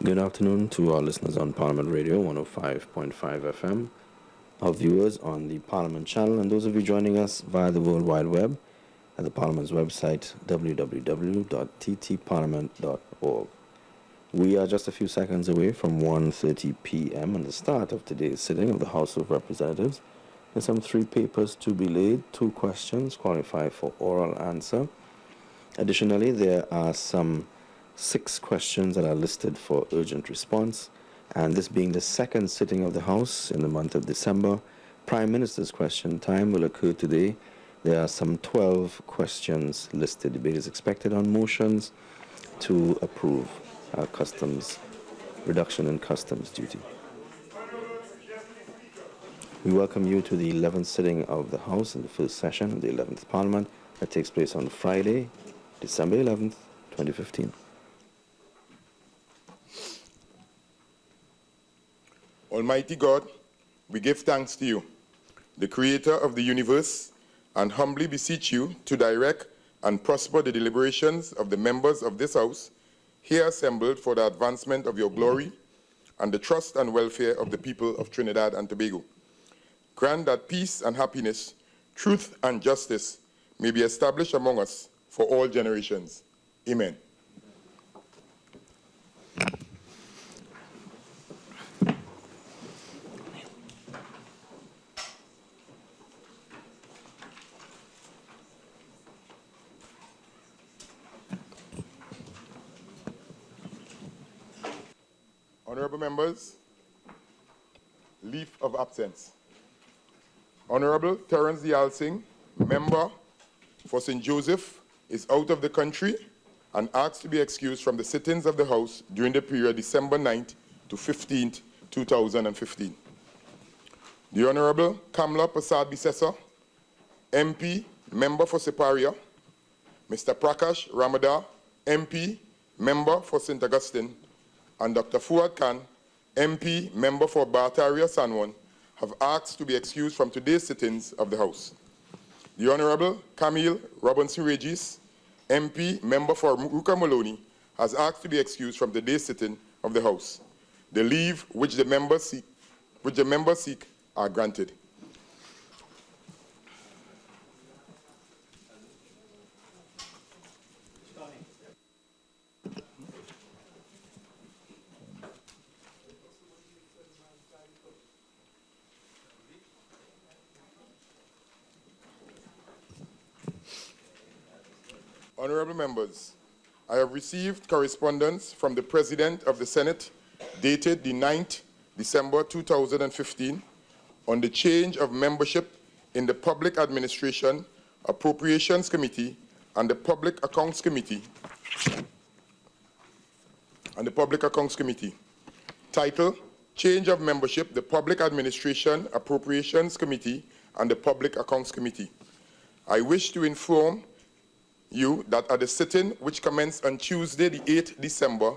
Good afternoon to our listeners on Parliament Radio 105.5 FM, our viewers on the Parliament channel, and those of you joining us via the World Wide Web at the Parliament's website, www.ttparliament.org. We are just a few seconds away from 1:30 p.m. and the start of today's sitting of the House of Representatives. There's some 3 papers to be laid, 2 questions qualify for oral answer. Additionally, there are some 6 questions that are listed for urgent response, and this being the second sitting of the House in the month of December, Prime Minister's question time will occur today. There are some 12 questions listed. Debate is expected on motions to approve customs reduction in customs duty. We welcome you to the 11th sitting of the House in the first session of the 11th Parliament that takes place on Friday, December 11th, 2015. Almighty God, we give thanks to you, the creator of the universe, and humbly beseech you to direct and prosper the deliberations of the members of this House, here assembled for the advancement of your glory and the trust and welfare of the people of Trinidad and Tobago. Grant that peace and happiness, truth and justice may be established among us for all generations. Amen. Honorable members, leave of absence. Honorable Terence Dial Singh, member for St. Joseph, is out of the country and asked to be excused from the sittings of the House during the period December 9th to 15th, 2015. The Honorable Kamla Prasad Bisesa, MP, member for Siparia, Mr. Prakash Ramada, MP, member for St. Augustine, and Dr. Fuad Khan, MP, member for Barataria Sanwan, have asked to be excused from today's sittings of the House. The Honorable Camille Robinson Regis, MP, member for Ruka Maloney, has asked to be excused from today's sitting of the House. The leave which the members seek are granted. Honorable members, I have received correspondence from the President of the Senate dated the 9th December 2015 on the change of membership in the Public Administration Appropriations Committee and the Public Accounts Committee. Title: Change of Membership, the Public Administration Appropriations Committee and the Public Accounts Committee. I wish to inform you that at the sitting which commenced on Tuesday, the 8th December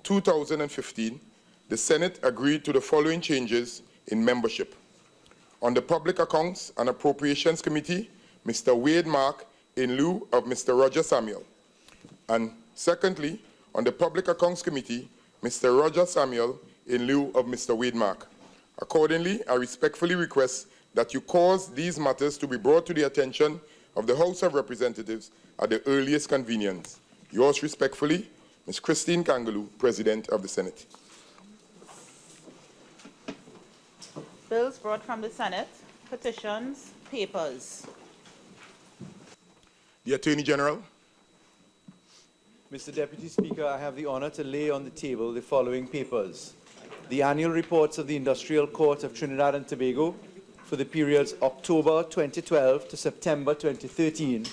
2015, the Senate agreed to the following changes in membership. On the Public Accounts and Appropriations Committee, Mr. Wade Mark in lieu of Mr. Roger Samuel. And secondly, on the Public Accounts Committee, Mr. Roger Samuel in lieu of Mr. Wade Mark. Accordingly, I respectfully request that you cause these matters to be brought to the attention of the House of Representatives at the earliest convenience. Yours respectfully, Ms. Christine Kangaloo, President of the Senate. Bills brought from the Senate, petitions, papers. The Attorney General. Mr. Deputy Speaker, I have the honor to lay on the table the following papers. The annual reports of the Industrial Court of Trinidad and Tobago for the periods October 2012 to September 2013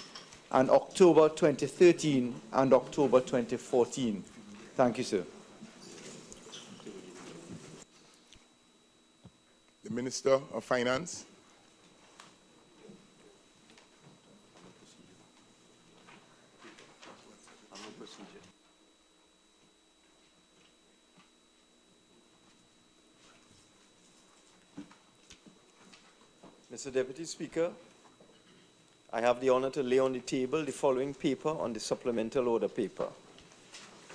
and October 2013 and October 2014. Thank you, sir. The Minister of Finance. Mr. Deputy Speaker, I have the honor to lay on the table the following paper on the supplemental order paper.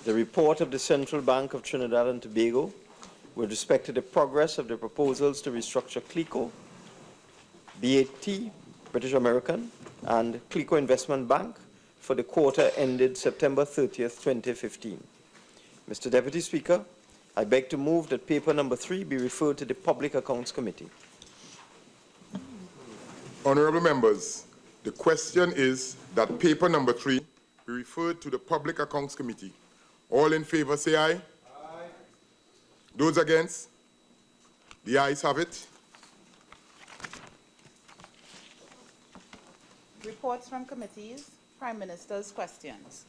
the report of the Central Bank of Trinidad and Tobago with respect to the progress of the proposals to restructure CLICO, BAT, British American, and CLICO Investment Bank for the quarter ended September 30th, 2015. Mr. Deputy Speaker, I beg to move that paper number 3 be referred to the Public Accounts Committee. Honorable members, the question is that paper number 3 be referred to the Public Accounts Committee. All in favor say aye. Aye. Those against? The ayes have it. Reports from committees, Prime Minister's questions.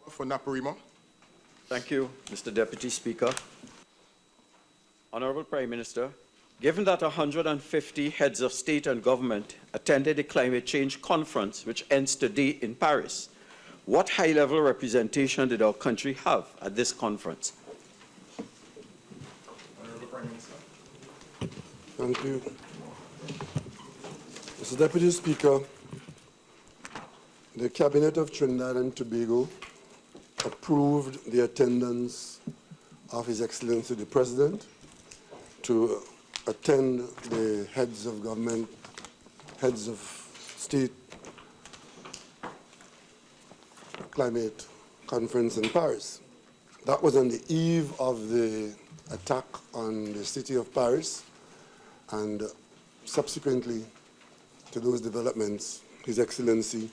For Naparima. Thank you, Mr. Deputy Speaker. Honorable Prime Minister, given that 150 heads of state and government attended the climate change conference, which ends today in Paris, what high-level representation did our country have at this conference? Honorable Prime Minister. Thank you. Mr. Deputy Speaker, the Cabinet of Trinidad and Tobago approved the attendance of His Excellency the President to attend the heads of government, heads of state climate conference in Paris. That was on the eve of the attack on the city of Paris, and subsequently to those developments, His Excellency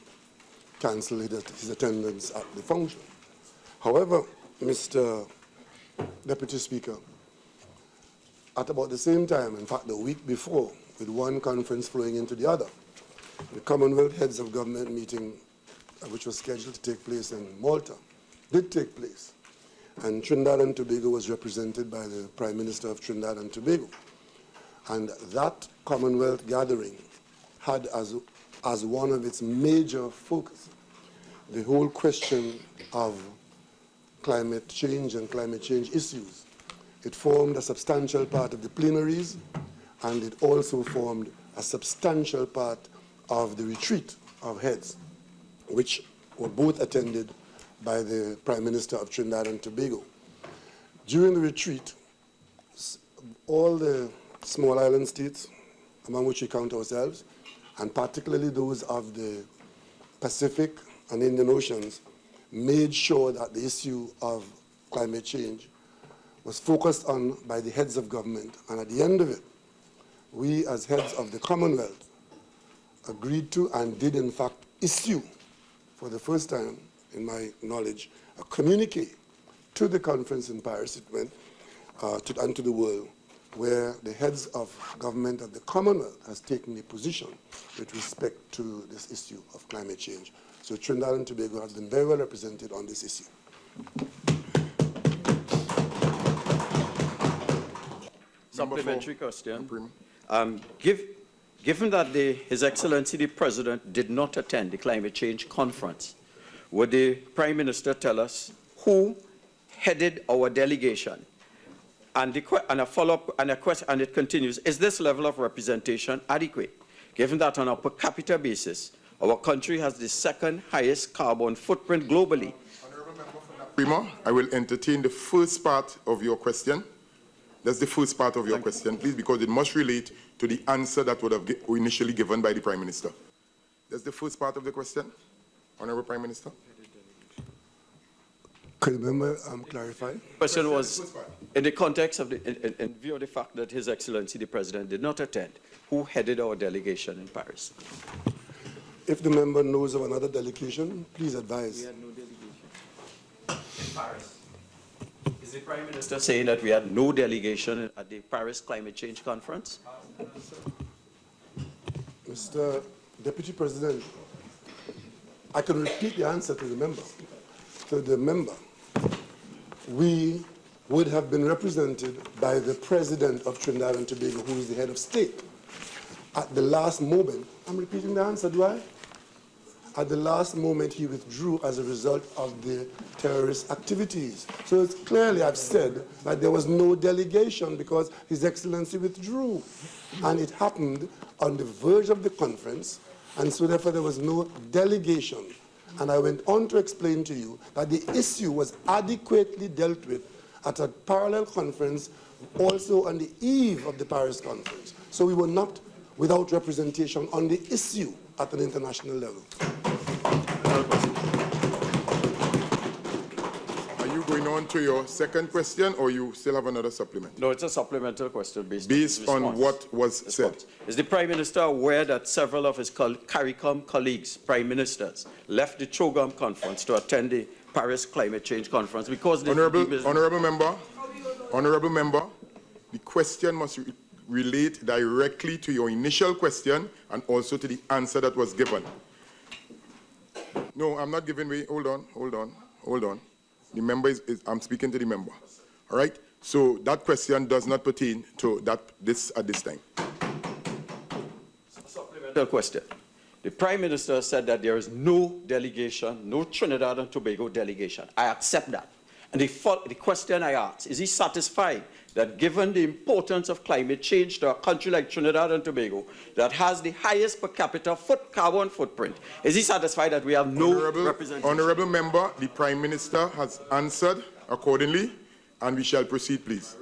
cancelled his attendance at the function. However, Mr. Deputy Speaker, at about the same time, in fact the week before, with one conference flowing into the other, the Commonwealth Heads of Government meeting, which was scheduled to take place in Malta, did take place. And Trinidad and Tobago was represented by the Prime Minister of Trinidad and Tobago. And that Commonwealth gathering had as one of its major focus the whole question of climate change and climate change issues. It formed a substantial part of the plenaries, and it also formed a substantial part of the retreat of heads, which were both attended by the Prime Minister of Trinidad and Tobago. During the retreat, all the small island states, among which we count ourselves, and particularly those of the Pacific and Indian Oceans, made sure that the issue of climate change was focused on by the heads of government. And at the end of it, we as heads of the Commonwealth agreed to and did in fact issue, for the first time in my knowledge, a communique to the conference in Paris it went, and to the world, where the heads of government of the Commonwealth has taken a position with respect to this issue of climate change. So Trinidad and Tobago has been very well represented on this issue. Supplementary question. Given that His Excellency the President did not attend the climate change conference, would the Prime Minister tell us who headed our delegation? And a follow-up and a question, and it continues, is this level of representation adequate, given that on a per capita basis, our country has the second highest carbon footprint globally? Honorable Member for Naparima, I will entertain the first part of your question. That's the first part of your question, please, because it must relate to the answer that would have initially given by the Prime Minister. That's the first part of the question, Honorable Prime Minister. Could you remember clarify? The question was, in the context of in view of the fact that His Excellency the President did not attend, who headed our delegation in Paris? If the member knows of another delegation, please advise. We had no delegation in Paris. Is the Prime Minister saying that we had no delegation at the Paris Climate Change Conference? Mr. Deputy President, I can repeat the answer to the member. To the member, we would have been represented by the President of Trinidad and Tobago, who is the head of state. At the last moment, I'm repeating the answer, do I? At the last moment, he withdrew as a result of the terrorist activities. So it's clearly, I've said, that there was no delegation because His Excellency withdrew. And it happened on the verge of the conference, and so therefore there was no delegation. And I went on to explain to you that the issue was adequately dealt with at a parallel conference also on the eve of the Paris conference. So we were not without representation on the issue at an international level. Are you going on to your second question, or you still have another supplement? No, it's a supplemental question based on what was said. Is the Prime Minister aware that several of his CARICOM colleagues, Prime Ministers, left the CHOGAM conference to attend the Paris Climate Change Conference because they... Honourable member, the question must relate directly to your initial question and also to the answer that was given. No, I'm not giving way. Hold on. The member I'm speaking to the member. All right? So that question does not pertain to at this time. Supplemental question. The Prime Minister said that there is no delegation, no Trinidad and Tobago delegation. I accept that. And the question I ask, is he satisfied that given the importance of climate change to a country like Trinidad and Tobago that has the highest per capita carbon footprint, is he satisfied that we have no representation? Honourable member, the Prime Minister has answered accordingly, and we shall proceed, please.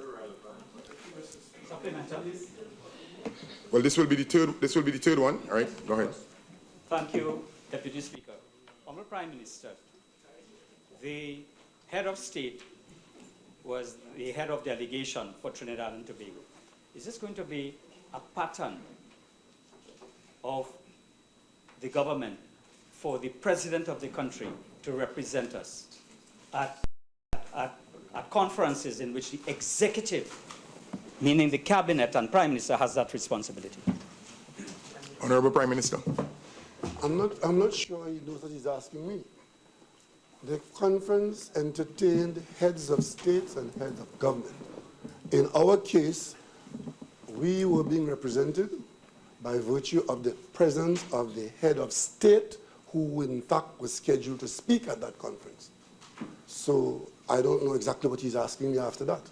Well, this will be the third one. All right, go ahead. Thank you, Deputy Speaker. Honourable Prime Minister, the head of state was the head of delegation for Trinidad and Tobago. Is this going to be a pattern of the government for the president of the country to represent us at conferences in which the executive, meaning the cabinet and Prime Minister, has that responsibility? Honourable Prime Minister. I'm not sure he knows what he's asking me. The conference entertained heads of states and heads of government. In our case, we were being represented by virtue of the presence of the head of state, who in fact was scheduled to speak at that conference. So I don't know exactly what he's asking me after that.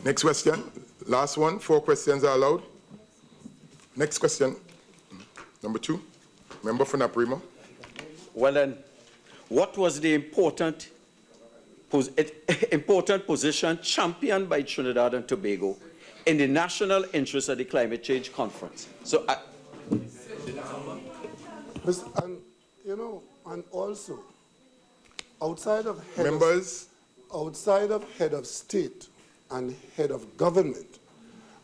Next question. Last one. 4 questions are allowed. Next question. Number 2. Member for Naprima. Well then, what was the important position championed by Trinidad and Tobago in the national interest of the climate change conference? So, and also, outside of head of state and head of government,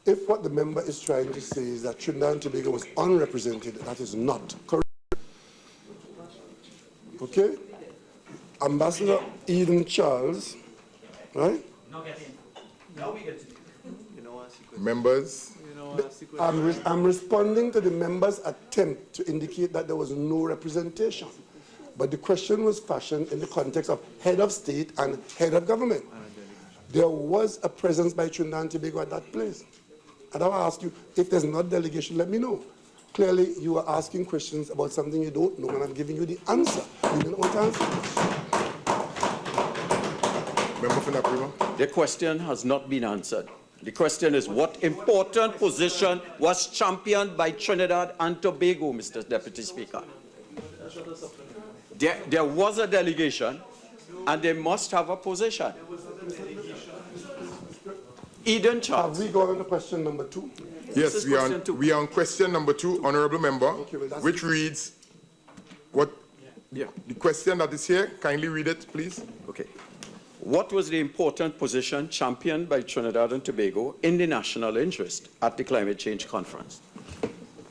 if what the member is trying to say is that Trinidad and Tobago was unrepresented, that is not correct. Okay? Ambassador Eden Charles, right? Members. I'm responding to the member's attempt to indicate that there was no representation. But the question was fashioned in the context of head of state and head of government. There was a presence by Trinidad and Tobago at that place. And I'll ask you, if there's not delegation, let me know. Clearly, you are asking questions about something you don't know, and I'm giving you the answer. You don't want to answer. Member for Naprima. the question has not been answered. The question is, what important position was championed by Trinidad and Tobago, Mr. Deputy Speaker? There was a delegation, and they must have a position. Eden Charles. Have we gone on to question number 2? Yes, we are on question number 2, Honourable Member, okay, well, which reads, the question that is here, kindly read it, please. Okay. What was the important position championed by Trinidad and Tobago in the national interest at the climate change conference?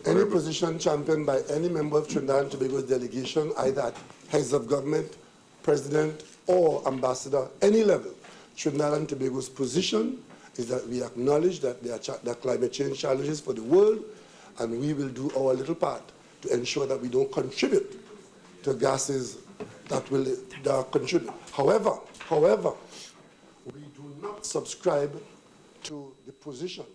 Any position championed by any member of Trinidad and Tobago's delegation, either at heads of government, president, or ambassador, any level, Trinidad and Tobago's position is that we acknowledge that there are climate change challenges for the world, and we will do our little part to ensure that we don't contribute to gases that contribute. However, we do not subscribe to the position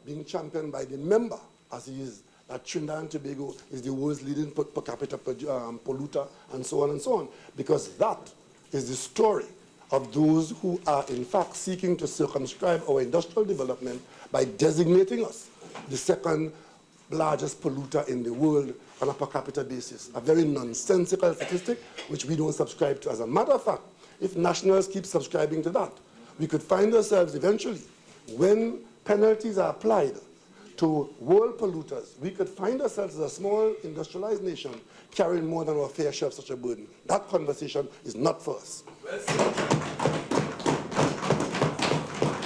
being championed by the member, as he is that Trinidad and Tobago is the world's leading per capita polluter, and so on and so on, because that is the story of those who are in fact seeking to circumscribe our industrial development by designating us the second largest polluter in the world on a per capita basis. A very nonsensical statistic which we don't subscribe to. As a matter of fact, if nationals keep subscribing to that, we could find ourselves eventually, when penalties are applied to world polluters, we could find ourselves as a small industrialized nation carrying more than our fair share of such a burden. That conversation is not for us.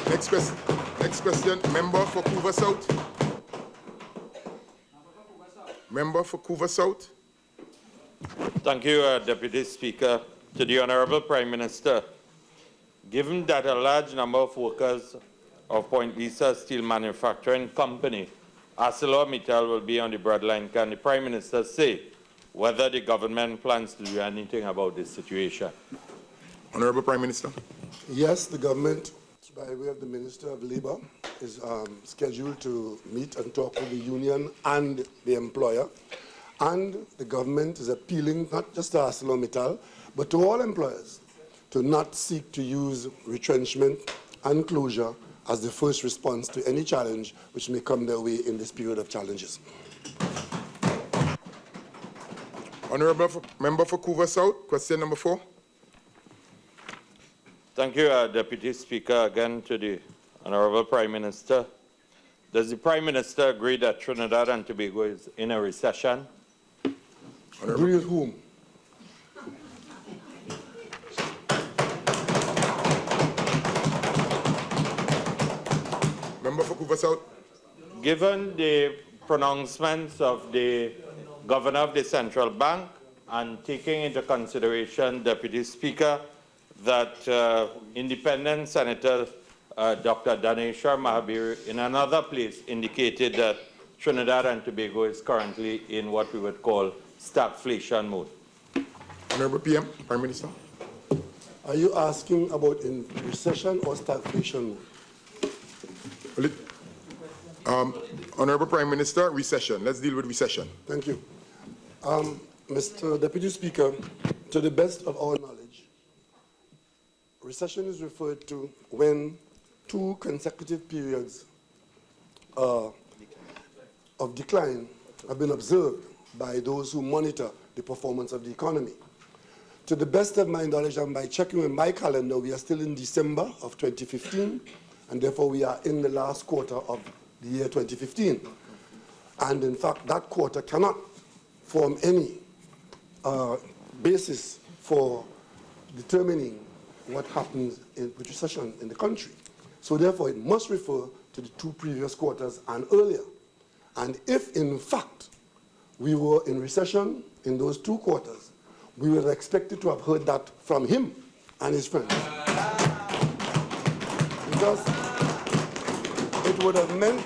Next question, member for Couva South. Member for Couva South. Thank you, Deputy Speaker. To the Honourable Prime Minister, given that a large number of workers of Point Lisa Steel Manufacturing Company, ArcelorMittal, will be on the breadline, can the Prime Minister say whether the government plans to do anything about this situation? Honourable Prime Minister. Yes, the government, by way of the Minister of Labour, is scheduled to meet and talk with the union and the employer. And the government is appealing not just to ArcelorMittal, but to all employers to not seek to use retrenchment and closure as the first response to any challenge which may come their way in this period of challenges. Honourable Member for Couva South, question number 4. Thank you, Deputy Speaker. Again to the Honourable Prime Minister. Does the Prime Minister agree that Trinidad and Tobago is in a recession? Agree with whom? Member for Couva South. Given the pronouncements of the Governor of the Central Bank and taking into consideration, Deputy Speaker, that independent Senator Dr. Daneshwar Mahabir in another place indicated that Trinidad and Tobago is currently in what we would call stagflation mode. Honourable PM, Prime Minister. Are you asking about in recession or stagflation mode? Honourable Prime Minister, recession. Let's deal with recession. Thank you. Mr. Deputy Speaker, to the best of our knowledge, recession is referred to when 2 consecutive periods of decline have been observed by those who monitor the performance of the economy. To the best of my knowledge, and by checking with my calendar, we are still in December of 2015, and therefore we are in the last quarter of the year 2015. And in fact, that quarter cannot form any basis for determining what happens with recession in the country. So therefore, it must refer to the 2 previous quarters and earlier. And if, in fact, we were in recession in those 2 quarters, we were expected to have heard that from him and his friends. Because it would have meant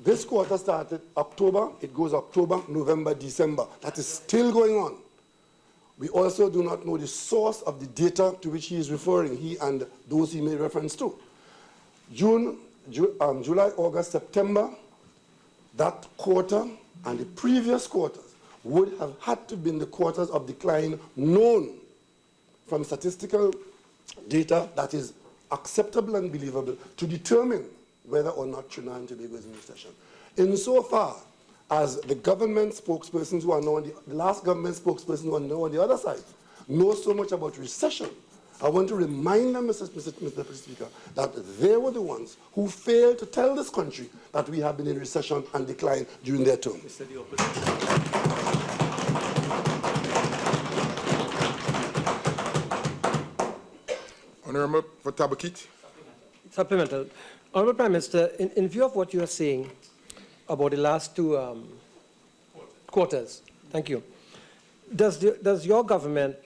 this quarter started October, it goes October, November, December. That is still going on. We also do not know the source of the data to which he is referring, he and those he made reference to. July, August, September, that quarter and the previous quarters would have had to be the quarters of decline known from statistical data that is acceptable and believable to determine whether or not Trinidad and Tobago is in recession. Insofar as the government spokespersons who are now on the last government spokesperson who are now on the other side know so much about recession, I want to remind them, Mr. Deputy Speaker, that they were the ones who failed to tell this country that we have been in recession and decline during their term. Honourable for Tabaquite. Supplemental. Honourable Prime Minister, in view of what you are saying about the last 2 quarters, thank you, does your government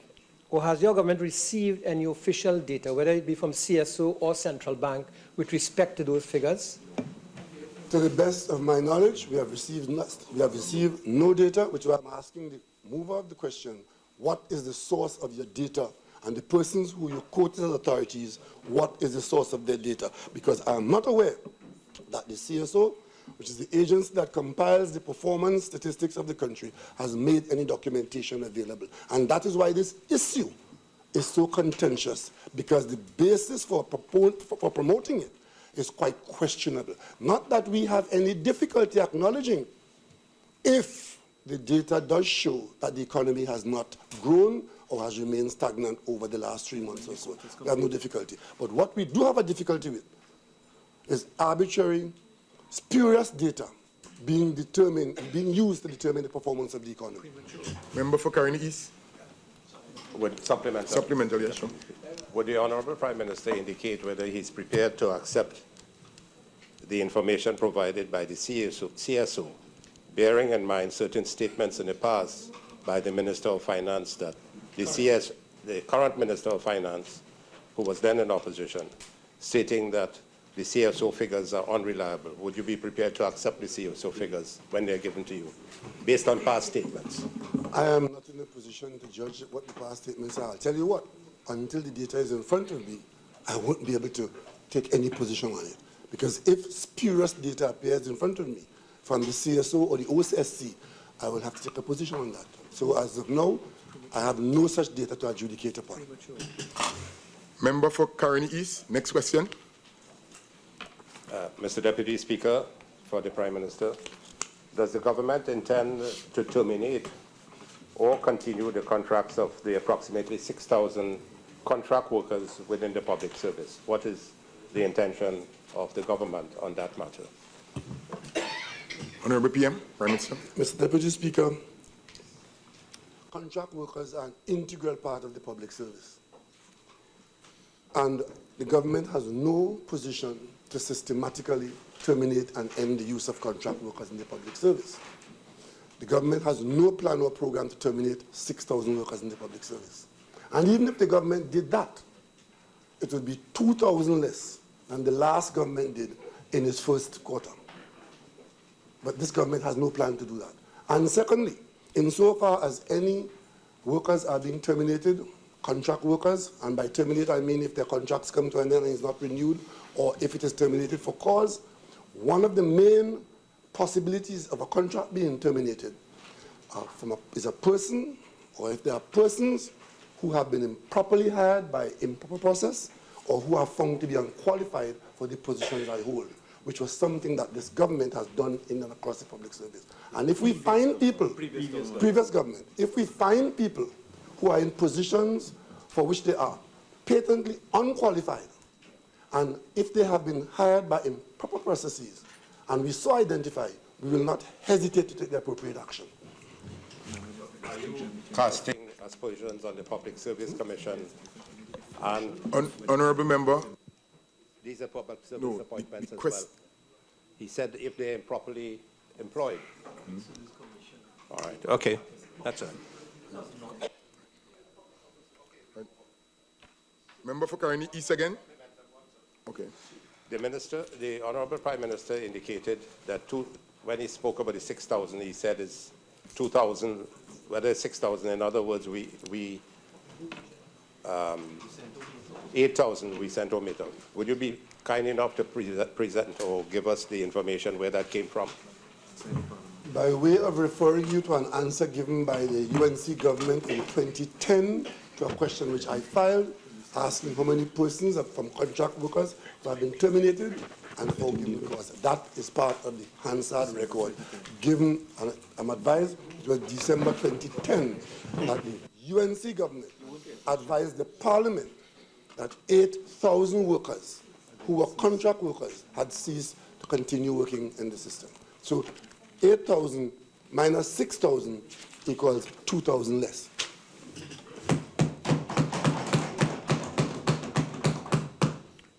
or has your government received any official data, whether it be from CSO or Central Bank, with respect to those figures? To the best of my knowledge, we have received no data, which is why I'm asking the mover of the question, what is the source of your data? And the persons who you quoted as authorities, what is the source of their data? Because I am not aware that the CSO which is the agency that compiles the performance statistics of the country, has made any documentation available. And that is why this issue is so contentious, because the basis for promoting it is quite questionable. Not that we have any difficulty acknowledging if the data does show that the economy has not grown or has remained stagnant over the last 3 months or so. We have no difficulty. But what we do have a difficulty with is arbitrary, spurious data being used to determine the performance of the economy. Member for Caroni East. Would supplemental. Supplemental, yes, sure. Would the Honourable Prime Minister indicate whether he's prepared to accept the information provided by the CSO, bearing in mind certain statements in the past by the Minister of Finance that the current Minister of Finance, who was then in opposition, stating that the CSO figures are unreliable? Would you be prepared to accept the CSO figures when they're given to you, based on past statements? I am not in a position to judge what the past statements are. I'll tell you what, until the data is in front of me, I won't be able to take any position on it. Because if spurious data appears in front of me from the CSO or the OSSC, I will have to take a position on that. So as of now, I have no such data to adjudicate upon. Member for Caroni East, next question. Mr. Deputy Speaker, for the Prime Minister, does the government intend to terminate or continue the contracts of the approximately 6,000 contract workers within the public service? What is the intention of the government on that matter? Honourable PM, Prime Minister. Mr. Deputy Speaker, contract workers are an integral part of the public service. And the government has no position to systematically terminate and end the use of contract workers in the public service. The government has no plan or program to terminate 6,000 workers in the public service. And even if the government did that, it would be 2,000 less than the last government did in its first quarter. But this government has no plan to do that. And secondly, insofar as any workers are being terminated, contract workers, and by terminate I mean if their contracts come to an end and is not renewed, or if it is terminated for cause, one of the main possibilities of a contract being terminated is a person, or if there are persons who have been improperly hired by improper process, or who are found to be unqualified for the positions I hold, which was something that this government has done in and across the public service. And if we find people, previous government, if we find people who are in positions for which they are patently unqualified, and if they have been hired by improper processes, and we so identify, we will not hesitate to take the appropriate action. Are you casting aspersions on the Public Service Commission? And Honourable Member. These are public service appointments as well. He said if they're improperly employed. All right, okay, that's it. Member for Caroni East again? Okay. The Honourable Prime Minister indicated that when he spoke about the 6,000, he said it's 2,000, whether it's 6,000, in other words, 8,000 we sent home. Would you be kind enough to present or give us the information where that came from? By way of referring you to an answer given by the UNC government in 2010 to a question which I filed, asking how many persons from contract workers who have been terminated and how given cause. That is part of the Hansard record given, and I'm advised, it was December 2010 that the UNC government advised the Parliament that 8,000 workers who were contract workers had ceased to continue working in the system. So 8,000 minus 6,000 equals 2,000 less.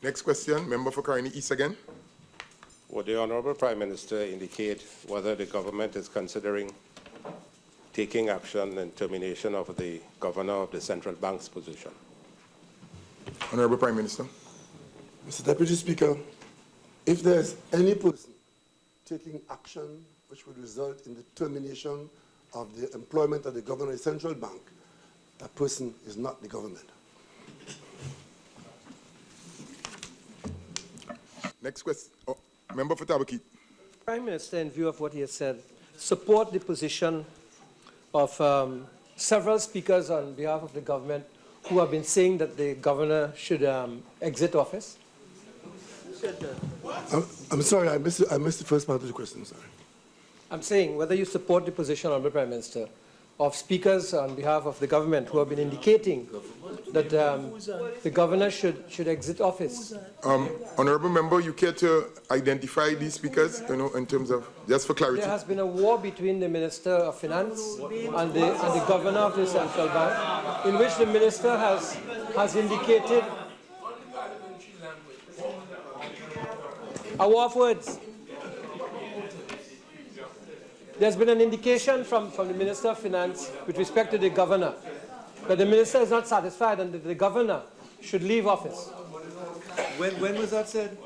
Next question, member for Caroni East again. Would the Honourable Prime Minister indicate whether the government is considering taking action in termination of the Governor of the Central Bank's position? Honourable Prime Minister. Mr. Deputy Speaker, if there is any person taking action which would result in the termination of the employment of the Governor of the Central Bank, that person is not the government. Next question. Member for Tabaquite. Prime Minister, in view of what he has said, support the position of several speakers on behalf of the government who have been saying that the governor should exit office? I'm sorry, I missed the first part of the question, sorry. I'm saying whether you support the position, Honourable Prime Minister, of speakers on behalf of the government who have been indicating that the governor should exit office. Honourable member, you care to identify these speakers, in terms of, just for clarity? There has been a war between the Minister of Finance and the governor of the central bank, in which the minister has indicated a war of words. There's been an indication from the Minister of Finance with respect to the governor that the minister is not satisfied and that the governor should leave office. When was that said?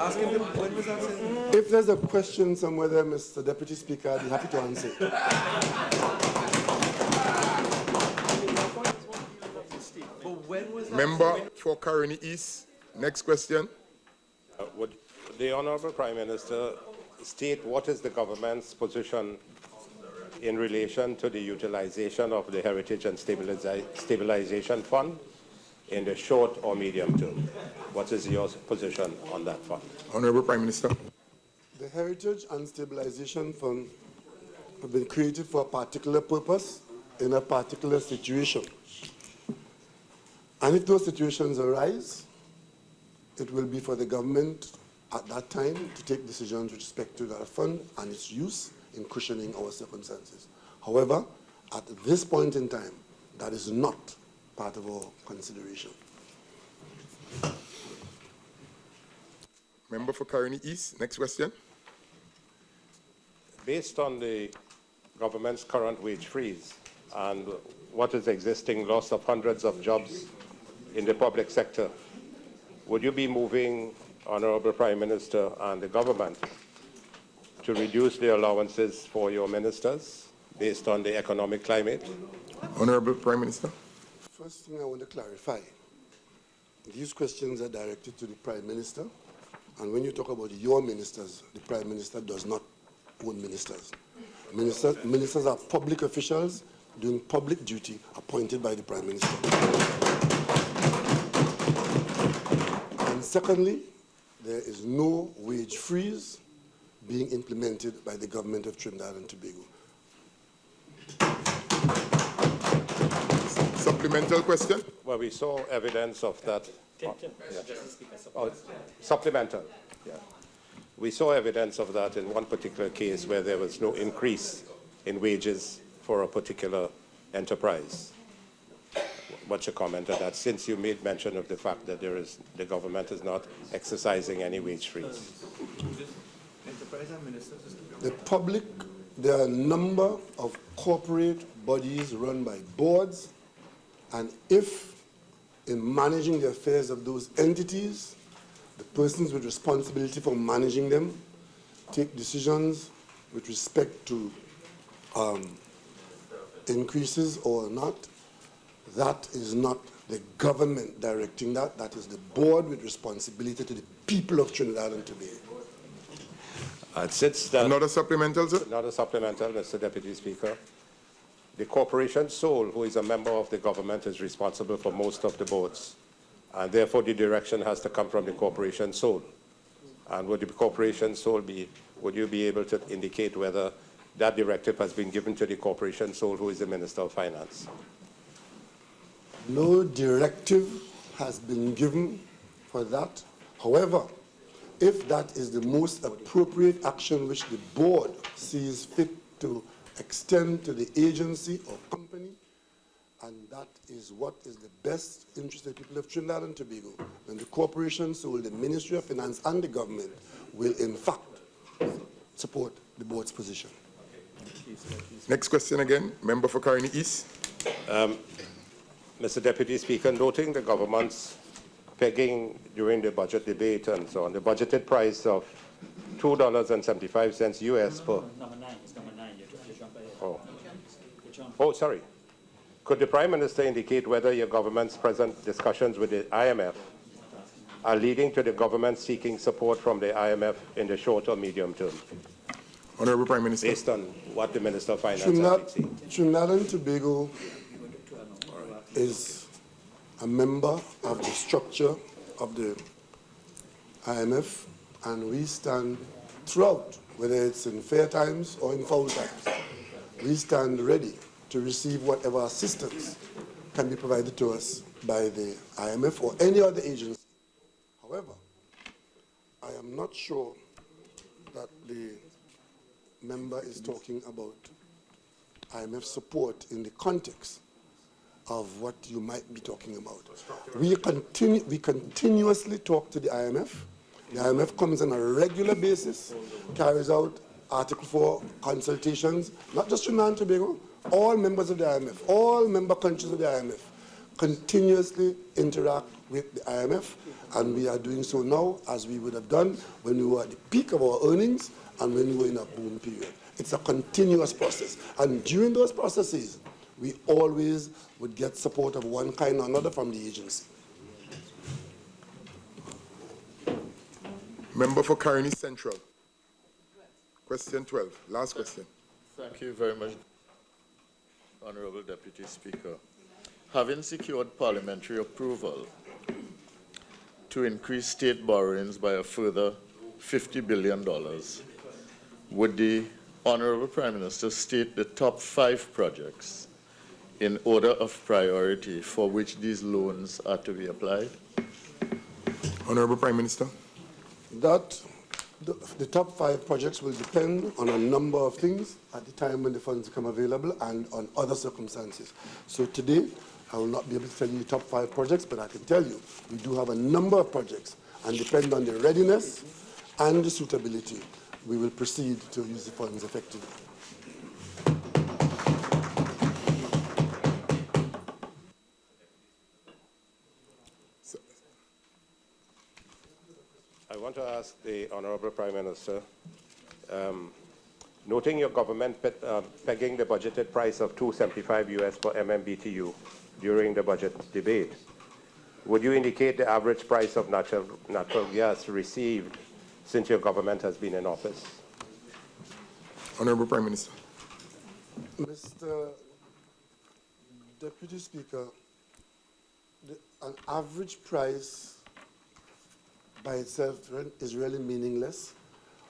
Ask him, when was that said? If there's a question somewhere there, Mr. Deputy Speaker, I'd be happy to answer it. When was that Member for Caroni East, next question. Would the Honourable Prime Minister state what is the government's position in relation to the utilization of the Heritage and Stabilization Fund in the short or medium term? What is your position on that fund? Honourable Prime Minister. The Heritage and Stabilization Fund have been created for a particular purpose in a particular situation. And if those situations arise, it will be for the government at that time to take decisions with respect to that fund and its use in cushioning our circumstances. However, at this point in time, that is not part of our consideration. Member for Caroni East, next question. Based on the government's current wage freeze and what is existing loss of hundreds of jobs in the public sector, would you be moving, Honourable Prime Minister and the government, to reduce the allowances for your ministers based on the economic climate? Honourable Prime Minister. First thing I want to clarify, these questions are directed to the Prime Minister, and when you talk about your ministers, the Prime Minister does not own ministers. Ministers are public officials doing public duty appointed by the Prime Minister. And secondly, there is no wage freeze being implemented by the government of Trinidad and Tobago. Supplemental question? Well, we saw evidence of that. Supplemental. Yeah. We saw evidence of that in one particular case where there was no increase in wages for a particular enterprise. What's your comment on that, since you made mention of the fact that the government is not exercising any wage freeze? The public, there are a number of corporate bodies run by boards, and if in managing the affairs of those entities, the persons with responsibility for managing them take decisions with respect to increases or not, that is not the government directing that. That is the board with responsibility to the people of Trinidad and Tobago. Another supplemental, sir? Another supplemental, Mr. Deputy Speaker. The corporation sole, who is a member of the government, is responsible for most of the boards, and therefore the direction has to come from the corporation sole. And would the corporation sole would you be able to indicate whether that directive has been given to the corporation sole, who is the Minister of Finance? No directive has been given for that. However, if that is the most appropriate action which the board sees fit to extend to the agency or company, and that is what is the best interest of the people of Trinidad and Tobago, then the corporation, so the Ministry of Finance and the government will in fact support the board's position. Next question again, member for Caroni East. Mr. Deputy Speaker, noting the government's pegging during the budget debate and so on, the budgeted price of $2.75 US per... Number 9, it's number 9. You jump ahead. Oh, sorry. Could the Prime Minister indicate whether your government's present discussions with the IMF are leading to the government seeking support from the IMF in the short or medium term? Honorable Prime Minister. Based on what the Minister of Finance has been saying. Trinidad and Tobago is a member of the structure of the IMF, and we stand throughout, whether it's in fair times or in foul times. We stand ready to receive whatever assistance can be provided to us by the IMF or any other agency. However, I am not sure that the member is talking about IMF support in the context of what you might be talking about. We continuously talk to the IMF. The IMF comes on a regular basis, carries out Article 4 consultations, not just Trinidad and Tobago, all members of the IMF, all member countries of the IMF continuously interact with the IMF, and we are doing so now as we would have done when we were at the peak of our earnings and when we were in a boom period. It's a continuous process, and during those processes, we always would get support of one kind or another from the agency. Member for Caroni Central. Question 12, last question. Thank you very much, Honorable Deputy Speaker. Having secured parliamentary approval to increase state borrowings by a further $50 billion, would the Honorable Prime Minister state the top 5 projects in order of priority for which these loans are to be applied? Honorable Prime Minister. The top 5 projects will depend on a number of things at the time when the funds become available and on other circumstances. So today, I will not be able to tell you the top 5 projects, but I can tell you we do have a number of projects, and depending on the readiness and the suitability, we will proceed to use the funds effectively. I want to ask the Honorable Prime Minister, noting your government pegging the budgeted price of $2.75 US per MMBTU during the budget debate, would you indicate the average price of natural gas received since your government has been in office? Honorable Prime Minister. Mr. Deputy Speaker, an average price by itself is really meaningless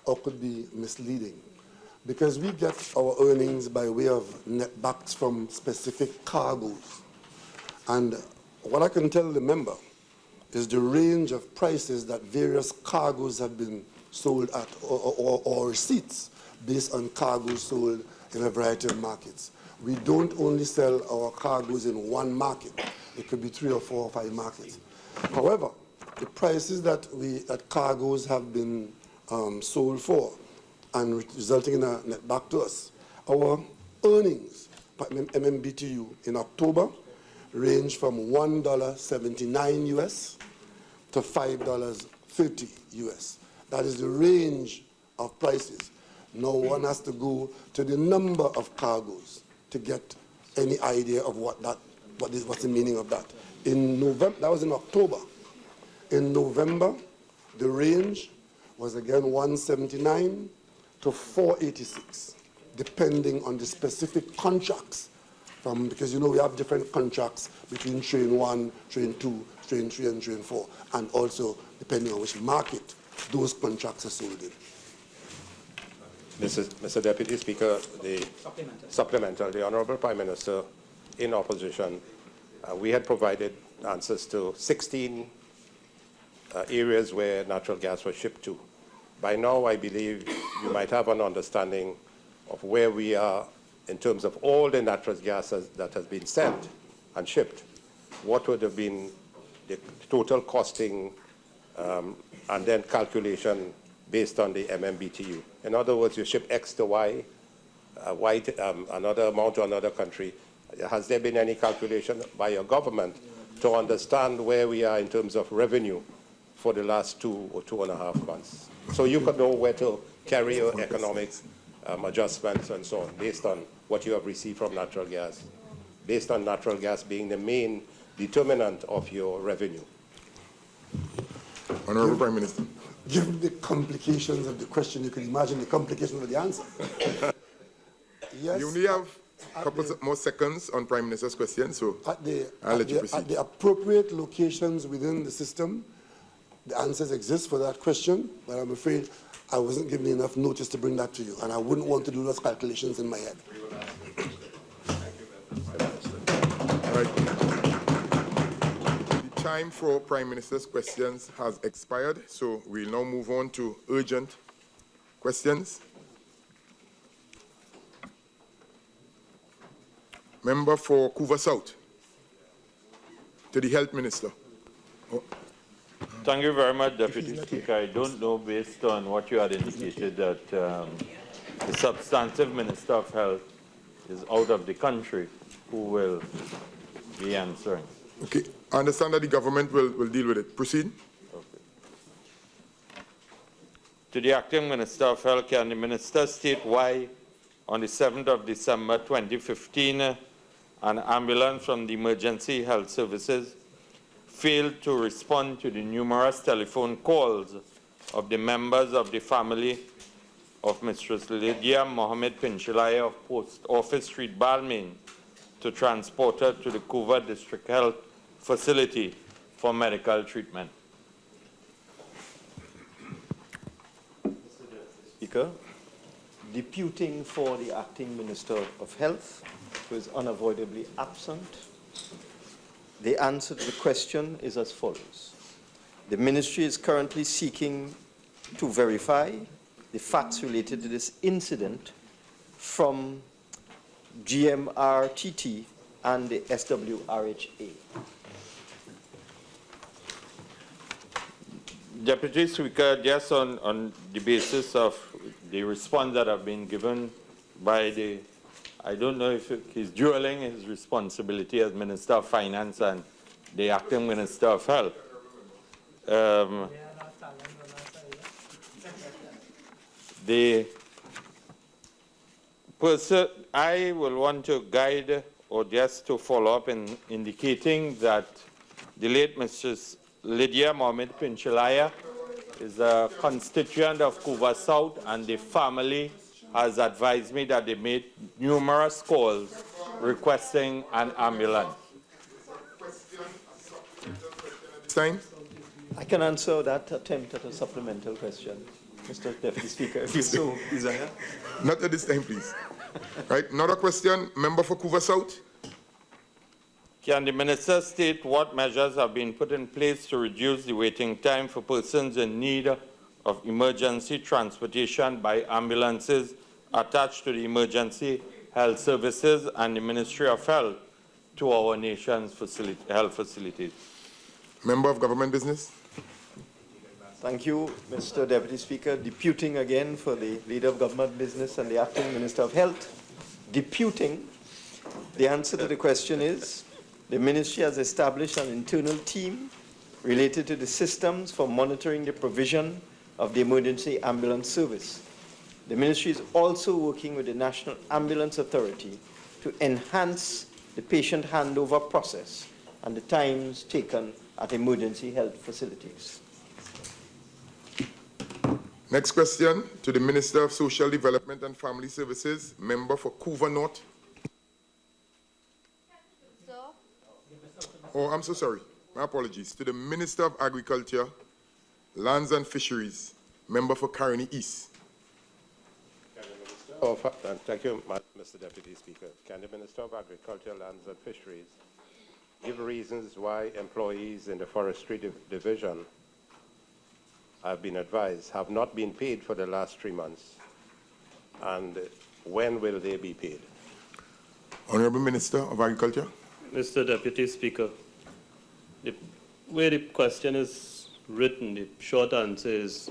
or could be misleading, because we get our earnings by way of netbacks from specific cargoes. And what I can tell the member is the range of prices that various cargoes have been sold at, or receipts based on cargoes sold in a variety of markets. We don't only sell our cargoes in one market. It could be 3 or 4 or 5 markets. However, the prices that cargoes have been sold for and resulting in a net back to us, our earnings per MMBTU in October range from $1.79 US to $5.30 US. That is the range of prices. Now one has to go to the number of cargoes to get any idea of what's the meaning of that. In November, that was in October. In November, the range was again 179 to 486, depending on the specific contracts. Because you know we have different contracts between train 1, train 2, train 3, and train 4, and also depending on which market those contracts are sold in. Mr. Deputy Speaker, the supplemental, the Honorable Prime Minister, in opposition, we had provided answers to 16 areas where natural gas was shipped to. By now, I believe you might have an understanding of where we are in terms of all the natural gas that has been sent and shipped. What would have been the total costing and then calculation based on the MMBTU? In other words, you ship X to Y, another amount to another country. Has there been any calculation by your government to understand where we are in terms of revenue for the last 2 or 2.5 months? So you could know where to carry your economic adjustments and so on, based on what you have received from natural gas, based on natural gas being the main determinant of your revenue. Honorable Prime Minister. Given the complications of the question, you can imagine the complications of the answer. Yes. You only have a couple more seconds on Prime Minister's question, so I'll let you proceed. At the appropriate locations within the system, the answers exist for that question, but I'm afraid I wasn't given enough notice to bring that to you, and I wouldn't want to do those calculations in my head. All right. The time for Prime Minister's questions has expired, so we'll now move on to urgent questions. Member for Couva South, to the Health Minister. Oh. Thank you very much, Deputy Speaker. I don't know, based on what you had indicated, that the substantive Minister of Health is out of the country. Who will be answering? Okay, I understand that the government will deal with it. Proceed. Okay. To the Acting Minister of Health, can the Minister state why on the 7th of December 2015, an ambulance from the Emergency Health Services failed to respond to the numerous telephone calls of the members of the family of Mistress Lydia Mohammed Pinchalaya of Post Office Street, Balmain, to transport her to the Couva District Health Facility for medical treatment? Speaker, deputing for the Acting Minister of Health, who is unavoidably absent, the answer to the question is as follows. The Ministry is currently seeking to verify the facts related to this incident from GMRTT and the SWRHA. Deputy Speaker, just on the basis of the response that have been given by the, I don't know if he's dueling his responsibility as Minister of Finance and the Acting Minister of Health. The person, I will want to guide or just to follow up in indicating that the late Mrs. Lydia Mohammed Pinchalaya is a constituent of Couva South, and the family has advised me that they made numerous calls requesting an ambulance. Time? I can answer that attempt at a supplemental question, Mr. Deputy Speaker, if you so desire. Not at this time, please. Right, another question, member for Couva South. Can the Minister state what measures have been put in place to reduce the waiting time for persons in need of emergency transportation by ambulances attached to the Emergency Health Services and the Ministry of Health to our nation's health facilities? Member of Government Business. Thank you, Mr. Deputy Speaker. Deputing again for the Leader of Government Business and the Acting Minister of Health. Deputing, the answer to the question is, the Ministry has established an internal team related to the systems for monitoring the provision of the emergency ambulance service. The Ministry is also working with the National Ambulance Authority to enhance the patient handover process and the times taken at emergency health facilities. Next question to the Minister of Social Development and Family Services, member for Couva North. Oh, I'm so sorry. My apologies. To the Minister of Agriculture, Lands and Fisheries, member for Caroni East. Thank you, Mr. Deputy Speaker. Can the Minister of Agriculture, Lands and Fisheries give reasons why employees in the Forestry Division, I've been advised, have not been paid for the last 3 months, and when will they be paid? Honorable Minister of Agriculture. Mr. Deputy Speaker, the way the question is written, the short answer is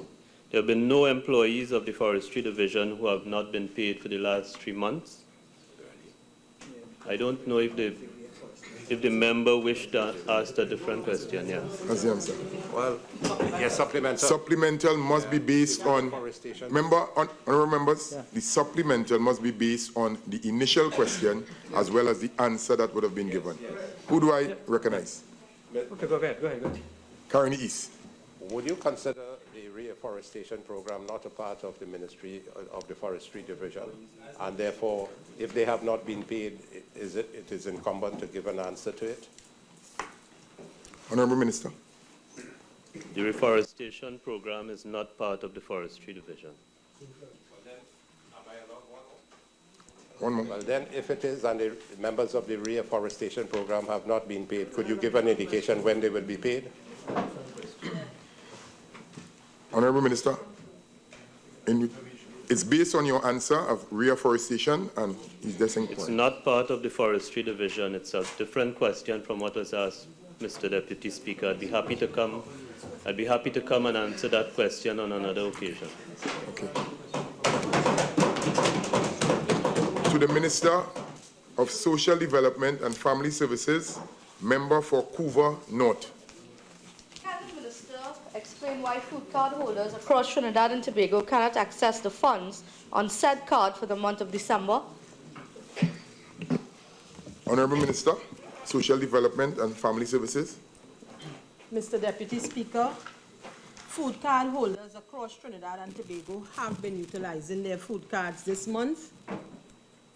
there have been no employees of the Forestry Division who have not been paid for the last 3 months. I don't know if the member wished to ask a different question. Yeah. That's the answer. Well, yes, supplemental. Supplemental must be based on, honorable members, the supplemental must be based on the initial question as well as the answer that would have been given. Who do I recognize? Okay, go ahead. Caroni East. Would you consider the reforestation program not a part of the Ministry of the Forestry Division? And therefore, if they have not been paid, it is incumbent to give an answer to it? Honorable Minister. The reforestation program is not part of the Forestry Division. One more. Well, then, if it is, and the members of the reforestation program have not been paid, could you give an indication when they will be paid? Honorable Minister, it's based on your answer of reforestation and is this It's not part of the Forestry Division. It's a different question from what was asked, Mr. Deputy Speaker. I'd be happy to come and answer that question on another occasion. Okay. To the Minister of Social Development and Family Services, member for Couva North. Can the Minister explain why food card holders across Trinidad and Tobago cannot access the funds on said card for the month of December? Honorable Minister, Social Development and Family Services. Mr. Deputy Speaker, food card holders across Trinidad and Tobago have been utilizing their food cards this month.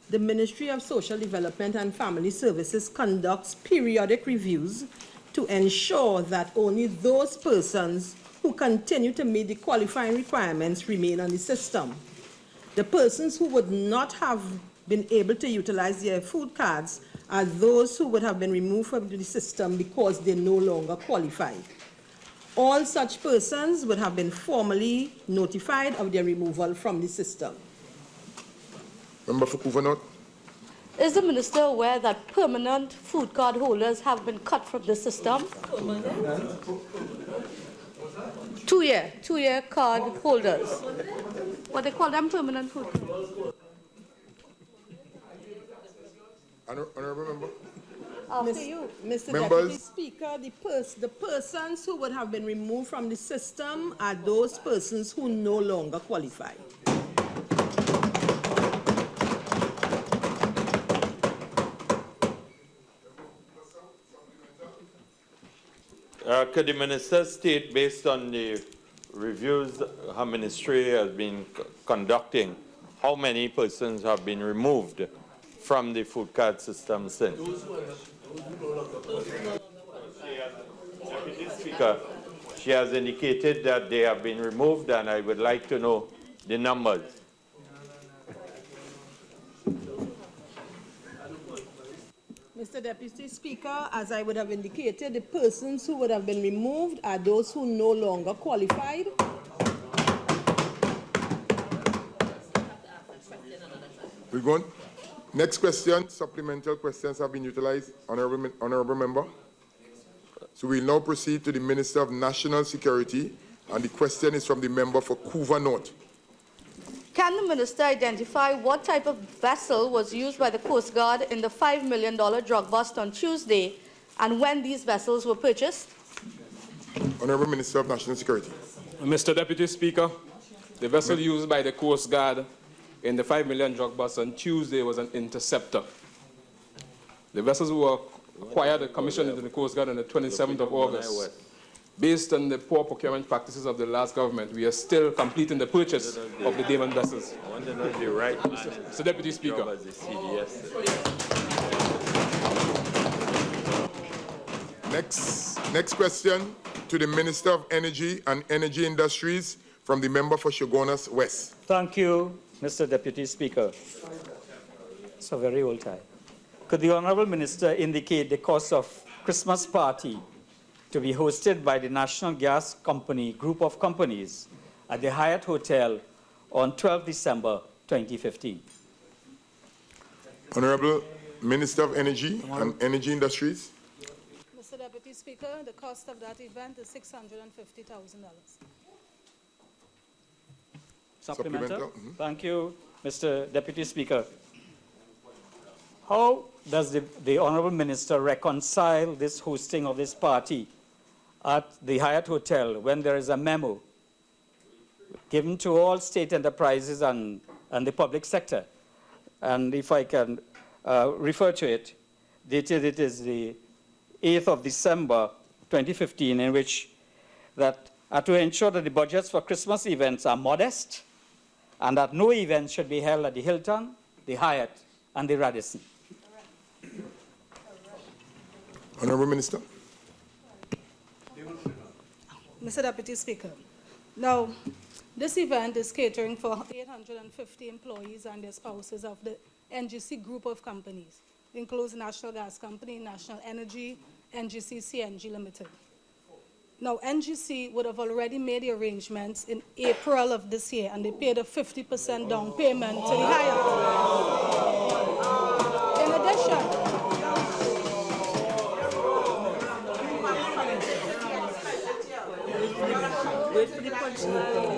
The Ministry of Social Development and Family Services conducts periodic reviews to ensure that only those persons who continue to meet the qualifying requirements remain on the system. The persons who would not have been able to utilize their food cards are those who would have been removed from the system because they no longer qualify. All such persons would have been formally notified of their removal from the system. Member for Couva North. Is the Minister aware that permanent food card holders have been cut from the system? Two-year card holders. What they call them, permanent food cards. Honorable member. After you. Mr. Members. Deputy Speaker, the persons who would have been removed from the system are those persons who no longer qualify. Could the Minister state, based on the reviews her ministry has been conducting, how many persons have been removed from the food card system since? Deputy Speaker, she has indicated that they have been removed, and I would like to know the numbers. Mr. Deputy Speaker, as I would have indicated, the persons who would have been removed are those who no longer qualified. We'll go on. Next question, supplemental questions have been utilized, honorable member. So we'll now proceed to the Minister of National Security, and the question is from the member for Couva North. Can the Minister identify what type of vessel was used by the Coast Guard in the $5 million drug bust on Tuesday and when these vessels were purchased? Honorable Minister of National Security. Mr. Deputy Speaker, the vessel used by the Coast Guard in the $5 million drug bust on Tuesday was an interceptor. The vessels were acquired and commissioned into the Coast Guard on the 27th of August. Based on the poor procurement practices of the last government, we are still completing the purchase of the Damon vessels. I want to know the right Mr. Deputy Speaker. Next question to the Minister of Energy and Energy Industries from the member for Chaguanas West. Thank you, Mr. Deputy Speaker. It's a very old time. Could the Honourable Minister indicate the cost of Christmas party to be hosted by the National Gas Company group of companies at the Hyatt Hotel on 12 December 2015? Honorable Minister of Energy and Energy Industries. Mr. Deputy Speaker, the cost of that event is $650,000. Supplemental? Thank you, Mr. Deputy Speaker. How does the Honourable Minister reconcile this hosting of this party at the Hyatt Hotel when there is a memo given to all state enterprises and the public sector? And if I can refer to it, dated it is the 8th of December 2015, in which that to ensure that the budgets for Christmas events are modest and that no events should be held at the Hilton, the Hyatt, and the Radisson. Honourable Minister. Mr. Deputy Speaker, now this event is catering for 850 employees and their spouses of the NGC group of companies. It includes National Gas Company, National Energy, NGC CNG Limited. Now, NGC would have already made the arrangements in April of this year, and they paid a 50% down payment to the Hyatt. In addition,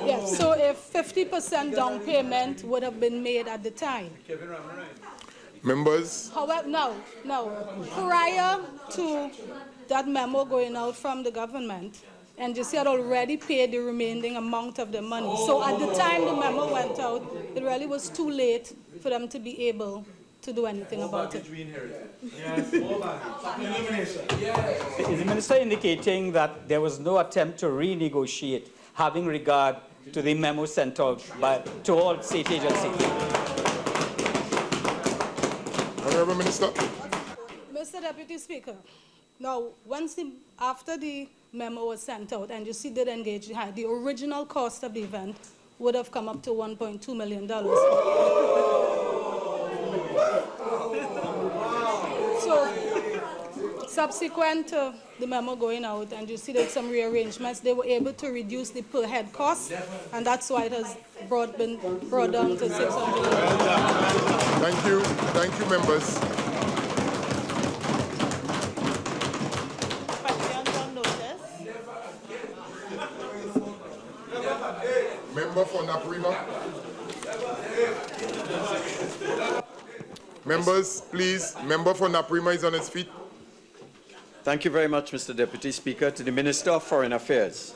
yes, so if 50% down payment would have been made at the time. Members. However, no, prior to that memo going out from the government, NGC had already paid the remaining amount of the money. So at the time the memo went out, it really was too late for them to be able to do anything about it. Is the minister indicating that there was no attempt to renegotiate, having regard to the memo sent out to all state agencies? Honourable Minister. Mr. Deputy Speaker, now, after the memo was sent out and you see did engage the original cost of the event would have come up to $1.2 million. So, subsequent to the memo going out and you see that some rearrangements, they were able to reduce the per head cost, and that's why it has been brought down to $600. Thank you, members. Member for Naprima. Members, please. Member for Naprima is on his feet. Thank you very much, Mr. Deputy Speaker. To the Minister of Foreign Affairs.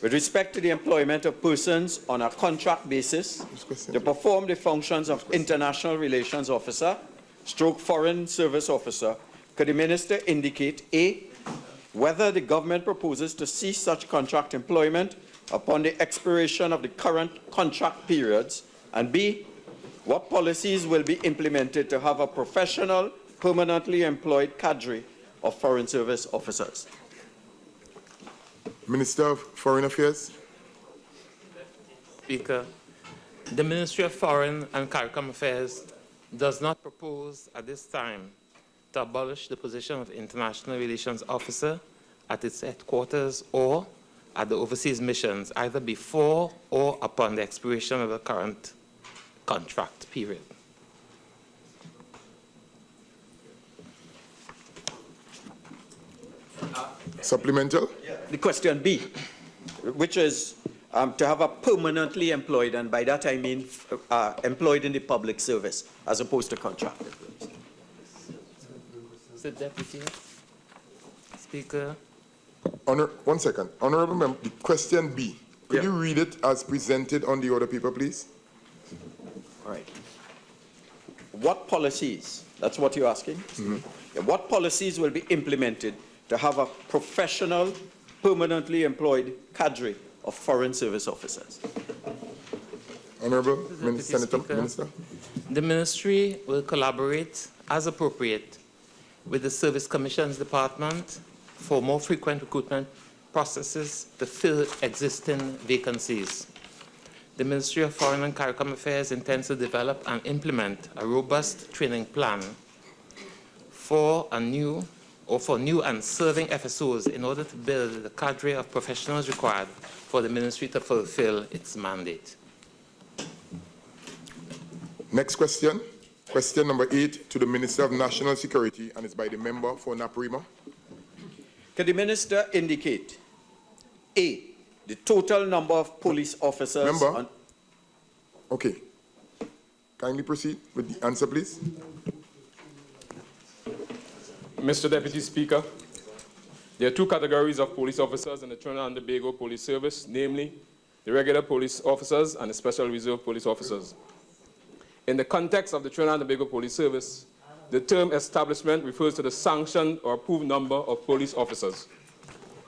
With respect to the employment of persons on a contract basis to perform the functions of international relations officer, / foreign service officer, could the Minister indicate A, whether the government proposes to cease such contract employment upon the expiration of the current contract periods, and B, what policies will be implemented to have a professional, permanently employed cadre of foreign service officers? Minister of Foreign Affairs. Speaker, the Ministry of Foreign and CARICOM Affairs does not propose at this time to abolish the position of International Relations Officer at its headquarters or at the overseas missions, either before or upon the expiration of the current contract period. Supplemental? The question B, which is to have a permanently employed, and by that I mean employed in the public service as opposed to contract. Mr. Deputy Speaker. One second. Honourable Member, the question B. Could you read it as presented on the order paper, please? All right. What policies, that's what you're asking? What policies will be implemented to have a professional, permanently employed cadre of foreign service officers? Honourable Senator, Minister. The Ministry will collaborate as appropriate with the Service Commissions Department for more frequent recruitment processes to fill existing vacancies. The Ministry of Foreign and CARICOM Affairs intends to develop and implement a robust training plan for new and serving FSOs in order to build the cadre of professionals required for the Ministry to fulfill its mandate. Next question. Question number 8 to the Minister of National Security, and it's by the member for Naprima. Can the Minister indicate A, the total number of police officers? Member? Okay. Kindly proceed with the answer, please. Mr. Deputy Speaker, there are two categories of police officers in the Trinidad and Tobago Police Service, namely the regular police officers and the special reserve police officers. In the context of the Trinidad and Tobago Police Service, the term establishment refers to the sanctioned or approved number of police officers.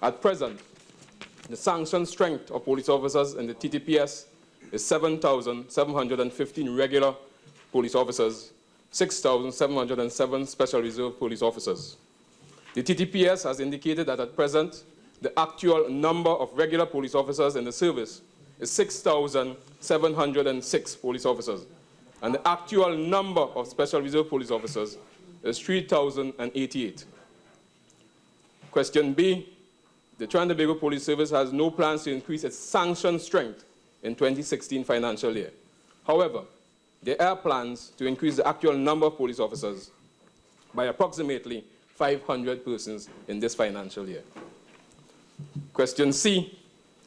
At present, The sanctioned strength of police officers in the TTPS is 7,715 regular police officers, 6,707 special reserve police officers. The TTPS has indicated that at present, the actual number of regular police officers in the service is 6,706 police officers, and the actual number of special reserve police officers is 3,088. Question B, the Trinidad and Tobago Police Service has no plans to increase its sanctioned strength in 2016 financial year. However, there are plans to increase the actual number of police officers by approximately 500 persons in this financial year. Question C,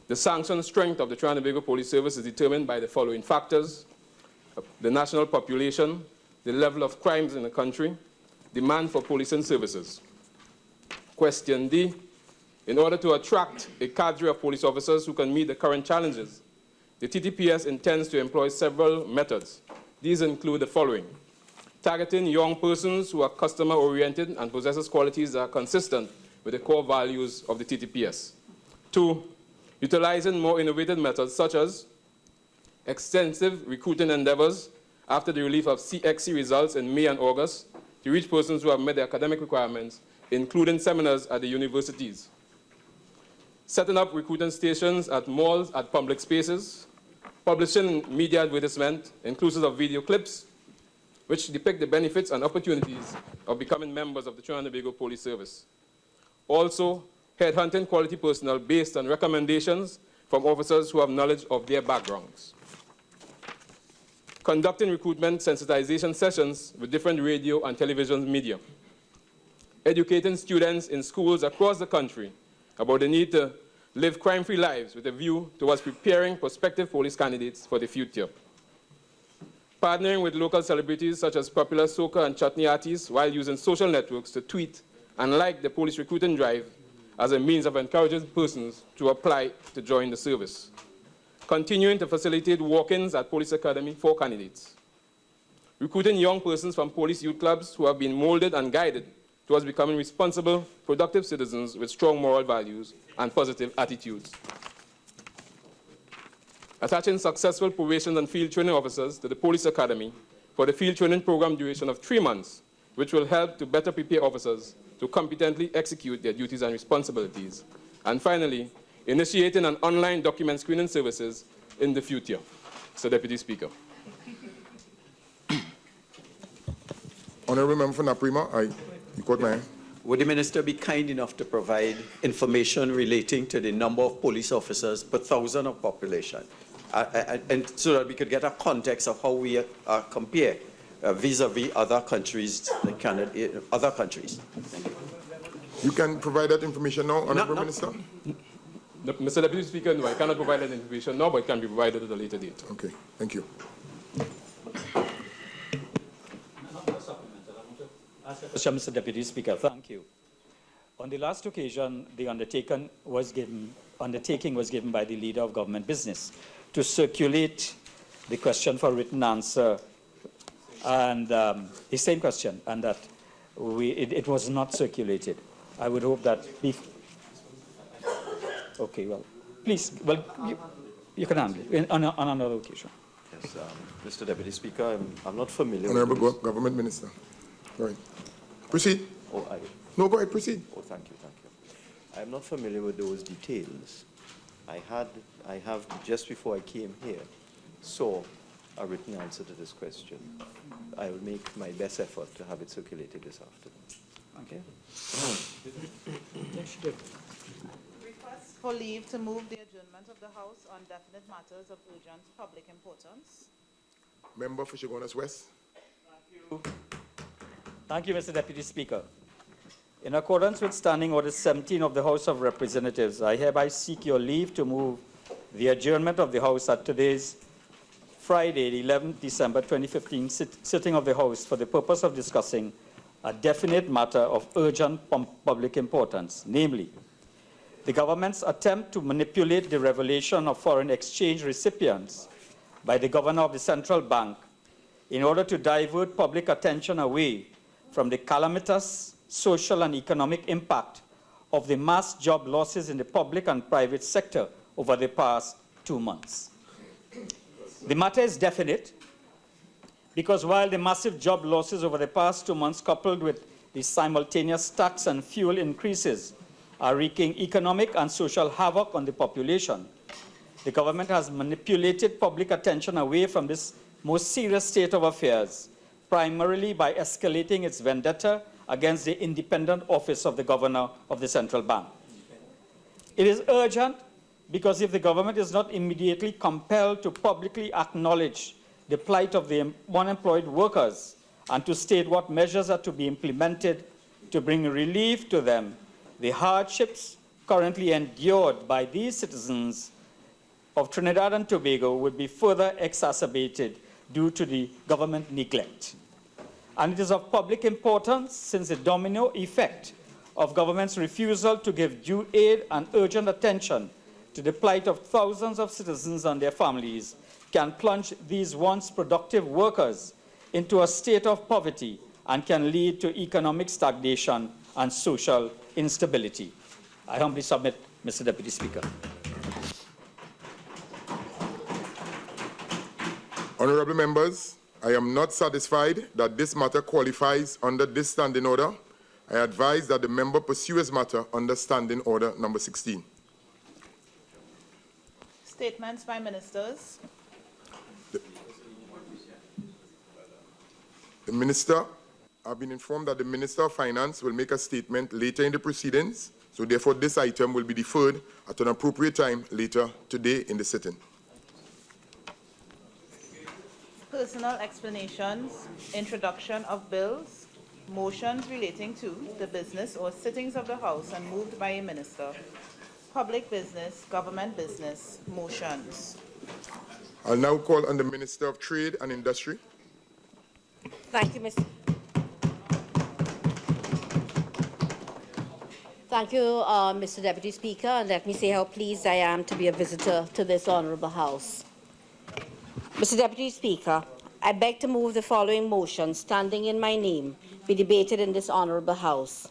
the sanctioned strength of the Trinidad and Tobago Police Service is determined by the following factors: the national population, the level of crimes in the country, demand for policing services. Question D, in order to attract a cadre of police officers who can meet the current challenges, the TTPS intends to employ several methods. These include the following: targeting young persons who are customer-oriented and possesses qualities that are consistent with the core values of the TTPS. 2, utilizing more innovative methods such as extensive recruiting endeavors after the relief of CXC results in May and August to reach persons who have met the academic requirements, including seminars at the universities. Setting up recruiting stations at malls, at public spaces, publishing media advertisement, inclusive of video clips, which depict the benefits and opportunities of becoming members of the Trinidad and Tobago Police Service. Also, headhunting quality personnel based on recommendations from officers who have knowledge of their backgrounds. Conducting recruitment sensitization sessions with different radio and television media. Educating students in schools across the country about the need to live crime-free lives with a view towards preparing prospective police candidates for the future. Partnering with local celebrities such as popular soca and chutney artists while using social networks to tweet and like the police recruiting drive as a means of encouraging persons to apply to join the service. Continuing to facilitate walk-ins at police academy for candidates. Recruiting young persons from police youth clubs who have been molded and guided towards becoming responsible, productive citizens with strong moral values and positive attitudes. Attaching successful probation and field training officers to the police academy for the field training program duration of 3 months, which will help to better prepare officers to competently execute their duties and responsibilities. And finally, initiating an online document screening services in the future. Mr. Deputy Speaker. Honourable Member for Naprima, you quote my. Would the Minister be kind enough to provide information relating to the number of police officers per thousand of population, and so that we could get a context of how we compare vis-a-vis other countries, other countries? You can provide that information now, Honourable Minister? No, Mr. Deputy Speaker, no, I cannot provide that information now, but it can be provided at a later date. Okay, thank you. Mr. Deputy Speaker, thank you. On the last occasion, the undertaking was given by the Leader of Government Business to circulate the question for written answer, and the same question, and that it was not circulated. I would hope that... Okay, well, please, well, you can handle it on another occasion. Yes, Mr. Deputy Speaker, I'm not familiar Honourable with Government Minister. All right. Proceed. Oh, no, go ahead, proceed. Oh, thank you, thank you. I'm not familiar with those details. I have, just before I came here, saw a written answer to this question. I will make my best effort to have it circulated this afternoon. Okay. Request for leave to move the adjournment of the House on definite matters of urgent public importance. Member for Chaguanas West. Thank you. Thank you, Mr. Deputy Speaker. In accordance with Standing Order 17 of the House of Representatives, I hereby seek your leave to move the adjournment of the House at today's Friday, the 11th December 2015 sitting of the House for the purpose of discussing a definite matter of urgent public importance, namely, the government's attempt to manipulate the revelation of foreign exchange recipients by the Governor of the Central Bank in order to divert public attention away from the calamitous social and economic impact of the mass job losses in the public and private sector over the past 2 months. The matter is definite because while the massive job losses over the past 2 months, coupled with the simultaneous tax and fuel increases, are wreaking economic and social havoc on the population, the government has manipulated public attention away from this most serious state of affairs, primarily by escalating its vendetta against the independent office of the governor of the central bank. It is urgent because if the government is not immediately compelled to publicly acknowledge the plight of the unemployed workers and to state what measures are to be implemented to bring relief to them, the hardships currently endured by these citizens of Trinidad and Tobago would be further exacerbated due to the government neglect. And it is of public importance since the domino effect of government's refusal to give due aid and urgent attention to the plight of thousands of citizens and their families can plunge these once productive workers into a state of poverty and can lead to economic stagnation and social instability. I humbly submit, Mr. Deputy Speaker. Honorable members, I am not satisfied that this matter qualifies under this standing order. I advise that the member pursue his matter under standing order number 16. Statements by ministers. The minister, I've been informed that the Minister of Finance will make a statement later in the proceedings, so therefore this item will be deferred at an appropriate time later today in the sitting. Personal explanations, introduction of bills, motions relating to the business or sittings of the House and moved by a minister, public business, government business, motions. I'll now call on the Minister of Trade and Industry. Thank you, Mr. Thank you, Mr. Deputy Speaker. And let me say how pleased I am to be a visitor to this honorable House. Mr. Deputy Speaker, I beg to move the following motion, standing in my name, be debated in this honorable House.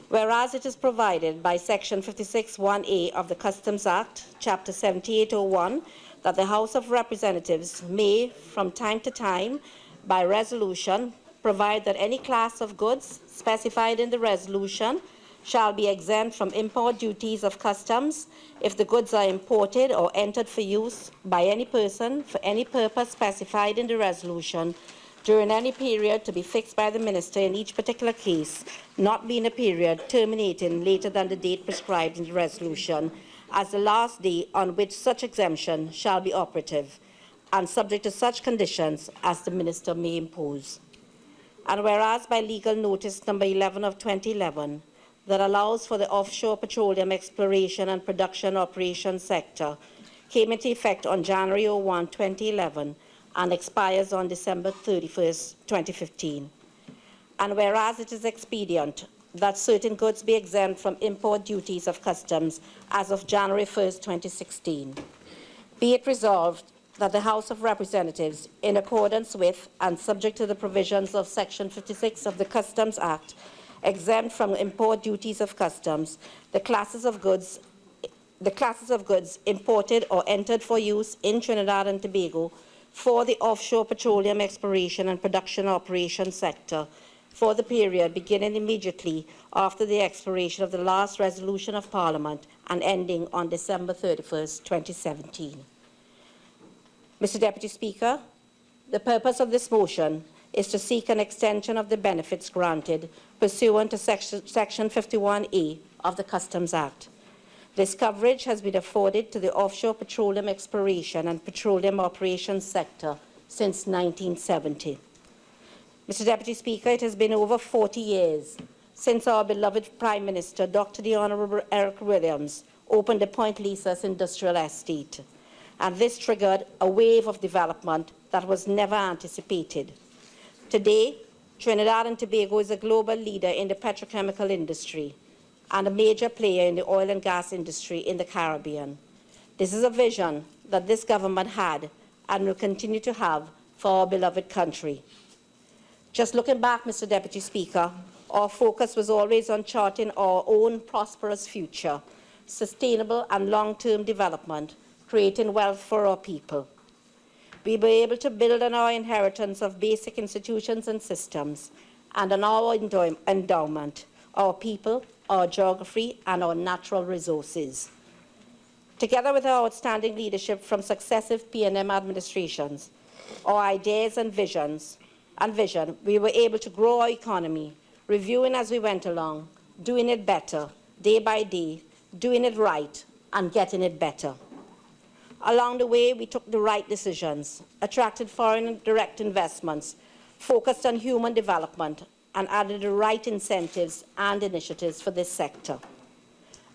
Whereas it is provided by Section 56(1)(a) of the Customs Act, Chapter 7801, that the House of Representatives may, from time to time, by resolution, provide that any class of goods specified in the resolution shall be exempt from import duties of customs if the goods are imported or entered for use by any person for any purpose specified in the resolution during any period to be fixed by the minister in each particular case, not being a period terminating later than the date prescribed in the resolution, as the last day on which such exemption shall be operative, and subject to such conditions as the minister may impose. And whereas by legal notice number 11 of 2011, that allows for the offshore petroleum exploration and production operations sector came into effect on January 1, 2011 and expires on December 31st, 2015. And whereas it is expedient that certain goods be exempt from import duties of customs as of January 1st, 2016, be it resolved that the House of Representatives, in accordance with and subject to the provisions of Section 56 of the Customs Act, exempt from import duties of customs the classes of goods imported or entered for use in Trinidad and Tobago for the offshore petroleum exploration and production operations sector for the period beginning immediately after the expiration of the last resolution of Parliament and ending on December 31st, 2017. Mr. Deputy Speaker, the purpose of this motion is to seek an extension of the benefits granted pursuant to Section 51(a) of the Customs Act. This coverage has been afforded to the offshore petroleum exploration and petroleum operations sector since 1970. Mr. Deputy Speaker, it has been over 40 years since our beloved Prime Minister, Dr. the Honourable Eric Williams, opened the Point Lisas industrial estate, and this triggered a wave of development that was never anticipated. Today, Trinidad and Tobago is a global leader in the petrochemical industry and a major player in the oil and gas industry in the Caribbean. This is a vision that this government had and will continue to have for our beloved country. Just looking back, Mr. Deputy Speaker, our focus was always on charting our own prosperous future, sustainable and long-term development, creating wealth for our people. We were able to build on our inheritance of basic institutions and systems, and on our endowment, our people, our geography, and our natural resources. Together with our outstanding leadership from successive PNM administrations, our ideas and vision, we were able to grow our economy, reviewing as we went along, doing it better, day by day, doing it right, and getting it better. Along the way, we took the right decisions, attracted foreign direct investments, focused on human development, and added the right incentives and initiatives for this sector.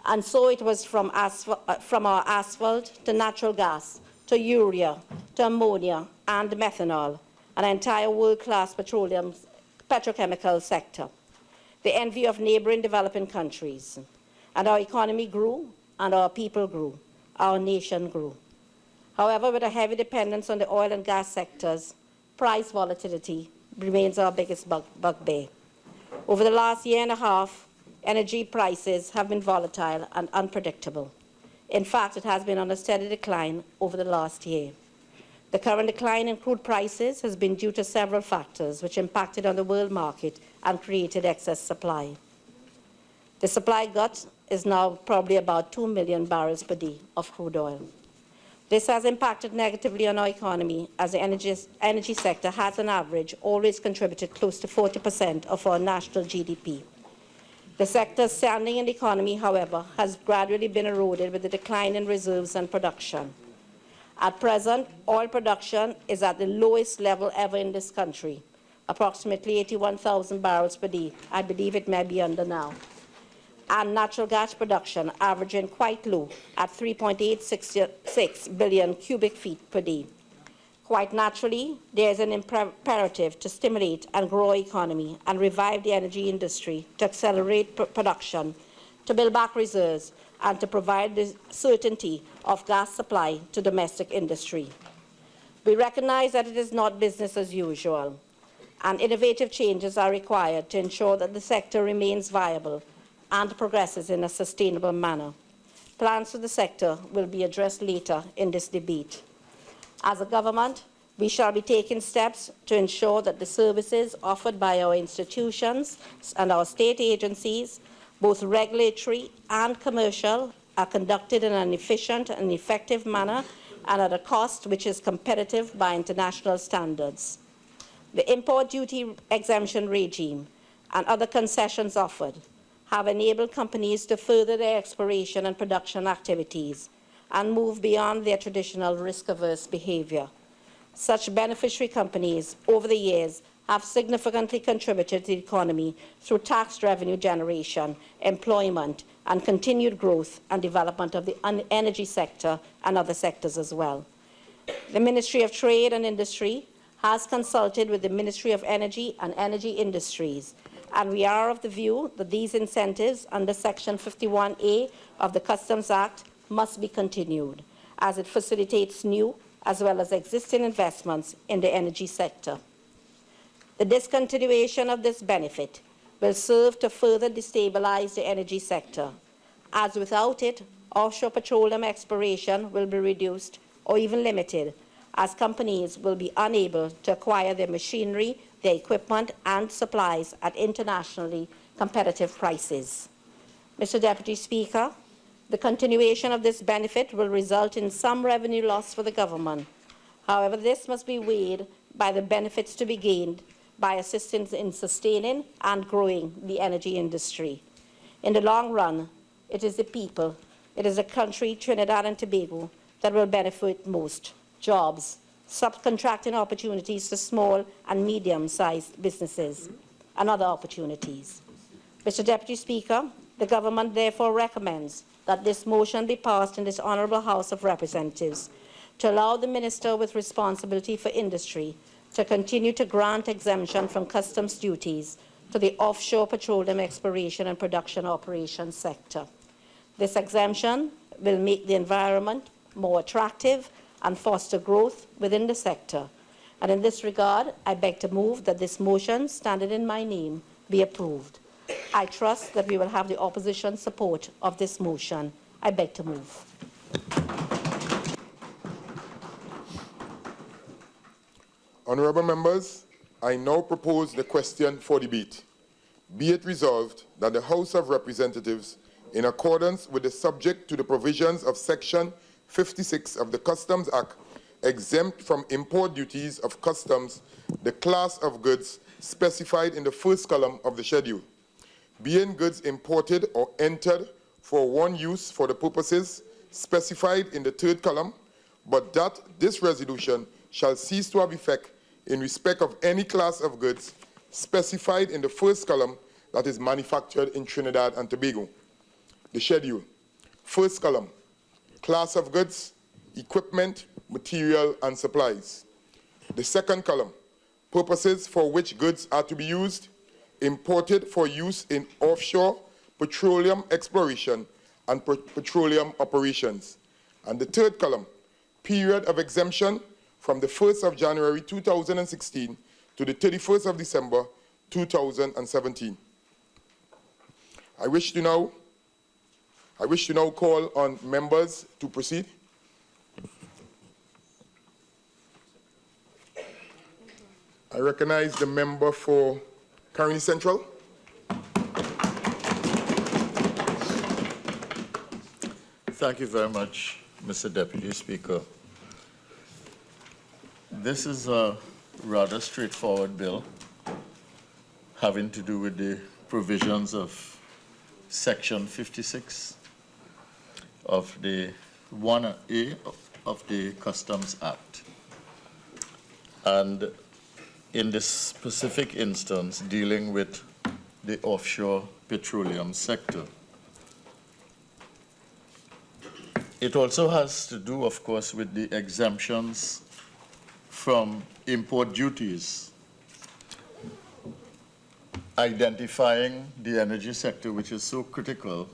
And so it was from our asphalt to natural gas, to urea, to ammonia and methanol, an entire world-class petrochemical sector, the envy of neighboring developing countries. And our economy grew, and our people grew, our nation grew. However, with a heavy dependence on the oil and gas sectors, price volatility remains our biggest bugbear. Over the last year and a half, energy prices have been volatile and unpredictable. In fact, it has been on a steady decline over the last year. The current decline in crude prices has been due to several factors which impacted on the world market and created excess supply. The supply glut is now probably about 2 million barrels per day of crude oil. This has impacted negatively on our economy, as the energy sector has, on average, always contributed close to 40% of our national GDP. The sector's standing in the economy, however, has gradually been eroded with the decline in reserves and production. At present, oil production is at the lowest level ever in this country, approximately 81,000 barrels per day. I believe it may be under now. And natural gas production averaging quite low at 3.866 billion cubic feet per day. Quite naturally, there is an imperative to stimulate and grow our economy and revive the energy industry to accelerate production, to build back reserves, and to provide the certainty of gas supply to domestic industry. We recognize that it is not business as usual, and innovative changes are required to ensure that the sector remains viable and progresses in a sustainable manner. Plans for the sector will be addressed later in this debate. As a government, we shall be taking steps to ensure that the services offered by our institutions and our state agencies, both regulatory and commercial, are conducted in an efficient and effective manner and at a cost which is competitive by international standards. The import duty exemption regime and other concessions offered have enabled companies to further their exploration and production activities and move beyond their traditional risk-averse behavior. Such beneficiary companies over the years have significantly contributed to the economy through tax revenue generation, employment, and continued growth and development of the energy sector and other sectors as well. The Ministry of Trade and Industry has consulted with the Ministry of Energy and Energy Industries, and we are of the view that these incentives under Section 51A of the Customs Act must be continued, as it facilitates new as well as existing investments in the energy sector. The discontinuation of this benefit will serve to further destabilize the energy sector, as without it, offshore petroleum exploration will be reduced or even limited, as companies will be unable to acquire their machinery, their equipment, and supplies at internationally competitive prices. Mr. Deputy Speaker, the continuation of this benefit will result in some revenue loss for the government. However, this must be weighed by the benefits to be gained by assistance in sustaining and growing the energy industry. In the long run, it is the people, it is the country, Trinidad and Tobago, that will benefit most. Jobs, subcontracting opportunities to small and medium-sized businesses, and other opportunities. Mr. Deputy Speaker, the government therefore recommends that this motion be passed in this Honourable House of Representatives to allow the Minister with responsibility for industry to continue to grant exemption from customs duties to the offshore petroleum exploration and production operations sector. This exemption will make the environment more attractive and foster growth within the sector. And in this regard, I beg to move that this motion, standing in my name, be approved. I trust that we will have the opposition support of this motion. I beg to move. Honourable members, I now propose the question for debate. Be it resolved that the House of Representatives, in accordance with the subject to the provisions of Section 56 of the Customs Act, exempt from import duties of customs the class of goods specified in the first column of the schedule, being goods imported or entered for one use for the purposes specified in the third column, but that this resolution shall cease to have effect in respect of any class of goods specified in the first column that is manufactured in Trinidad and Tobago. The schedule. First column, class of goods, equipment, material, and supplies. The second column, purposes for which goods are to be used, imported for use in offshore petroleum exploration and petroleum operations. And the third column, period of exemption from the 1st of January 2016 to the 31st of December 2017. I wish to now call on members to proceed. I recognize the member for Caroni Central. Thank you very much, Mr. Deputy Speaker. This is a rather straightforward bill having to do with the provisions of Section 56 of the 1A of the Customs Act. And in this specific instance, dealing with the offshore petroleum sector. It also has to do, of course, with the exemptions from import duties, identifying the energy sector, which is so critical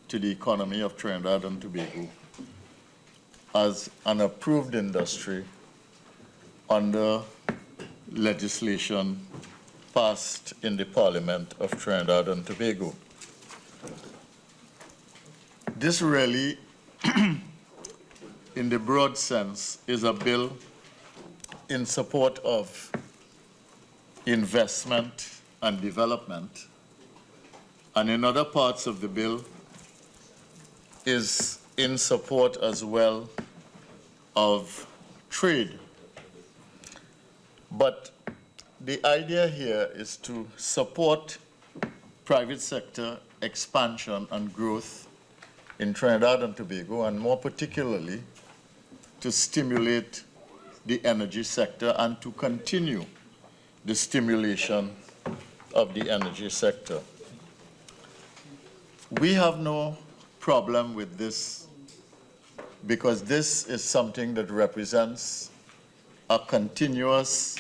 to the economy of Trinidad and Tobago, as an approved industry under legislation passed in the Parliament of Trinidad and Tobago. This really, in the broad sense, is a bill in support of investment and development, and in other parts of the bill is in support as well of trade. But the idea here is to support private sector expansion and growth in Trinidad and Tobago, and more particularly to stimulate the energy sector and to continue the stimulation of the energy sector. We have no problem with this because this is something that represents a continuous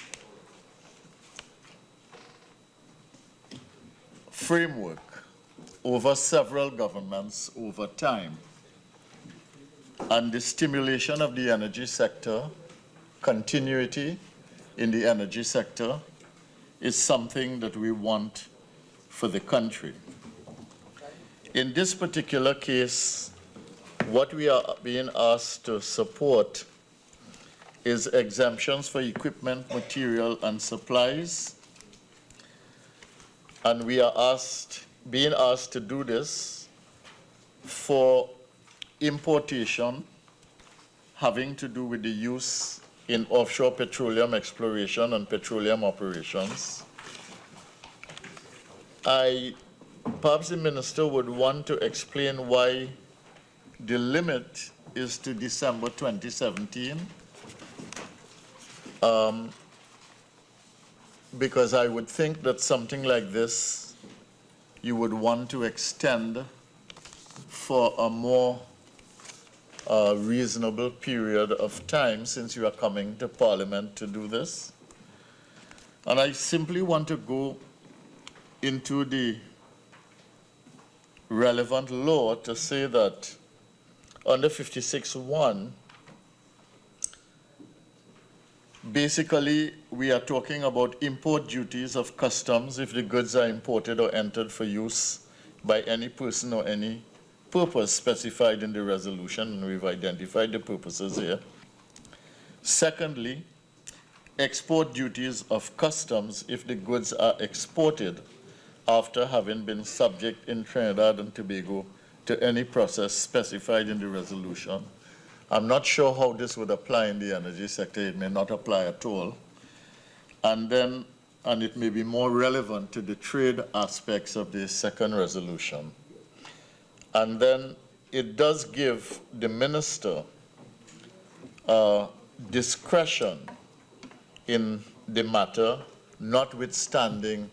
framework over several governments over time. And the stimulation of the energy sector, continuity in the energy sector, is something that we want for the country. In this particular case, what we are being asked to support is exemptions for equipment, material, and supplies. And we are being asked to do this for importation having to do with the use in offshore petroleum exploration and petroleum operations. Perhaps the minister would want to explain why the limit is to December 2017. Because I would think that something like this, you would want to extend for a more reasonable period of time, since you are coming to Parliament to do this. And I simply want to go into the relevant law to say that under 56(1), basically we are talking about import duties of customs if the goods are imported or entered for use by any person or any purpose specified in the resolution, and we've identified the purposes here. Secondly, export duties of customs if the goods are exported after having been subject in Trinidad and Tobago to any process specified in the resolution. I'm not sure how this would apply in the energy sector. It may not apply at all. And it may be more relevant to the trade aspects of the second resolution. And then it does give the minister discretion in the matter, notwithstanding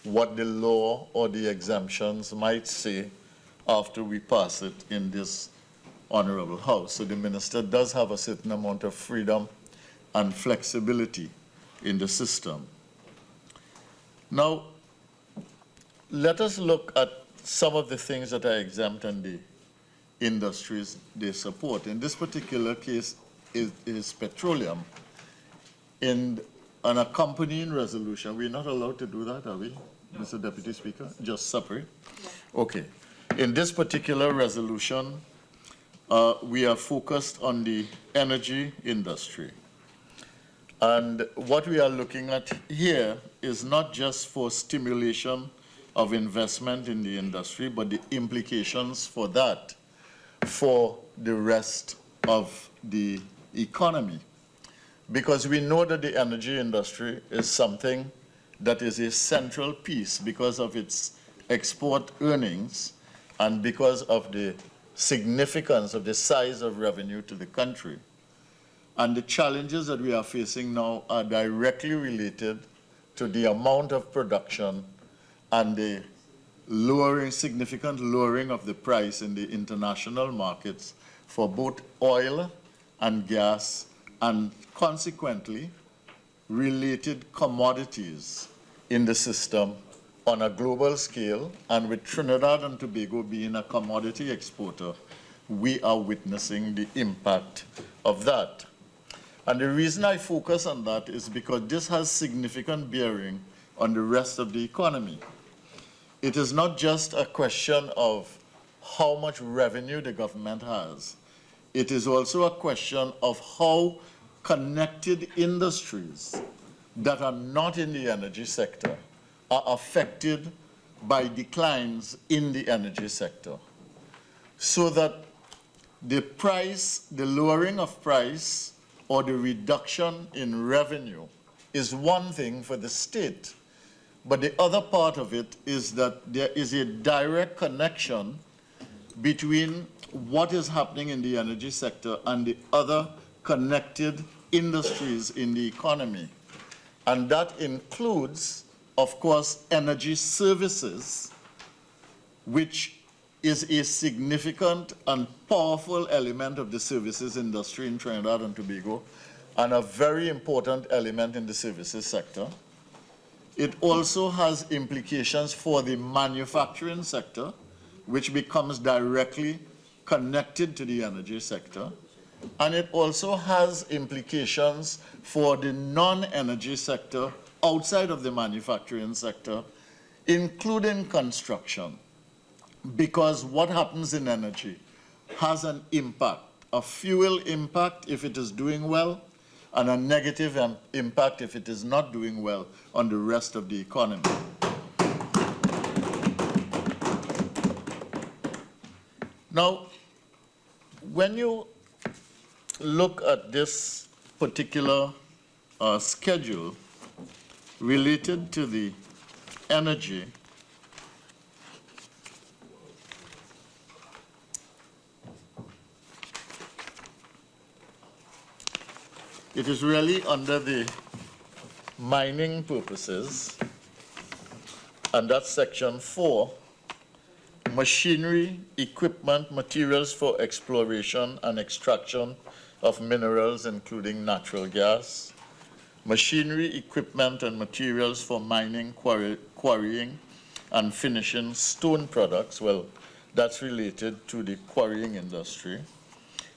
what the law or the exemptions might say after we pass it in this Honorable House. So the minister does have a certain amount of freedom and flexibility in the system. Now, let us look at some of the things that are exempt and the industries they support. In this particular case, is petroleum. In an accompanying resolution, we're not allowed to do that, are we, Mr. Deputy Speaker? Just separate? Okay. In this particular resolution, we are focused on the energy industry. And what we are looking at here is not just for stimulation of investment in the industry, but the implications for that for the rest of the economy. Because we know that the energy industry is something that is a central piece because of its export earnings and because of the significance of the size of revenue to the country. And the challenges that we are facing now are directly related to the amount of production and the significant lowering of the price in the international markets for both oil and gas, and consequently related commodities in the system on a global scale. And with Trinidad and Tobago being a commodity exporter, we are witnessing the impact of that. And the reason I focus on that is because this has significant bearing on the rest of the economy. It is not just a question of how much revenue the government has. It is also a question of how connected industries that are not in the energy sector are affected by declines in the energy sector. So that the lowering of price or the reduction in revenue is one thing for the state. But the other part of it is that there is a direct connection between what is happening in the energy sector and the other connected industries in the economy. And that includes, of course, energy services, which is a significant and powerful element of the services industry in Trinidad and Tobago, and a very important element in the services sector. It also has implications for the manufacturing sector, which becomes directly connected to the energy sector. And it also has implications for the non-energy sector outside of the manufacturing sector, including construction. Because what happens in energy has an impact, a fuel impact if it is doing well, and a negative impact if it is not doing well on the rest of the economy. Now, when you look at this particular schedule related to the energy, it is really under the mining purposes, and that's section 4, machinery, equipment, materials for exploration and extraction of minerals, including natural gas, machinery, equipment, and materials for mining, quarrying, and finishing stone products. Well, that's related to the quarrying industry.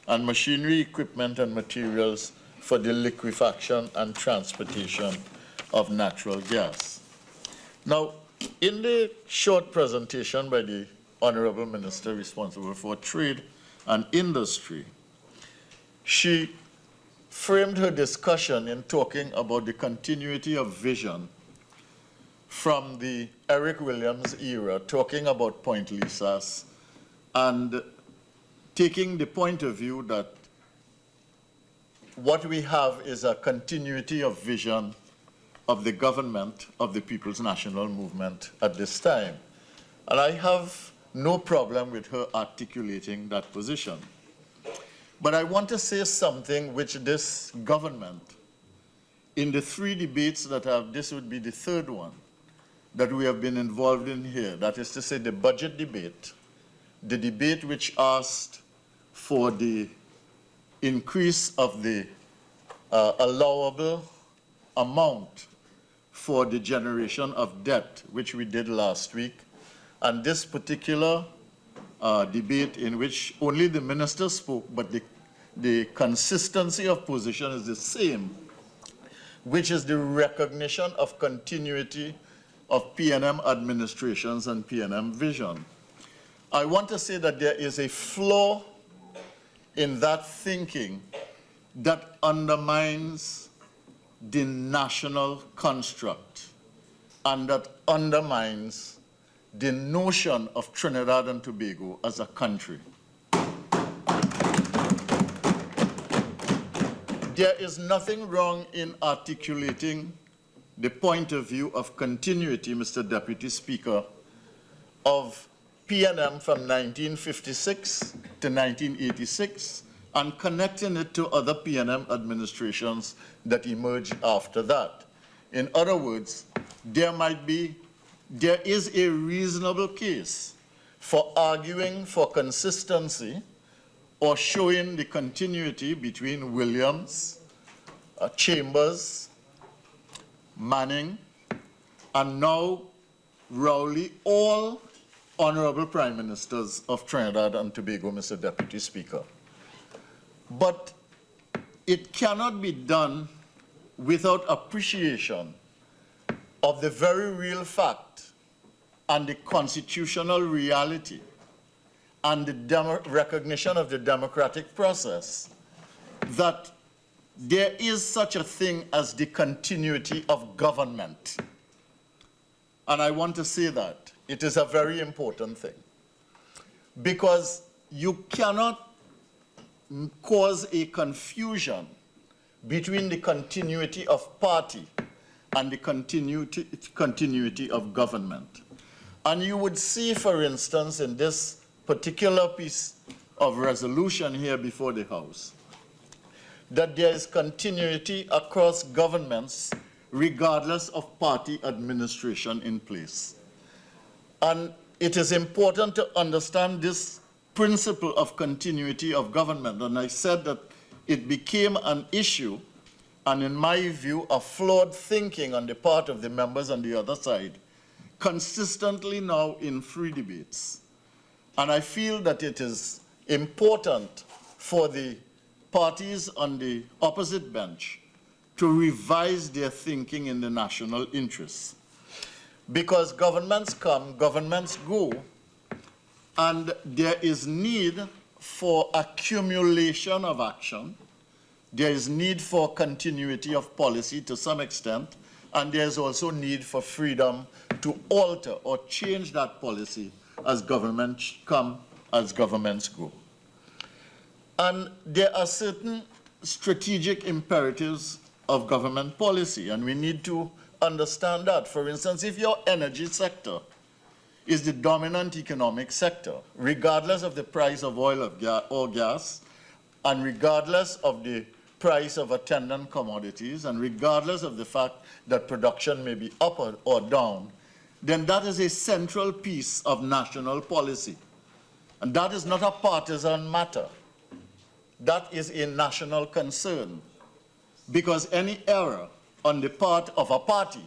And machinery, equipment, and materials for the liquefaction and transportation of natural gas. Now, in the short presentation by the Honorable Minister responsible for Trade and Industry, she framed her discussion in talking about the continuity of vision from the Eric Williams era, talking about Point Lisas, and taking the point of view that what we have is a continuity of vision of the government of the People's National Movement at this time. And I have no problem with her articulating that position. But I want to say something which this government, in the three debates that this would be the third one that we have been involved in here, that is to say the budget debate, the debate which asked for the increase of the allowable amount for the generation of debt, which we did last week, and this particular debate in which only the minister spoke, but the consistency of position is the same, which is the recognition of continuity of PNM administrations and PNM vision. I want to say that there is a flaw in that thinking that undermines the national construct and that undermines the notion of Trinidad and Tobago as a country. There is nothing wrong in articulating the point of view of continuity, Mr. Deputy Speaker, of PNM from 1956 to 1986 and connecting it to other PNM administrations that emerged after that. In other words, there is a reasonable case for arguing for consistency or showing the continuity between Williams, Chambers, Manning, and now Rowley, all honorable prime ministers of Trinidad and Tobago, Mr. Deputy Speaker. But it cannot be done without appreciation of the very real fact and the constitutional reality and the recognition of the democratic process that there is such a thing as the continuity of government. And I want to say that it is a very important thing, because you cannot cause a confusion between the continuity of party and the continuity of government. And you would see, for instance, in this particular piece of resolution here before the House, that there is continuity across governments regardless of party administration in place. And it is important to understand this principle of continuity of government. And I said that it became an issue, and in my view, a flawed thinking on the part of the members on the other side, consistently now in free debates. And I feel that it is important for the parties on the opposite bench to revise their thinking in the national interest. Because governments come, governments go, and there is need for accumulation of action, there is need for continuity of policy to some extent, and there is also need for freedom to alter or change that policy as governments come, as governments go. And there are certain strategic imperatives of government policy, and we need to understand that. For instance, if your energy sector is the dominant economic sector, regardless of the price of oil or gas, and regardless of the price of attendant commodities, and regardless of the fact that production may be up or down, then that is a central piece of national policy. And that is not a partisan matter. That is a national concern, because any error on the part of a party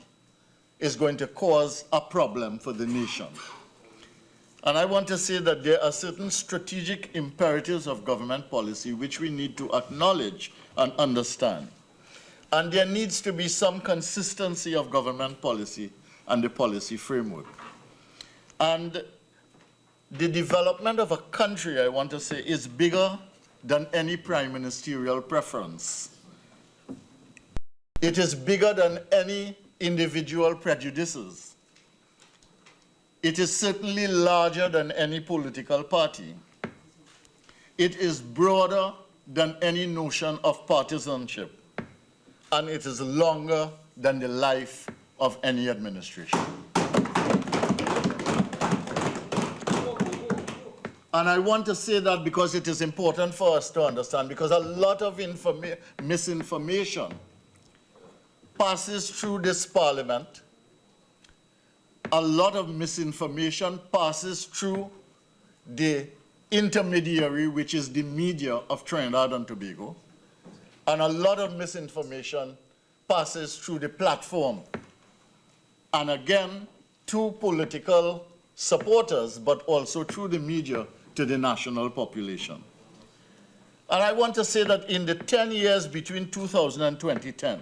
is going to cause a problem for the nation. And I want to say that there are certain strategic imperatives of government policy which we need to acknowledge and understand. And there needs to be some consistency of government policy and the policy framework. And the development of a country, I want to say, is bigger than any prime ministerial preference. It is bigger than any individual prejudices. It is certainly larger than any political party. It is broader than any notion of partisanship. And it is longer than the life of any administration. And I want to say that because it is important for us to understand, because a lot of misinformation passes through this parliament. A lot of misinformation passes through the intermediary, which is the media of Trinidad and Tobago. And a lot of misinformation passes through the platform. And again, to political supporters, but also through the media to the national population. And I want to say that in the 10 years between 2000 and 2010,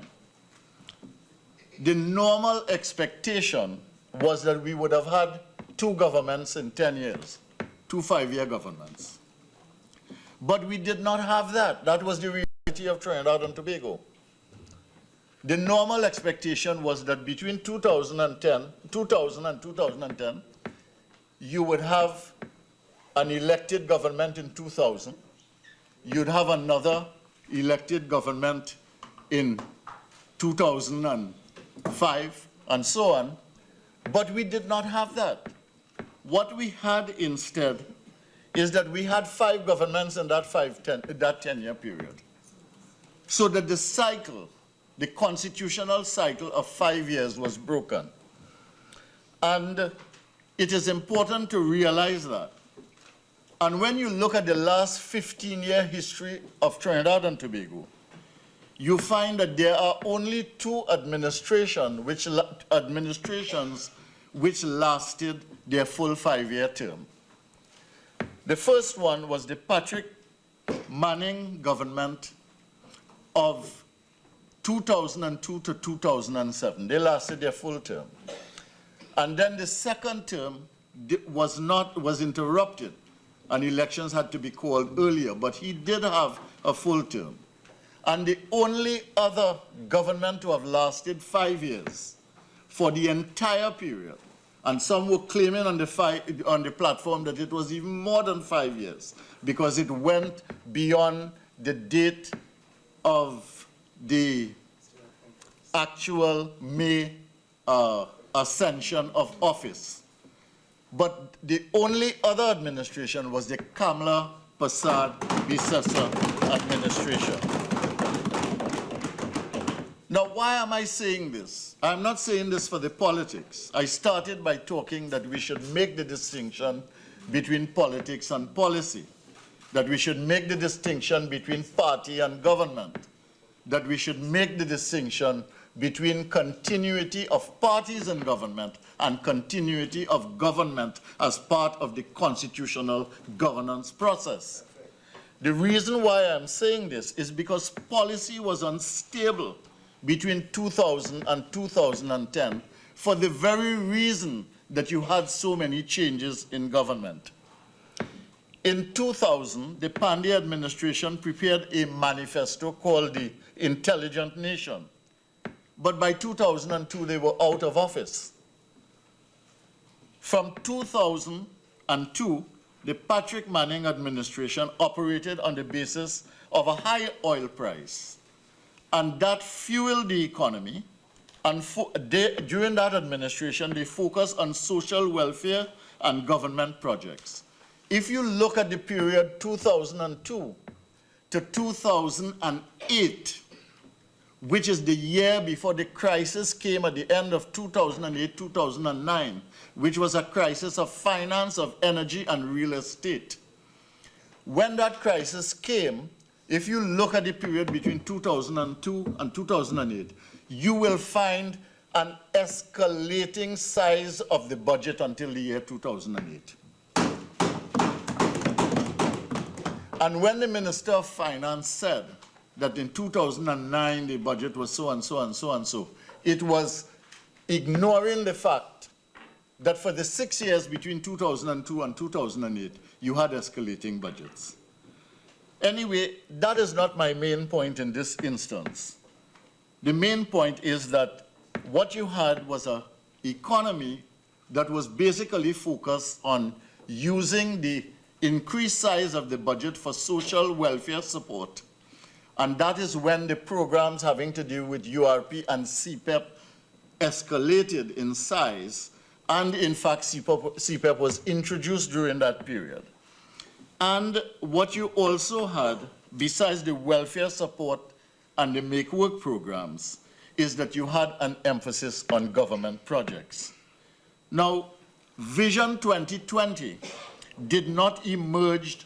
the normal expectation was that we would have had 2 governments in 10 years, 2 5-year governments. But we did not have that. That was the reality of Trinidad and Tobago. The normal expectation was that between 2000 and 2010, you would have an elected government in 2000. You'd have another elected government in 2005, and so on. But we did not have that. What we had instead is that we had 5 governments in that 10-year period. So that the cycle, the constitutional cycle of 5 years was broken. And it is important to realize that. And when you look at the last 15-year history of Trinidad and Tobago, you find that there are only 2 administrations which lasted their full 5-year term. The first one was the Patrick Manning government of 2002 to 2007. They lasted their full term. And then the second term was interrupted, and elections had to be called earlier, but he did have a full term. And the only other government to have lasted 5 years for the entire period, and some were claiming on the platform that it was even more than 5 years, because it went beyond the date of the actual May ascension of office. But the only other administration was the Kamla Persad Bissessa administration. Now, why am I saying this? I'm not saying this for the politics. I started by talking that we should make the distinction between politics and policy, that we should make the distinction between party and government, that we should make the distinction between continuity of parties in government and continuity of government as part of the constitutional governance process. The reason why I'm saying this is because policy was unstable between 2000 and 2010 for the very reason that you had so many changes in government. In 2000, the Pandey administration prepared a manifesto called the Intelligent Nation. But by 2002, they were out of office. From 2002, the Patrick Manning administration operated on the basis of a high oil price. And that fueled the economy. And during that administration, they focused on social welfare and government projects. If you look at the period 2002 to 2008, which is the year before the crisis came at the end of 2008-2009, which was a crisis of finance, of energy, and real estate. When that crisis came, if you look at the period between 2002 and 2008, you will find an escalating size of the budget until the year 2008. And when the Minister of Finance said that in 2009 the budget was so and so and so and so, it was ignoring the fact that for the 6 years between 2002 and 2008, you had escalating budgets. Anyway, that is not my main point in this instance. The main point is that what you had was an economy that was basically focused on using the increased size of the budget for social welfare support. And that is when the programs having to do with URP and CPEP escalated in size. And in fact, CPEP was introduced during that period. And what you also had, besides the welfare support and the Make Work programs, is that you had an emphasis on government projects. Now, Vision 2020 did not emerge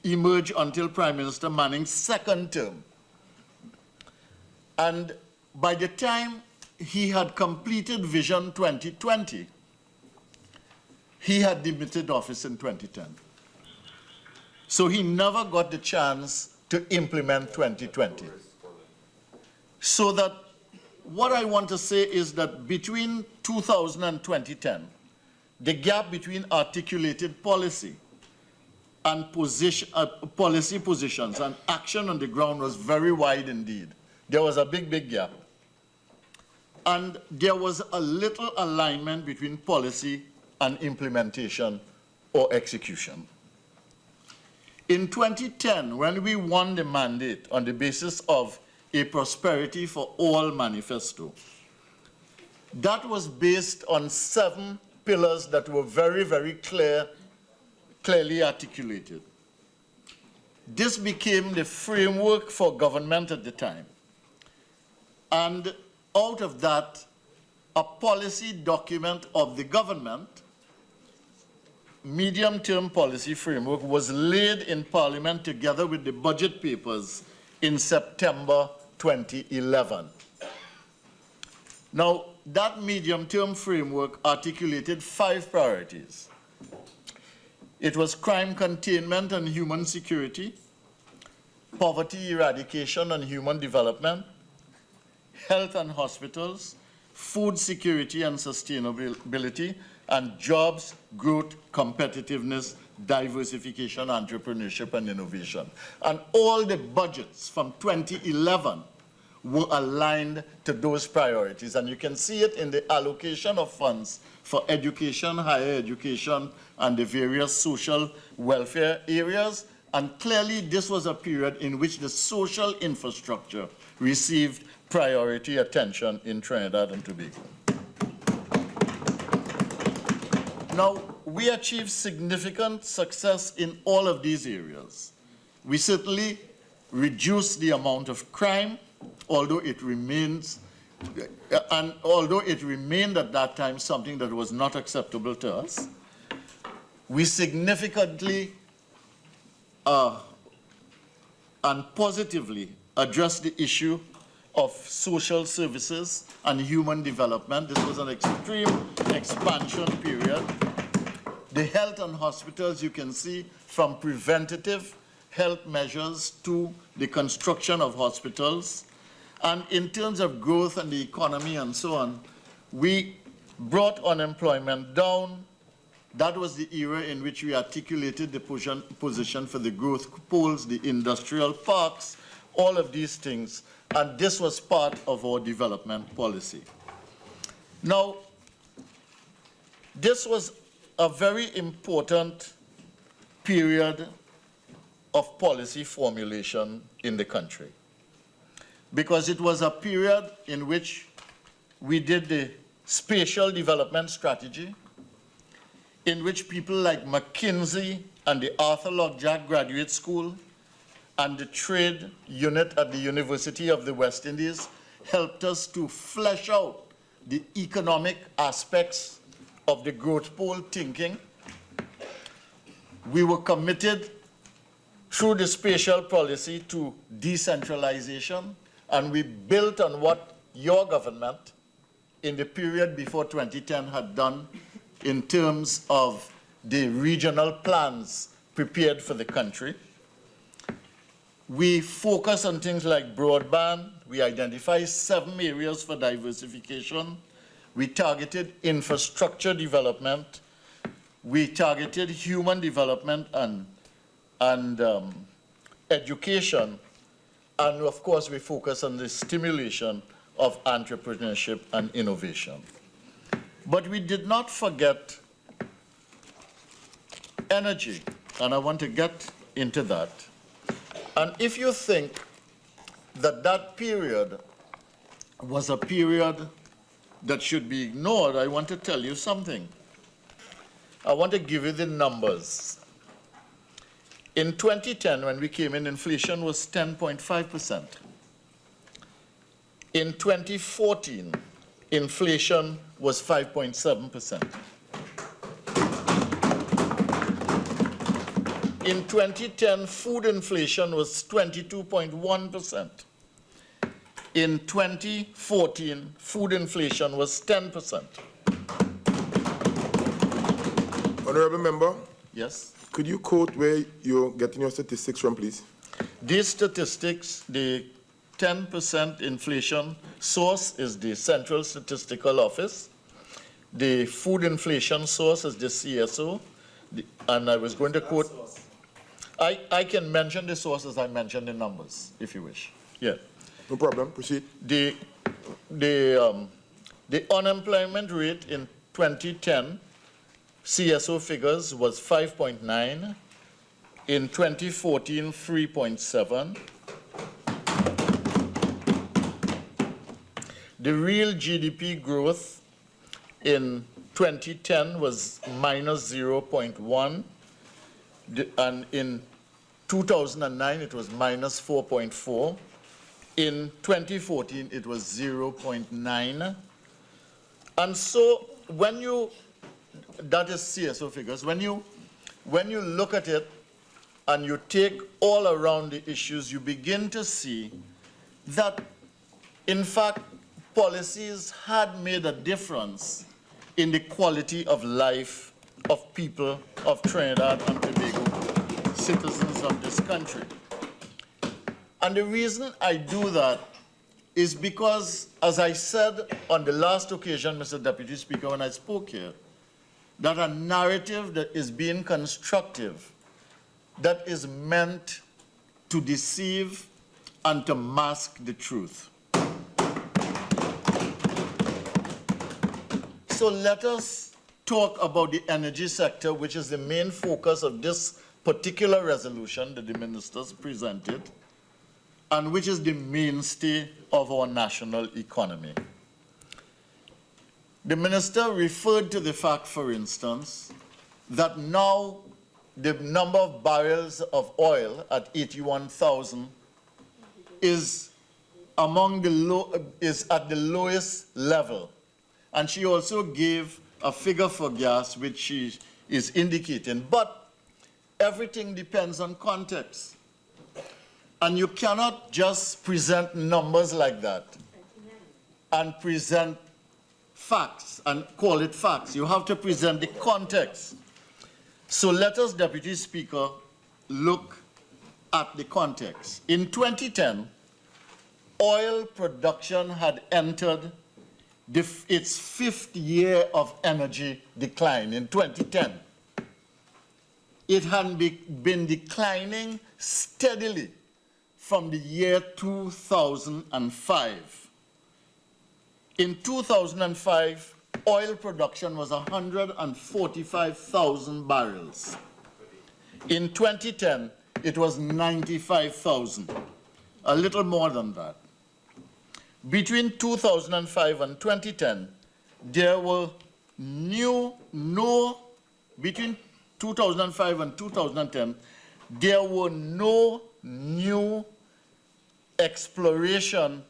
until Prime Minister Manning's second term. And by the time he had completed Vision 2020, he had demitted office in 2010. So he never got the chance to implement 2020. So that what I want to say is that between 2000 and 2010, the gap between articulated policy and policy positions and action on the ground was very wide indeed. There was a big, big gap. And there was a little alignment between policy and implementation or execution. In 2010, when we won the mandate on the basis of a Prosperity for All manifesto, that was based on 7 pillars that were very, very clearly articulated. This became the framework for government at the time. And out of that, a policy document of the government, medium-term policy framework, was laid in Parliament together with the budget papers in September 2011. Now, that medium-term framework articulated 5 priorities. It was crime containment and human security, poverty eradication and human development, health and hospitals, food security and sustainability, and jobs, growth, competitiveness, diversification, entrepreneurship, and innovation. And all the budgets from 2011 were aligned to those priorities. And you can see it in the allocation of funds for education, higher education, and the various social welfare areas. And clearly, this was a period in which the social infrastructure received priority attention in Trinidad and Tobago. Now, we achieved significant success in all of these areas. We certainly reduced the amount of crime, although it remains, and although it remained at that time something that was not acceptable to us. We significantly and positively addressed the issue of social services and human development. This was an extreme expansion period. The health and hospitals, you can see, from preventative health measures to the construction of hospitals. And in terms of growth and the economy and so on, we brought unemployment down. That was the era in which we articulated the position for the growth poles, the industrial parks, all of these things. And this was part of our development policy. Now, this was a very important period of policy formulation in the country, because it was a period in which we did the spatial development strategy, in which people like McKinsey and the Arthur Lockjack Graduate School and the trade unit at the University of the West Indies helped us to flesh out the economic aspects of the growth pole thinking. We were committed through the spatial policy to decentralization, and we built on what your government in the period before 2010 had done in terms of the regional plans prepared for the country. We focus on things like broadband. We identified 7 areas for diversification. We targeted infrastructure development. We targeted human development and education. And of course, we focus on the stimulation of entrepreneurship and innovation. But we did not forget energy, and I want to get into that. And if you think that that period was a period that should be ignored, I want to tell you something. I want to give you the numbers. In 2010, when we came in, inflation was 10.5%. In 2014, inflation was 5.7%. In 2010, food inflation was 22.1%. In 2014, food inflation was 10%. Honorable Member? Yes? Could you quote where you're getting your statistics from, please? These statistics, the 10% inflation source is the Central Statistical Office. The food inflation source is the CSO. And I was going to quote, I can mention the sources, I mentioned the numbers, if you wish. Yeah. No problem, proceed. The unemployment rate in 2010, CSO figures was 5.9. In 2014, 3.7. The real GDP growth in 2010 was minus 0.1. And in 2009, it was minus 4.4. In 2014, it was 0.9. And so when you, that is CSO figures, when you look at it and you take all around the issues, you begin to see that, in fact, policies had made a difference in the quality of life of people of Trinidad and Tobago, citizens of this country. And the reason I do that is because, as I said on the last occasion, Mr. Deputy Speaker, when I spoke here, that a narrative that is being constructive, that is meant to deceive and to mask the truth. So let us talk about the energy sector, which is the main focus of this particular resolution that the ministers presented, and which is the mainstay of our national economy. The minister referred to the fact, for instance, that now the number of barrels of oil at 81,000 is among the is at the lowest level. And she also gave a figure for gas, which she is indicating. But everything depends on context. And you cannot just present numbers like that and present facts and call it facts. You have to present the context. So let us, Deputy Speaker, look at the context. In 2010, oil production had entered its 5th year of energy decline in 2010. It had been declining steadily from the year 2005. In 2005, oil production was 145,000 barrels. In 2010, it was 95,000, a little more than that. Between 2005 and 2010, there were between 2005 and 2010, there were no new exploration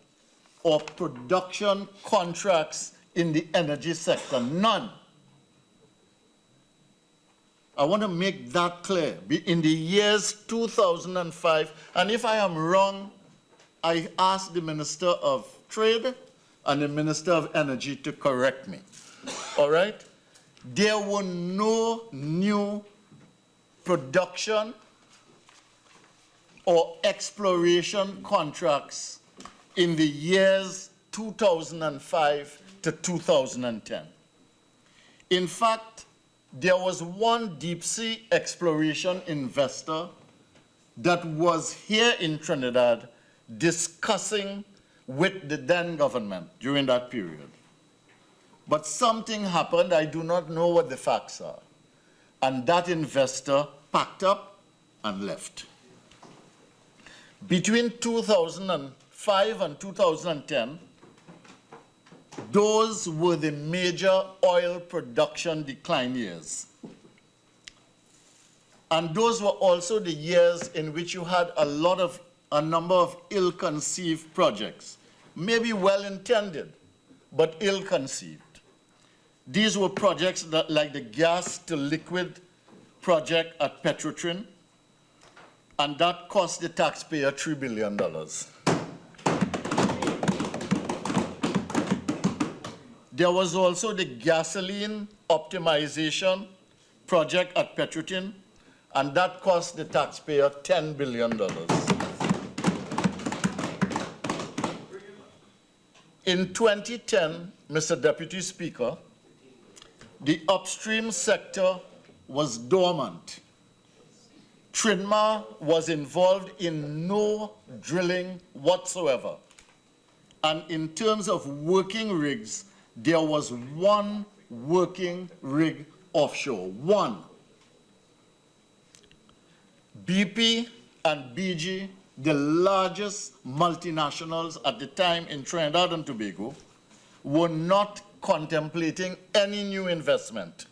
or production contracts in the energy sector, none. I want to make that clear. In the years 2005, and if I am wrong, I ask the Minister of Trade and the Minister of Energy to correct me. All right? There were no new production or exploration contracts in the years 2005 to 2010. In fact, there was one deep sea exploration investor that was here in Trinidad discussing with the then government during that period. But something happened, I do not know what the facts are, and that investor packed up and left. Between 2005 and 2010, those were the major oil production decline years. And those were also the years in which you had a number of ill-conceived projects, maybe well-intended, but ill-conceived. These were projects that, like the gas-to-liquid project at Petrotrin, and that cost the taxpayer $3 billion. There was also the gasoline optimization project at Petrotrin, and that cost the taxpayer $10 billion. In 2010, Mr. Deputy Speaker, the upstream sector was dormant. Trinma was involved in no drilling whatsoever. And in terms of working rigs, there was one working rig offshore, one. BP and BG, the largest multinationals at the time in Trinidad and Tobago, were not contemplating any new investment.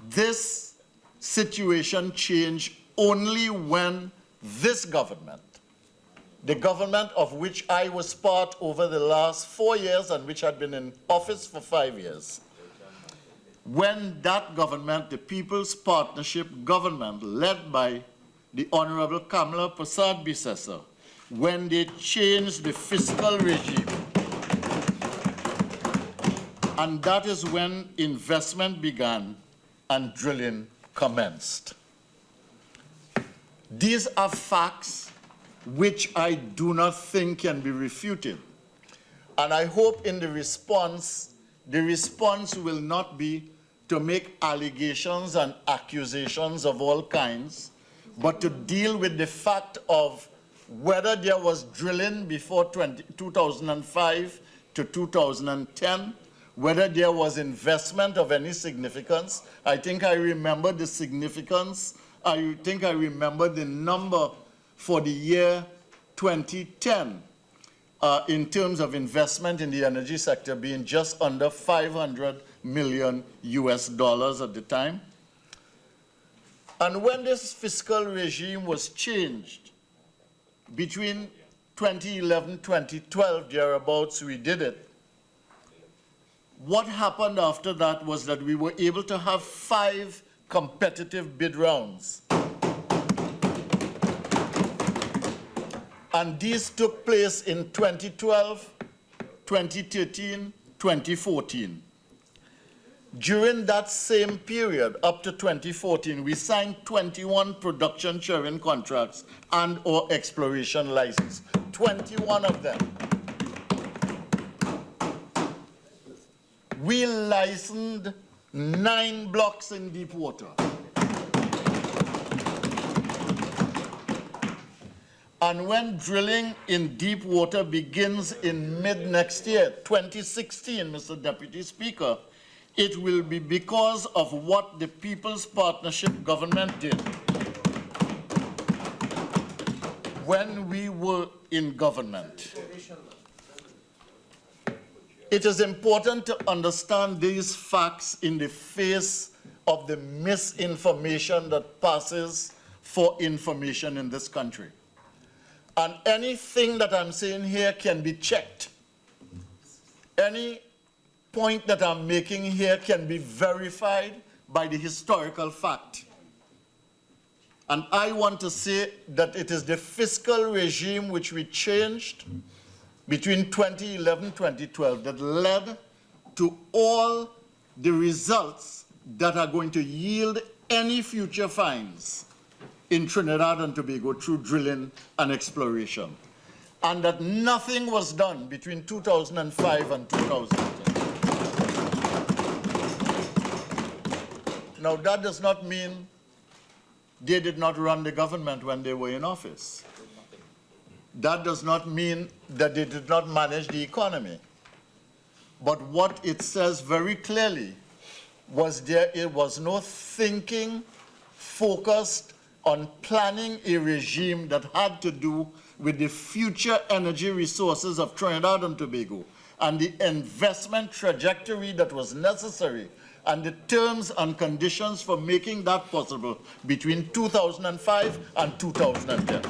This situation changed only when this government, the government of which I was part over the last 4 years and which had been in office for 5 years, when that government, the People's Partnership government, led by the Honorable Kamala Prasad Bisesa, when they changed the fiscal regime, and that is when investment began and drilling commenced. These are facts which I do not think can be refuted. And I hope in the response will not be to make allegations and accusations of all kinds, but to deal with the fact of whether there was drilling before 2005 to 2010, whether there was investment of any significance. I think I remember the significance. I think I remember the number for the year 2010 in terms of investment in the energy sector being just under $500 million US at the time. And when this fiscal regime was changed, between 2011, 2012, thereabouts, we did it. What happened after that was that we were able to have 5 competitive bid rounds. And these took place in 2012, 2013, 2014. During that same period, up to 2014, we signed 21 production sharing contracts and or exploration licenses, 21 of them. We licensed 9 blocks in deep water. And when drilling in deep water begins in mid-next year, 2016, Mr. Deputy Speaker, it will be because of what the People's Partnership government did when we were in government. It is important to understand these facts in the face of the misinformation that passes for information in this country. And anything that I'm saying here can be checked. Any point that I'm making here can be verified by the historical fact. And I want to say that it is the fiscal regime which we changed between 2011 and 2012 that led to all the results that are going to yield any future fines in Trinidad and Tobago through drilling and exploration, and that nothing was done between 2005 and 2010. Now, that does not mean they did not run the government when they were in office. That does not mean that they did not manage the economy. But what it says very clearly was there was no thinking focused on planning a regime that had to do with the future energy resources of Trinidad and Tobago and the investment trajectory that was necessary and the terms and conditions for making that possible between 2005 and 2010.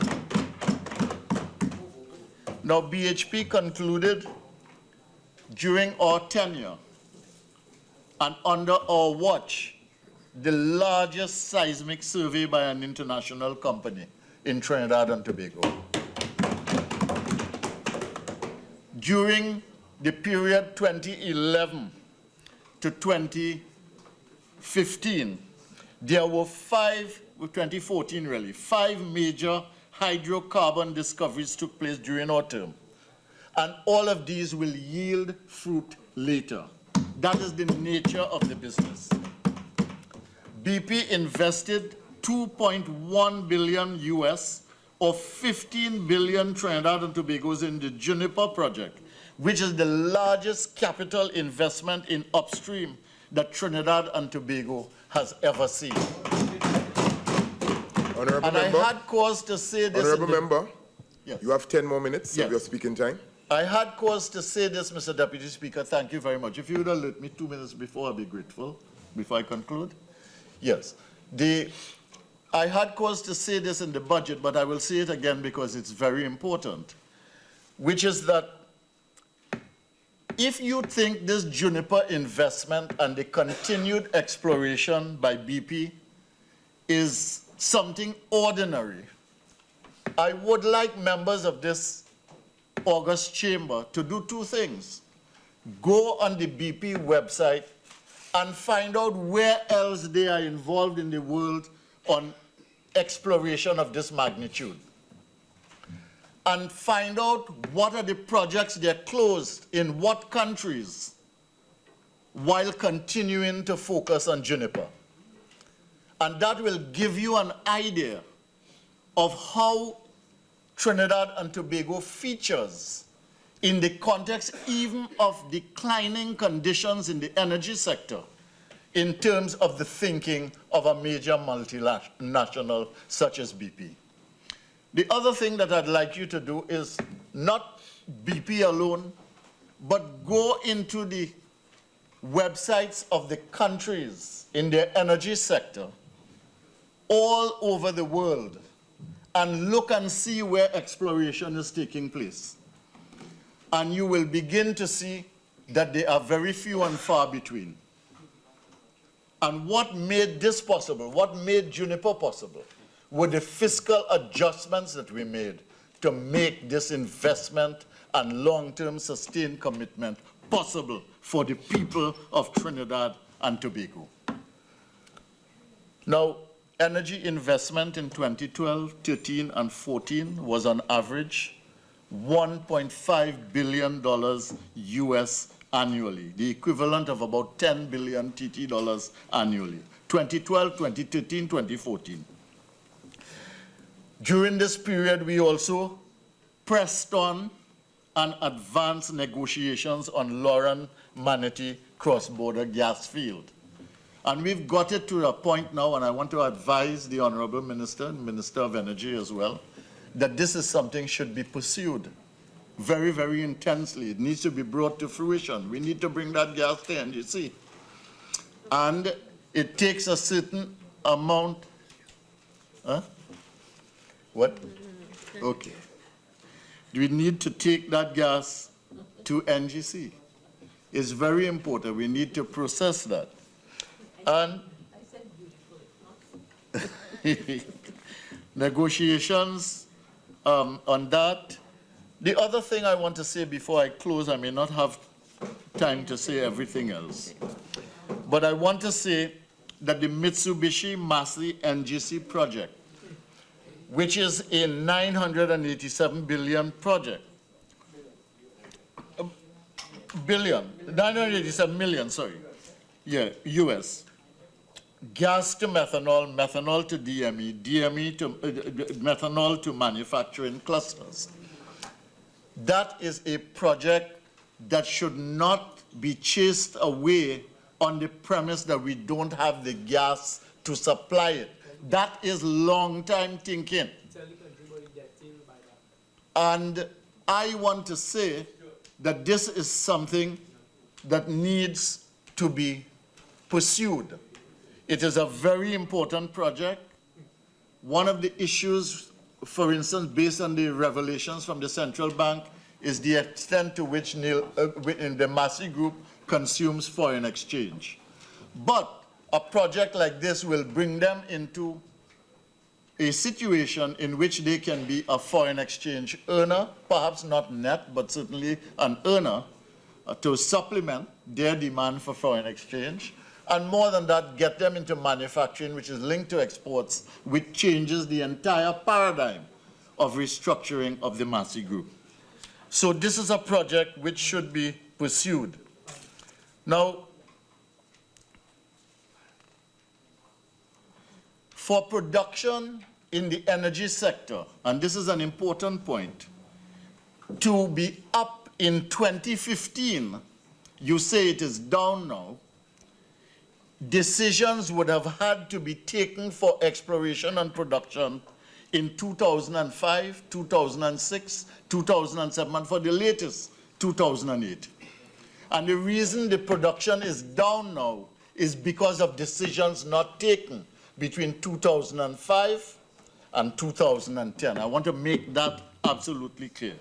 Now, BHP concluded during our tenure and under our watch the largest seismic survey by an international company in Trinidad and Tobago. During the period 2011 to 2015, there were 2014 really, 5 major hydrocarbon discoveries took place during our term. And all of these will yield fruit later. That is the nature of the business. BP invested $2.1 billion US or 15 billion Trinidad and Tobago's in the Juniper project, which is the largest capital investment in upstream that Trinidad and Tobago has ever seen. Honorable and member, I had cause to say this. Honorable member, yes. You have 10 more minutes of your speaking time. I had cause to say this, Mr. Deputy Speaker. Thank you very much. If you would alert me 2 minutes before, I'll be grateful, before I conclude. Yes. I had cause to say this in the budget, but I will say it again because it's very important, which is that if you think this Juniper investment and the continued exploration by BP is something ordinary, I would like members of this august chamber to do 2 things. Go on the BP website and find out where else they are involved in the world on exploration of this magnitude. And find out what are the projects they're closed in what countries while continuing to focus on Juniper. And that will give you an idea of how Trinidad and Tobago features in the context even of declining conditions in the energy sector in terms of the thinking of a major multinational such as BP. The other thing that I'd like you to do is not BP alone, but go into the websites of the countries in their energy sector all over the world and look and see where exploration is taking place. And you will begin to see that they are very few and far between. And what made this possible, what made Juniper possible, were the fiscal adjustments that we made to make this investment and long-term sustained commitment possible for the people of Trinidad and Tobago. Now, energy investment in 2012, 13, and 14 was on average $1.5 billion US annually, the equivalent of about 10 billion TT dollars annually, 2012, 2013, 2014. During this period, we also pressed on and advanced negotiations on Lauren Manatee cross-border gas field. And we've got it to a point now, and I want to advise the Honorable Minister and Minister of Energy as well, that this is something should be pursued very, very intensely. It needs to be brought to fruition. We need to bring that gas to NGC. And it takes a certain amount. Huh? What? Okay. We need to take that gas to NGC. It's very important. We need to process that. And negotiations on that. The other thing I want to say before I close, I may not have time to say everything else, but I want to say that the Mitsubishi Massey NGC project which is a 987 billion project. 987 million, sorry. Yeah, US. Gas to methanol, methanol to DME, DME to methanol to manufacturing clusters. That is a project that should not be chased away on the premise that we don't have the gas to supply it. That is long-time thinking. And I want to say that this is something that needs to be pursued. It is a very important project. One of the issues, for instance, based on the revelations from the central bank, is the extent to which the Massey Group consumes foreign exchange. But a project like this will bring them into a situation in which they can be a foreign exchange earner, perhaps not net, but certainly an earner, to supplement their demand for foreign exchange. And more than that, get them into manufacturing, which is linked to exports, which changes the entire paradigm of restructuring of the Massey Group. So this is a project which should be pursued. Now, for production in the energy sector, and this is an important point, to be up in 2015, you say it is down now, decisions would have had to be taken for exploration and production in 2005, 2006, 2007, and for the latest, 2008. And the reason the production is down now is because of decisions not taken between 2005 and 2010. I want to make that absolutely clear.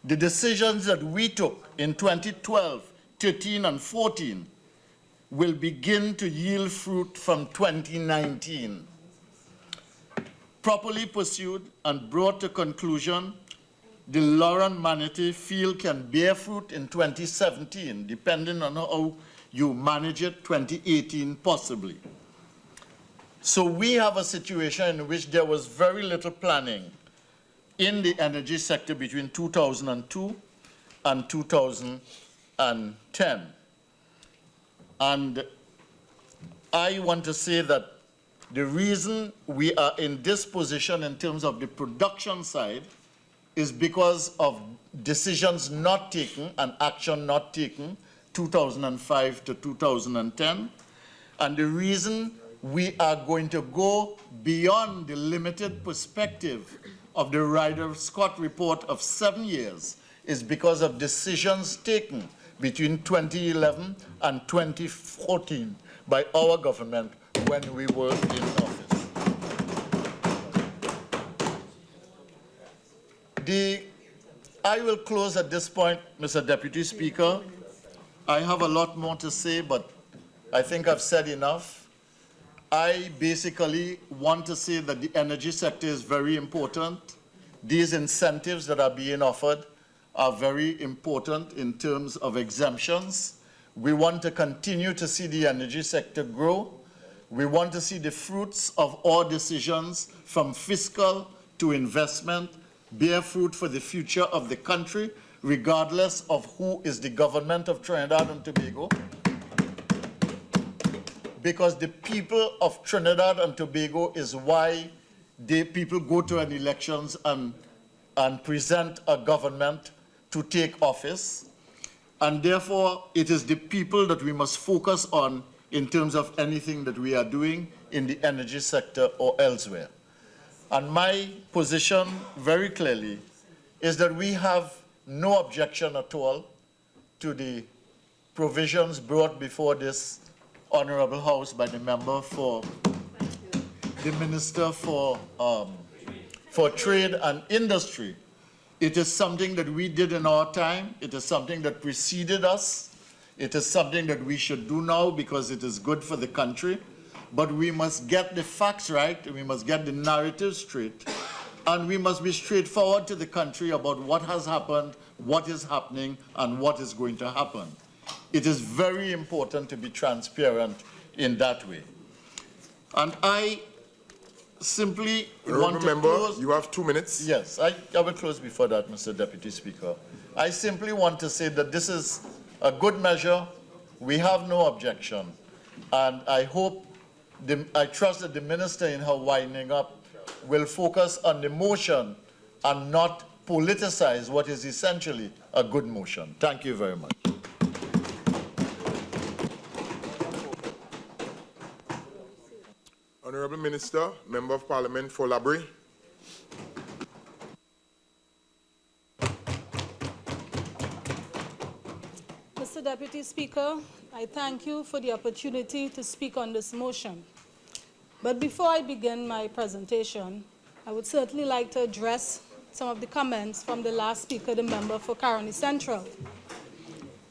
The decisions that we took in 2012, 13, and 14 will begin to yield fruit from 2019. Properly pursued and brought to conclusion, the Lauren Manatee field can bear fruit in 2017, depending on how you manage it, 2018 possibly. So we have a situation in which there was very little planning in the energy sector between 2002 and 2010. And I want to say that the reason we are in this position in terms of the production side is because of decisions not taken and action not taken 2005 to 2010. And the reason we are going to go beyond the limited perspective of the Ryder-Scott report of 7 years is because of decisions taken between 2011 and 2014 by our government when we were in office. I will close at this point, Mr. Deputy Speaker. I have a lot more to say, but I think I've said enough. I basically want to say that the energy sector is very important. These incentives that are being offered are very important in terms of exemptions. We want to continue to see the energy sector grow. We want to see the fruits of our decisions from fiscal to investment bear fruit for the future of the country, regardless of who is the government of Trinidad and Tobago. Because the people of Trinidad and Tobago is why people go to an elections and present a government to take office. And therefore, it is the people that we must focus on in terms of anything that we are doing in the energy sector or elsewhere. And my position, very clearly, is that we have no objection at all to the provisions brought before this Honorable House by the member for the Minister for Trade and Industry. It is something that we did in our time. It is something that preceded us. It is something that we should do now because it is good for the country. But we must get the facts right, we must get the narrative straight, and we must be straightforward to the country about what has happened, what is happening, and what is going to happen. It is very important to be transparent in that way. And I simply want Honourable to member, close. you have 2 minutes. Yes, I will close before that, Mr. Deputy Speaker. I simply want to say that this is a good measure. We have no objection. And I hope, I trust that the minister in her winding up will focus on the motion and not politicize what is essentially a good motion. Thank you very much. Honourable Minister, Member of Parliament for Brea. Mr. Deputy Speaker, I thank you for the opportunity to speak on this motion. But before I begin my presentation, I would certainly like to address some of the comments from the last speaker, the member for Caroni Central.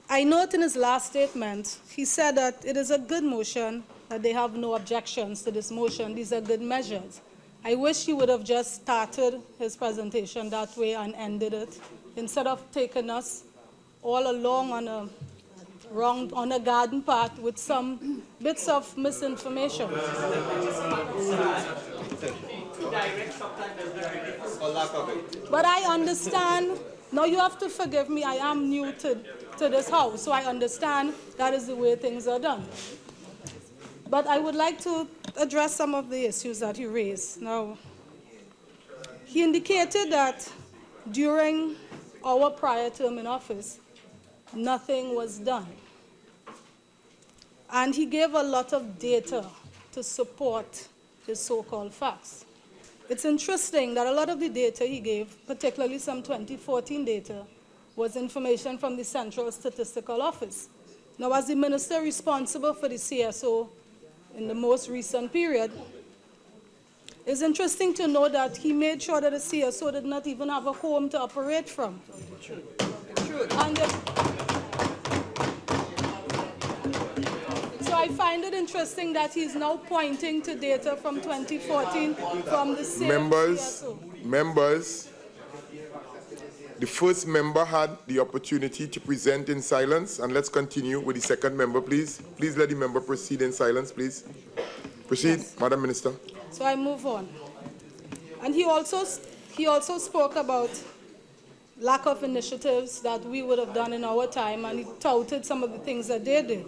I note in his last statement, he said that it is a good motion, that they have no objections to this motion. These are good measures. I wish he would have just started his presentation that way and ended it, instead of taking us all along on a garden path with some bits of misinformation. But I understand, now you have to forgive me, I am new to this house, so I understand that is the way things are done. But I would like to address some of the issues that he raised. Now, he indicated that during our prior term in office, nothing was done. And he gave a lot of data to support his so-called facts. It's interesting that a lot of the data he gave, particularly some 2014 data, was information from the Central Statistical Office. Now, as the minister responsible for the CSO in the most recent period, it's interesting to know that he made sure that the CSO did not even have a home to operate from. And so I find it interesting that he's now pointing to data from 2014 from the same CSO. Members, the first member had the opportunity to present in silence, and let's continue with the second member, please. Please let the member proceed in silence, please. Proceed, yes. Madam Minister. So I move on. And he also spoke about lack of initiatives that we would have done in our time, and he touted some of the things that they did.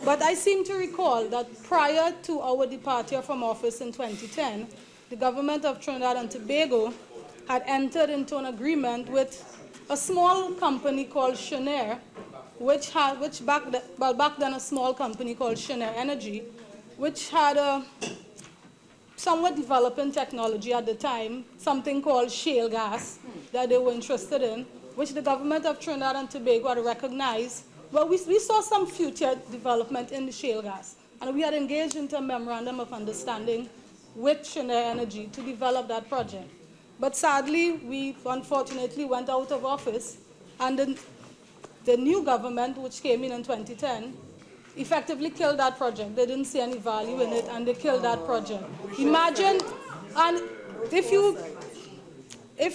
But I seem to recall that prior to our departure from office in 2010, the government of Trinidad and Tobago had entered into an agreement with a small company called Chenair, back then a small company called Chenair Energy, which had a somewhat developing technology at the time, something called shale gas that they were interested in, which the government of Trinidad and Tobago had recognized. Well, we saw some future development in the shale gas, and we had engaged into a memorandum of understanding with Chenair Energy to develop that project. But sadly, we unfortunately went out of office, and the new government, which came in 2010, effectively killed that project. They didn't see any value in it, and they killed that project. Imagine, and if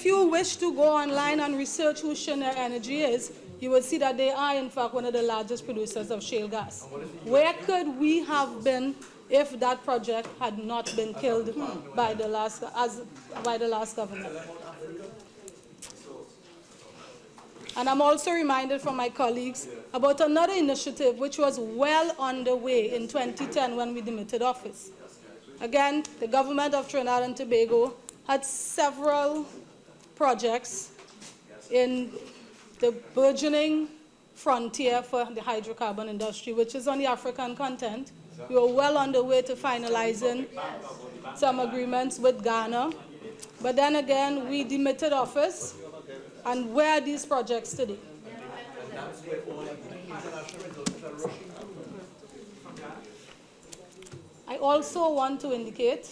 you wish to go online and research who Chenair Energy is, you will see that they are, in fact, one of the largest producers of shale gas. Where could we have been if that project had not been killed by the last government? And I'm also reminded from my colleagues about another initiative which was well underway in 2010 when we demitted office. Again, the government of Trinidad and Tobago had several projects in the burgeoning frontier for the hydrocarbon industry, which is on the African continent. We were well on the way to finalizing some agreements with Ghana. But then again, we demitted office. And where are these projects today? I also want to indicate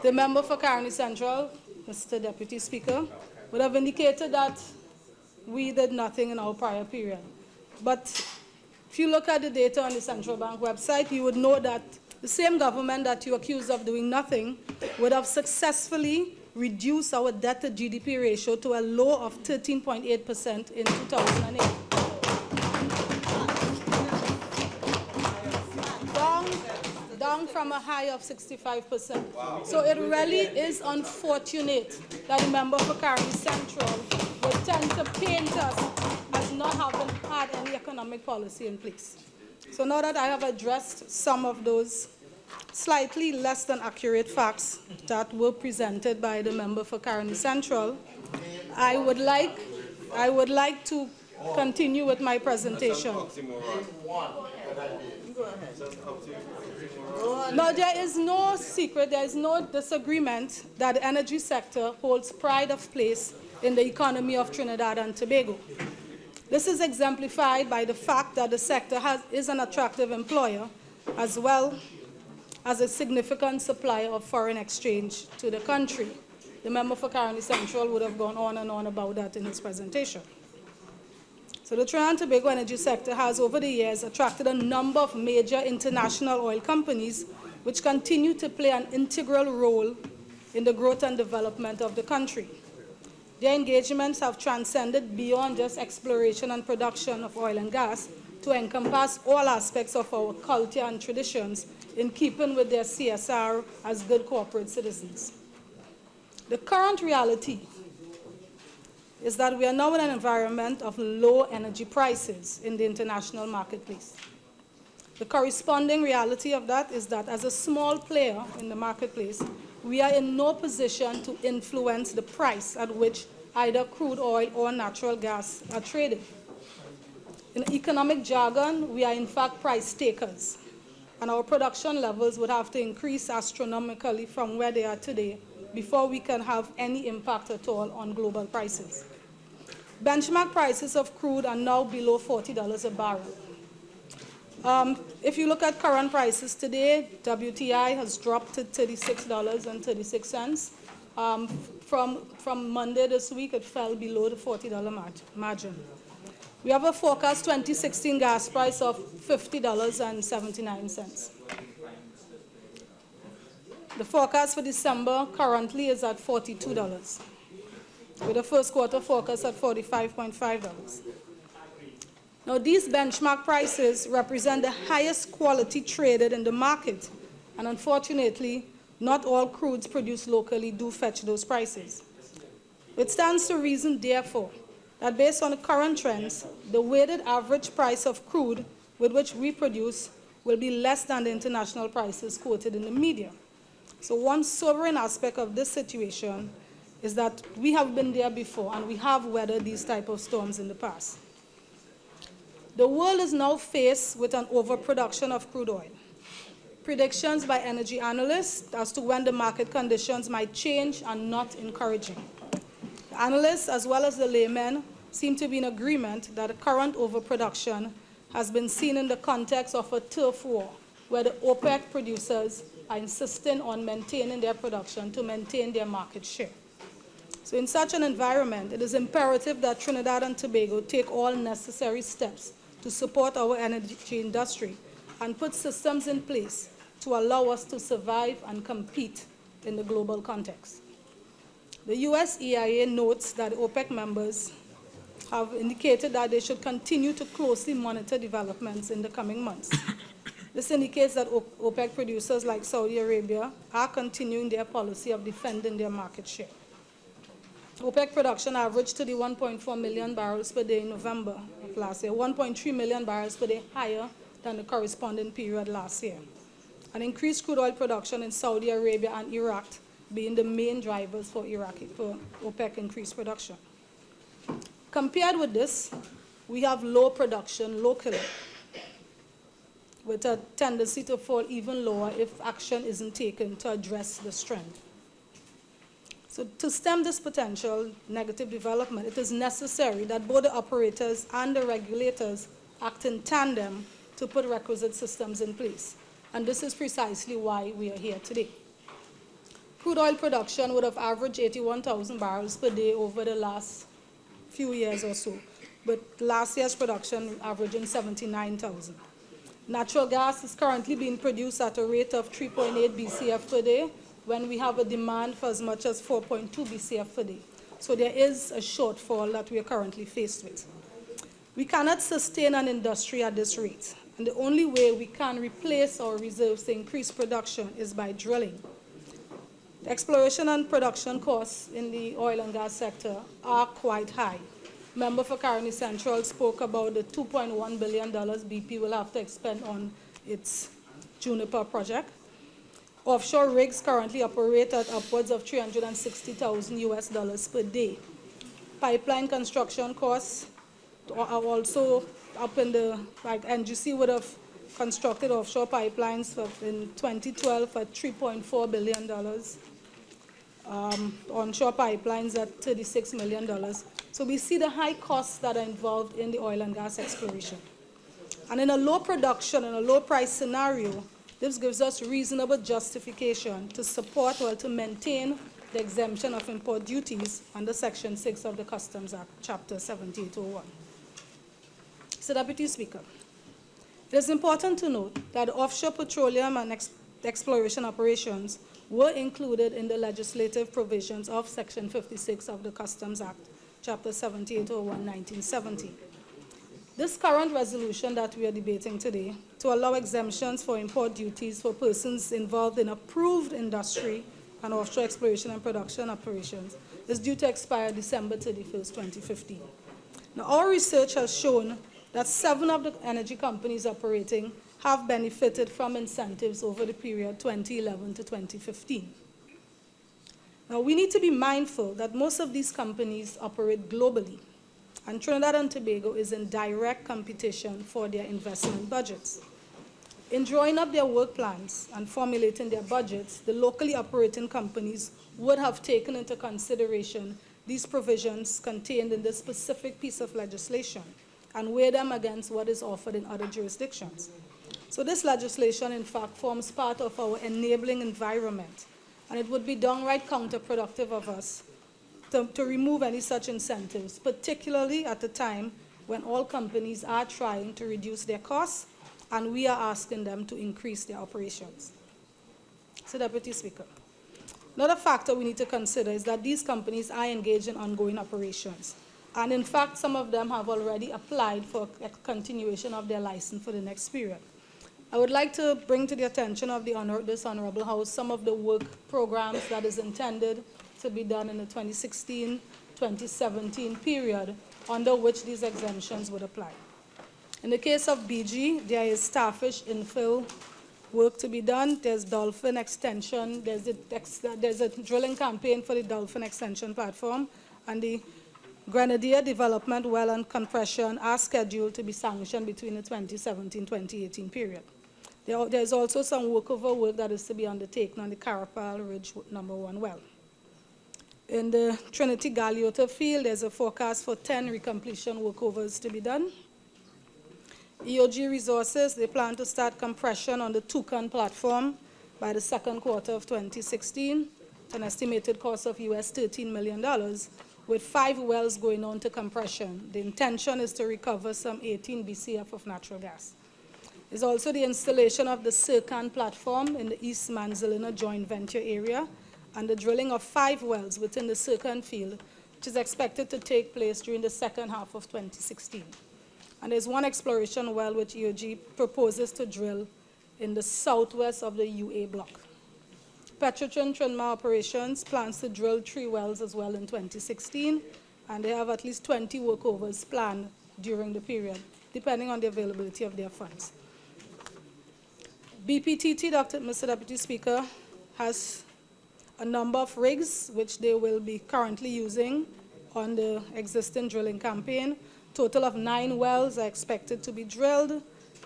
the member for Caroni Central, Mr. Deputy Speaker, would have indicated that we did nothing in our prior period. But if you look at the data on the Central Bank website, you would know that the same government that you accuse of doing nothing would have successfully reduced our debt to GDP ratio to a low of 13.8% in 2008. Down down from a high of 65%. Wow. So it really is unfortunate that the member for Caroni Central would tend to paint us as not having had any economic policy in place. So now that I have addressed some of those slightly less than accurate facts that were presented by the member for Caroni Central, I would like to continue with my presentation. No, there is no secret, there is no disagreement that the energy sector holds pride of place in the economy of Trinidad and Tobago. This is exemplified by the fact that the sector is an attractive employer as well as a significant supplier of foreign exchange to the country. The member for Caroni Central would have gone on and on about that in his presentation. So the Trinidad and Tobago energy sector has over the years attracted a number of major international oil companies which continue to play an integral role in the growth and development of the country. Their engagements have transcended beyond just exploration and production of oil and gas to encompass all aspects of our culture and traditions in keeping with their CSR as good corporate citizens. The current reality is that we are now in an environment of low energy prices in the international marketplace. The corresponding reality of that is that as a small player in the marketplace, we are in no position to influence the price at which either crude oil or natural gas are traded. In economic jargon, we are in fact price takers, and our production levels would have to increase astronomically from where they are today before we can have any impact at all on global prices. Benchmark prices of crude are now below $40 a barrel. If you look at current prices today, WTI has dropped to $36.36. From Monday this week, it fell below the $40 margin. We have a forecast 2016 gas price of $50.79. The forecast for December currently is at $42, with the first quarter forecast at $45.5. Now, these benchmark prices represent the highest quality traded in the market, and unfortunately, not all crudes produced locally do fetch those prices. It stands to reason, therefore, that based on the current trends, the weighted average price of crude with which we produce will be less than the international prices quoted in the media. So one sobering aspect of this situation is that we have been there before and we have weathered these type of storms in the past. The world is now faced with an overproduction of crude oil. Predictions by energy analysts as to when the market conditions might change are not encouraging. The analysts, as well as the laymen, seem to be in agreement that the current overproduction has been seen in the context of a turf war, where the OPEC producers are insisting on maintaining their production to maintain their market share. So in such an environment, it is imperative that Trinidad and Tobago take all necessary steps to support our energy industry and put systems in place to allow us to survive and compete in the global context. The US EIA notes that OPEC members have indicated that they should continue to closely monitor developments in the coming months. This indicates that OPEC producers like Saudi Arabia are continuing their policy of defending their market share. OPEC production averaged to the 1.4 million barrels per day in November of last year, 1.3 million barrels per day higher than the corresponding period last year. And increased crude oil production in Saudi Arabia and Iraq being the main drivers for OPEC increased production. Compared with this, we have low production locally, with a tendency to fall even lower if action isn't taken to address this trend. So to stem this potential negative development, it is necessary that both the operators and the regulators act in tandem to put requisite systems in place. And this is precisely why we are here today. Crude oil production would have averaged 81,000 barrels per day over the last few years or so, but last year's production averaging 79,000. Natural gas is currently being produced at a rate of 3.8 BCF per day, when we have a demand for as much as 4.2 BCF per day. So there is a shortfall that we are currently faced with. We cannot sustain an industry at this rate, And the only way we can replace our reserves to increase production is by drilling. The exploration and production costs in the oil and gas sector are quite high. Member for Caroni Central spoke about the $2.1 billion BP will have to expend on its Juniper project. Offshore rigs currently operate at upwards of $360,000 per day. Pipeline construction costs are also up in the, like NGC would have constructed offshore pipelines in 2012 at $3.4 billion. Onshore pipelines at $36 million. So we see the high costs that are involved in the oil and gas exploration. And in a low production and a low price scenario, this gives us reasonable justification to support or to maintain the exemption of import duties under Section 6 of the Customs Act, Chapter 7801. So, Deputy Speaker, it is important to note that offshore petroleum and exploration operations were included in the legislative provisions of Section 56 of the Customs Act, Chapter 7801, 1970. This current resolution that we are debating today to allow exemptions for import duties for persons involved in approved industry and offshore exploration and production operations is due to expire December 31st, 2015. Now, our research has shown that 7 of the energy companies operating have benefited from incentives over the period 2011 to 2015. Now, we need to be mindful that most of these companies operate globally, and Trinidad and Tobago is in direct competition for their investment budgets. In drawing up their work plans and formulating their budgets, the locally operating companies would have taken into consideration these provisions contained in this specific piece of legislation and weigh them against what is offered in other jurisdictions. So this legislation, in fact, forms part of our enabling environment, and it would be downright counterproductive of us to remove any such incentives, particularly at a time when all companies are trying to reduce their costs and we are asking them to increase their operations. So, Deputy Speaker, another factor we need to consider is that these companies are engaged in ongoing operations. And in fact, some of them have already applied for a continuation of their license for the next period. I would like to bring to the attention of this Honorable House some of the work programs that is intended to be done in the 2016-2017 period under which these exemptions would apply. In the case of BG, there is starfish infill work to be done. There's dolphin extension. There's a drilling campaign for the dolphin extension platform, and the Grenadier development well and compression are scheduled to be sanctioned between the 2017-2018 period. There's also some workover work that is to be undertaken on the Carapal Ridge #1 well. In the Trinity Galeota field, there's a forecast for 10 recompletion workovers to be done. EOG Resources, they plan to start compression on the Toucan platform by the second quarter of 2016, at an estimated cost of US $13 million, with 5 wells going on to compression. The intention is to recover some 18 BCF of natural gas. There's also the installation of the Sercan platform in the East Manzalina joint venture area, and the drilling of 5 wells within the Sercan field, which is expected to take place during the second half of 2016. And there's 1 exploration well which EOG proposes to drill in the southwest of the UA block. Petrotrin Trinma Operations plans to drill 3 wells as well in 2016, and they have at least 20 workovers planned during the period, depending on the availability of their funds. BPTT, Mr. Deputy Speaker, has a number of rigs which they will be currently using on the existing drilling campaign. Total of 9 wells are expected to be drilled,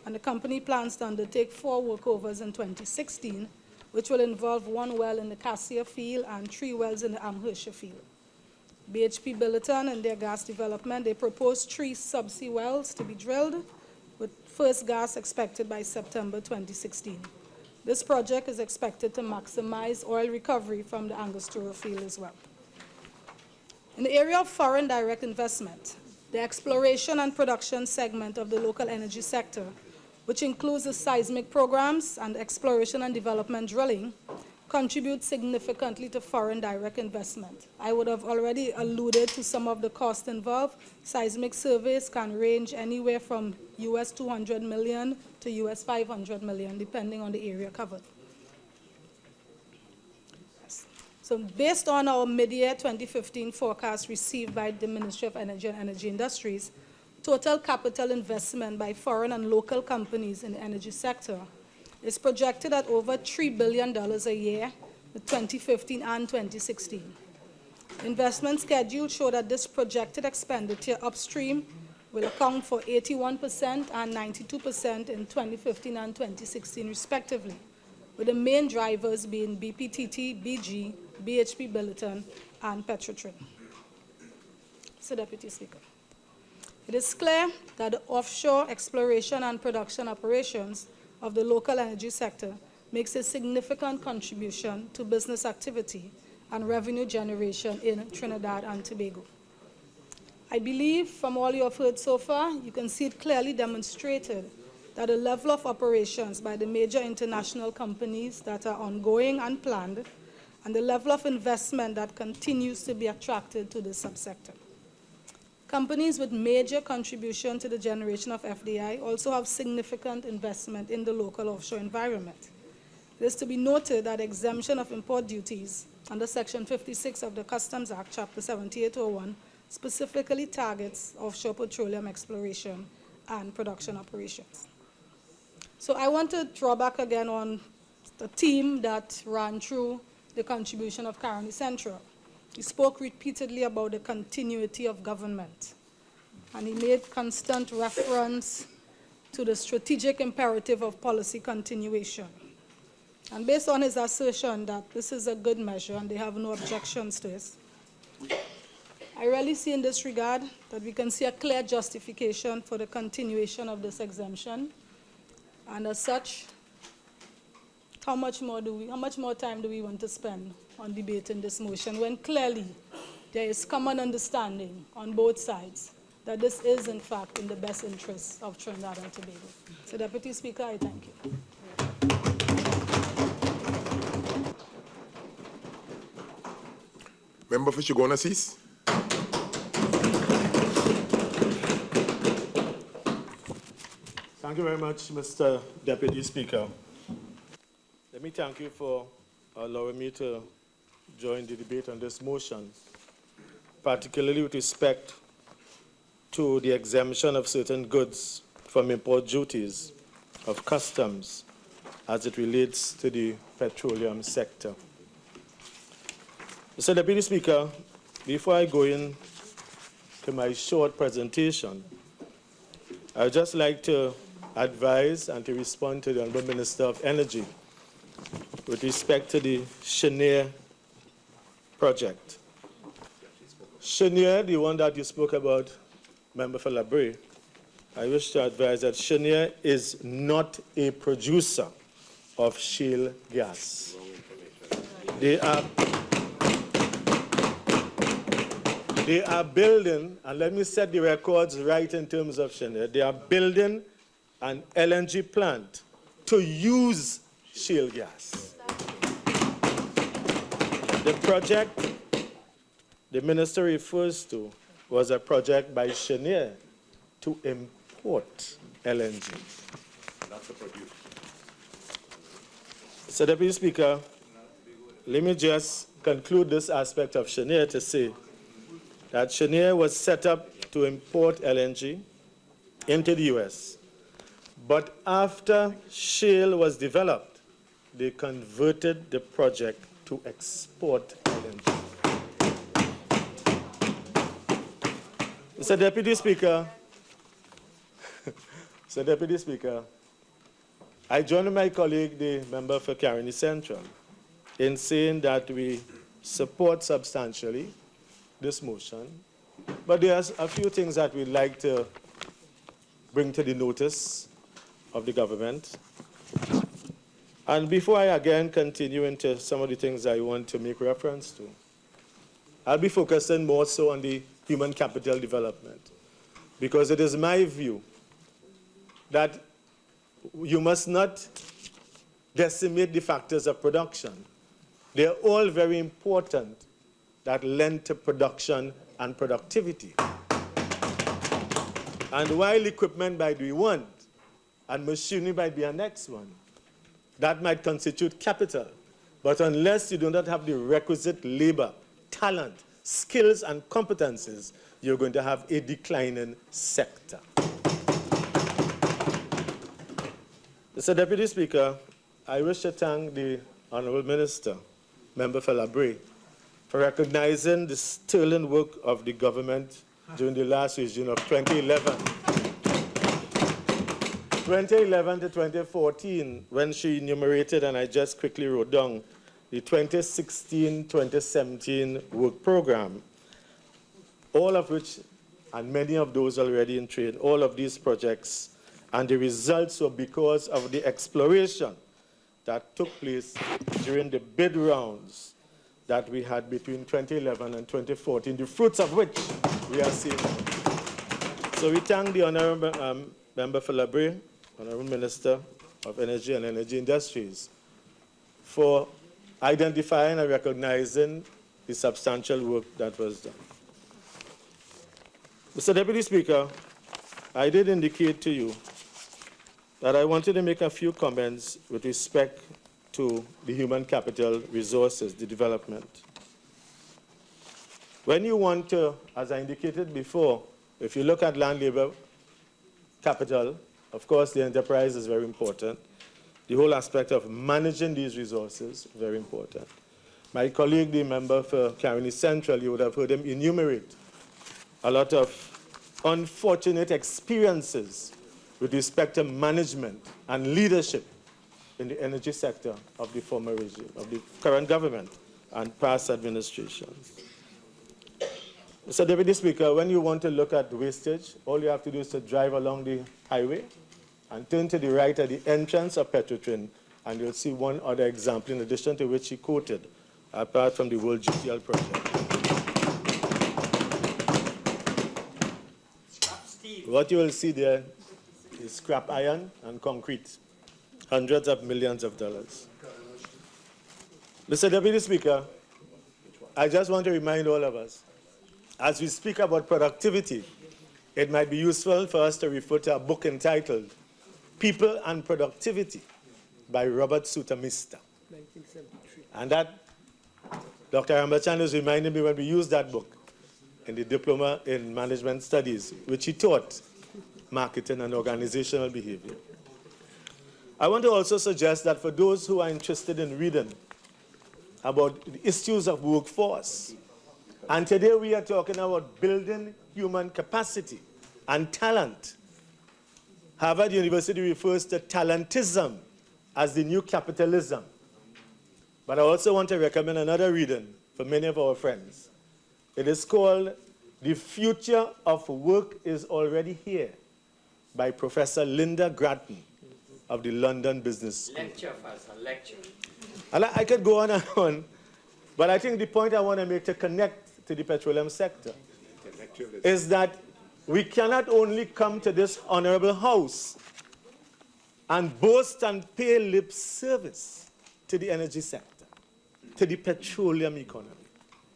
and the company plans to undertake 4 workovers in 2016, which will involve 1 well in the Cassia field and 3 wells in the Amherst field. BHP Billiton and their gas development, they propose 3 subsea wells to be drilled, with first gas expected by September 2016. This project is expected to maximize oil recovery from the Angostura field as well. In the area of foreign direct investment, the exploration and production segment of the local energy sector, which includes the seismic programs and exploration and development drilling, contribute significantly to foreign direct investment. I would have already alluded to some of the costs involved. Seismic surveys can range anywhere from US 200 million to US 500 million, depending on the area covered. So based on our mid-year 2015 forecast received by the Ministry of Energy and Energy Industries, total capital investment by foreign and local companies in the energy sector is projected at over $3 billion a year in 2015 and 2016. Investment schedules show that this projected expenditure upstream will account for 81% and 92% in 2015 and 2016 respectively, with the main drivers being BPTT, BG, BHP Billiton, and Petrotrin. Mr. Deputy Speaker, it is clear that the offshore exploration and production operations of the local energy sector makes a significant contribution to business activity and revenue generation in Trinidad and Tobago. I believe from all you have heard so far, you can see it clearly demonstrated that the level of operations by the major international companies that are ongoing and planned, and the level of investment that continues to be attracted to this subsector. Companies with major contribution to the generation of FDI also have significant investment in the local offshore environment. It is to be noted that exemption of import duties under Section 56 of the Customs Act, Chapter 7801, specifically targets offshore petroleum exploration and production operations. So I want to draw back again on the theme that ran through the contribution of Caroni Central. He spoke repeatedly about the continuity of government, and he made constant reference to the strategic imperative of policy continuation. And based on his assertion that this is a good measure and they have no objections to this, I really see in this regard that we can see a clear justification for the continuation of this exemption. And as such, how much more time do we want to spend on debating this motion when clearly there is common understanding on both sides that this is in fact in the best interests of Trinidad and Tobago. So Deputy Speaker, I thank you. Member for Chaguanas. Thank you very much, Mr. Deputy Speaker. Let me thank you for allowing me to join the debate on this motion, particularly with respect to the exemption of certain goods from import duties of customs as it relates to the petroleum sector. Mr. Deputy Speaker, before I go in to my short presentation, I would just like to advise and to respond to the Honourable Minister of Energy with respect to the Cheniere project. Cheniere, the one that you spoke about, Member for Brea, I wish to advise that Cheniere is not a producer of shale gas. They are building, and let me set the records right in terms of Cheniere, they are building an LNG plant to use shale gas. The project the minister refers to was a project by Cheniere to import LNG. That's a producer. So, Deputy Speaker, let me just conclude this aspect of Cheniere to say that Cheniere was set up to import LNG into the U.S., but after shale was developed, they converted the project to export LNG. Mr. Deputy Speaker, Mr. Deputy Speaker, I join my colleague, the member for Caroni Central, in saying that we support substantially this motion, but there's a few things that we'd like to bring to the notice of the government. And before I again continue into some of the things I want to make reference to, I'll be focusing more so on the human capital development, because it is my view that you must not decimate the factors of production, They're all very important that lend to production and productivity. And while equipment might be one, and machinery might be a next one, that might constitute capital. But unless you do not have the requisite labor, talent, skills, and competencies, you're going to have a declining sector. Mr. Deputy Speaker, I wish to thank the Honourable Minister, Member for Brea, for recognizing the sterling work of the government during the last regime of 2011. 2011 to 2014, when she enumerated, and I just quickly wrote down, the 2016-2017 work program, all of which, and many of those already in trade, all of these projects, and the results were because of the exploration that took place during the bid rounds that we had between 2011 and 2014, the fruits of which we are seeing. So we thank the Honourable Member for Brea, Honourable Minister of Energy and Energy Industries, for identifying and recognizing the substantial work that was done. Mr. Deputy Speaker, I did indicate to you that I wanted to make a few comments with respect to the human capital resources, the development. When you want to, as I indicated before, if you look at land labor capital, of course the enterprise is very important. The whole aspect of managing these resources, very important. My colleague, the member for Caroni Central, you would have heard him enumerate a lot of unfortunate experiences with respect to management and leadership in the energy sector of the former regime, of the current government and past administrations. Mr. Deputy Speaker, when you want to look at wastage, all you have to do is to drive along the highway and turn to the right at the entrance of Petrotrin, and you'll see one other example in addition to which he quoted, apart from the World GTL project. What you will see there is scrap iron and concrete, hundreds of millions of dollars. Mr. Deputy Speaker, I just want to remind all of us, as we speak about productivity, it might be useful for us to refer to a book entitled People and Productivity by Robert Sutamista. 1973. And that, Dr. Rambachan is reminding me when we used that book in the Diploma in Management Studies, which he taught marketing and organizational behavior. I want to also suggest that for those who are interested in reading about the issues of workforce, and today we are talking about building human capacity and talent. Harvard University refers to talentism as the new capitalism. But I also want to recommend another reading for many of our friends. It is called The Future of Work is Already Here by Professor Linda Grattan of the London Business School. Lecture, Fazal, lecture. And I could go on and on, but I think the point I want to make to connect to the petroleum sector is that we cannot only come to this honorable house and boast and pay lip service to the energy sector, to the petroleum economy.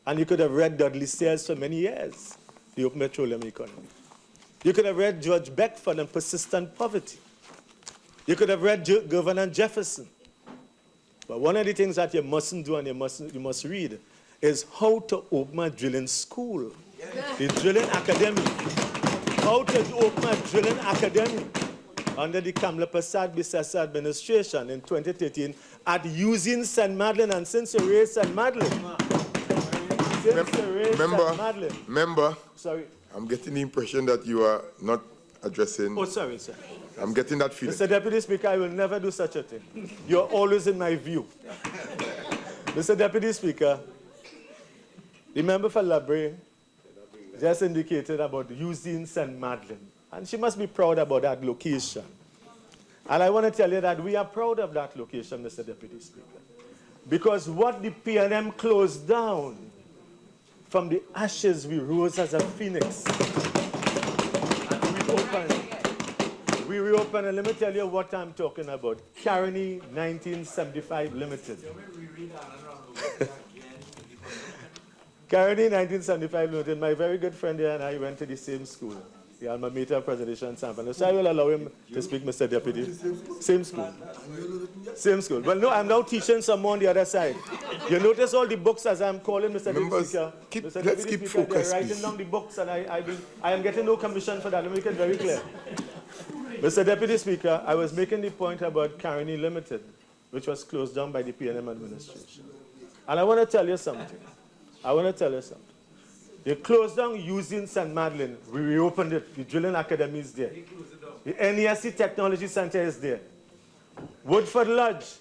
And you could have read Dudley Sayers for many years, the open petroleum economy. You could have read George Beckford and persistent poverty. You could have read Governor Jefferson. But one of the things that you mustn't do and you must read is how to open a drilling school, the drilling academy. How to open a drilling academy under the Kamla Prasad Bissessa administration in 2013 at using St. Madeleine. And since you raised St. Madeleine, Member, sorry. I'm getting the impression that you are not addressing. Oh, sorry, sir. I'm getting that feeling. Mr. Deputy Speaker, I will never do such a thing. You're always in my view. Mr. Deputy Speaker, the member for Brea just indicated about using St. Madeleine. And she must be proud about that location. And I want to tell you that we are proud of that location, Mr. Deputy Speaker. Because what the P&M closed down, from the ashes we rose as a phoenix. And we reopened, and let me tell you what I'm talking about. Caroni 1975 Limited. Caroni, 1975, noted, my very good friend here and I went to the same school, the alma mater of President Shamfa. So I will allow him to speak, Mr. Deputy. Same school. Same school. Well, no, I'm now teaching someone on the other side. You notice all the books as I'm calling Mr. Deputy Speaker. Let's keep focused, they're writing down the books, and I am getting no commission for that. Let me make it very clear. Mr. Deputy Speaker, I was making the point about Caroni Limited, which was closed down by the PNM administration. And I want to tell you something. They closed down using St. Madeleine. We reopened it. The drilling academy is there. The NESC Technology Center is there. Woodford Lodge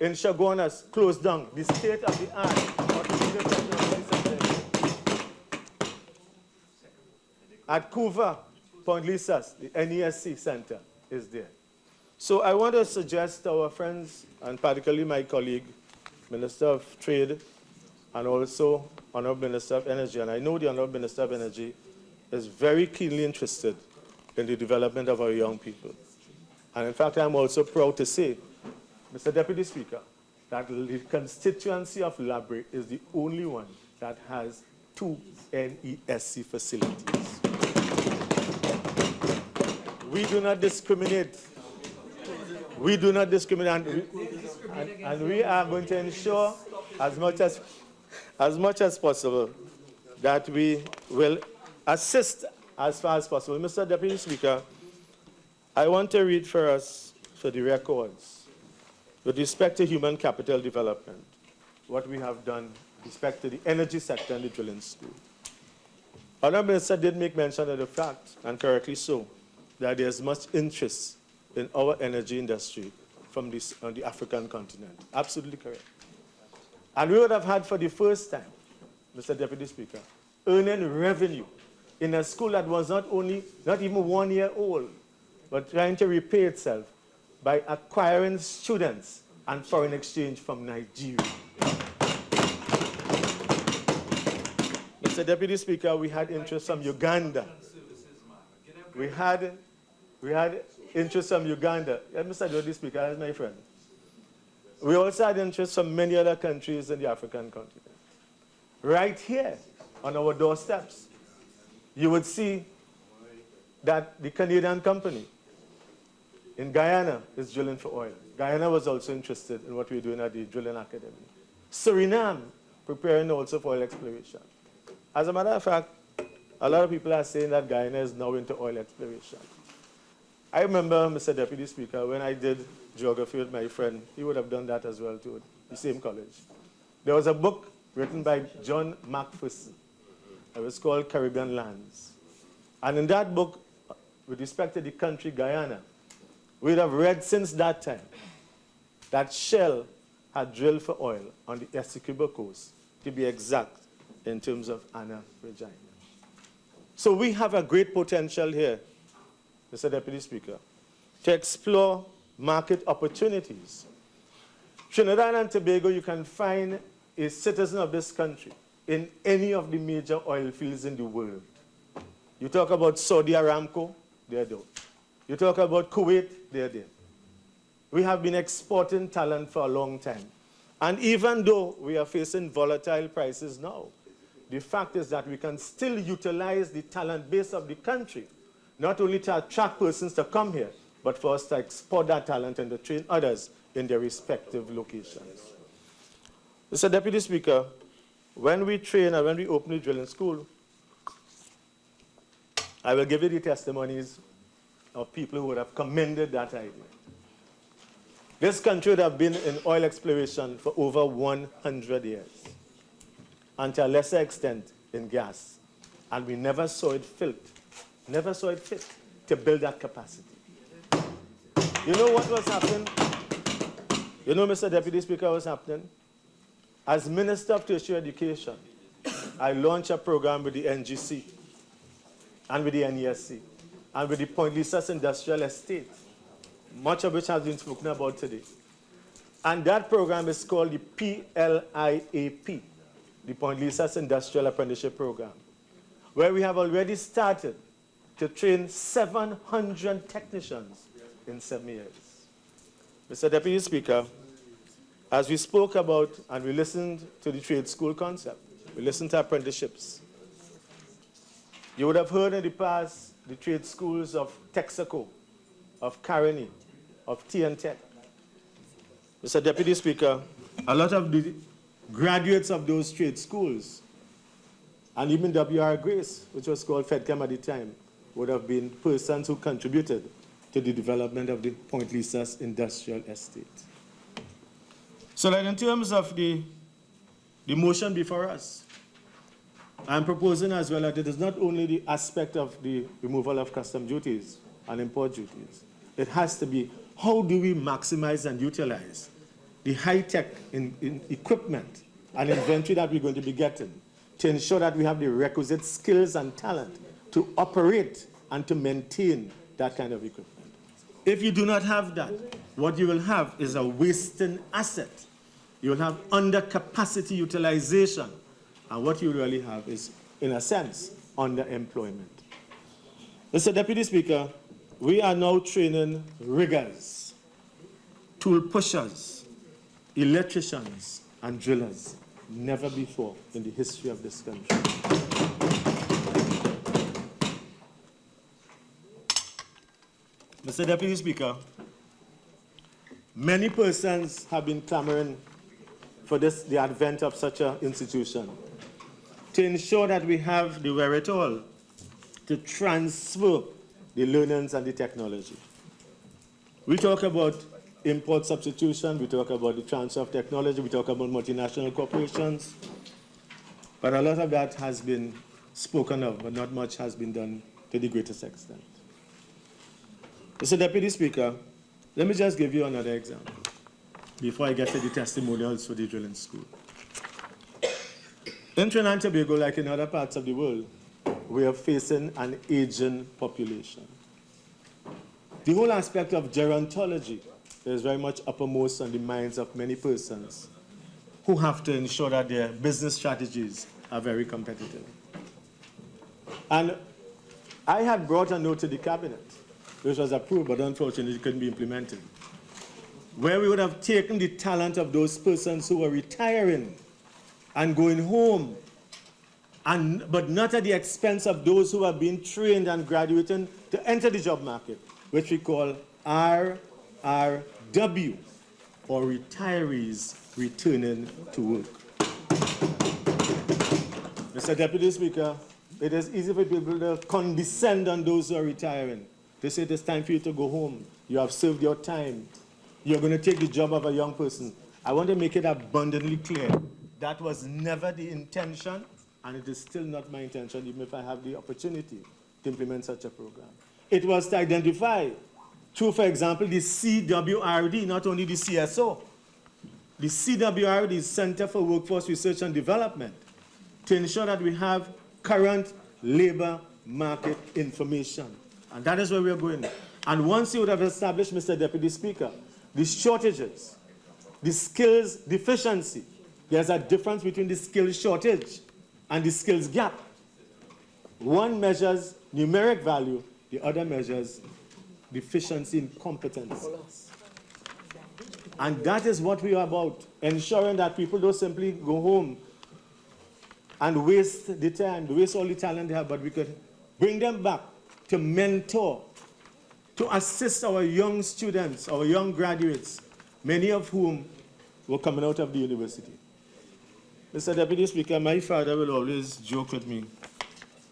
in Chaguanas closed down. The state-of-the-art automated technology center. At Couva, Point Lisas, the NESC Center is there. So I want to suggest to our friends, and particularly my colleague, Minister of Trade, and also Honorable Minister of Energy, and I know the Honorable Minister of Energy is very keenly interested in the development of our young people. And in fact, I'm also proud to say, Mr. Deputy Speaker, that the constituency of Labre is the only one that has 2 NESC facilities. We do not discriminate. We do not discriminate, and we are going to ensure as much as possible that we will assist as far as possible. Mr. Deputy Speaker, I want to read for us, for the records, with respect to human capital development, what we have done with respect to the energy sector and the drilling school. Honorable Minister did make mention of the fact, and correctly so, that there's much interest in our energy industry from on the African continent. Absolutely correct. And we would have had for the first time, Mr. Deputy Speaker, earning revenue in a school that was not even 1 year old, but trying to repay itself by acquiring students and foreign exchange from Nigeria. Mr. Deputy Speaker, we had interest from Uganda. We had interest from Uganda. Mr. Deputy Speaker, that's my friend. We also had interest from many other countries in the African continent. Right here on our doorsteps, you would see that the Canadian company in Guyana is drilling for oil. Guyana was also interested in what we're doing at the Drilling Academy. Suriname preparing also for oil exploration. As a matter of fact, a lot of people are saying that Guyana is now into oil exploration. I remember, Mr. Deputy Speaker, when I did geography with my friend, he would have done that as well too, the same college. There was a book written by John Macpherson. It was called Caribbean Lands. And in that book, with respect to the country Guyana, we would have read since that time that Shell had drilled for oil on the Essequibo coast, to be exact, in terms of Anna Regina. So we have a great potential here, Mr. Deputy Speaker, to explore market opportunities. Trinidad and Tobago, you can find a citizen of this country in any of the major oil fields in the world. You talk about Saudi Aramco, they're there. You talk about Kuwait, they're there. We have been exporting talent for a long time. And even though we are facing volatile prices now, the fact is that we can still utilize the talent base of the country, not only to attract persons to come here, but for us to export that talent and to train others in their respective locations. Mr. Deputy Speaker, when we train and when we open the drilling school, I will give you the testimonies of people who would have commended that idea. This country would have been in oil exploration for over 100 years, and to a lesser extent in gas. And we never saw it fit to build that capacity. You know what was happening? You know, Mr. Deputy Speaker, what was happening? As Minister of Tertiary Education, I launched a program with the NGC and with the NESC and with the Point Lisas Industrial Estate, much of which has been spoken about today. And that program is called the PLIAP, the Point Lisas Industrial Apprenticeship Program, where we have already started to train 700 technicians in 7 years. Mr. Deputy Speaker, as we spoke about and we listened to the trade school concept, We listen to apprenticeships. You would have heard in the past the trade schools of Texaco, of Caroni, of Tech. Mr. Deputy Speaker, a lot of the graduates of those trade schools, and even W.R. Grace, which was called FedChem at the time, would have been persons who contributed to the development of the Point Lisa's industrial estate. So that in terms of the motion before us, I'm proposing as well that it is not only the aspect of the removal of custom duties and import duties. It has to be how do we maximize and utilize the high-tech in equipment and inventory that we're going to be getting to ensure that we have the requisite skills and talent to operate and to maintain that kind of equipment. If you do not have that, what you will have is a wasting asset. You will have under-capacity utilization. And what you really have is, in a sense, underemployment. Mr. Deputy Speaker, we are now training riggers, tool pushers, electricians, and drillers. Never before in the history of this country. Mr. Deputy Speaker, many persons have been clamoring for the advent of such an institution to ensure that we have the wherewithal to transfer the learnings and the technology. We talk about import substitution, we talk about the transfer of technology, we talk about multinational corporations, but a lot of that has been spoken of, but not much has been done to the greatest extent. Mr. Deputy Speaker, let me just give you another example before I get to the testimonials for the drilling school. In Trinidad and Tobago, like in other parts of the world, we are facing an aging population. The whole aspect of gerontology is very much uppermost on the minds of many persons who have to ensure that their business strategies are very competitive. And I had brought a note to the cabinet, which was approved, but unfortunately it couldn't be implemented, where we would have taken the talent of those persons who were retiring and going home, but not at the expense of those who are being trained and graduating to enter the job market, which we call RRW, or retirees returning to work. Mr. Deputy Speaker, it is easy for people to condescend on those who are retiring. They say it's time for you to go home. You have served your time. You're going to take the job of a young person. I want to make it abundantly clear. That was never the intention, and it is still not my intention, even if I have the opportunity to implement such a program. It was to identify through, for example, the CWRD, not only the CSO, the CWRD, the Center for Workforce Research and Development, to ensure that we have current labor market information. And that is where we are going. And once you would have established, Mr. Deputy Speaker, the shortages, the skills deficiency, there's a difference between the skills shortage and the skills gap. One measures numeric value, the other measures deficiency in competence. And that is what we are about, ensuring that people don't simply go home and waste the time, waste all the talent they have, but we could bring them back to mentor, to assist our young students, our young graduates, many of whom were coming out of the university. Mr. Deputy Speaker, my father will always joke with me,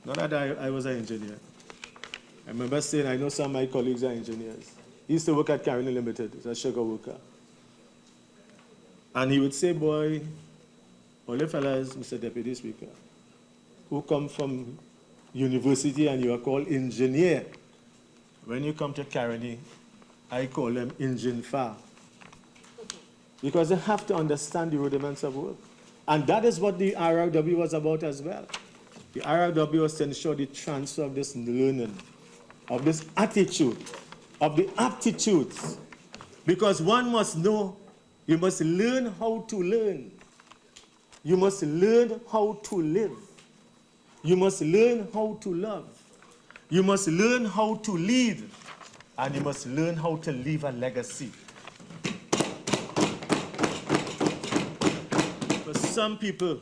not that I was an engineer. I remember saying, I know some of my colleagues are engineers. He used to work at Caroni Limited as a sugar worker. And he would say, boy, all the fellas, Mr. Deputy Speaker, who come from university and you are called engineer, when you come to Caroni, I call them engine far. Because they have to understand the rudiments of work. And that is what the RRW was about as well. The RRW was to ensure the transfer of this learning, of this attitude, of the aptitudes. Because one must know, you must learn how to learn. You must learn how to live. You must learn how to love. You must learn how to lead. And you must learn how to leave a legacy. For some people,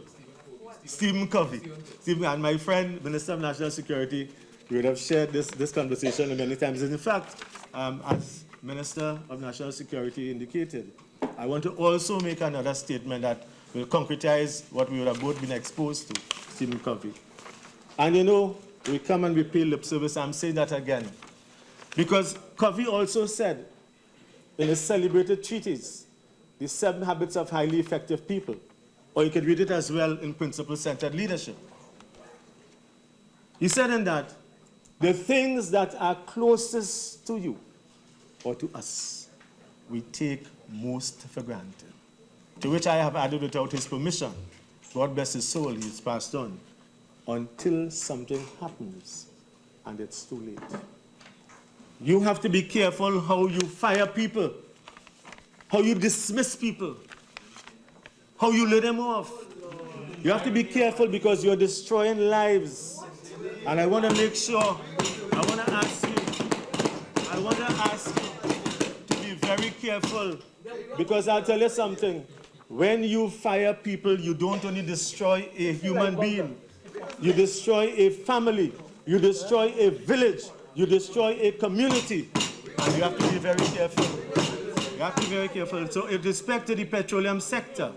Stephen Covey. Stephen, and my friend, Minister of National Security, we would have shared this conversation many times. And in fact, as Minister of National Security indicated, I want to also make another statement that will concretize what we would have both been exposed to, Stephen Covey. And you know, we come and we pay lip service. I'm saying that again. Because Covey also said in his celebrated treatise, The 7 Habits of Highly Effective People, or you could read it as well in Principle-Centered Leadership. He said in that, the things that are closest to you or to us, we take most for granted. To which I have added without his permission, God bless his soul, he's passed on, until something happens and it's too late. You have to be careful how you fire people, how you dismiss people, how you let them off. You have to be careful because you're destroying lives. And I want to make sure, I want to ask you to be very careful, because I'll tell you something. When you fire people, you don't only destroy a human being, you destroy a family, you destroy a village, you destroy a community, and you have to be very careful. You have to be very careful. So with respect to the petroleum sector,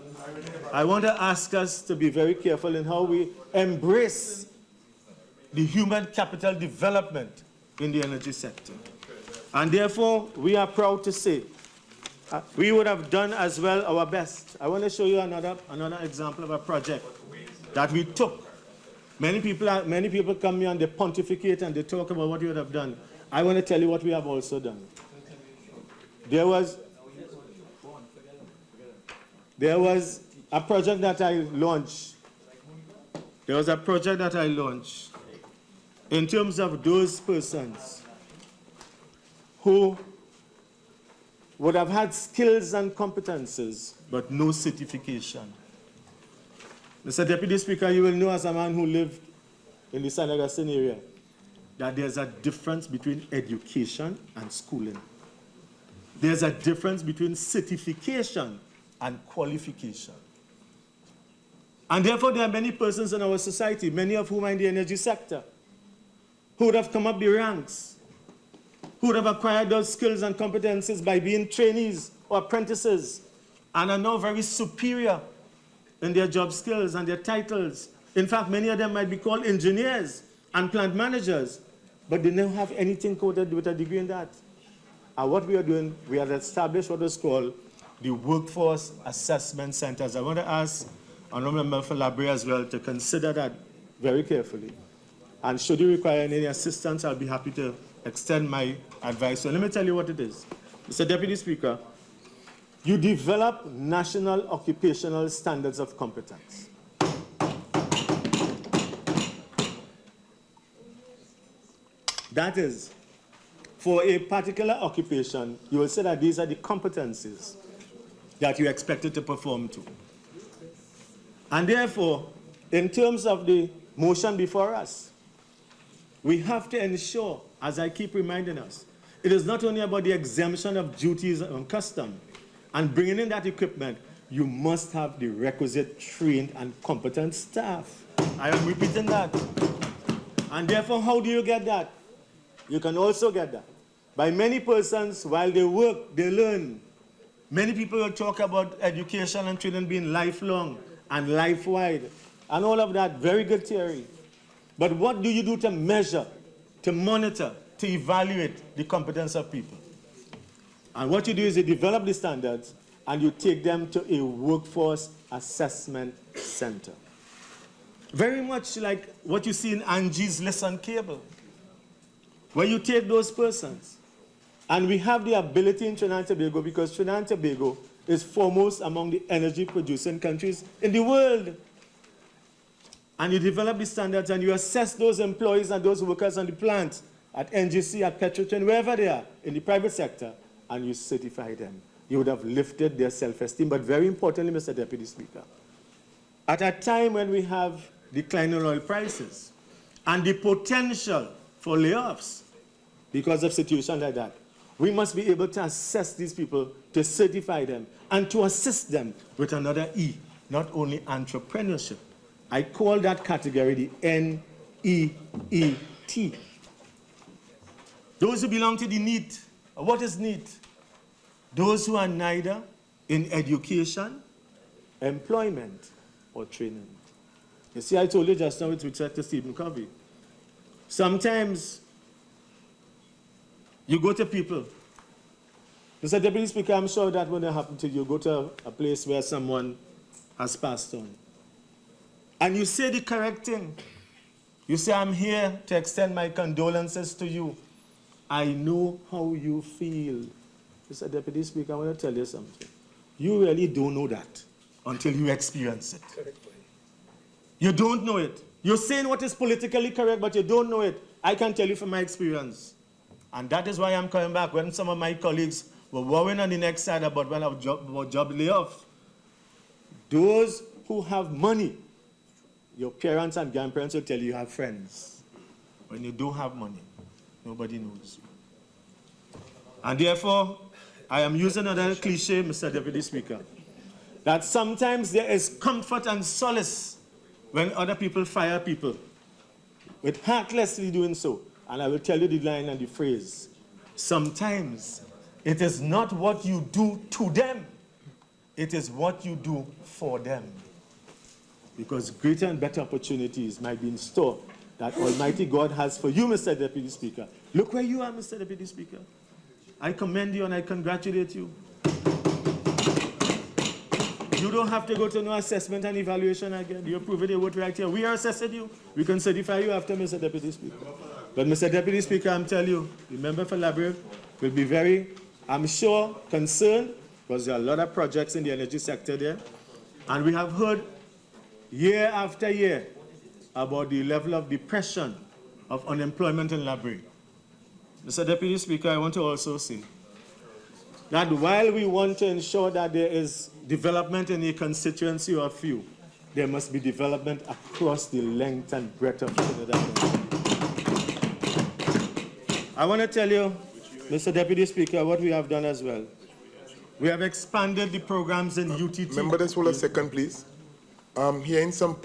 I want to ask us to be very careful in how we embrace the human capital development in the energy sector. And therefore, we are proud to say we would have done as well our best. I want to show you another example of a project that we took. Many people come here and they pontificate and they talk about what we would have done. I want to tell you what we have also done. There was a project that I launched. In terms of those persons who would have had skills and competences, but no certification. Mr. Deputy Speaker, you will know as a man who lived in the San Agustin area that there's a difference between education and schooling. There's a difference between certification and qualification. And therefore, there are many persons in our society, many of whom are in the energy sector, who would have come up the ranks, who would have acquired those skills and competencies by being trainees or apprentices, and are now very superior in their job skills and their titles. In fact, many of them might be called engineers and plant managers, but they don't have anything coded with a degree in that. And what we are doing, we have established what is called the Workforce Assessment Centers. I want to ask Honourable Member for Brea as well to consider that very carefully. And should you require any assistance, I'll be happy to extend my advice. So let me tell you what it is. Mr. Deputy Speaker, you develop national occupational standards of competence. That is, for a particular occupation, you will say that these are the competencies that you're expected to perform to. And therefore, in terms of the motion before us, we have to ensure, as I keep reminding us, it is not only about the exemption of duties and custom and bringing in that equipment, you must have the requisite trained and competent staff. I am repeating that. And therefore, how do you get that? You can also get that by many persons, while they work, they learn. Many people will talk about education and training being lifelong and life-wide, and all of that, very good theory. But what do you do to measure, to monitor, to evaluate the competence of people? And what you do is you develop the standards and you take them to a workforce assessment center. Very much like what you see in Angie's Listen cable, where you take those persons. And we have the ability in Trinidad and Tobago, because Trinidad and Tobago is foremost among the energy-producing countries in the world. And you develop the standards and you assess those employees and those workers on the plant, at NGC, at Petrotrin, wherever they are, in the private sector, and you certify them. You would have lifted their self-esteem. But very importantly, Mr. Deputy Speaker, at a time when we have declining oil prices and the potential for layoffs because of situations like that, we must be able to assess these people, to certify them, and to assist them with another E, not only entrepreneurship, I call that category the NEET. Those who belong to the NEET. What is NEET? Those who are neither in education, employment, or training. You see, I told you just now with respect to Stephen Covey. Sometimes you go to people. Mr. Deputy Speaker, I'm sure that when it happens to you, go to a place where someone has passed on. And you say the correct thing. You say, I'm here to extend my condolences to you. I know how you feel. Mr. Deputy Speaker, I want to tell you something. You really don't know that until you experience it. You don't know it. You're saying what is politically correct, but you don't know it. I can tell you from my experience. And that is why I'm coming back. When some of my colleagues were worrying on the next side about job layoff, those who have money, your parents and grandparents will tell you have friends. When you don't have money, nobody knows you. And therefore, I am using another cliche, Mr. Deputy Speaker, that sometimes there is comfort and solace when other people fire people, with heartlessly doing so. And I will tell you the line and the phrase. Sometimes it is not what you do to them, it is what you do for them. Because greater and better opportunities might be in store that Almighty God has for you, Mr. Deputy Speaker. Look where you are, Mr. Deputy Speaker. I commend you and I congratulate you. You don't have to go to no assessment and evaluation again. You prove it, you vote right here. We are assessing you. We can certify you after, Mr. Deputy Speaker. But, Mr. Deputy Speaker, I'm telling you, the member for Labrador will be very, I'm sure, concerned, because there are a lot of projects in the energy sector there. And we have heard year after year about the level of depression, of unemployment in Labrador. Mr. Deputy Speaker, I want to also say that while we want to ensure that there is development in a constituency or a few, there must be development across the length and breadth of Trinidad. I want to tell you, Mr. Deputy Speaker, what we have done as well. We have expanded the programs in UTT. Remember this for a second, please. I'm hearing some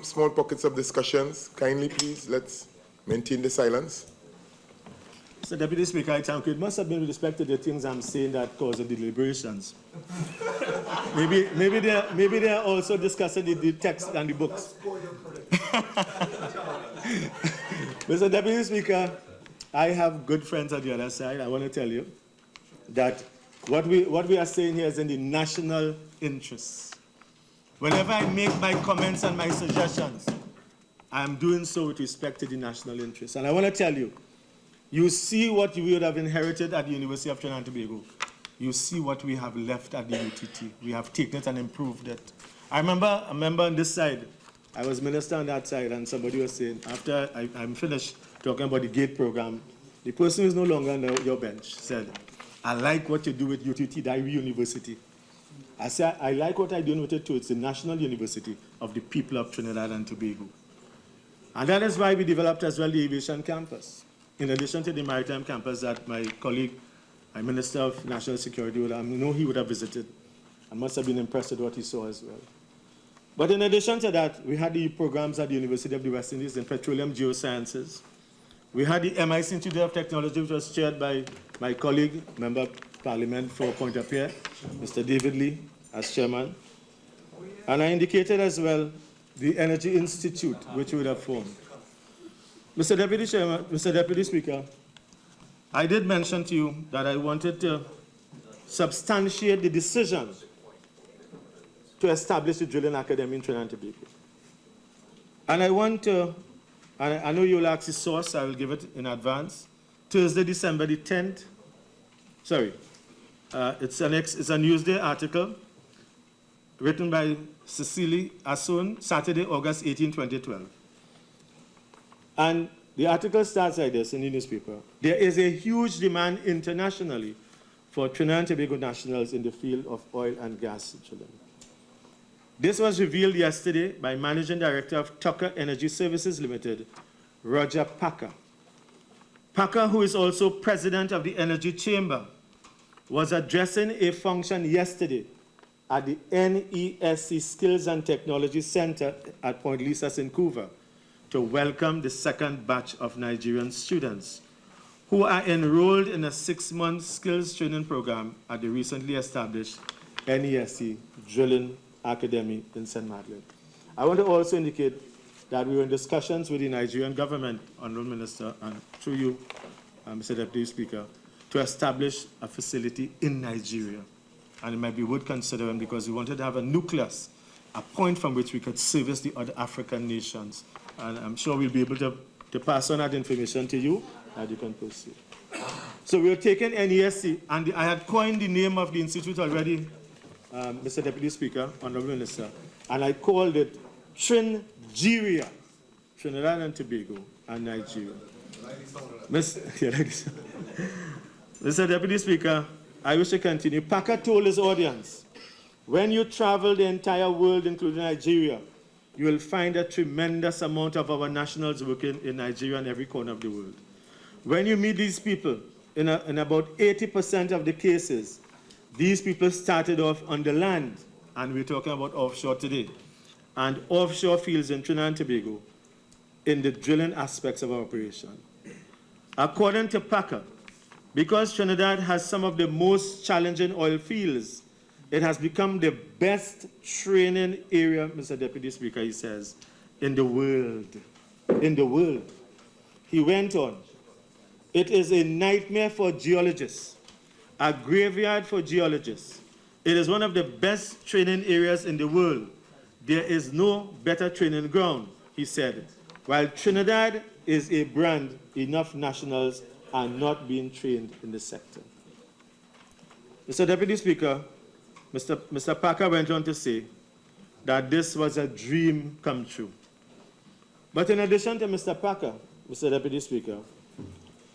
small pockets of discussions. Kindly, please, let's maintain the silence. Mr. Deputy Speaker, I thank you. It must have been with respect to the things I'm saying that cause the deliberations. maybe they are also discussing the text and the books. Mr. Deputy Speaker, I have good friends on the other side. I want to tell you that what we are saying here is in the national interest. Whenever I make my comments and my suggestions, I am doing so with respect to the national interest. And I want to tell you, you see what you would have inherited at the University of Trinidad and Tobago. You see what we have left at the UTT. We have taken it and improved it. I remember on this side, I was minister on that side, and somebody was saying, after I'm finished talking about the GATE program, the person who is no longer on your bench said, I like what you do with UTT, Diary University. I said, I like what I'm doing with it too. It's the National University of the people of Trinidad and Tobago. And that is why we developed as well the aviation campus, in addition to the maritime campus that my colleague, my Minister of National Security, he would have visited. I must have been impressed with what he saw as well. But in addition to that, we had the programs at the University of the West Indies in petroleum geosciences. We had the MIC Institute of Technology, which was chaired by my colleague, Member of Parliament for Pointe-à-Pierre, Mr. David Lee, as chairman. And I indicated as well the Energy Institute, which we would have formed. Mr. Deputy Chairman, Mr. Deputy Speaker, I did mention to you that I wanted to substantiate the decision to establish the Drilling Academy in Trinidad and Tobago. And I want to, and I know you'll ask the source, I will give it in advance. Thursday, December the 10th, it's a Newsday article written by Cecily Asun, Saturday, August 18, 2012. And the article starts like this in the newspaper. There is a huge demand internationally for Trinidad and Tobago nationals in the field of oil and gas drilling. This was revealed yesterday by Managing Director of Tucker Energy Services Limited, Roger Packer. Packer, who is also President of the Energy Chamber, was addressing a function yesterday at the NESC Skills and Technology Center at Point Lisas in Couva to welcome the second batch of Nigerian students who are enrolled in a 6-month skills training program at the recently established NESC Drilling Academy in St. Madeleine. I want to also indicate that we were in discussions with the Nigerian government, Honorable Minister, and through you, Mr. Deputy Speaker, to establish a facility in Nigeria. And it might be worth considering because we wanted to have a nucleus, a point from which we could service the other African nations. And I'm sure we'll be able to pass on that information to you, and you can proceed. So we were taking NESC, and I had coined the name of the institute already, Mr. Deputy Speaker, Honorable Minister, and I called it Tringeria, Trinidad and Tobago and Nigeria. Mr. Deputy Speaker, I wish to continue. Packer told his audience, when you travel the entire world, including Nigeria, you will find a tremendous amount of our nationals working in Nigeria and every corner of the world. When you meet these people, in about 80% of the cases, these people started off on the land, and we're talking about offshore today, and offshore fields in Trinidad and Tobago in the drilling aspects of our operation. According to Packer, because Trinidad has some of the most challenging oil fields, it has become the best training area, Mr. Deputy Speaker, he says, in the world. In the world. He went on, it is a nightmare for geologists, a graveyard for geologists. It is one of the best training areas in the world. There is no better training ground, he said. While Trinidad is a brand, enough nationals are not being trained in the sector. Mr. Deputy Speaker, Mr. Packer went on to say that this was a dream come true. But in addition to Mr. Packer, Mr. Deputy Speaker,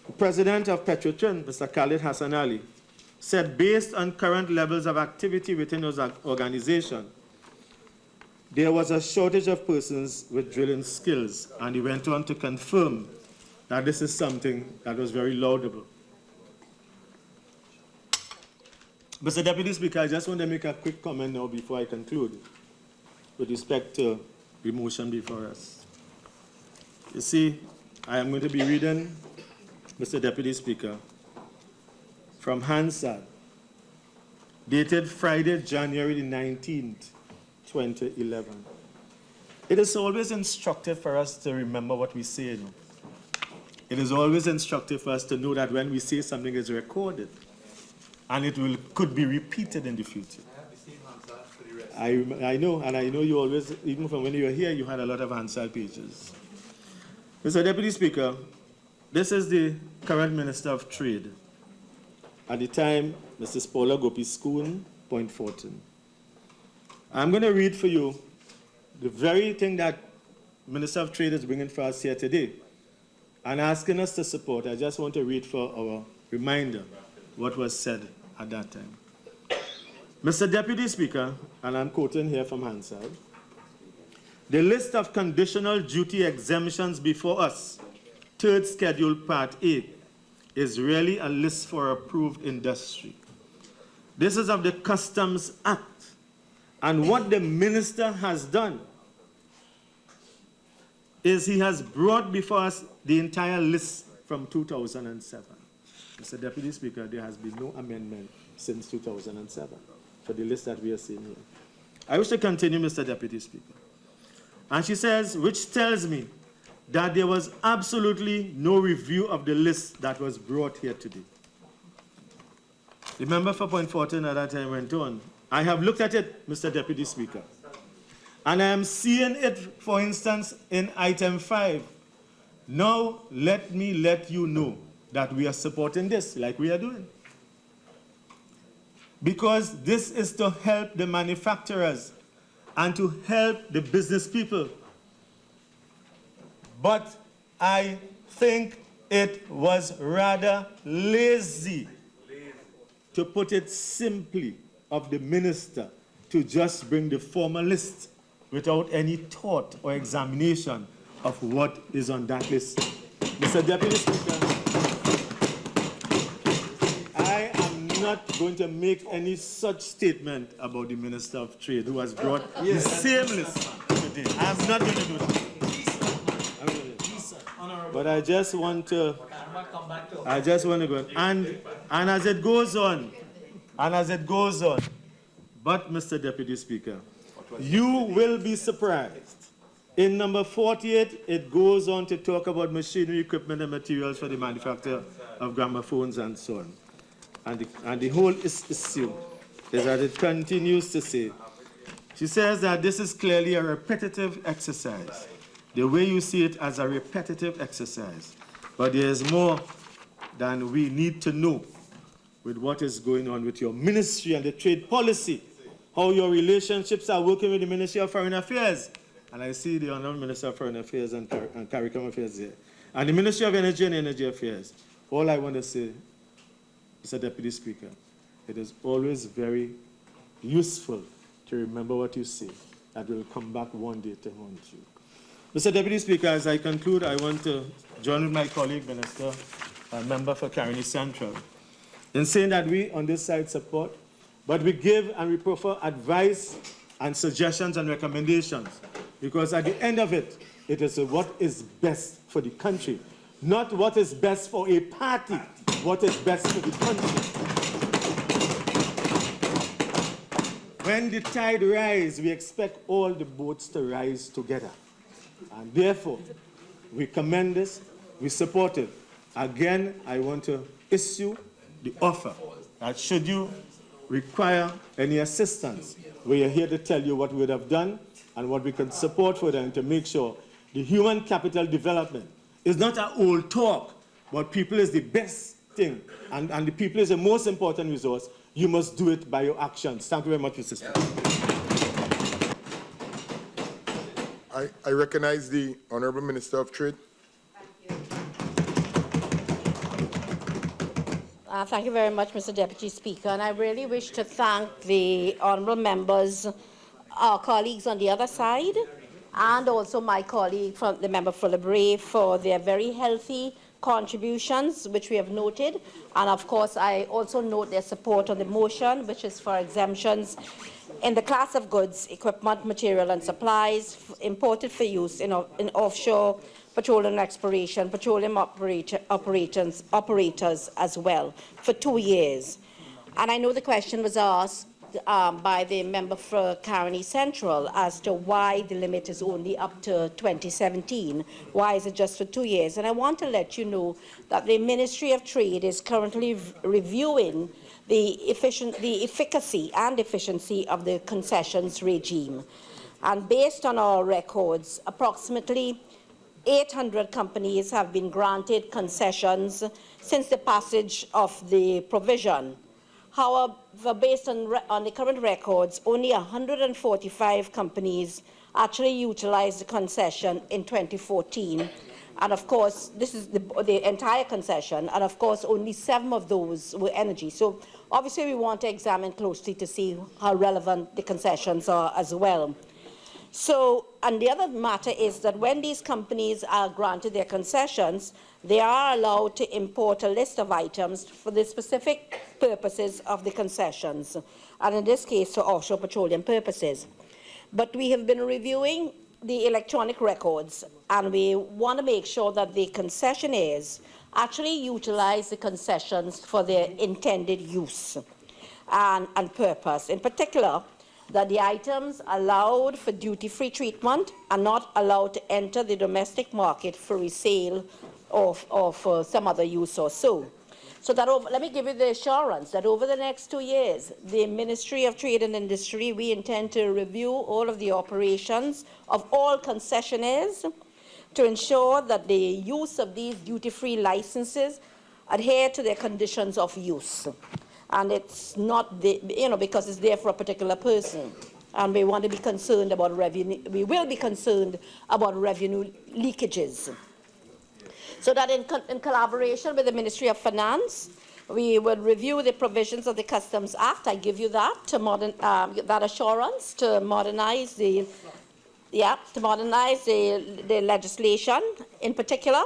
the President of Petrotrin, Mr. Khalid Hassan Ali, said based on current levels of activity within his organization, there was a shortage of persons with drilling skills, and he went on to confirm that this is something that was very laudable. Mr. Deputy Speaker, I just want to make a quick comment now before I conclude with respect to the motion before us. You see, I am going to be reading, Mr. Deputy Speaker, from Hansard, dated Friday, January the 19th, 2011. It is always instructive for us to remember what we say. It is always instructive for us to know that when we say something is recorded, and it could be repeated in the future. I have the same Hansard for the rest. I know, and I know you always, even from when you were here, you had a lot of Hansard pages. Mr. Deputy Speaker, this is the current Minister of Trade. At the time, Mrs. Paula Gopee-Scoon, Point Fortin. I'm going to read for you the very thing that Minister of Trade is bringing for us here today and asking us to support. I just want to read for our reminder what was said at that time. Mr. Deputy Speaker, and I'm quoting here from Hansard, the list of conditional duty exemptions before us, third schedule part A, is really a list for approved industry. This is of the Customs Act. And what the minister has done is he has brought before us the entire list from 2007. Mr. Deputy Speaker, there has been no amendment since 2007 for the list that we are seeing here. I wish to continue, Mr. Deputy Speaker. And she says, which tells me that there was absolutely no review of the list that was brought here today. The member for Point Fortin at that time went on, I have looked at it, Mr. Deputy Speaker, and I am seeing it, for instance, in item 5. Now, let me let you know that we are supporting this, like we are doing. Because this is to help the manufacturers and to help the business people. But I think it was rather lazy, to put it simply, of the minister to just bring the formal list without any thought or examination of what is on that list. Mr. Deputy Speaker, I am not going to make any such statement about the Minister of Trade who has brought the same list today. I'm not going to do that. But I just want to go on. And as it goes on, but Mr. Deputy Speaker, you will be surprised. In number 48, it goes on to talk about machinery, equipment, and materials for the manufacture of gramophones and so on. And the whole issue is that it continues to say, she says that this is clearly a repetitive exercise. The way you see it as a repetitive exercise. But there is more than we need to know with what is going on with your ministry and the trade policy, how your relationships are working with the Ministry of Foreign Affairs. And I see the Honourable Minister of Foreign Affairs and CARICOM Affairs there. And the Ministry of Energy and Energy Affairs. All I want to say, Mr. Deputy Speaker, it is always very useful to remember what you say. That will come back one day to haunt you. Mr. Deputy Speaker, as I conclude, I want to join with my colleague, Minister, member for Caroni Central, in saying that we on this side support, but we give and we prefer advice and suggestions and recommendations. Because at the end of it, it is what is best for the country, not what is best for a party, what is best for the country. When the tide rises, we expect all the boats to rise together. And therefore, we commend this, we support it. Again, I want to issue the offer that should you require any assistance, we are here to tell you what we would have done and what we can support for them to make sure the human capital development is not an old talk, but people is the best thing, and the people is the most important resource. You must do it by your actions. Thank you very much, Mr. Speaker. I recognize the Honourable Minister of Trade. Thank you very much, Mr. Deputy Speaker. And I really wish to thank the honourable members, our colleagues on the other side, and also my colleague, the member for Brea, for their very healthy contributions, which we have noted. And of course, I also note their support on the motion, which is for exemptions in the class of goods, equipment, material, and supplies imported for use in offshore petroleum exploration, petroleum operators as well, for 2 years. And I know the question was asked by the member for Caroni Central as to why the limit is only up to 2017. Why is it just for 2 years? And I want to let you know that the Ministry of Trade is currently reviewing the efficacy and efficiency of the concessions regime. And based on our records, approximately 800 companies have been granted concessions since the passage of the provision. However, based on the current records, only 145 companies actually utilized the concession in 2014. And of course, this is the entire concession, and of course, only 7 of those were energy. So obviously, we want to examine closely to see how relevant the concessions are as well. So, and the other matter is that when these companies are granted their concessions, they are allowed to import a list of items for the specific purposes of the concessions, and in this case, for offshore petroleum purposes. But we have been reviewing the electronic records, and we want to make sure that the concessionaires actually utilize the concessions for their intended use and purpose. In particular, that the items allowed for duty-free treatment are not allowed to enter the domestic market for resale or for some other use or so. So that let me give you the assurance that over the next 2 years, the Ministry of Trade and Industry, we intend to review all of the operations of all concessionaires to ensure that the use of these duty-free licenses adhere to their conditions of use. And it's not, because it's there for a particular person. And we want to be concerned about revenue. We will be concerned about revenue leakages. So that in collaboration with the Ministry of Finance, we will review the provisions of the Customs Act. I give you that to that assurance to modernize the legislation in particular,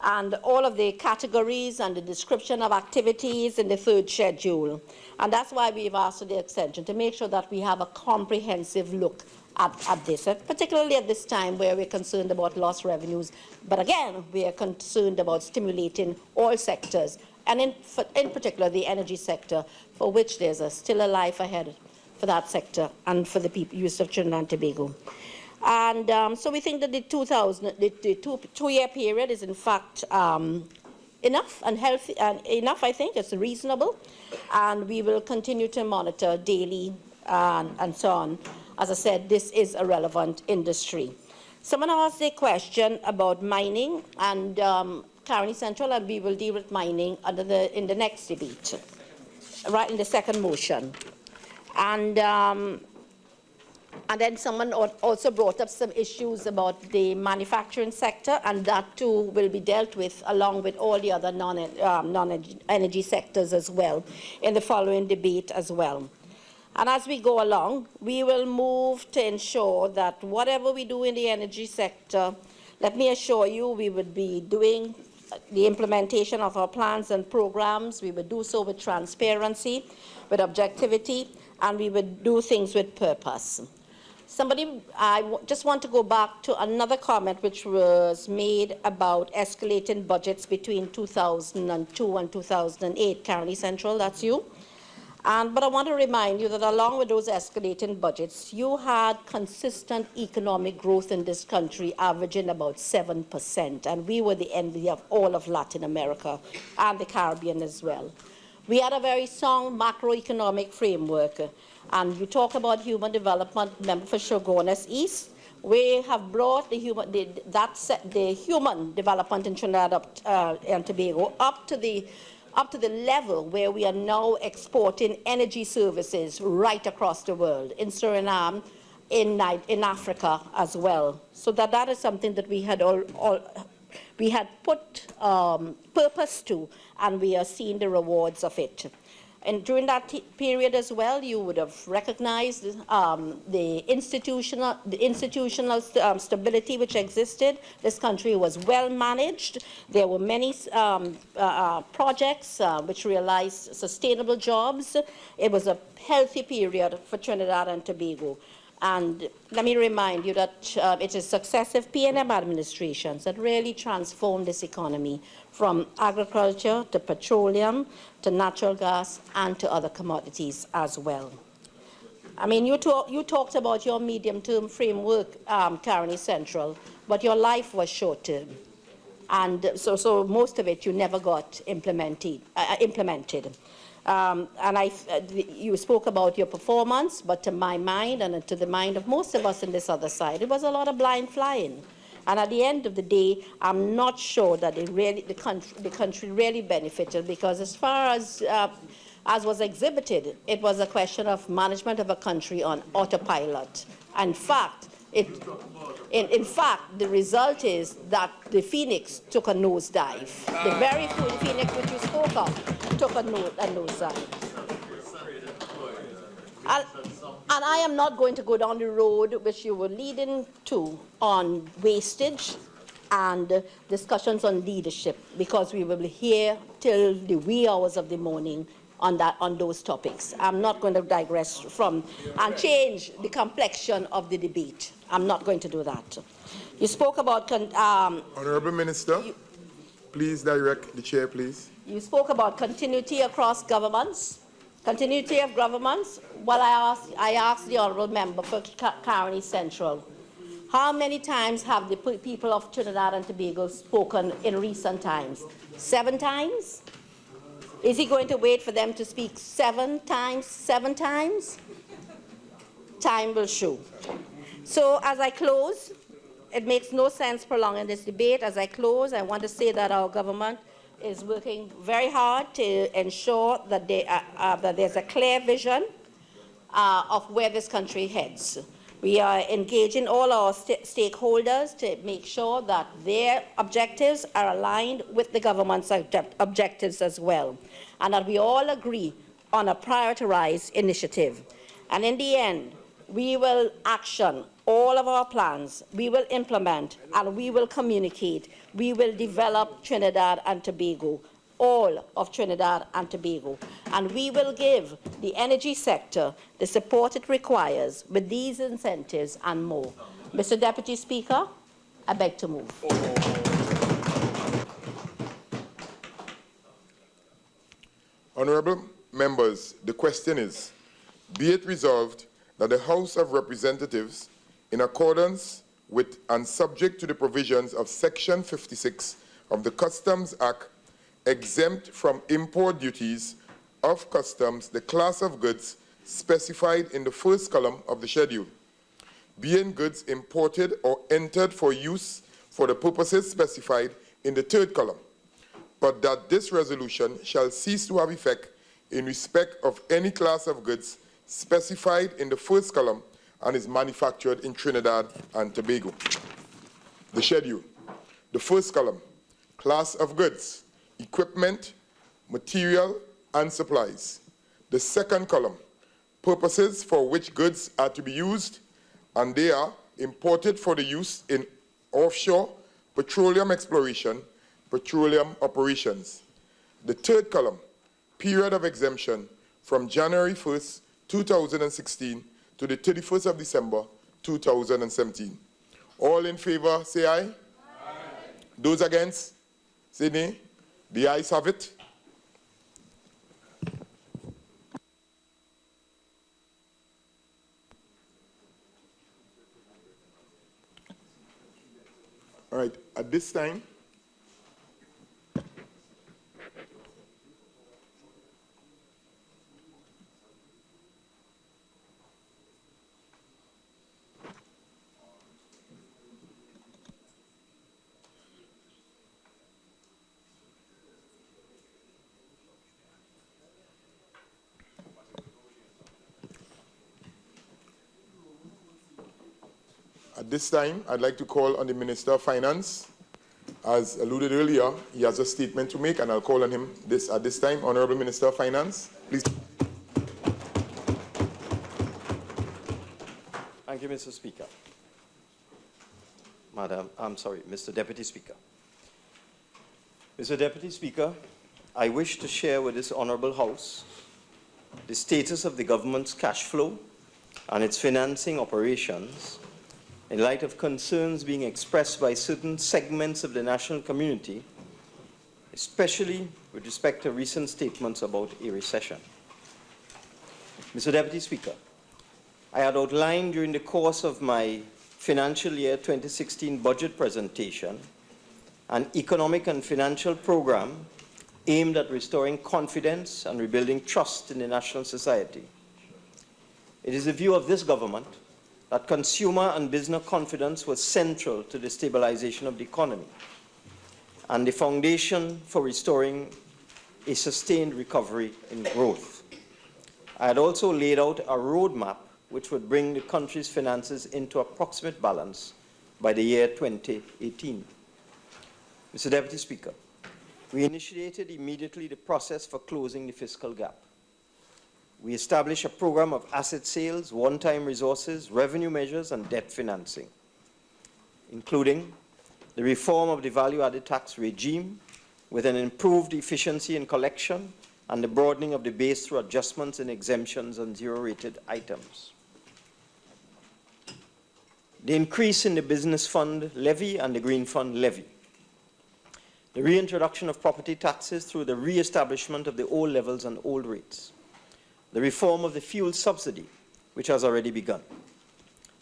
and all of the categories and the description of activities in the third schedule. And that's why we've asked for the extension, to make sure that we have a comprehensive look at this, particularly at this time where we're concerned about lost revenues. But again, we are concerned about stimulating all sectors, and in particular the energy sector, for which there's still a life ahead for that sector and for the people use of Trinidad and Tobago. And so we think that the two-year period is in fact enough and healthy, and enough, I think. It's reasonable, and we will continue to monitor daily and so on. As I said, this is a relevant industry. Someone asked a question about mining and Caroni Central, and we will deal with mining in the next debate, right in the second motion. And then someone also brought up some issues about the manufacturing sector, and that too will be dealt with along with all the other non-energy sectors as well in the following debate as well. And as we go along, we will move to ensure that whatever we do in the energy sector, let me assure you, we would be doing the implementation of our plans and programs. We would do so with transparency, with objectivity, and we would do things with purpose. I just want to go back to another comment which was made about escalating budgets between 2002 and 2008. Caroni Central, that's you. But I want to remind you that along with those escalating budgets, you had consistent economic growth in this country averaging about 7%, and we were the envy of all of Latin America and the Caribbean as well. We had a very strong macroeconomic framework, and you talk about human development, member for Chaguanas East. We have brought the human development in Trinidad and Tobago up to the level where we are now exporting energy services right across the world, in Suriname, in Africa as well. So that is something that we had we had put purpose to, and we are seeing the rewards of it. And during that period as well, you would have recognized the institutional stability which existed. This country was well managed. There were many projects which realized sustainable jobs. It was a healthy period for Trinidad and Tobago. And let me remind you that it is successive PNM administrations that really transformed this economy, from agriculture to petroleum to natural gas and to other commodities as well. I mean, you talked about your medium-term framework, Caroni Central, but your life was short-term. And so most of it you never got implemented. You spoke about your performance, but to my mind and to the mind of most of us on this other side, it was a lot of blind flying. And at the end of the day, I'm not sure that the country really benefited, because as far as was exhibited, it was a question of management of a country on autopilot. In fact, the result is that the Phoenix took a nosedive. The very Phoenix which you spoke of took a nosedive. And I am not going to go down the road which you were leading to on wastage and discussions on leadership, because we will be here till the wee hours of the morning on those topics. I'm not going to digress from and change the complexion of the debate. I'm not going to do that. You spoke about... Honorable Minister, please direct the chair, please. You spoke about continuity across governments. Continuity of governments. Well, I asked the honourable member for Caroni Central, how many times have the people of Trinidad and Tobago spoken in recent times? 7 times? Is he going to wait for them to speak 7 times? 7 times? Time will show. So as I close, it makes no sense prolonging this debate. As I close, I want to say that our government is working very hard to ensure that, that there's a clear vision of where this country heads. We are engaging all our stakeholders to make sure that their objectives are aligned with the government's objectives as well, and that we all agree on a prioritized initiative. And in the end, we will action all of our plans, we will implement and we will communicate. We will develop Trinidad and Tobago, all of Trinidad and Tobago, and we will give the energy sector the support it requires with these incentives and more. Mr. Deputy Speaker, I beg to move. Honourable members, the question is, be it resolved that the House of Representatives, in accordance with and subject to the provisions of Section 56 of the Customs Act, exempt from import duties of customs the class of goods specified in the first column of the schedule, being goods imported or entered for use for the purposes specified in the third column, but that this resolution shall cease to have effect in respect of any class of goods specified in the first column and is manufactured in Trinidad and Tobago. The schedule. The first column, class of goods, equipment, material, and supplies. The second column, purposes for which goods are to be used, and they are imported for the use in offshore petroleum exploration, petroleum operations. The third column, period of exemption from January 1st, 2016 to the 31st of December, 2017. All in favor, say aye. Aye. Those against, say nay. The ayes have it. All right, at this time, I'd like to call on the Minister of Finance. As alluded earlier, he has a statement to make, and I'll call on him at this time. Honourable Minister of Finance, please. Thank you, Mr. Speaker. Mr. Deputy Speaker. Mr. Deputy Speaker, I wish to share with this Honourable House the status of the government's cash flow and its financing operations in light of concerns being expressed by certain segments of the national community, especially with respect to recent statements about a recession. Mr. Deputy Speaker, I had outlined during the course of my financial year 2016 budget presentation an economic and financial program aimed at restoring confidence and rebuilding trust in the national society. It is the view of this government that consumer and business confidence was central to the stabilization of the economy and the foundation for restoring a sustained recovery in growth. I had also laid out a roadmap which would bring the country's finances into approximate balance by the year 2018. Mr. Deputy Speaker, we initiated immediately the process for closing the fiscal gap. We established a program of asset sales, one-time resources, revenue measures, and debt financing, including the reform of the value-added tax regime with an improved efficiency in collection and the broadening of the base through adjustments in exemptions and zero-rated items. The increase in the business fund levy and the green fund levy. The reintroduction of property taxes through the re-establishment of the old levels and old rates. The reform of the fuel subsidy, which has already begun.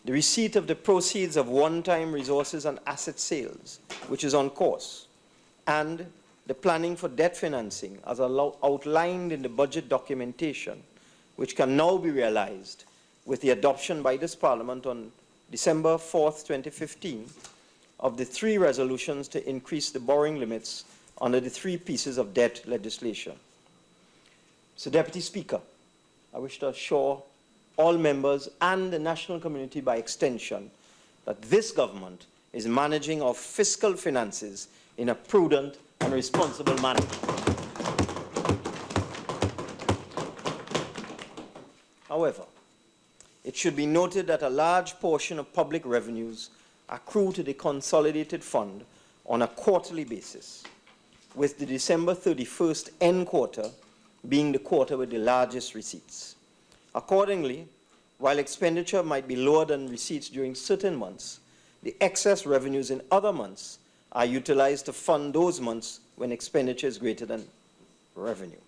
The receipt of the proceeds of one-time resources and asset sales, which is on course. And the planning for debt financing, as outlined in the budget documentation, which can now be realized with the adoption by this Parliament on December 4th, 2015, of the 3 resolutions to increase the borrowing limits under the 3 pieces of debt legislation. So, Deputy Speaker, I wish to assure all members and the national community by extension that this government is managing our fiscal finances in a prudent and responsible manner. However, it should be noted that a large portion of public revenues accrue to the consolidated fund on a quarterly basis, with the December 31st end quarter being the quarter with the largest receipts. Accordingly, while expenditure might be lower than receipts during certain months, the excess revenues in other months are utilized to fund those months when expenditure is greater than revenue.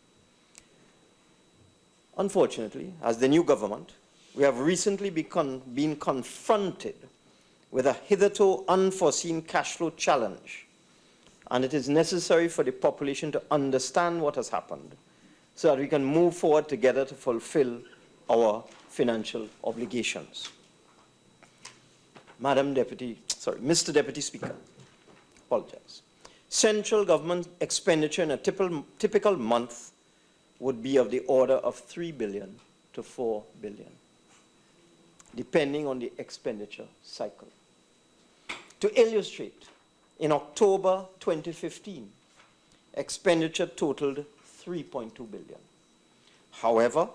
Unfortunately, as the new government, we have recently been confronted with a hitherto unforeseen cash flow challenge, and it is necessary for the population to understand what has happened so that we can move forward together to fulfill our financial obligations. Mr. Deputy Speaker, apologize. Central government expenditure in a typical month would be of the order of 3 billion to 4 billion, depending on the expenditure cycle. To illustrate, in October 2015, expenditure totaled 3.2 billion. However,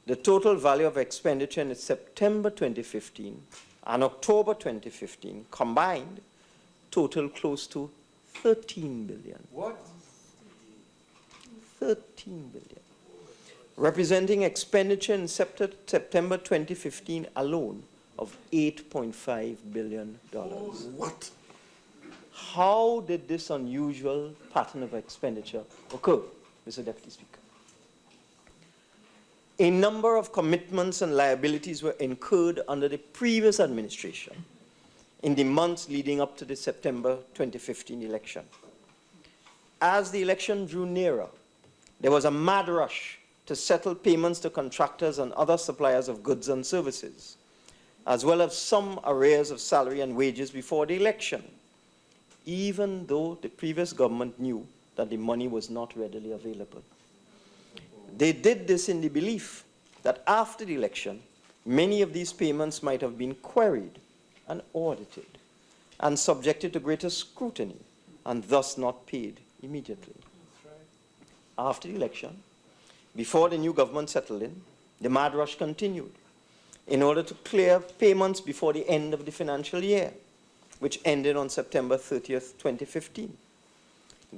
the total value of expenditure in September 2015 and October 2015 combined totaled close to 13 billion. What? 13 billion. Representing expenditure in September 2015 alone of $8.5 billion. What? How did this unusual pattern of expenditure occur, Mr. Deputy Speaker? A number of commitments and liabilities were incurred under the previous administration in the months leading up to the September 2015 election. As the election drew nearer, there was a mad rush to settle payments to contractors and other suppliers of goods and services, as well as some arrears of salary and wages before the election, even though the previous government knew that the money was not readily available. They did this in the belief that after the election, many of these payments might have been queried and audited and subjected to greater scrutiny and thus not paid immediately. After the election, before the new government settled in, the mad rush continued in order to clear payments before the end of the financial year, which ended on September 30th, 2015.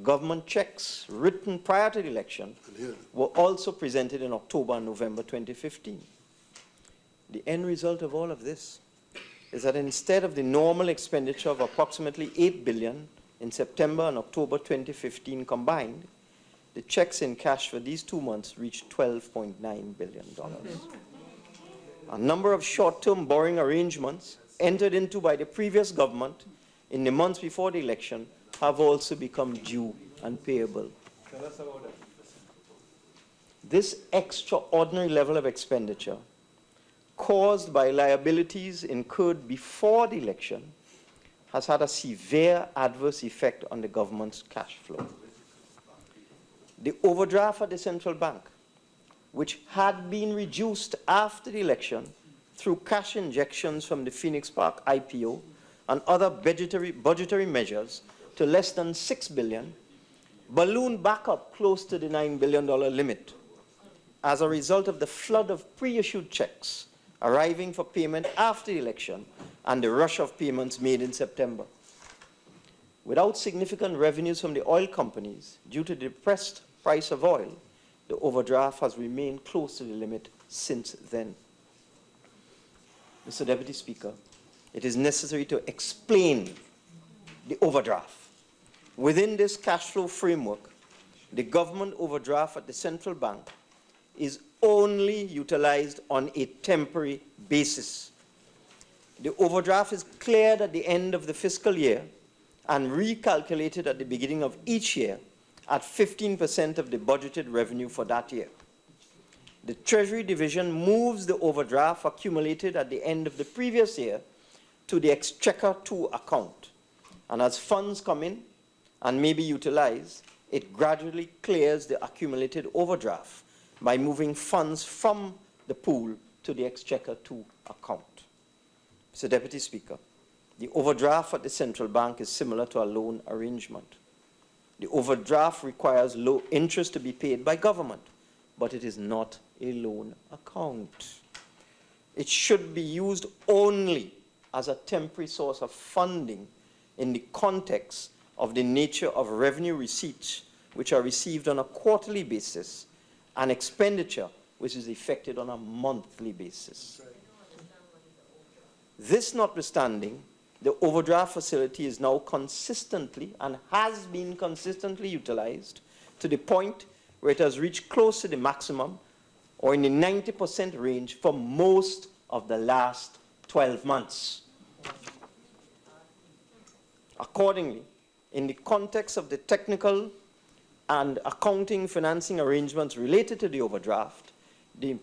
Government checks written prior to the election were also presented in October and November 2015. The end result of all of this is that instead of the normal expenditure of approximately 8 billion in September and October 2015 combined, the checks in cash for these 2 months reached $12.9 billion. A number of short-term borrowing arrangements entered into by the previous government in the months before the election have also become due and payable. Tell us about it. This extraordinary level of expenditure caused by liabilities incurred before the election has had a severe adverse effect on the government's cash flow. The overdraft at the central bank, which had been reduced after the election through cash injections from the Phoenix Park IPO and other budgetary measures to less than 6 billion, ballooned back up close to the $9 billion limit as a result of the flood of pre-issued checks arriving for payment after the election and the rush of payments made in September. Without significant revenues from the oil companies due to the depressed price of oil, the overdraft has remained close to the limit since then. Mr. Deputy Speaker, it is necessary to explain the overdraft. Within this cash flow framework, the government overdraft at the central bank is only utilized on a temporary basis. The overdraft is cleared at the end of the fiscal year and recalculated at the beginning of each year at 15% of the budgeted revenue for that year. The Treasury Division moves the overdraft accumulated at the end of the previous year to the Exchequer 2 account. And as funds come in and may be utilized, it gradually clears the accumulated overdraft by moving funds from the pool to the Exchequer 2 account. Mr. Deputy Speaker, the overdraft at the central bank is similar to a loan arrangement. The overdraft requires low interest to be paid by government, but it is not a loan account. it should be used only as a temporary source of funding in the context of the nature of revenue receipts which are received on a quarterly basis and expenditure which is effected on a monthly basis. This notwithstanding, the overdraft facility is now consistently and has been consistently utilized to the point where it has reached close to the maximum or in the 90% range for most of the last 12 months. Accordingly, in the context of the technical and accounting financing arrangements related to the overdraft, the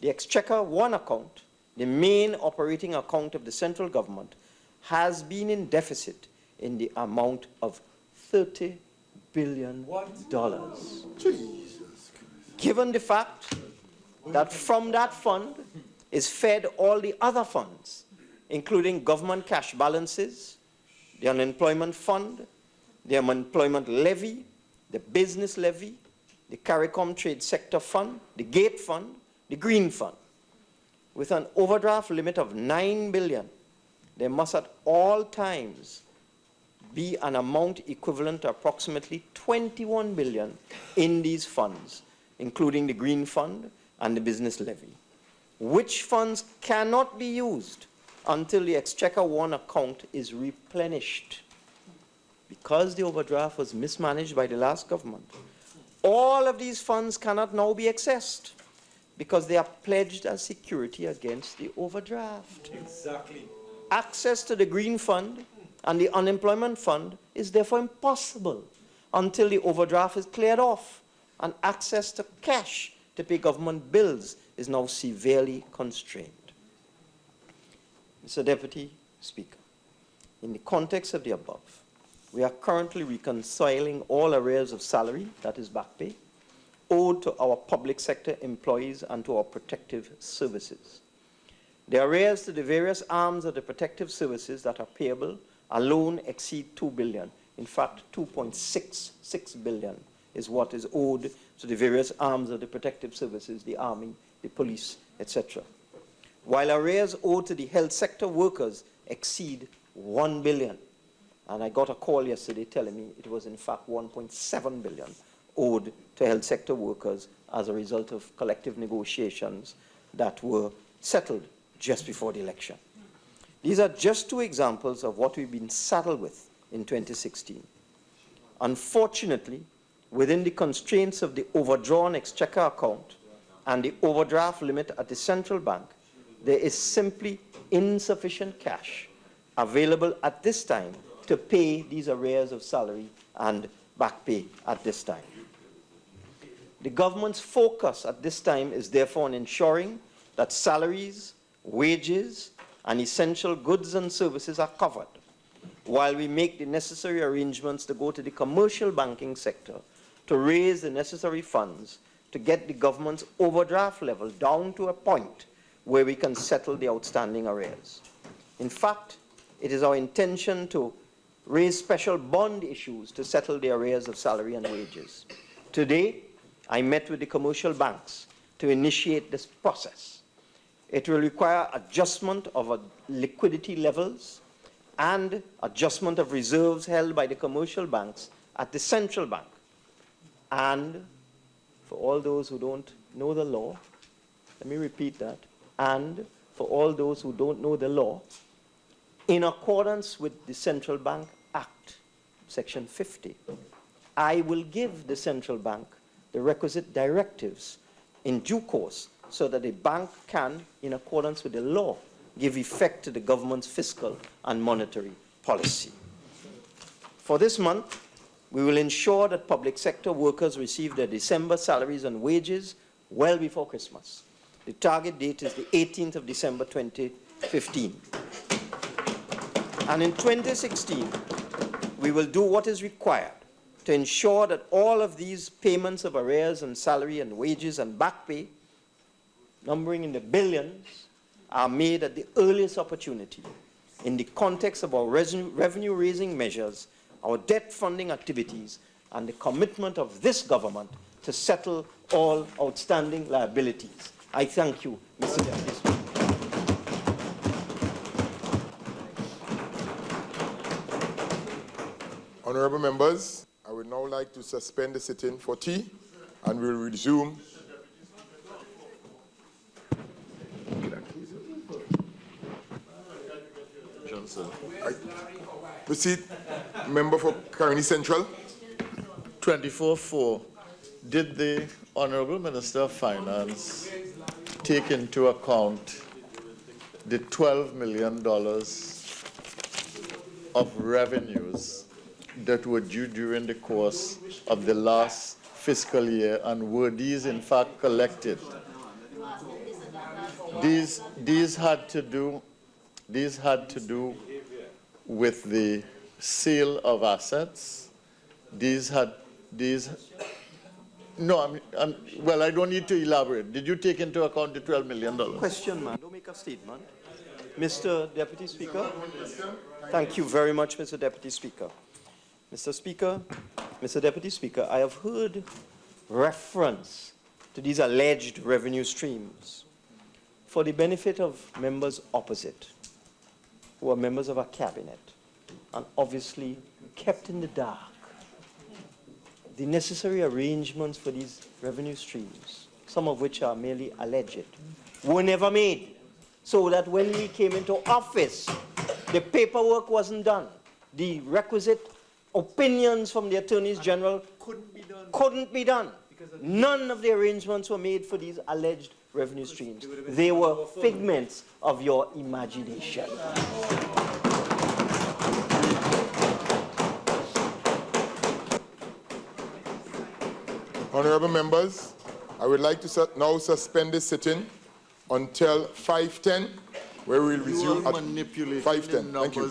Exchequer One account, the main operating account of the central government, has been in deficit in the amount of $30 billion. Given the fact that from that fund is fed all the other funds, including government cash balances, the unemployment fund, the unemployment levy, the business levy, the CARICOM trade sector fund, the gate fund, the green fund. With an overdraft limit of $9 billion, there must at all times be an amount equivalent to approximately $21 billion in these funds, including the green fund and the business levy, which funds cannot be used until the Exchequer One account is replenished. Because the overdraft was mismanaged by the last government, all of these funds cannot now be accessed because they are pledged as security against the overdraft. Exactly. Access to the green fund and the unemployment fund is therefore impossible until the overdraft is cleared off, and access to cash to pay government bills is now severely constrained. Mr. Deputy Speaker, in the context of the above, we are currently reconciling all arrears of salary, that is back pay, owed to our public sector employees and to our protective services. The arrears to the various arms of the protective services that are payable alone exceed $2 billion. In fact, $2.66 billion is what is owed to the various arms of the protective services, the army, the police, etc. While arrears owed to the health sector workers exceed $1 billion. And I got a call yesterday telling me it was in fact $1.7 billion owed to health sector workers as a result of collective negotiations that were settled just before the election. These are just two examples of what we've been saddled with in 2016. Unfortunately, within the constraints of the overdrawn Exchequer account and the overdraft limit at the central bank, there is simply insufficient cash available at this time to pay these arrears of salary and back pay at this time. The government's focus at this time is therefore on ensuring that salaries, wages, and essential goods and services are covered, while we make the necessary arrangements to go to the commercial banking sector to raise the necessary funds to get the government's overdraft level down to a point where we can settle the outstanding arrears. In fact, it is our intention to raise special bond issues to settle the arrears of salary and wages. Today, I met with the commercial banks to initiate this process. It will require adjustment of liquidity levels and adjustment of reserves held by the commercial banks at the central bank. And for all those who don't know the law, let me repeat that, and for all those who don't know the law, in accordance with the Central Bank Act, Section 50, I will give the central bank the requisite directives in due course so that the bank can, in accordance with the law, give effect to the government's fiscal and monetary policy. For this month, we will ensure that public sector workers receive their December salaries and wages well before Christmas. The target date is the 18th of December 2015. And in 2016, we will do what is required to ensure that all of these payments of arrears and salary and wages and back pay, numbering in the billions, are made at the earliest opportunity in the context of our revenue-raising measures, our debt funding activities, and the commitment of this government to settle all outstanding liabilities. I thank you, Mr. Deputy Speaker. Honorable members, I would now like to suspend the sitting for tea and we'll resume. Johnson. Proceed. Member for Caroni Central. 24-4. Did the Honorable Minister of Finance take into account the $12 million of revenues that were due during the course of the last fiscal year, and were these in fact collected? These had to do with the sale of assets. Well, I don't need to elaborate. Did you take into account the $12 million? Question, man. Don't make a statement. Mr. Deputy Speaker. Thank you very much, Mr. Deputy Speaker. Mr. Speaker, Mr. Deputy Speaker, I have heard reference to these alleged revenue streams for the benefit of members opposite, who are members of our cabinet, and obviously kept in the dark. The necessary arrangements for these revenue streams, some of which are merely alleged, were never made, so that when we came into office, the paperwork wasn't done. The requisite opinions from the attorneys general couldn't be done. None of the arrangements were made for these alleged revenue streams. They were figments of your imagination. Honorable members, I would like to now suspend this sitting until 5:10, where we'll resume at 5:10. Thank you.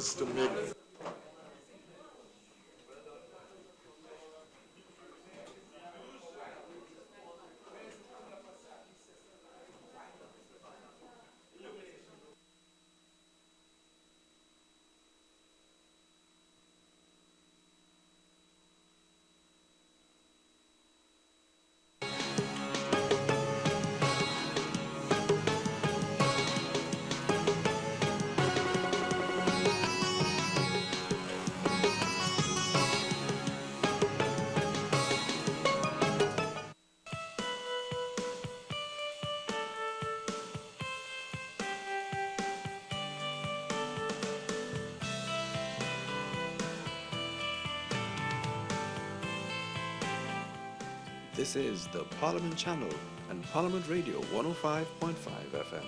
This is the Parliament Channel and Parliament Radio 105.5 FM.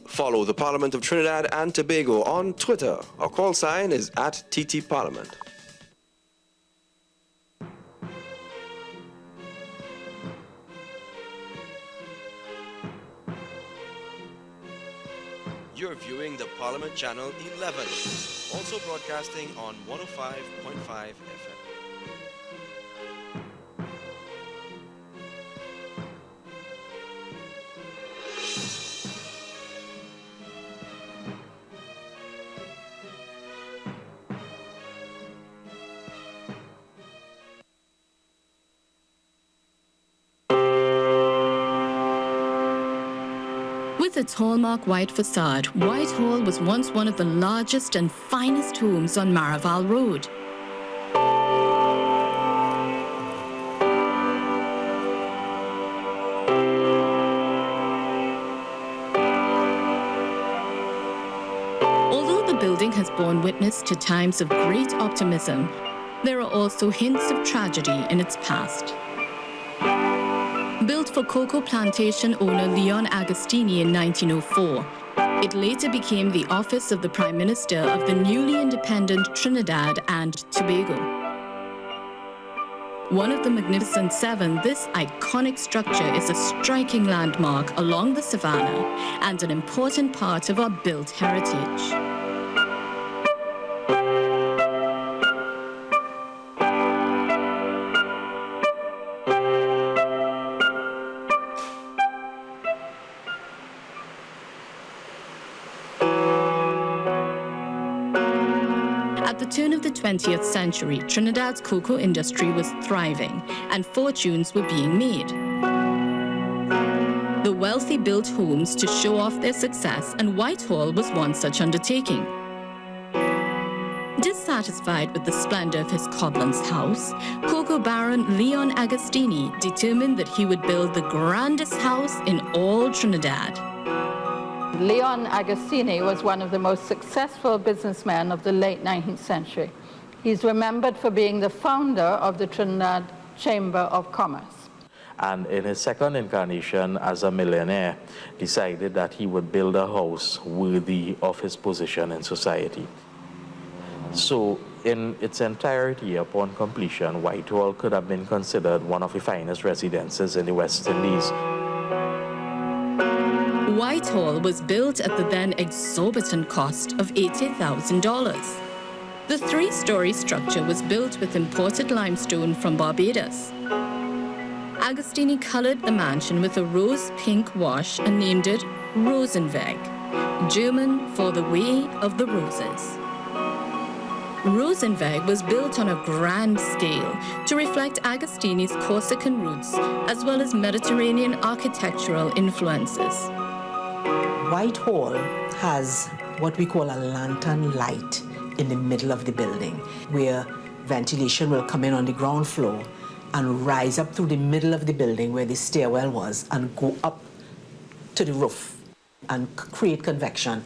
Follow the Parliament of Trinidad and Tobago on Twitter. Our call sign is @TTParliament. You're viewing the Parliament Channel 11, also broadcasting on 105.5 FM. With its hallmark white facade, Whitehall was once one of the largest and finest homes on Maraval Road. Although the building has borne witness to times of great optimism, there are also hints of tragedy in its past. Built for cocoa plantation owner Leon Agostini in 1904, it later became the office of the Prime Minister of the newly independent Trinidad and Tobago. One of the Magnificent Seven, this iconic structure is a striking landmark along the savannah and an important part of our built heritage. At the turn of the 20th century, Trinidad's cocoa industry was thriving and fortunes were being made. The The wealthy built homes to show off their success, and Whitehall was one such undertaking. Dissatisfied with the splendor of his Cobblent's house, cocoa baron Leon Agostini determined that he would build the grandest house in all Trinidad. Leon Agostini was one of the most successful businessmen of the late 19th century. He's remembered for being the founder of the Trinidad Chamber of Commerce. And in his second incarnation as a millionaire, decided that he would build a house worthy of his position in society. So, in its entirety, upon completion, Whitehall could have been considered one of the finest residences in the West Indies. Whitehall was built at the then exorbitant cost of $80,000. The three-story structure was built with imported limestone from Barbados. Agostini colored the mansion with a rose-pink wash and named it Rosenweg, German for the Way of the Roses. Rosenweg was built on a grand scale to reflect Agostini's Corsican roots as well as Mediterranean architectural influences. Whitehall has what we call a lantern light in the middle of the building, where ventilation will come in on the ground floor and rise up through the middle of the building where the stairwell was and go up to the roof and create convection.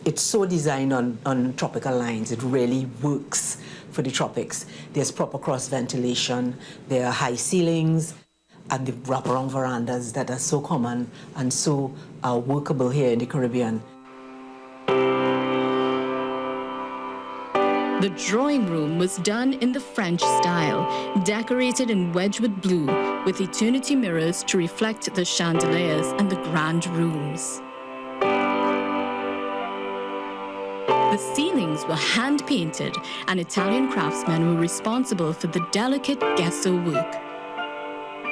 It's so designed on tropical lines. It really works for the tropics. There's proper cross ventilation, there are high ceilings, and the wraparound verandas that are so common and so workable here in the Caribbean. The drawing room was done in the French style, decorated in Wedgwood blue, with eternity mirrors to reflect the chandeliers and the grand rooms. The ceilings were hand-painted, and Italian craftsmen were responsible for the delicate gesso work.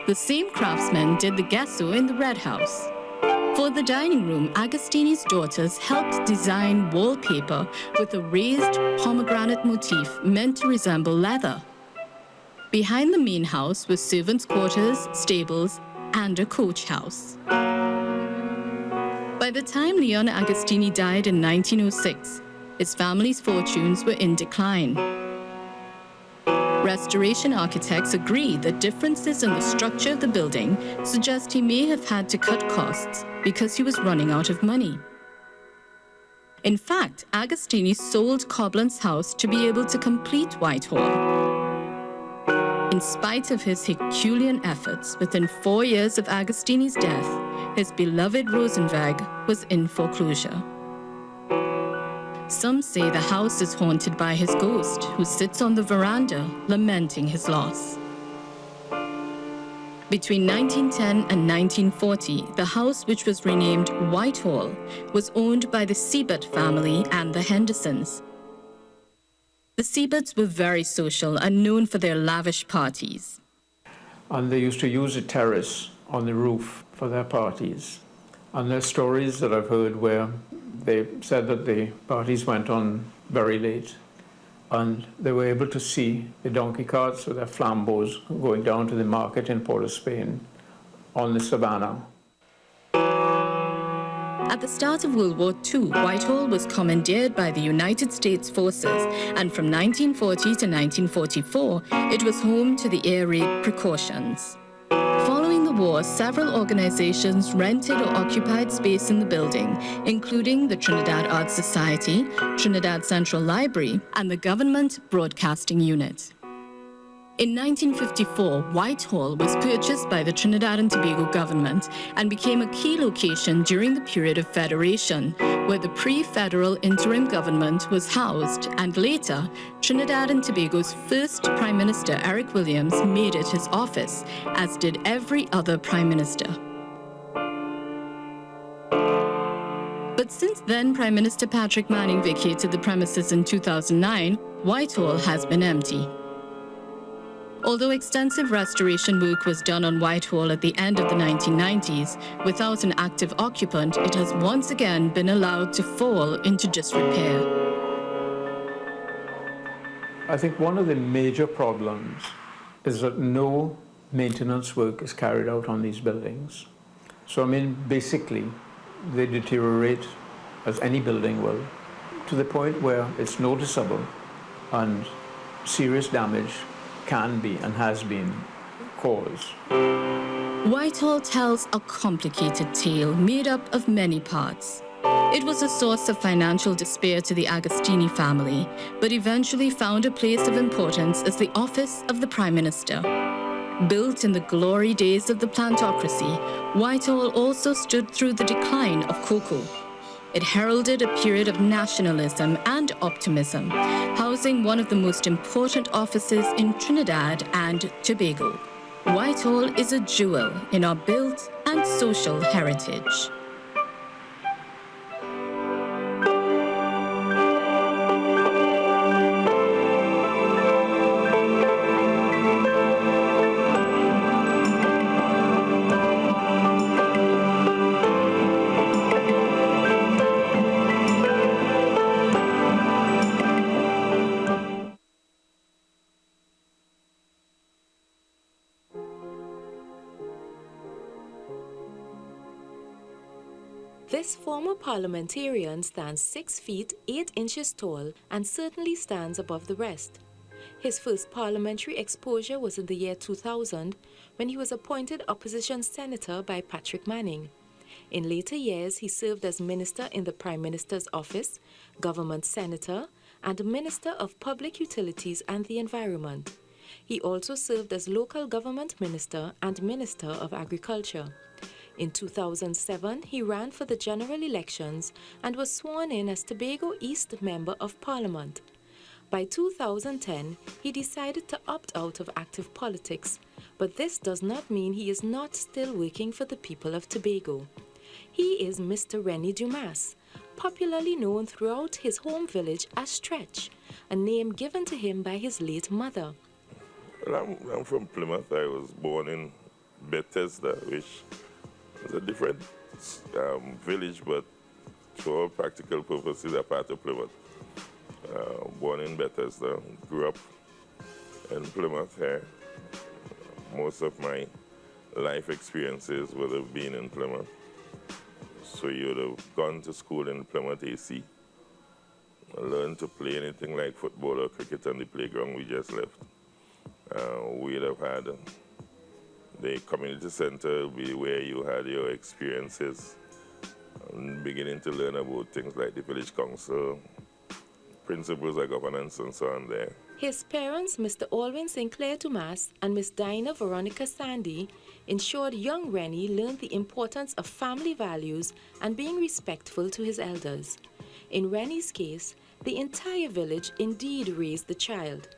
The same craftsmen did the gesso in the Red House. For the dining room, Agostini's daughters helped design wallpaper with a raised pomegranate motif meant to resemble leather. Behind the main house were servants' quarters, stables, and a coach house. By the time Leon Agostini died in 1906, his family's fortunes were in decline. Restoration architects agree that differences in the structure of the building suggest he may have had to cut costs because he was running out of money. In fact, Agostini sold Cobblent's house to be able to complete Whitehall. In spite of his Herculean efforts, within 4 years of Agostini's death, his beloved Rosenweg was in foreclosure. Some say the house is haunted by his ghost, who sits on the veranda lamenting his loss. Between 1910 and 1940, the house, which was renamed Whitehall, was owned by the Siebert family and the Hendersons. The Sieberts were very social and known for their lavish parties. And they used to use a terrace on the roof for their parties. And there's stories that I've heard where they said that the parties went on very late, and they were able to see the donkey carts with their flambeaux going down to the market in Port of Spain on the savannah. At the start of World War II, Whitehall was commandeered by the United States forces, and from 1940 to 1944, it was home to the air raid precautions. Following the war, several organizations rented or occupied space in the building, including the Trinidad Arts Society, Trinidad Central Library, and the Government Broadcasting Unit. In 1954, Whitehall was purchased by the Trinidad and Tobago government and became a key location during the period of Federation, where the pre-federal interim government was housed, and later, Trinidad and Tobago's first Prime Minister, Eric Williams, made it his office, as did every other Prime Minister. But since then Prime Minister Patrick Manning vacated the premises in 2009, Whitehall has been empty. Although extensive restoration work was done on Whitehall at the end of the 1990s, without an active occupant, it has once again been allowed to fall into disrepair. I think one of the major problems is that no maintenance work is carried out on these buildings. So, I mean, basically, they deteriorate, as any building will, to the point where it's noticeable and serious damage can be and has been caused. Whitehall tells a complicated tale made up of many parts. It was a source of financial despair to the Agostini family, but eventually found a place of importance as the office of the Prime Minister. Built in the glory days of the plantocracy, Whitehall also stood through the decline of cocoa. It heralded a period of nationalism and optimism, housing one of the most important offices in Trinidad and Tobago. Whitehall is a jewel in our built and social heritage. This former parliamentarian stands 6 feet 8 inches tall and certainly stands above the rest. His first parliamentary exposure was in the year 2000 when he was appointed opposition senator by Patrick Manning. In later years, he served as minister in the Prime Minister's office, government senator, and Minister of Public Utilities and the Environment. He also served as local government minister and Minister of Agriculture. In 2007, he ran for the general elections and was sworn in as Tobago East Member of Parliament. By 2010, he decided to opt out of active politics, but this does not mean he is not still working for the people of Tobago. He is Mr. Rennie Dumas, popularly known throughout his home village as Stretch, a name given to him by his late mother. Well, I'm from Plymouth. I was born in Bethesda, which is a different village, but for all practical purposes, a part of Plymouth. Born in Bethesda, grew up in Plymouth here. Most of my life experiences would have been in Plymouth. So you would have gone to school in Plymouth AC, learned to play anything like football or cricket on the playground we just left. We'd have had the community center be where you had your experiences, beginning to learn about things like the village council, principles of governance and so on there. His parents, Mr. Alwyn Sinclair Dumas and Miss Dinah Veronica Sandy, ensured young Rennie learned the importance of family values and being respectful to his elders. In Rennie's case, the entire village indeed raised the child.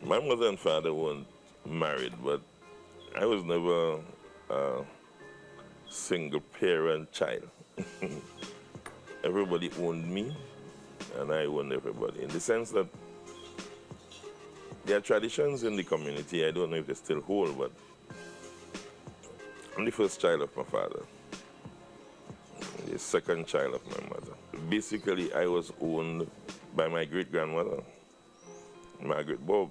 My mother and father weren't married, but I was never a single parent child. Everybody owned me, and I owned everybody. In the sense that there are traditions in the community, I don't know if they still hold, but I'm the first child of my father, the second child of my mother. Basically, I was owned by my great-grandmother, Margaret Bob.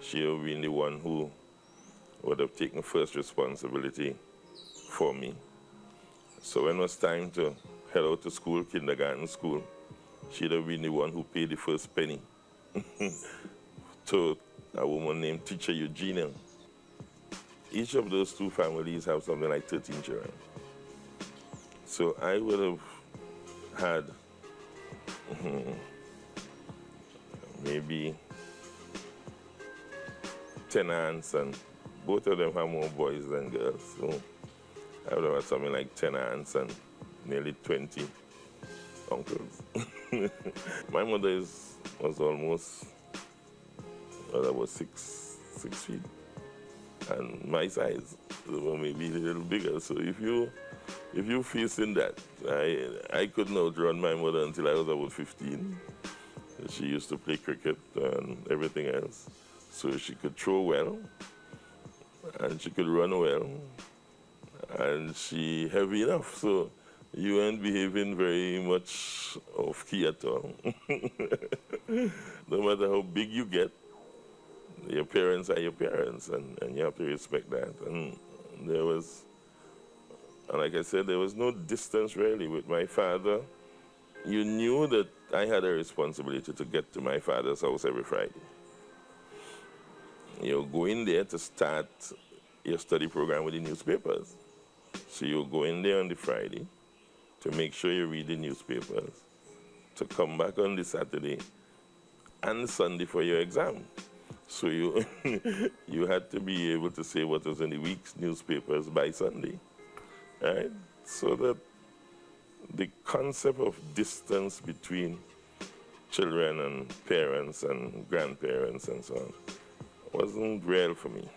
She would have been the one who would have taken first responsibility for me. So when it was time to head out to school, kindergarten school, she'd have been the one who paid the first penny to a woman named Teacher Eugenia. Each of those two families have something like 13 children. So I would have had maybe 10 aunts, and both of them have more boys than girls. So I would have had something like 10 aunts and nearly 20 uncles. My mother was almost, well, about 6 feet, and my size, so maybe a little bigger. So if you facing that, I couldn't outrun my mother until I was about 15. She used to play cricket and everything else. So she could throw well, and she could run well, and she heavy enough. So you weren't behaving very much off key at all. No matter how big you get, your parents are your parents, and you have to respect that. And there was And like I said, there was no distance really with my father. You knew that I had a responsibility to get to my father's house every Friday. You're going there to start your study program with the newspapers. So you go in there on the Friday to make sure you read the newspapers, to come back on the Saturday and Sunday for your exam. So you, you had to be able to say what was in the week's newspapers by Sunday, right? So that the concept of distance between children and parents and grandparents and so on wasn't real for me.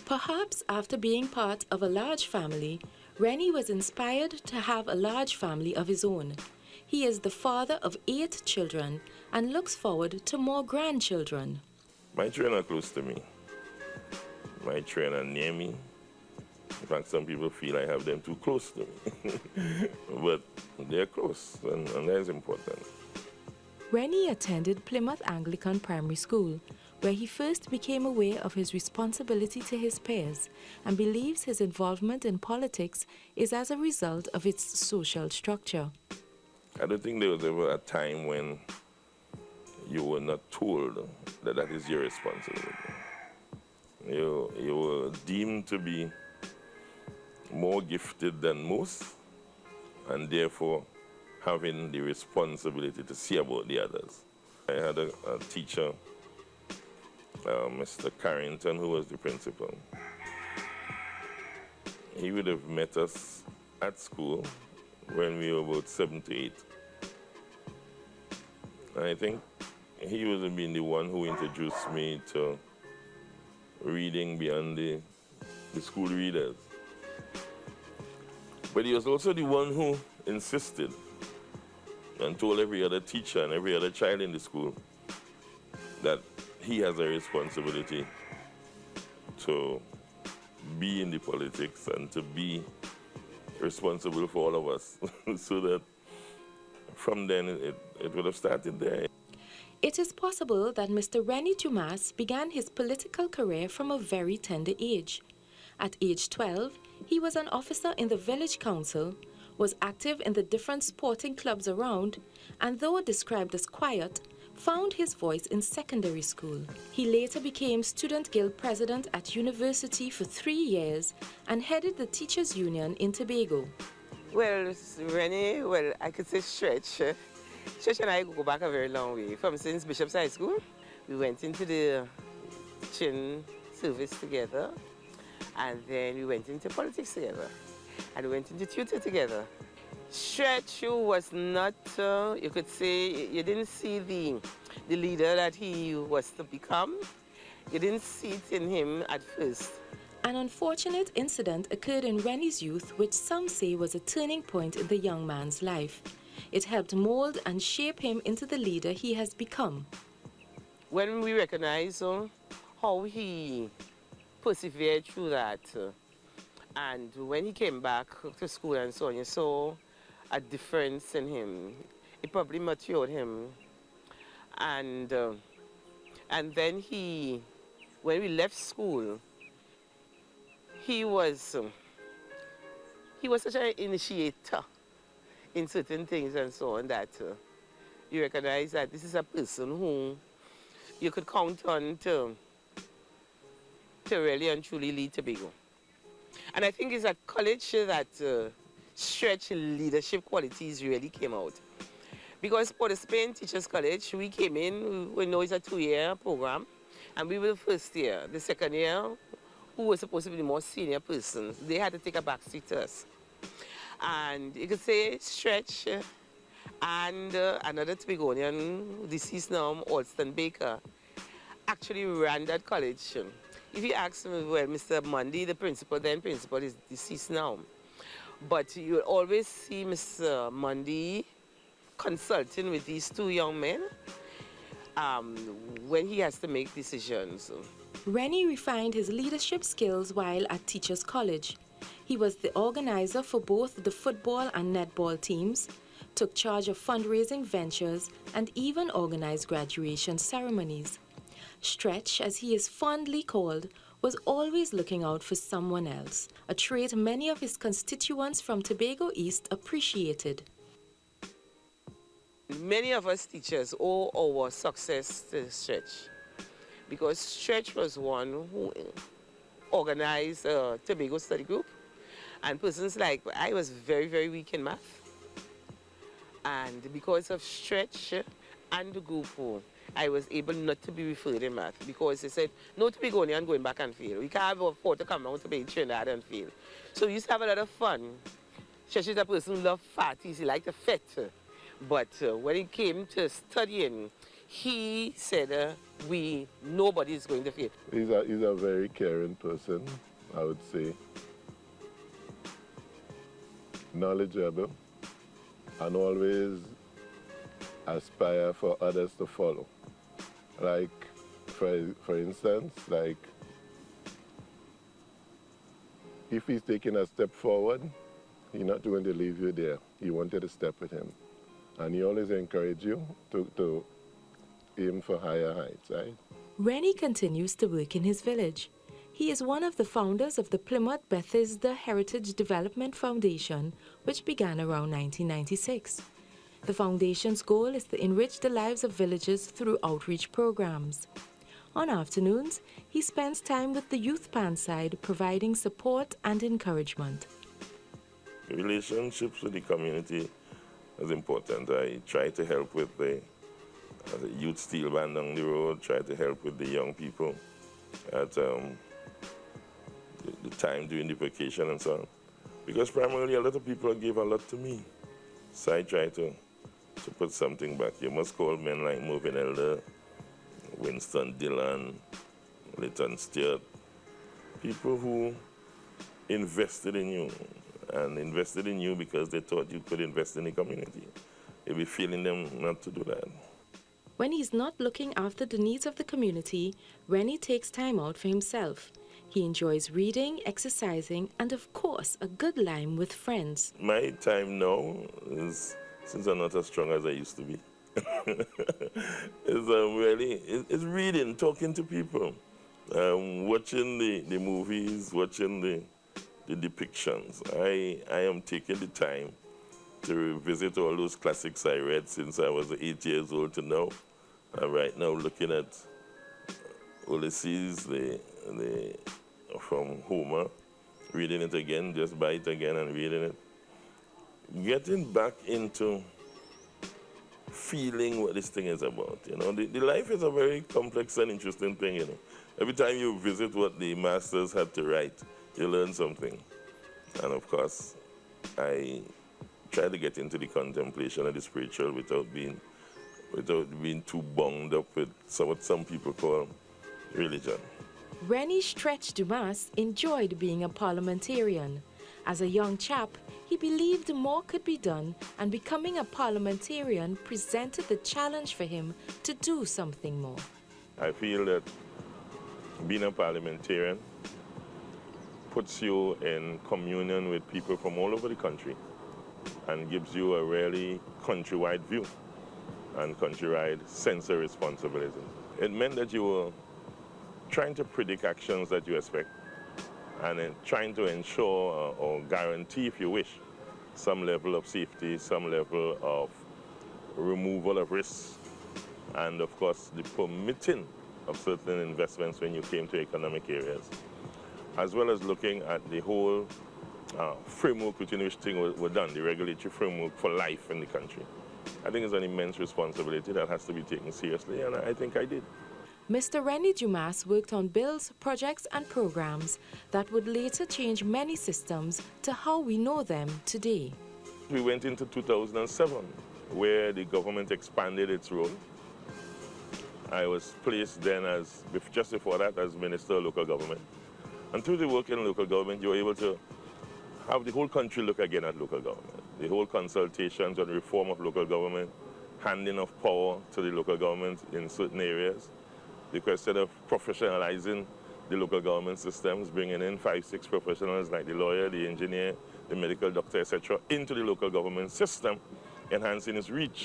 Perhaps after being part of a large family, Rennie was inspired to have a large family of his own. He is the father of 8 children and looks forward to more grandchildren. My children are close to me. My children are near me. In fact, some people feel I have them too close to me. But they're close, and that is important. Rennie attended Plymouth Anglican Primary School, where he first became aware of his responsibility to his peers and believes his involvement in politics is as a result of its social structure. I don't think there was ever a time when you were not told that that is your responsibility. You were deemed to be more gifted than most, and therefore having the responsibility to see about the others. I had a teacher, Mr. Carrington, who was the principal. He would have met us at school when we were about 7 to 8. And I think he would have been the one who introduced me to reading beyond the school readers. But he was also the one who insisted and told every other teacher and every other child in the school that he has a responsibility to be in the politics and to be responsible for all of us. So that from then it would have started there. It is possible that Mr. Rennie Dumas began his political career from a very tender age. At age 12, he was an officer in the village council, was active in the different sporting clubs around, and though described as quiet, found his voice in secondary school. He later became Student Guild President at university for 3 years and headed the Teachers Union in Tobago. Well, Rennie, well, I could say Stretch. Stretch and I go back a very long way. From since Bishop's High School, we went into the Chin service together, and then we went into politics together, and we went into tutor together. Stretch was not, you could say, you didn't see the leader that he was to become. You didn't see it in him at first. An unfortunate incident occurred in Rennie's youth, which some say was a turning point in the young man's life. It helped mold and shape him into the leader he has become. When we recognize how he persevered through that, and when he came back to school and so on, you saw a difference in him. It probably matured him. And then when we left school, he was such an initiator in certain things and so on that you recognize that this is a person who you could count on to really and truly lead Tobago. And I think it's at college that Stretch leadership qualities really came out. Because for the Spain Teachers College, we came in, we know it's a 2-year program, and we were the first year. The second year, who was supposed to be the more senior person, they had to take a back seat to us. And you could say Stretch and another Tobagonian, deceased now, Alston Baker, actually ran that college. If you ask me, well, Mr. Mundy, the principal, then principal, is deceased now. But you will always see Mr. Mundy consulting with these 2 young men when he has to make decisions. Rennie refined his leadership skills while at Teachers College. He was the organizer for both the football and netball teams, took charge of fundraising ventures, and even organized graduation ceremonies. Stretch, as he is fondly called, was always looking out for someone else, a trait many of his constituents from Tobago East appreciated. Many of us teachers owe our success to Stretch, because Stretch was one who organized a Tobago study group, and persons like I was very, very weak in math. And because of Stretch and the group, I was able not to be referred in math, because they said, no Tobagonian going back and fail. We can't afford to come down to Trinidad and fail. So we used to have a lot of fun. Stretch is a person who loved parties, he liked to fet. But when it came to studying, he said, nobody is going to fail. He's a very caring person, I would say. Knowledgeable, and always aspire for others to follow. Like, for instance, like, if he's taking a step forward, he's not going to leave you there. You wanted to step with him. And he always encouraged you to aim for higher heights, right? Rennie continues to work in his village. He is one of the founders of the Plymouth Bethesda Heritage Development Foundation, which began around 1996. The foundation's goal is to enrich the lives of villagers through outreach programs. On afternoons, he spends time with the youth band side, providing support and encouragement. Relationships with the community is important. I try to help with the youth steel band down the road, try to help with the young people at the time during the vacation and so on. Because primarily a lot of people give a lot to me. So I try to put something back. You must call men like Mervyn Elder, Winston Dillon, Lytton Stewart, people who invested in you, and invested in you because they thought you could invest in the community. You'll be feeling them not to do that. When he's not looking after the needs of the community, Rennie takes time out for himself. He enjoys reading, exercising, and of course, a good lime with friends. My time now is, since I'm not as strong as I used to be, it's reading, talking to people, watching the movies, watching the depictions. I am taking the time to revisit all those classics I read since I was 8 years old to now. I'm right now looking at Ulysses, from Homer, reading it again, just buy it again and reading it. Getting back into feeling what this thing is about, you know. The life is a very complex and interesting thing, you know. Every time you visit what the masters had to write, you learn something. And of course, I try to get into the contemplation of the spiritual without being too bound up with what some people call religion. Rennie Stretch Dumas enjoyed being a parliamentarian. As a young chap, he believed more could be done, and becoming a parliamentarian presented the challenge for him to do something more. I feel that being a parliamentarian puts you in communion with people from all over the country and gives you a really countrywide view and countrywide sense of responsibility. It meant that you were trying to predict actions that you expect and trying to ensure or guarantee, if you wish, some level of safety, some level of removal of risks, and of course the permitting of certain investments when you came to economic areas, as well as looking at the whole framework within which things were done, the regulatory framework for life in the country. I think it's an immense responsibility that has to be taken seriously, and I think I did. Mr. Rennie Dumas worked on bills, projects and programs that would later change many systems to how we know them today. We went into 2007, where the government expanded its role. I was placed then as, just before that, as Minister of Local Government. And through the work in local government, you were able to have the whole country look again at local government. The whole consultations on reform of local government, handing of power to the local government in certain areas, the question of professionalizing the local government systems, bringing in 5-6 professionals like the lawyer, the engineer, the medical doctor, etc., into the local government system, enhancing its reach,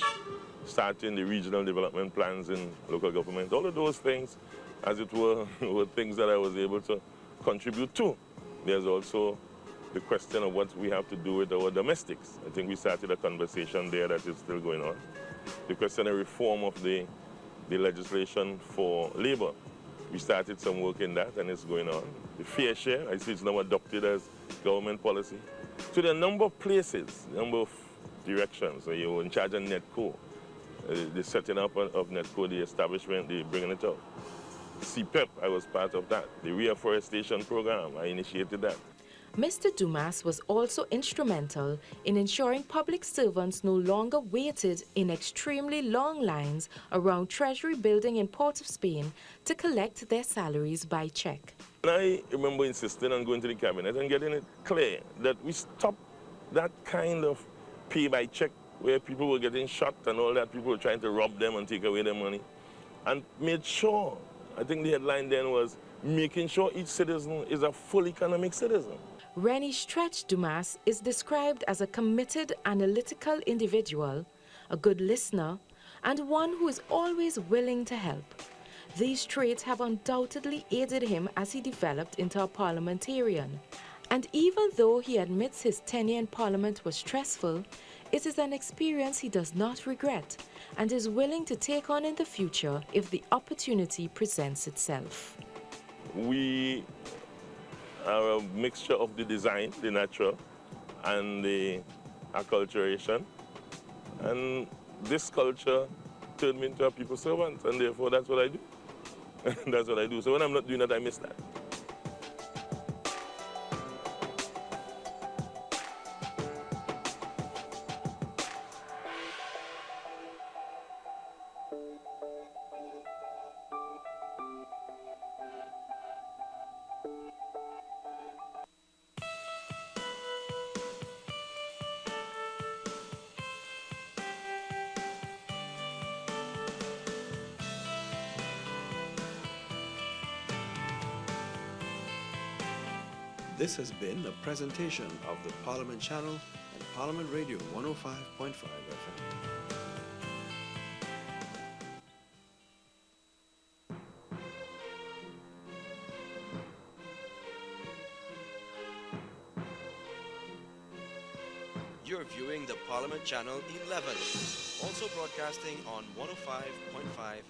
starting the regional development plans in local government. All of those things as it were, were things that I was able to contribute to. There's also the question of what we have to do with our domestics. I think we started a conversation there that is still going on. The question of reform of the legislation for labor. We started some work in that and it's going on. The fair share, I see it's now adopted as government policy. So there are a number of places, a number of directions. So you're in charge of NetCo, the setting up of NetCo, the establishment, the bringing it up. CPEP, I was part of that. The reforestation program, I initiated that. Mr. Dumas was also instrumental in ensuring public servants no longer waited in extremely long lines around Treasury Building in Port of Spain to collect their salaries by check. And I remember insisting on going to the cabinet and getting it clear that we stop that kind of pay by check where people were getting shot and all that, people were trying to rob them and take away their money, and made sure, I think the headline then was, making sure each citizen is a full economic citizen. Rennie Stretch Dumas is described as a committed, analytical individual, a good listener, and one who is always willing to help. These traits have undoubtedly aided him as he developed into a parliamentarian. And even though he admits his tenure in Parliament was stressful, it is an experience he does not regret and is willing to take on in the future if the opportunity presents itself. We are a mixture of the design, the natural, and the acculturation. And this culture turned me into a people servant, and therefore that's what I do. That's what I do. So when I'm not doing that, I miss that. This has been a presentation of the Parliament Channel and Parliament Radio 105.5 FM. You're viewing the Parliament Channel 11, also broadcasting on 105.5 FM.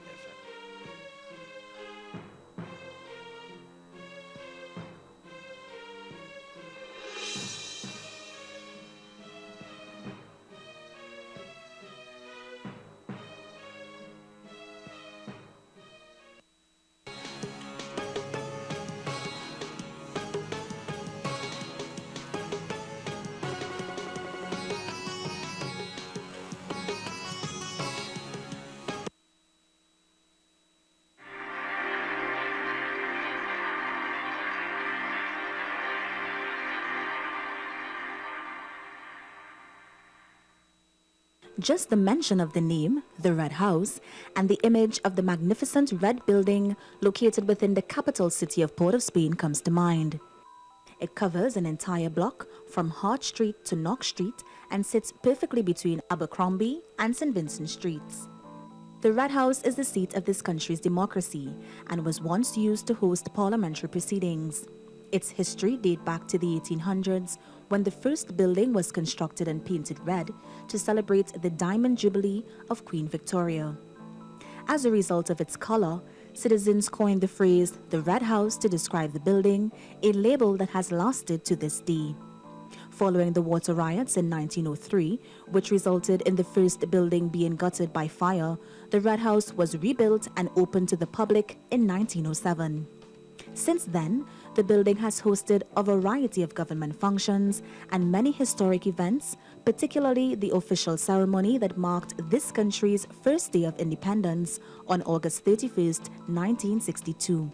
Just the mention of the name, the Red House, and the image of the magnificent red building located within the capital city of Port of Spain comes to mind. It covers an entire block from Hart Street to Knox Street and sits perfectly between Abercrombie and St. Vincent Streets. The Red House is the seat of this country's democracy and was once used to host parliamentary proceedings. Its history dates back to the 1800s, when the first building was constructed and painted red to celebrate the Diamond Jubilee of Queen Victoria. As a result of its color, citizens coined the phrase the Red House to describe the building, a label that has lasted to this day. Following the water riots in 1903, which resulted in the first building being gutted by fire, the Red House was rebuilt and opened to the public in 1907. Since then, the building has hosted a variety of government functions and many historic events, particularly the official ceremony that marked this country's first day of independence on August 31st, 1962.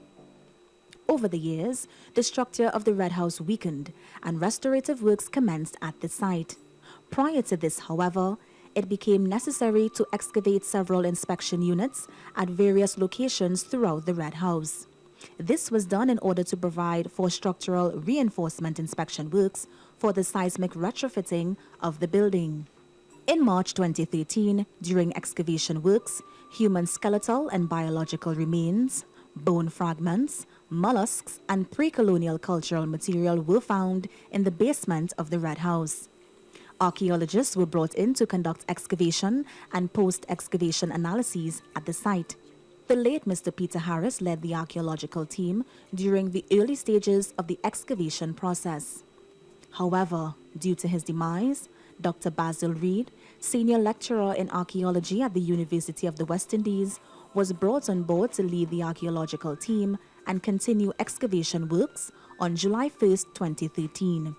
Over the years, the structure of the Red House weakened and restorative works commenced at the site. Prior to this, however, it became necessary to excavate several inspection units at various locations throughout the Red House. This was done in order to provide for structural reinforcement inspection works for the seismic retrofitting of the building. In March 2013, during excavation works, human skeletal and biological remains, Bone fragments, mollusks, and pre-colonial cultural material were found in the basement of the Red House. Archaeologists were brought in to conduct excavation and post-excavation analyses at the site. The late Mr. Peter Harris led the archaeological team during the early stages of the excavation process. However, due to his demise, Dr. Basil Reed, senior lecturer in archaeology at the University of the West Indies, was brought on board to lead the archaeological team and continue excavation works on July 1, 2013.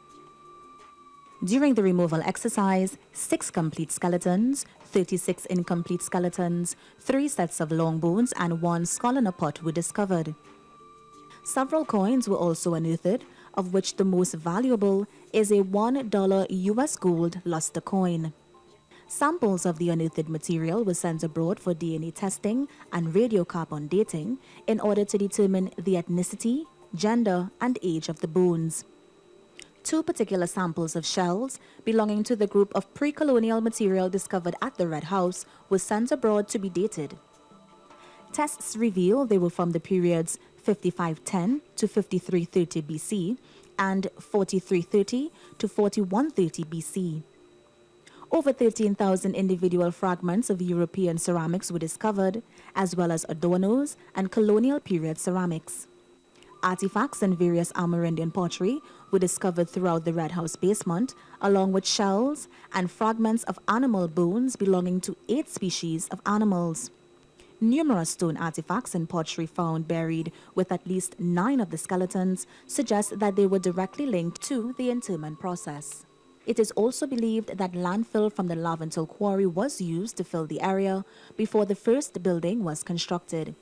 During the removal exercise, 6 complete skeletons, 36 incomplete skeletons, 3 sets of long bones, and 1 skull in a pot were discovered. Several coins were also unearthed, of which the most valuable is a $1 US gold luster coin. Samples of the unearthed material were sent abroad for DNA testing and radiocarbon dating in order to determine the ethnicity, gender, and age of the bones. 2 particular samples of shells belonging to the group of pre-colonial material discovered at the Red House were sent abroad to be dated. Tests reveal they were from the periods 5510 to 5330 BC and 4330 to 4130 BC. Over 13,000 individual fragments of European ceramics were discovered, as well as adornos and colonial period ceramics. Artifacts and various Amerindian pottery were discovered throughout the Red House basement, along with shells and fragments of animal bones belonging to 8 species of animals. Numerous stone artifacts and pottery found buried with at least 9 of the skeletons suggest that they were directly linked to the interment process. It is also believed that landfill from the Laventil quarry was used to fill the area before the first building was constructed.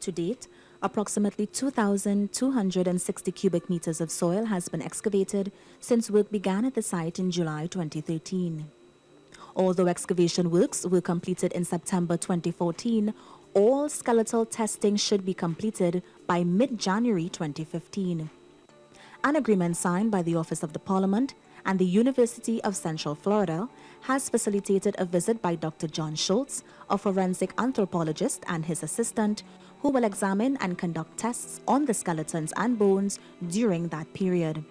To date, approximately 2,260 cubic meters of soil has been excavated since work began at the site in July 2013. Although excavation works were completed in September 2014, all skeletal testing should be completed by mid-January 2015. An agreement signed by the Office of the Parliament and the University of Central Florida has facilitated a visit by Dr. John Schultz, a forensic anthropologist, and his assistant, who will examine and conduct tests on the skeletons and bones during that period.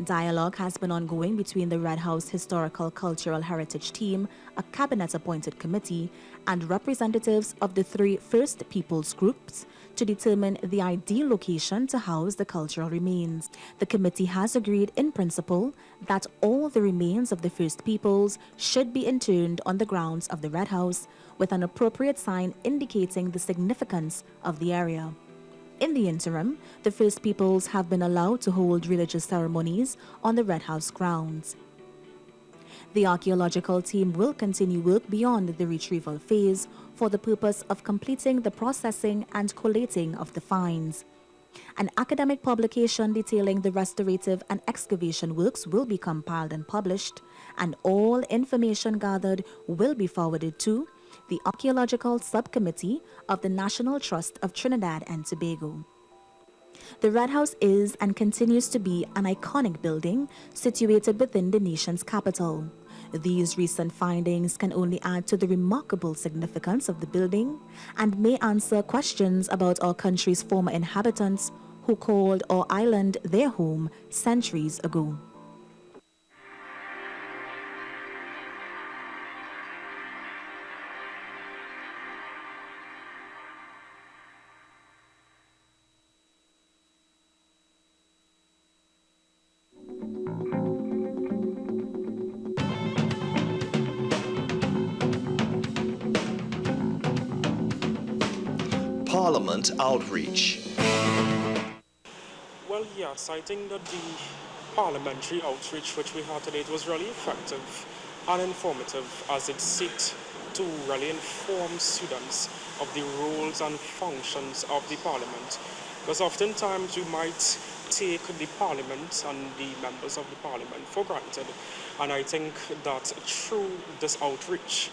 Dialogue has been ongoing between the Red House Historical Cultural Heritage Team, a cabinet-appointed committee, and representatives of the 3 First Peoples groups to determine the ideal location to house the cultural remains. The committee has agreed in principle that all the remains of the First Peoples should be interred on the grounds of the Red House with an appropriate sign indicating the significance of the area. In the interim, the First Peoples have been allowed to hold religious ceremonies on the Red House grounds. The archaeological team will continue work beyond the retrieval phase for the purpose of completing the processing and collating of the finds. An academic publication detailing the restorative and excavation works will be compiled and published, and all information gathered will be forwarded to the Archaeological Subcommittee of the National Trust of Trinidad and Tobago. The Red House is and continues to be an iconic building situated within the nation's capital. These recent findings can only add to the remarkable significance of the building and may answer questions about our country's former inhabitants who called our island their home centuries ago. Parliament outreach. Well, yes, I think that the parliamentary outreach which we had today, it was really effective and informative as it sought to really inform students of the roles and functions of the parliament. Because oftentimes we might take the parliament and the members of the parliament for granted. And I think that through this outreach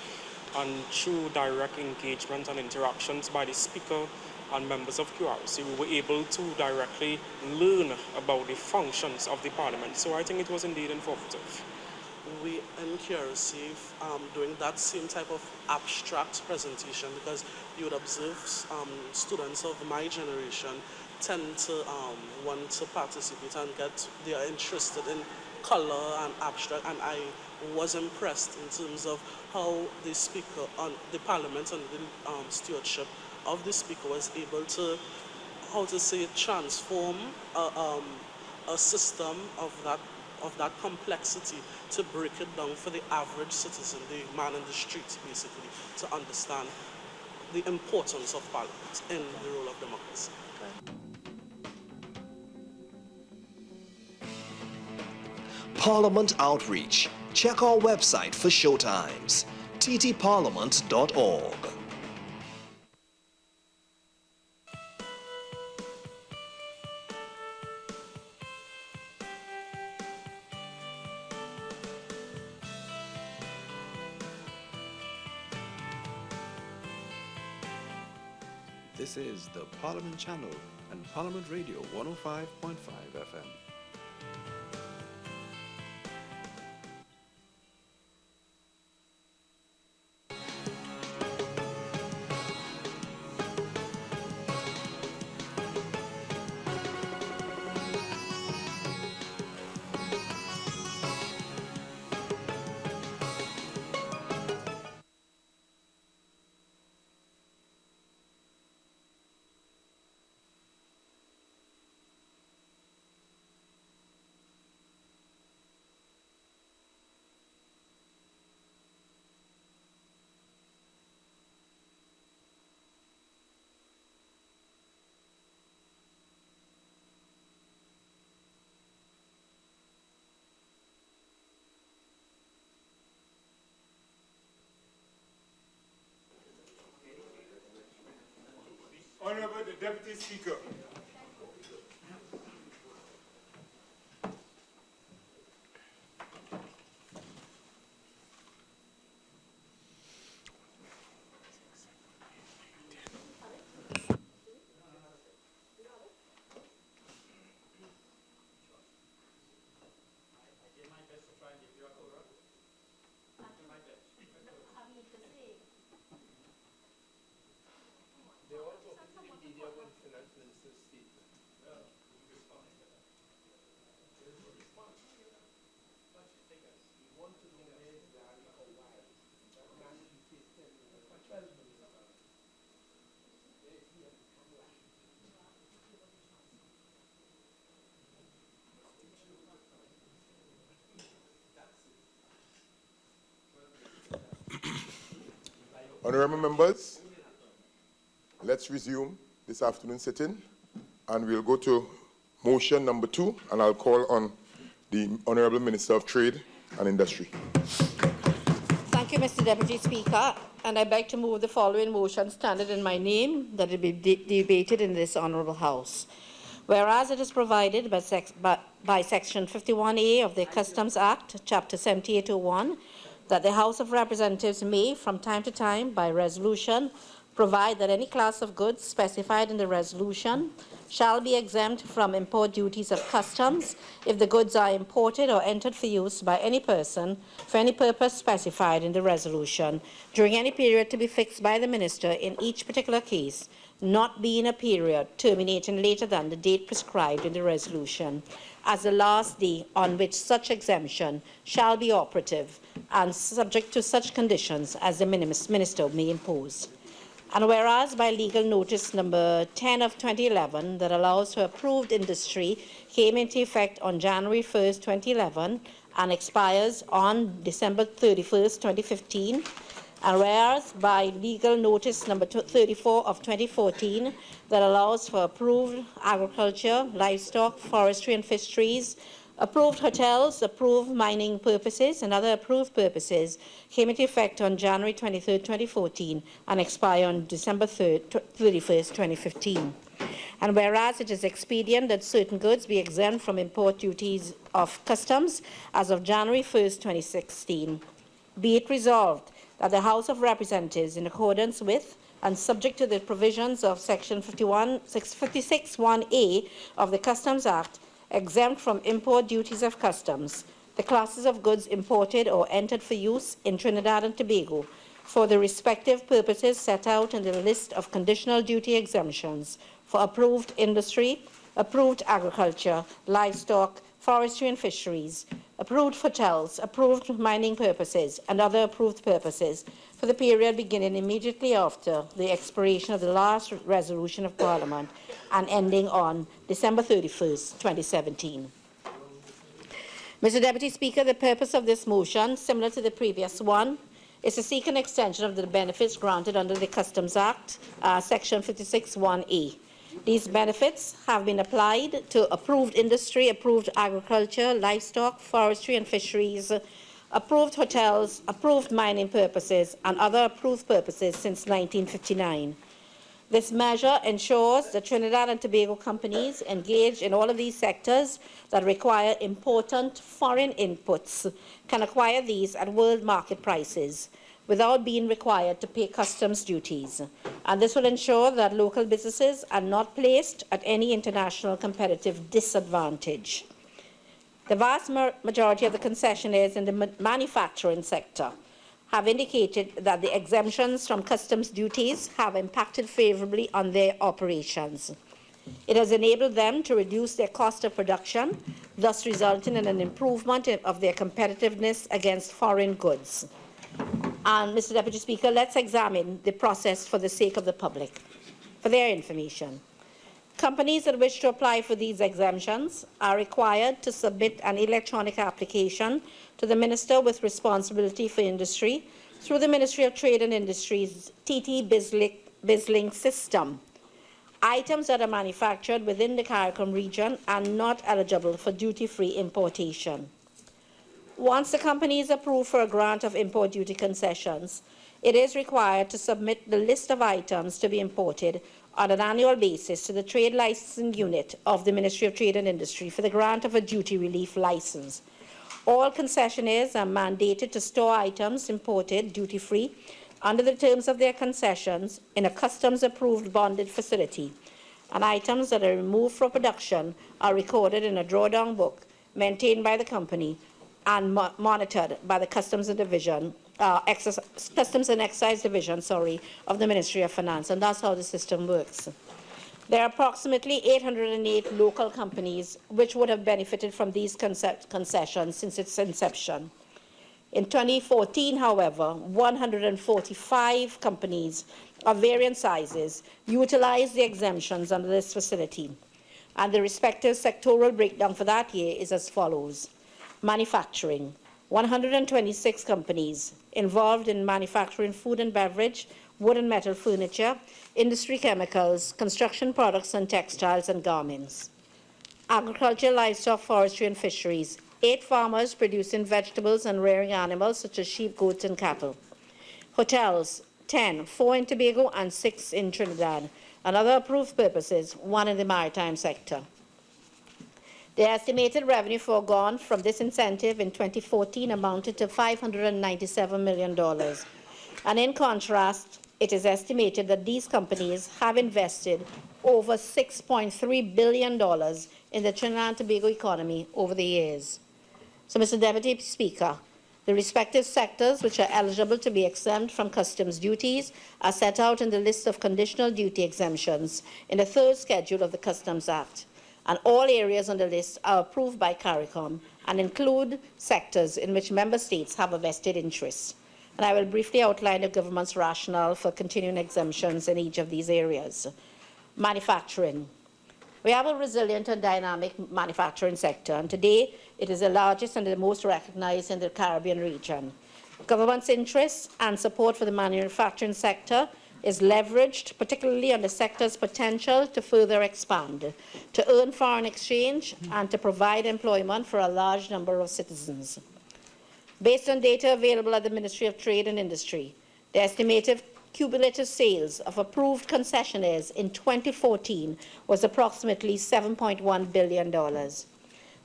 and through direct engagement and interactions by the speaker and members of QRC, we were able to directly learn about the functions of the parliament. So I think it was indeed informative. we in QRC doing that same type of abstract presentation, because you would observe students of my generation tend to want to participate and they are interested in color and abstract, and I was impressed in terms of how the speaker on the parliament under the stewardship of the speaker was able to, how to say, transform a system of that complexity to break it down for the average citizen, the man in the street, basically, to understand the importance of parliament in the role of democracy. Parliament Outreach. Check our website for showtimes, ttparliament.org. This is the Parliament Channel and Parliament Radio 105.5 FM. Honorable the Deputy Speaker. Honorable members, let's resume this afternoon's sitting, and we'll go to motion number 2, and I'll call on the Honorable Minister of Trade and Industry. Thank you, Mr. Deputy Speaker, and I beg to move the following motion standing in my name that it be debated in this Honourable House. Whereas it is provided by Section 51A of the Customs Act, Chapter 7801, that the House of Representatives may, from time to time, by resolution, provide that any class of goods specified in the resolution shall be exempt from import duties of customs if the goods are imported or entered for use by any person for any purpose specified in the resolution during any period to be fixed by the Minister in each particular case, not being a period terminating later than the date prescribed in the resolution, as the last day on which such exemption shall be operative and subject to such conditions as the Minister may impose. And whereas by legal notice number 10 of 2011 that allows for approved industry came into effect on January 1st, 2011 and expires on December 31st, 2015, and whereas by legal notice number 34 of 2014 that allows for approved agriculture, livestock, forestry and fisheries, approved hotels, approved mining purposes and other approved purposes came into effect on January 23, 2014 and expire on December 31st, 2015. And whereas it is expedient that certain goods be exempt from import duties of customs as of January 1st, 2016, be it resolved that the House of Representatives, in accordance with and subject to the provisions of Section 56(1)(a) of the Customs Act, exempt from import duties of customs, the classes of goods imported or entered for use in Trinidad and Tobago for the respective purposes set out in the list of conditional duty exemptions for approved industry, approved agriculture, livestock, forestry and fisheries, approved hotels, approved mining purposes, and other approved purposes for the period beginning immediately after the expiration of the last resolution of Parliament and ending on December 31st, 2017. Mr. Deputy Speaker, the purpose of this motion, similar to the previous one, is to seek an extension of the benefits granted under the Customs Act, Section 56(1)(a). These benefits have been applied to approved industry, approved agriculture, livestock, forestry and fisheries, approved hotels, approved mining purposes, and other approved purposes since 1959. This measure ensures that Trinidad and Tobago companies engaged in all of these sectors that require important foreign inputs can acquire these at world market prices without being required to pay customs duties. And this will ensure that local businesses are not placed at any international competitive disadvantage. The vast majority of the concessionaires in the manufacturing sector have indicated that the exemptions from customs duties have impacted favorably on their operations. It has enabled them to reduce their cost of production, thus resulting in an improvement of their competitiveness against foreign goods. And, Mr. Deputy Speaker, let's examine the process for the sake of the public, for their information. Companies that wish to apply for these exemptions are required to submit an electronic application to the Minister with responsibility for industry through the Ministry of Trade and Industry's TT BizLink system. Items that are manufactured within the CARICOM region are not eligible for duty-free importation. Once the company is approved for a grant of import duty concessions, it is required to submit the list of items to be imported on an annual basis to the Trade Licensing Unit of the Ministry of Trade and Industry for the grant of a duty relief license. All concessionaires are mandated to store items imported duty-free under the terms of their concessions in a customs-approved bonded facility, and items that are removed from production are recorded in a drawdown book maintained by the company and monitored by the Customs and Excise Division, of the Ministry of Finance, and that's how the system works. There are approximately 808 local companies which would have benefited from these concessions since its inception. In 2014, however, 145 companies of varying sizes utilized the exemptions under this facility, and the respective sectoral breakdown for that year is as follows. Manufacturing, 126 companies involved in manufacturing food and beverage, wood and metal furniture, industry chemicals, construction products and textiles and garments. Agriculture, livestock, forestry and fisheries, 8 farmers producing vegetables and rearing animals such as sheep, goats and cattle. Hotels, 10, 4 in Tobago and 6 in Trinidad, and other approved purposes, 1 in the maritime sector. The estimated revenue foregone from this incentive in 2014 amounted to $597 million. And in contrast, it is estimated that these companies have invested over $6.3 billion in the Trinidad and Tobago economy over the years. So, Mr. Deputy Speaker, the respective sectors which are eligible to be exempt from customs duties are set out in the list of conditional duty exemptions in the 3rd schedule of the Customs Act. And all areas on the list are approved by CARICOM and include sectors in which member states have a vested interest. And I will briefly outline the government's rationale for continuing exemptions in each of these areas. Manufacturing. We have a resilient and dynamic manufacturing sector, and today it is the largest and the most recognized in the Caribbean region. Government's interests and support for the manufacturing sector is leveraged particularly on the sector's potential to further expand, to earn foreign exchange, and to provide employment for a large number of citizens. Based on data available at the Ministry of Trade and Industry, the estimated cumulative sales of approved concessionaires in 2014 was approximately $7.1 billion.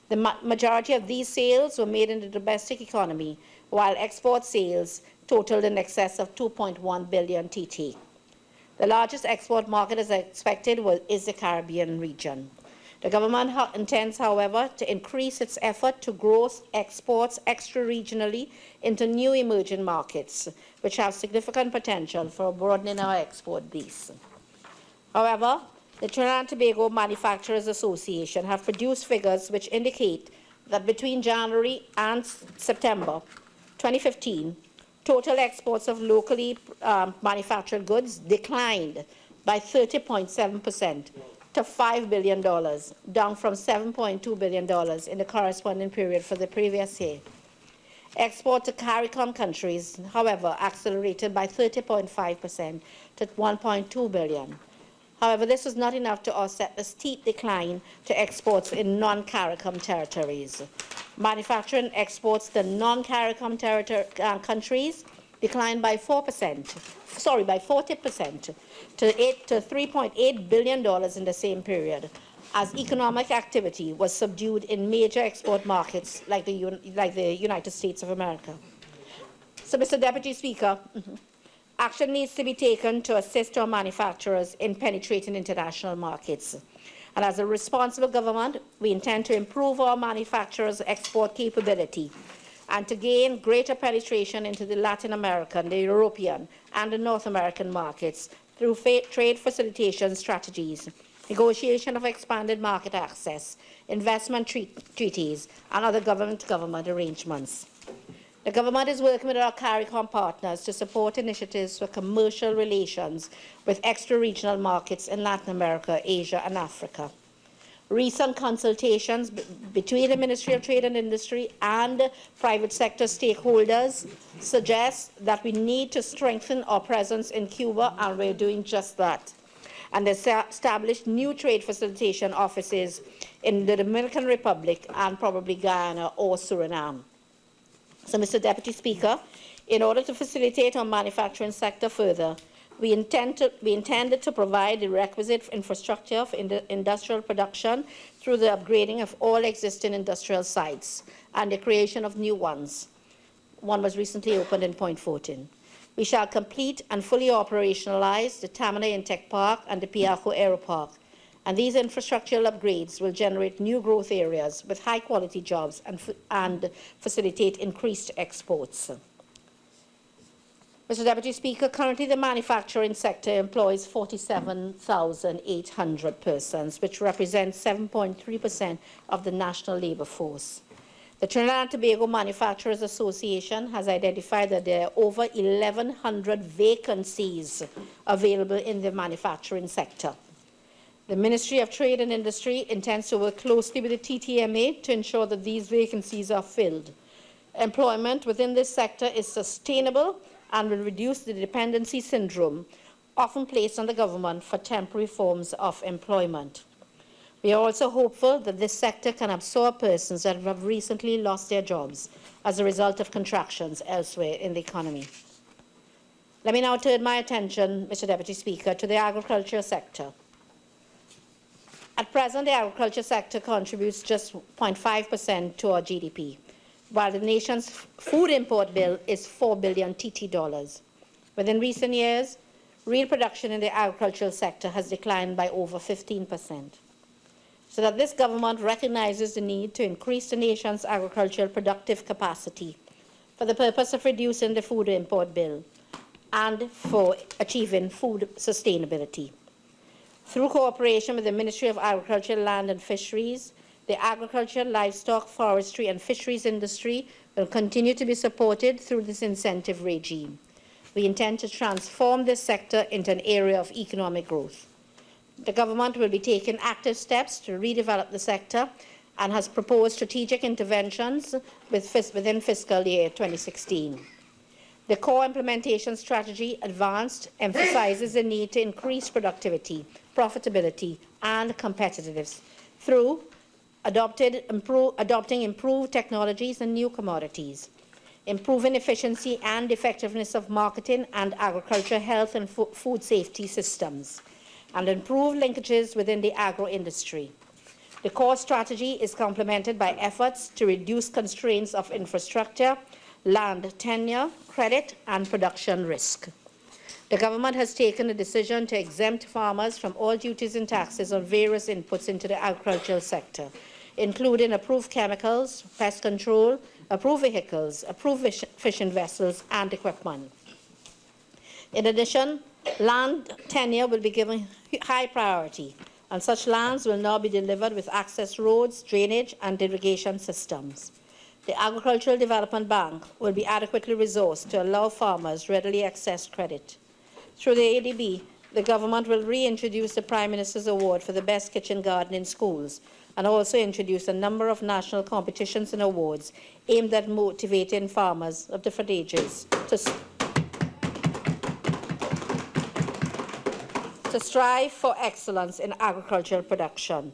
The majority of these sales were made in the domestic economy, while export sales totaled in excess of 2.1 billion TT. The largest export market, as expected, is the Caribbean region. The government intends, however, to increase its effort to grow exports extra-regionally into new emerging markets, which have significant potential for broadening our export base. However, the Trinidad and Tobago Manufacturers Association have produced figures which indicate that between January and September 2015, total exports of locally manufactured goods declined by 30.7% to $5 billion, down from $7.2 billion in the corresponding period for the previous year. Export to CARICOM countries, however, accelerated by 30.5% to $1.2 billion. However, this was not enough to offset the steep decline to exports in non-CARICOM territories. Manufacturing exports to non-CARICOM countries declined by 40% to $3.8 billion in the same period, as economic activity was subdued in major export markets like the United States of America. So, Mr. Deputy Speaker, action needs to be taken to assist our manufacturers in penetrating international markets. And as a responsible government, we intend to improve our manufacturers' export capability and to gain greater penetration into the Latin American, the European, and the North American markets through trade facilitation strategies, negotiation of expanded market access, investment treaties, and other government-to-government arrangements. The government is working with our CARICOM partners to support initiatives for commercial relations with extra-regional markets in Latin America, Asia, and Africa. Recent consultations between the Ministry of Trade and Industry and private sector stakeholders suggest that we need to strengthen our presence in Cuba, and we're doing just that, and establish new trade facilitation offices in the Dominican Republic and probably Guyana or Suriname. So, Mr. Deputy Speaker, in order to facilitate our manufacturing sector further, we intended to provide the requisite infrastructure for industrial production through the upgrading of all existing industrial sites and the creation of new ones. One was recently opened in Point Fortin. We shall complete and fully operationalize the Tamana Intech Park and the Piaco Aeropark, and these infrastructural upgrades will generate new growth areas with high-quality jobs and facilitate increased exports. Mr. Deputy Speaker, currently the manufacturing sector employs 47,800 persons, which represents 7.3% of the national labor force. The Trinidad and Tobago Manufacturers Association has identified that there are over 1,100 vacancies available in the manufacturing sector. The Ministry of Trade and Industry intends to work closely with the TTMA to ensure that these vacancies are filled. Employment within this sector is sustainable and will reduce the dependency syndrome often placed on the government for temporary forms of employment. We are also hopeful that this sector can absorb persons that have recently lost their jobs as a result of contractions elsewhere in the economy. Let me now turn my attention, Mr. Deputy Speaker, to the agriculture sector. At present, the agriculture sector contributes just 0.5% to our GDP, while the nation's food import bill is $4 billion TT dollars. Within recent years, real production in the agricultural sector has declined by over 15%. So that this government recognizes the need to increase the nation's agricultural productive capacity for the purpose of reducing the food import bill and for achieving food sustainability. Through cooperation with the Ministry of Agriculture, Land and Fisheries, the agriculture, livestock, forestry and fisheries industry will continue to be supported through this incentive regime. We intend to transform this sector into an area of economic growth. The government will be taking active steps to redevelop the sector and has proposed strategic interventions within fiscal year 2016. The core implementation strategy advanced emphasizes the need to increase productivity, profitability, and competitiveness through adopting improved technologies and new commodities, improving efficiency and effectiveness of marketing and agriculture health and food safety systems, and improved linkages within the agro-industry. The core strategy is complemented by efforts to reduce constraints of infrastructure, land tenure, credit, and production risk. The government has taken a decision to exempt farmers from all duties and taxes on various inputs into the agricultural sector, including approved chemicals, pest control, approved vehicles, approved fishing vessels, and equipment. In addition, land tenure will be given high priority, and such lands will now be delivered with access roads, drainage, and irrigation systems. The Agricultural Development Bank will be adequately resourced to allow farmers readily access credit. Through the ADB, the government will reintroduce the Prime Minister's Award for the Best Kitchen Garden in schools, and also introduce a number of national competitions and awards aimed at motivating farmers of different ages to strive for excellence in agricultural production.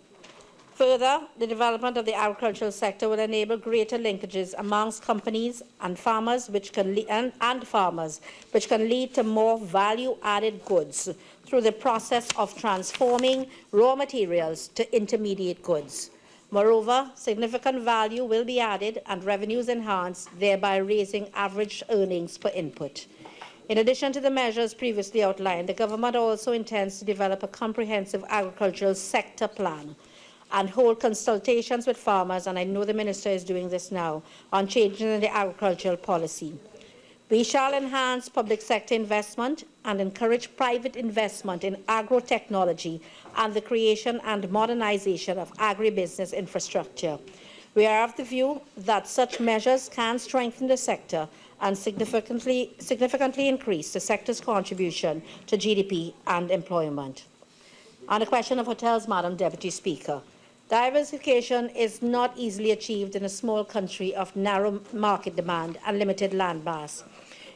Further, the development of the agricultural sector will enable greater linkages amongst companies and farmers, which can lead to more value-added goods through the process of transforming raw materials to intermediate goods. Moreover, significant value will be added and revenues enhanced, thereby raising average earnings per input. In addition to the measures previously outlined, the government also intends to develop a comprehensive agricultural sector plan and hold consultations with farmers, and I know the Minister is doing this now, on changes in the agricultural policy. We shall enhance public sector investment and encourage private investment in agro-technology and the creation and modernization of agribusiness infrastructure. We are of the view that such measures can strengthen the sector and significantly increase the sector's contribution to GDP and employment. On the question of hotels, Madam Deputy Speaker, diversification is not easily achieved in a small country of narrow market demand and limited land mass.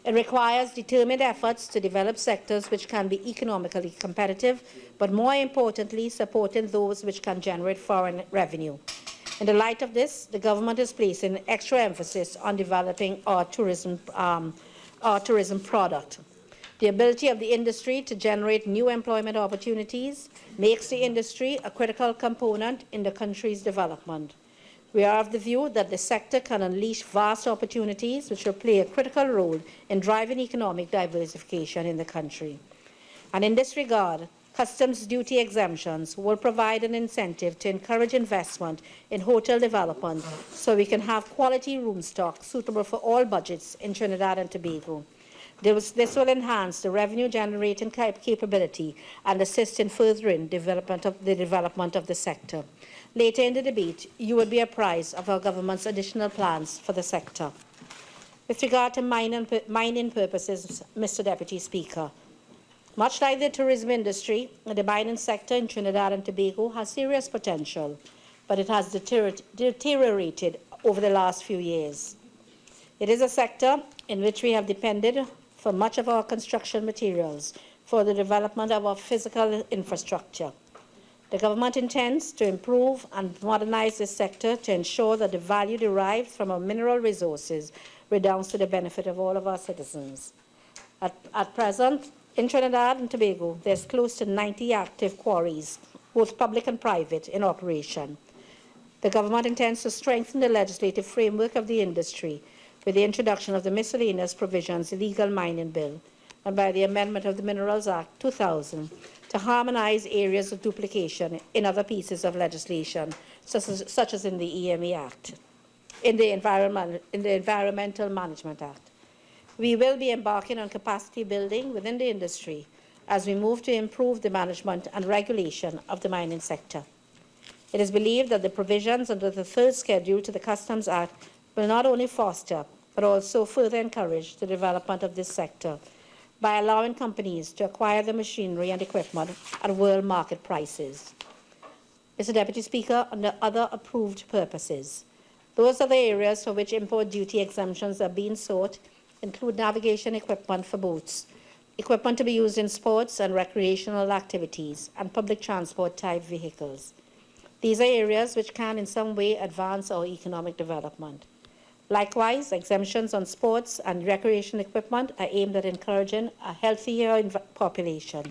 It requires determined efforts to develop sectors which can be economically competitive, but more importantly, supporting those which can generate foreign revenue. In the light of this, the government is placing extra emphasis on developing our tourism product. The ability of the industry to generate new employment opportunities makes the industry a critical component in the country's development. We are of the view that the sector can unleash vast opportunities which will play a critical role in driving economic diversification in the country. And in this regard, customs duty exemptions will provide an incentive to encourage investment in hotel development so we can have quality room stock suitable for all budgets in Trinidad and Tobago. This will enhance the revenue-generating capability and assist in furthering the development of the sector. Later in the debate, you will be apprised of our government's additional plans for the sector. With regard to mining purposes, Mr. Deputy Speaker, much like the tourism industry, the mining sector in Trinidad and Tobago has serious potential, but it has deteriorated over the last few years. It is a sector in which we have depended for much of our construction materials for the development of our physical infrastructure. The government intends to improve and modernize this sector to ensure that the value derived from our mineral resources redounds to the benefit of all of our citizens. At present, in Trinidad and Tobago, there's close to 90 active quarries, both public and private, in operation. The government intends to strengthen the legislative framework of the industry with the introduction of the Miscellaneous Provisions Illegal Mining Bill and by the amendment of the Minerals Act 2000 to harmonize areas of duplication in other pieces of legislation, such as in the EME Act, in the Environmental Management Act. We will be embarking on capacity building within the industry as we move to improve the management and regulation of the mining sector. It is believed that the provisions under the third schedule to the Customs Act will not only foster but also further encourage the development of this sector by allowing companies to acquire the machinery and equipment at world market prices. Mr. Deputy Speaker, under other approved purposes, those are the areas for which import duty exemptions are being sought include navigation equipment for boats, equipment to be used in sports and recreational activities, and public transport type vehicles. These are areas which can in some way advance our economic development. Likewise, exemptions on sports and recreation equipment are aimed at encouraging a healthier population.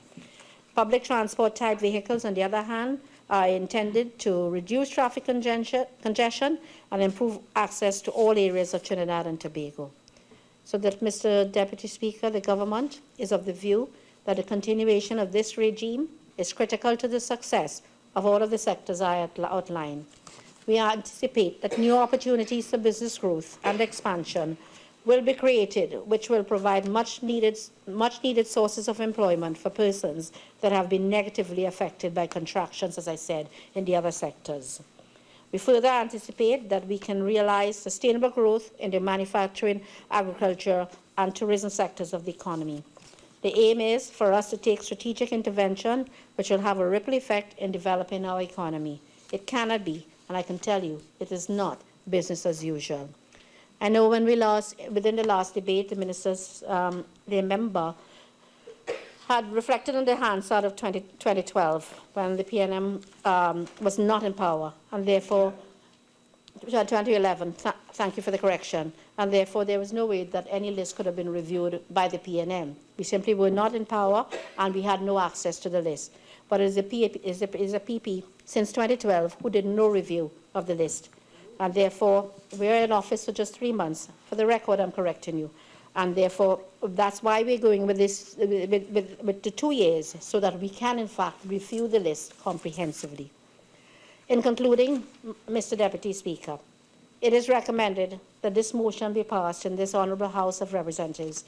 Public transport type vehicles, on the other hand, are intended to reduce traffic congestion and improve access to all areas of Trinidad and Tobago. So that, Mr. Deputy Speaker, the government is of the view that the continuation of this regime is critical to the success of all of the sectors I outlined. We anticipate that new opportunities for business growth and expansion will be created, which will provide much needed sources of employment for persons that have been negatively affected by contractions, as I said, in the other sectors. We further anticipate that we can realize sustainable growth in the manufacturing, agriculture, and tourism sectors of the economy. The aim is for us to take strategic intervention which will have a ripple effect in developing our economy. It cannot be, and I can tell you, it is not business as usual. I know within the last debate, the ministers, the member, had reflected on the Hansard of 2012 when the PNM was not in power, and therefore, 2011, thank you for the correction, and therefore there was no way that any list could have been reviewed by the PNM. We simply were not in power, and we had no access to the list. But it is a PP since 2012 who did no review of the list. And therefore, we're in office for just 3 months. For the record, I'm correcting you. And therefore, that's why we're going with this, with the 2 years, so that we can, in fact, review the list comprehensively. In concluding, Mr. Deputy Speaker, it is recommended that this motion be passed in this Honourable House of Representatives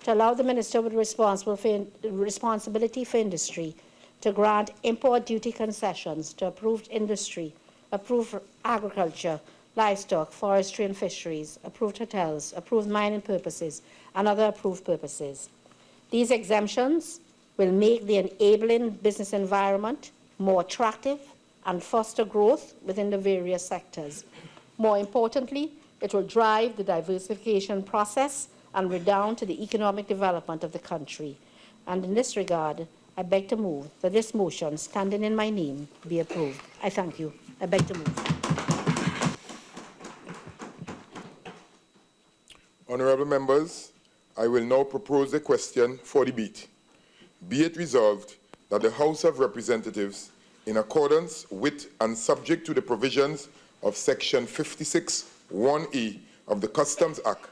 to allow the Minister with responsibility for industry to grant import duty concessions to approved industry, approved agriculture, livestock, forestry and fisheries, approved hotels, approved mining purposes, and other approved purposes. These exemptions will make the enabling business environment more attractive and foster growth within the various sectors. More importantly, it will drive the diversification process and redound to the economic development of the country. And in this regard, I beg to move that this motion, standing in my name, be approved. I thank you. I beg to move. Honourable members, I will now propose a question for debate. Be it resolved that the House of Representatives, in accordance with and subject to the provisions of Section 56(1)(a) of the Customs Act,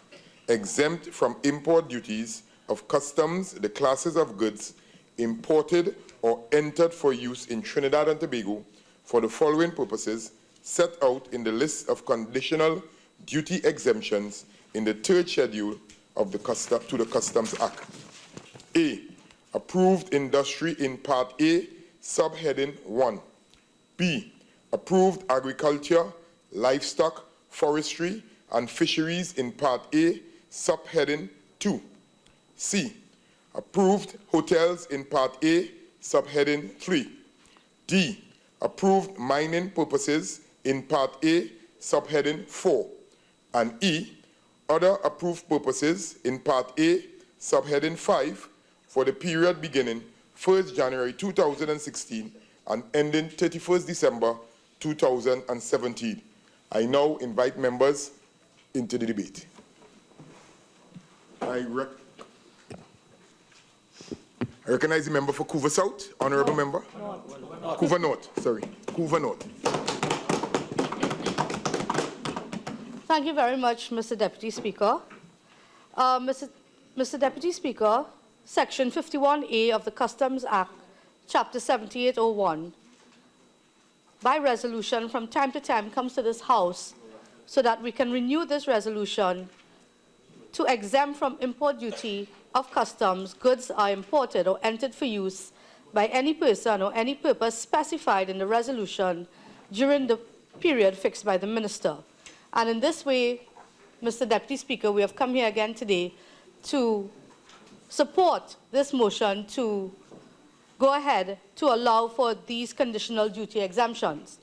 exempt from import duties of customs the classes of goods imported or entered for use in Trinidad and Tobago for the following purposes set out in the list of conditional duty exemptions in the 3rd schedule of the Customs Act. A. Approved industry in Part A, subheading 1. B. Approved agriculture, livestock, forestry, and fisheries in Part A, subheading 2. C. Approved hotels in Part A, subheading 3. D. Approved mining purposes in Part A, subheading 4. And E. Other approved purposes in Part A, subheading 5, for the period beginning 1st January 2016 and ending 31st December 2017. I now invite members into the debate. I recognize the member for Couva South, Honourable Member. Couva North, sorry, Couva North. Thank you very much, Mr. Deputy Speaker. Mr. Deputy Speaker, Section 51A of the Customs Act, Chapter 7801, by resolution from time to time comes to this House so that we can renew this resolution to exempt from import duty of customs goods are imported or entered for use by any person or any purpose specified in the resolution during the period fixed by the Minister. And in this way, Mr. Deputy Speaker, we have come here again today to support this motion to go ahead to allow for these conditional duty exemptions.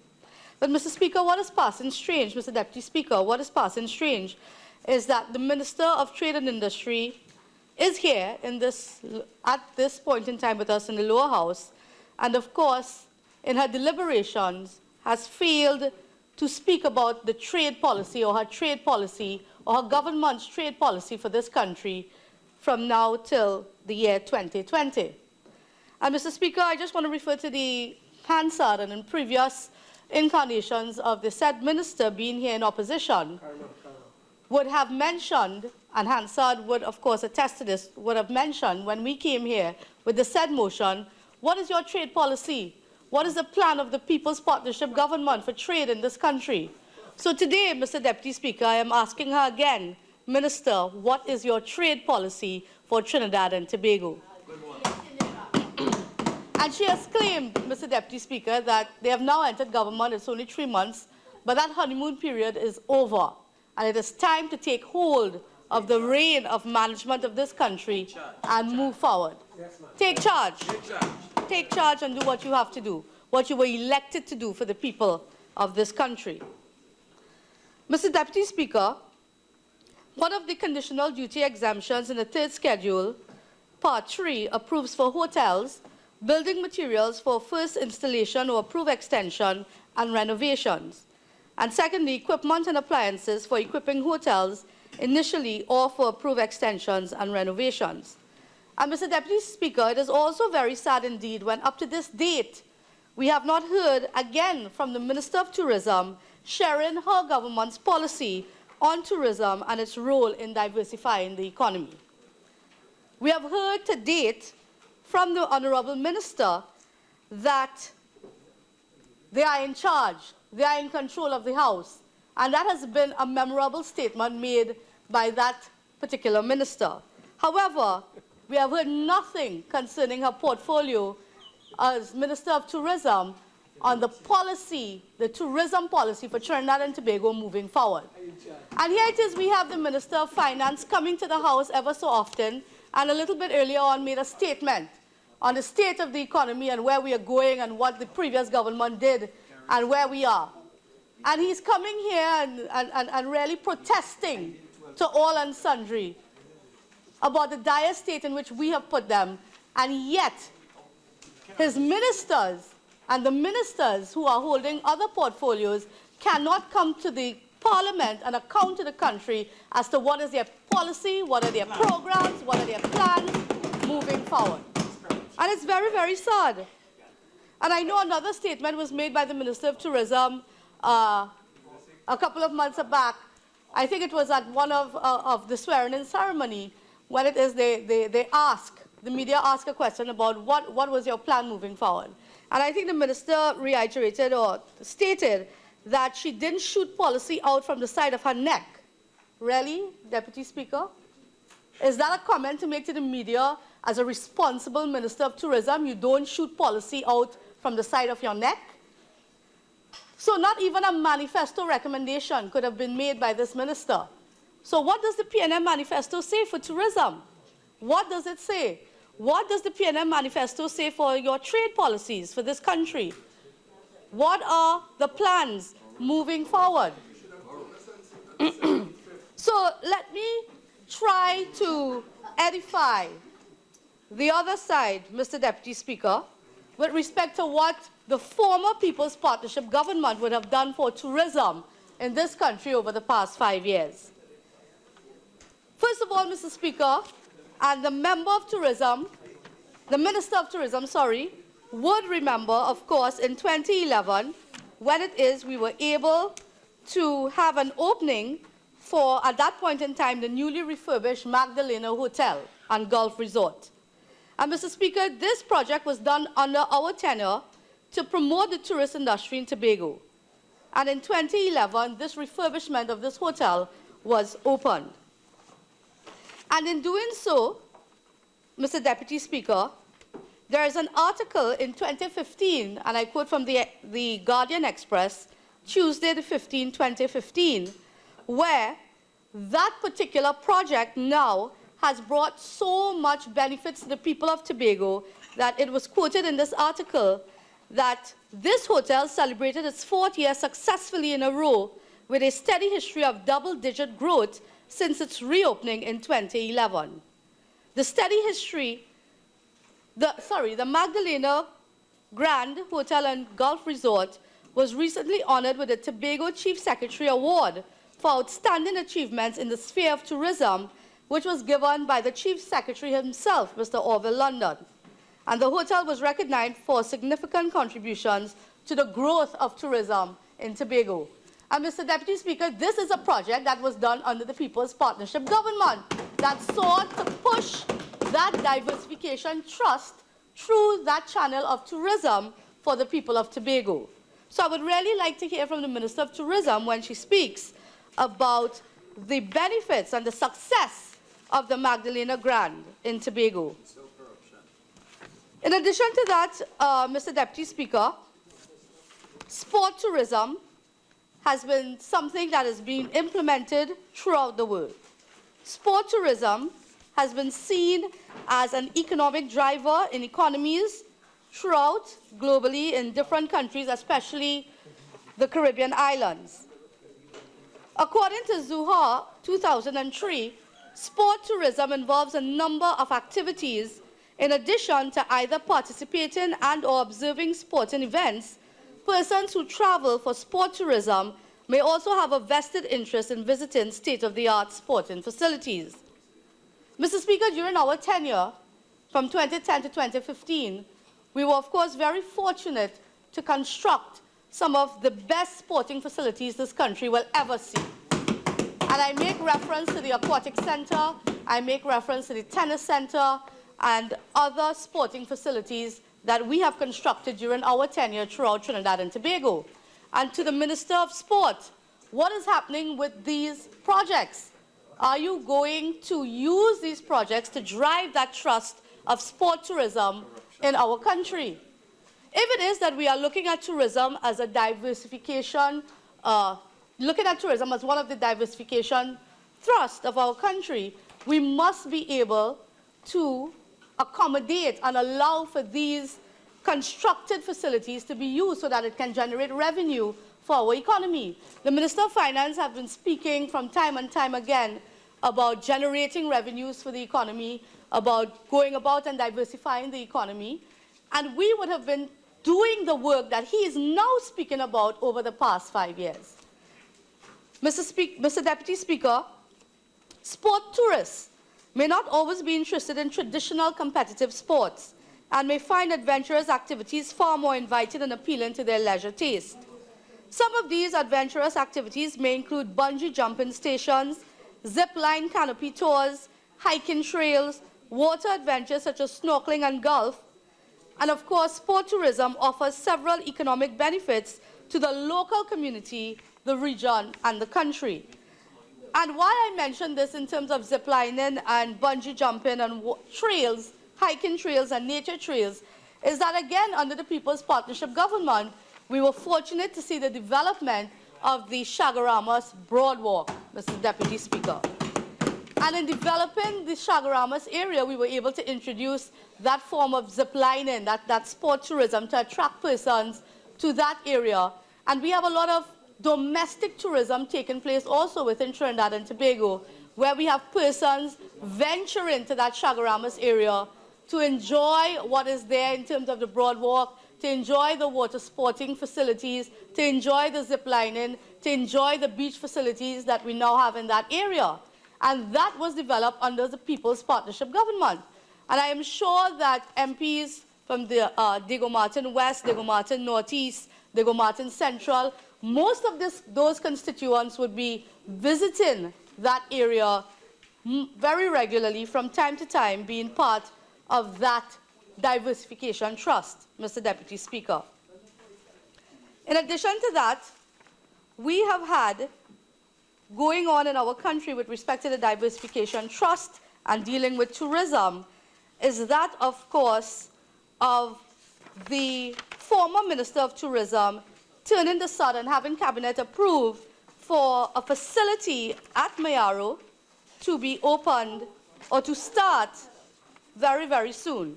But, Mr. Speaker, what is passing strange, Mr. Deputy Speaker, what is passing strange is that the Minister of Trade and Industry is here at this point in time with us in the lower house, and of course, in her deliberations, has failed to speak about the trade policy or her trade policy or her government's trade policy for this country from now till the year 2020. And Mr. Speaker, I just want to refer to the Hansard and in previous incarnations of the said minister being here in opposition would have mentioned and Hansard would, of course, attest to this, would have mentioned when we came here with the said motion, what is your trade policy? What is the plan of the People's Partnership Government for trade in this country? So today, Mr. Deputy Speaker, I am asking her again, Minister, what is your trade policy for Trinidad and Tobago? And she has claimed, Mr. Deputy Speaker, that they have now entered government. It's only 3 months, but that honeymoon period is over. And it is time to take hold of the reign of management of this country and move forward. Take charge. Take charge and do what you have to do, what you were elected to do for the people of this country. Mr. Deputy Speaker, one of the conditional duty exemptions in the third schedule, Part 3, approves for hotels building materials for first installation or approved extension and renovations. And secondly, equipment and appliances for equipping hotels initially or for approved extensions and renovations. And Mr. Deputy Speaker, it is also very sad indeed when up to this date, we have not heard again from the Minister of Tourism sharing her government's policy on tourism and its role in diversifying the economy. We have heard to date from the Honourable Minister that they are in charge, they are in control of the House, and that has been a memorable statement made by that particular minister. However, we have heard nothing concerning her portfolio as Minister of Tourism on the policy, the tourism policy for Trinidad and Tobago moving forward. And here it is, we have the Minister of Finance coming to the House ever so often, and a little bit earlier on made a statement on the state of the economy and where we are going and what the previous government did and where we are. And he's coming here and really protesting to all and sundry about the dire state in which we have put them, and yet his ministers and the ministers who are holding other portfolios cannot come to the Parliament and account to the country as to what is their policy, what are their programs, what are their plans moving forward. And it's very, very sad. And I know another statement was made by the Minister of Tourism a couple of months back. I think it was at one of the swearing-in ceremony when it is they ask, the media ask a question about what was your plan moving forward. And I think the minister reiterated or stated that she didn't shoot policy out from the side of her neck. Really, Deputy Speaker? Is that a comment to make to the media as a responsible Minister of Tourism? You don't shoot policy out from the side of your neck? So not even a manifesto recommendation could have been made by this minister. So what does the PNM manifesto say for tourism? What does it say? What does the PNM manifesto say for your trade policies for this country? What are the plans moving forward? So let me try to edify the other side, Mr. Deputy Speaker, with respect to what the former People's Partnership Government would have done for tourism in this country over the past 5 years. First of all, Mr. Speaker, and the member of tourism, the Minister of Tourism, would remember, of course, in 2011, when it is we were able to have an opening for, at that point in time, the newly refurbished Magdalena Hotel and Golf Resort. And Mr. Speaker, this project was done under our tenure to promote the tourist industry in Tobago. And in 2011, this refurbishment of this hotel was opened. And in doing so, Mr. Deputy Speaker, there is an article in 2015, and I quote from the Guardian Express, Tuesday the 15th, 2015, where that particular project now has brought so much benefits to the people of Tobago that it was quoted in this article that this hotel celebrated its 4th year successfully in a row with a steady history of double-digit growth since its reopening in 2011. The steady history, the Magdalena Grand Hotel and Golf Resort was recently honored with the Tobago Chief Secretary Award for outstanding achievements in the sphere of tourism, which was given by the Chief Secretary himself, Mr. Orville London. And the hotel was recognized for significant contributions to the growth of tourism in Tobago. And Mr. Deputy Speaker, this is a project that was done under the People's Partnership Government that sought to push that diversification trust through that channel of tourism for the people of Tobago. So I would really like to hear from the Minister of Tourism when she speaks about the benefits and the success of the Magdalena Grand in Tobago. In addition to that, Mr. Deputy Speaker, sport tourism has been something that has been implemented throughout the world. Sport tourism has been seen as an economic driver in economies throughout globally in different countries, especially the Caribbean islands. According to Zuha 2003, sport tourism involves a number of activities in addition to either participating and or observing sporting events. Persons who travel for sport tourism may also have a vested interest in visiting state-of-the-art sporting facilities. Mr. Speaker, during our tenure, from 2010 to 2015, we were, of course, very fortunate to construct some of the best sporting facilities this country will ever see. And I make reference to the Aquatic Center, I make reference to the Tennis Center, and other sporting facilities that we have constructed during our tenure throughout Trinidad and Tobago. And to the Minister of Sport, what is happening with these projects? Are you going to use these projects to drive that trust of sport tourism in our country? If it is that we are looking at tourism as a diversification, looking at tourism as one of the diversification thrusts of our country, we must be able to accommodate and allow for these constructed facilities to be used so that it can generate revenue for our economy. The Minister of Finance has been speaking from time and time again about generating revenues for the economy, about going about and diversifying the economy, and we would have been doing the work that he is now speaking about over the past 5 years. Mr. Deputy Speaker, sport tourists may not always be interested in traditional competitive sports and may find adventurous activities far more inviting and appealing to their leisure taste. Some of these adventurous activities may include bungee jumping stations, zip-line canopy tours, hiking trails, water adventures such as snorkeling and golf, and of course, sport tourism offers several economic benefits to the local community, the region, and the country. And why I mention this in terms of ziplining and bungee jumping and trails, hiking trails and nature trails, is that again, under the People's Partnership Government, we were fortunate to see the development of the Chaguanas Broadwalk, Mr. Deputy Speaker. And in developing the Chaguanas area, we were able to introduce that form of ziplining, that sport tourism to attract persons to that area. And we have a lot of domestic tourism taking place also within Trinidad and Tobago, where we have persons venturing to that Chaguanas area to enjoy what is there in terms of the Broadwalk, to enjoy the water sporting facilities, to enjoy the ziplining, to enjoy the beach facilities that we now have in that area. And that was developed under the People's Partnership Government. And I am sure that MPs from the Diego Martin West, Diego Martin Northeast, Diego Martin Central, most of those constituents would be visiting that area very regularly from time to time, being part of that diversification trust, Mr. Deputy Speaker. In addition to that, we have had going on in our country with respect to the diversification trust and dealing with tourism is that, of course, of the former Minister of Tourism turning the sod and having Cabinet approved for a facility at Mayaro to be opened or to start very, very soon.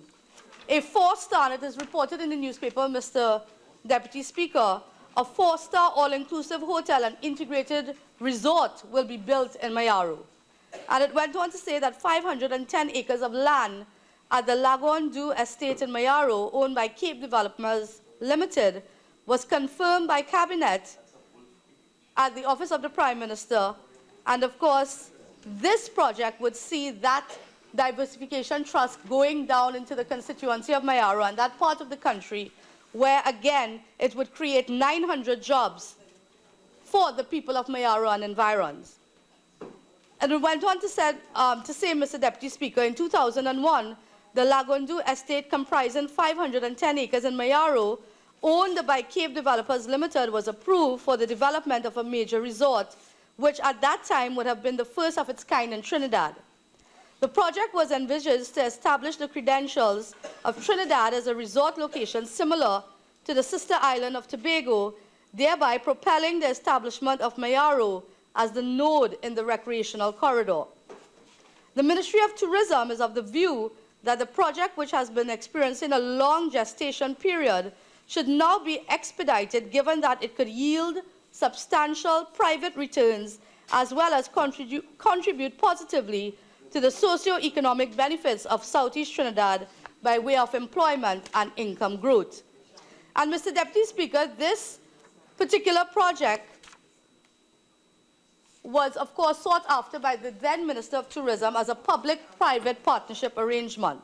A 4-star, it is reported in the newspaper, Mr. Deputy Speaker, a 4-star all-inclusive hotel and integrated resort will be built in Mayaro. And it went on to say that 510 acres of land at the Lagoon Du Estate in Mayaro, owned by Cape Developers Limited, was confirmed by Cabinet at the Office of the Prime Minister. And of course, this project would see that diversification trust going down into the constituency of Mayaro and that part of the country where, again, it would create 900 jobs for the people of Mayaro and environs. And it went on to say, Mr. Deputy Speaker, in 2001, the Lagundu estate comprising 510 acres in Mayaro, owned by Cape Developers Limited, was approved for the development of a major resort, which at that time would have been the first of its kind in Trinidad. The project was envisaged to establish the credentials of Trinidad as a resort location similar to the sister island of Tobago, thereby propelling the establishment of Mayaro as the node in the recreational corridor. The Ministry of Tourism is of the view that the project, which has been experiencing a long gestation period, should now be expedited, given that it could yield substantial private returns as well as contribute positively to the socio-economic benefits of Southeast Trinidad by way of employment and income growth. And Mr. Deputy Speaker, this particular project was, of course, sought after by the then Minister of Tourism as a public-private partnership arrangement.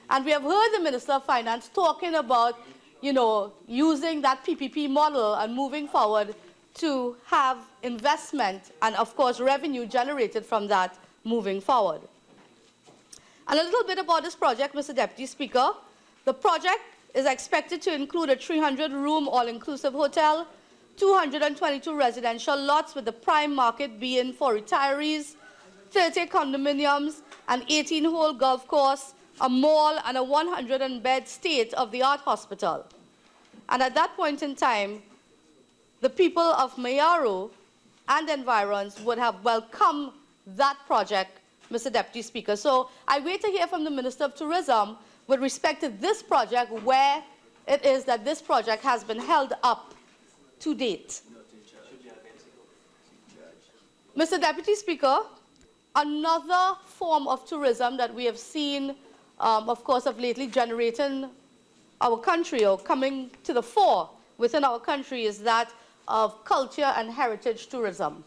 And we have heard the Minister of Finance talking about, using that PPP model and moving forward to have investment and, of course, revenue generated from that moving forward. And a little bit about this project, Mr. Deputy Speaker. The project is expected to include a 300-room all-inclusive hotel, 222 residential lots with the prime market being for retirees, 30 condominiums, an 18-hole golf course, a mall, and a 100-bed state-of-the-art hospital. And at that point in time, the people of Mayaro and environs would have welcomed that project, Mr. Deputy Speaker. So I wait to hear from the Minister of Tourism with respect to this project, where it is that this project has been held up to date. Mr. Deputy Speaker, another form of tourism that we have seen, of course, of lately generating our country or coming to the fore within our country is that of culture and heritage tourism.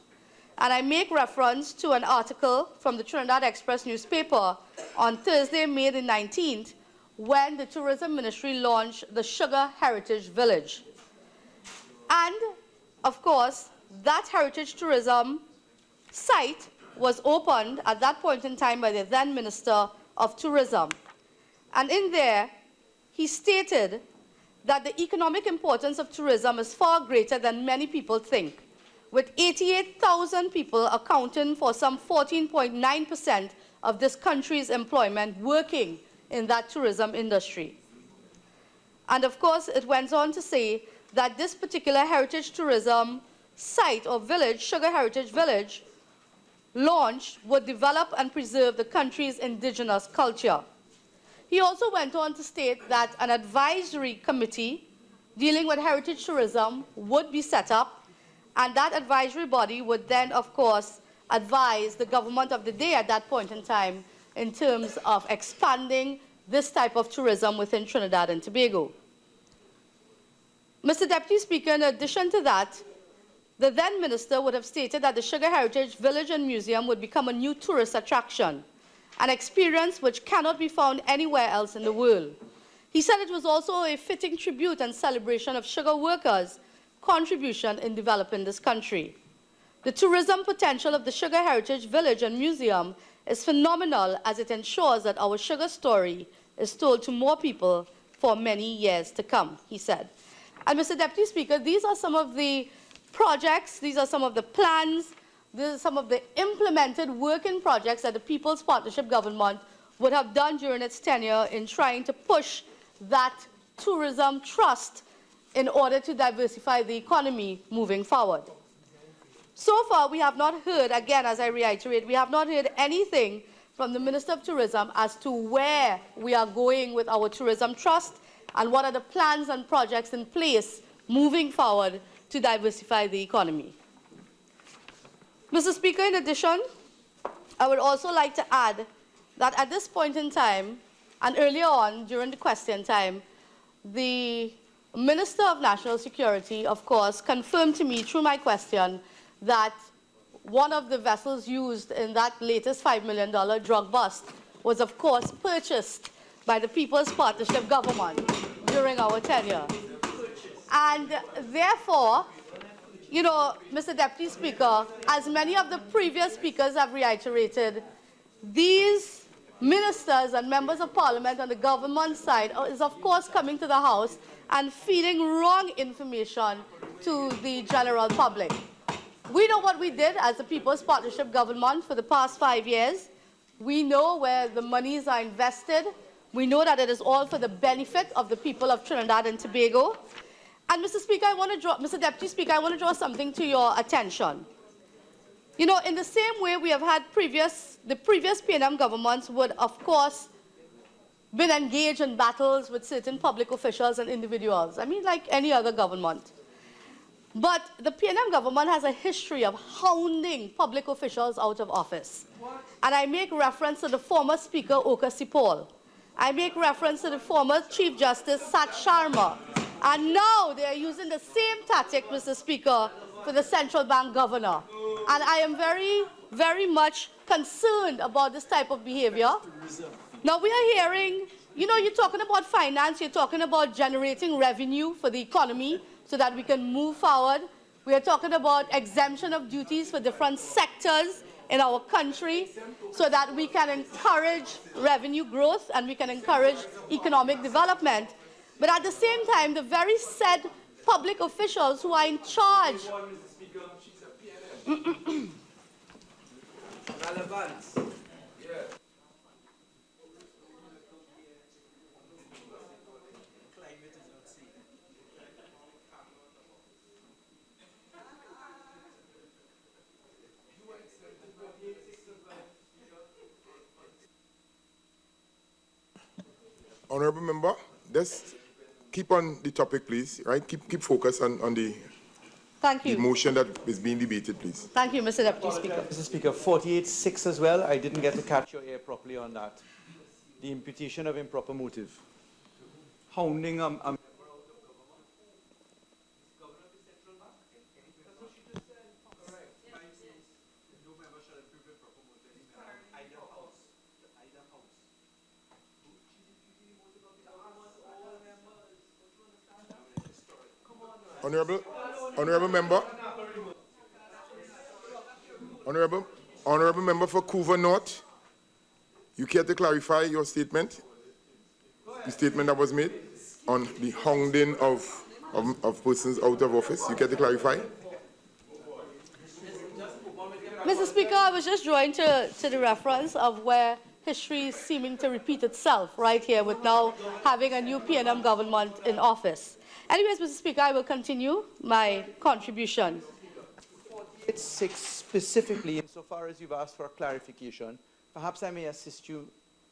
And I make reference to an article from the Trinidad Express newspaper on Thursday, May the 19th, when the Tourism Ministry launched the Sugar Heritage Village. And, of course, that heritage tourism site was opened at that point in time by the then Minister of Tourism. And in there, he stated that the economic importance of tourism is far greater than many people think, with 88,000 people accounting for some 14.9% of this country's employment working in that tourism industry. And of course, it went on to say that this particular heritage tourism site or village, Sugar Heritage Village, launch would develop and preserve the country's indigenous culture. He also went on to state that an advisory committee dealing with heritage tourism would be set up, and that advisory body would then, of course, advise the government of the day at that point in time in terms of expanding this type of tourism within Trinidad and Tobago. Mr. Deputy Speaker, in addition to that, the then minister would have stated that the Sugar Heritage Village and Museum would become a new tourist attraction, an experience which cannot be found anywhere else in the world. He said it was also a fitting tribute and celebration of sugar workers' contribution in developing this country. The tourism potential of the Sugar Heritage Village and Museum is phenomenal, as it ensures that our sugar story is told to more people for many years to come, he said. And Mr. Deputy Speaker, these are some of the projects, these are some of the plans, these are some of the implemented working projects that the People's Partnership Government would have done during its tenure in trying to push that tourism trust in order to diversify the economy moving forward. So far, we have not heard, again, as I reiterate, we have not heard anything from the Minister of Tourism as to where we are going with our tourism trust and what are the plans and projects in place moving forward to diversify the economy. Mr. Speaker, in addition, I would also like to add that at this point in time, and earlier on during the question time, the Minister of National Security, of course, confirmed to me through my question that one of the vessels used in that latest $5 million drug bust was, of course, purchased by the People's Partnership Government during our tenure. And therefore, you know, Mr. Deputy Speaker, as many of the previous speakers have reiterated, these ministers and members of parliament on the government side is of course coming to the House and feeding wrong information to the general public. We know what we did as the People's Partnership Government for the past 5 years. We know where the monies are invested. We know that it is all for the benefit of the people of Trinidad and Tobago. And Mr. Speaker, Mr. Deputy Speaker, I want to draw something to your attention. You know, in the same way we have had the previous PNM governments would, of course, been engaged in battles with certain public officials and individuals. I mean, like any other government. But the PNM government has a history of hounding public officials out of office. And I make reference to the former Speaker, Oka Sipol. I make reference to the former Chief Justice, Sat Sharma. And now they are using the same tactic, Mr. Speaker, for the central bank governor. And I am very, very much concerned about this type of behavior. Now we are hearing, you know, you're talking about finance, you're talking about generating revenue for the economy so that we can move forward. We are talking about exemption of duties for different sectors in our country so that we can encourage revenue growth and we can encourage economic development. But at the same time, the very said public officials who are in charge. Honourable member, let's keep on the topic, please. Right? Keep focus on the motion that is being debated, please. Thank you, Mr. Deputy Speaker. Mr. Speaker, 48.6 as well. I didn't get to catch your ear properly on that. The imputation of improper motive. Hounding Honourable member. Honourable member for Couva North, you care to clarify your statement? The statement that was made on the hounding of persons out of office. You care to clarify? Mr. Speaker, I was just drawing to the reference of where history is seeming to repeat itself right here with now having a new PNM government in office. Anyways, Mr. Speaker, I will continue my contribution. It's 6 specifically, insofar as you've asked for a clarification. Perhaps I may assist you,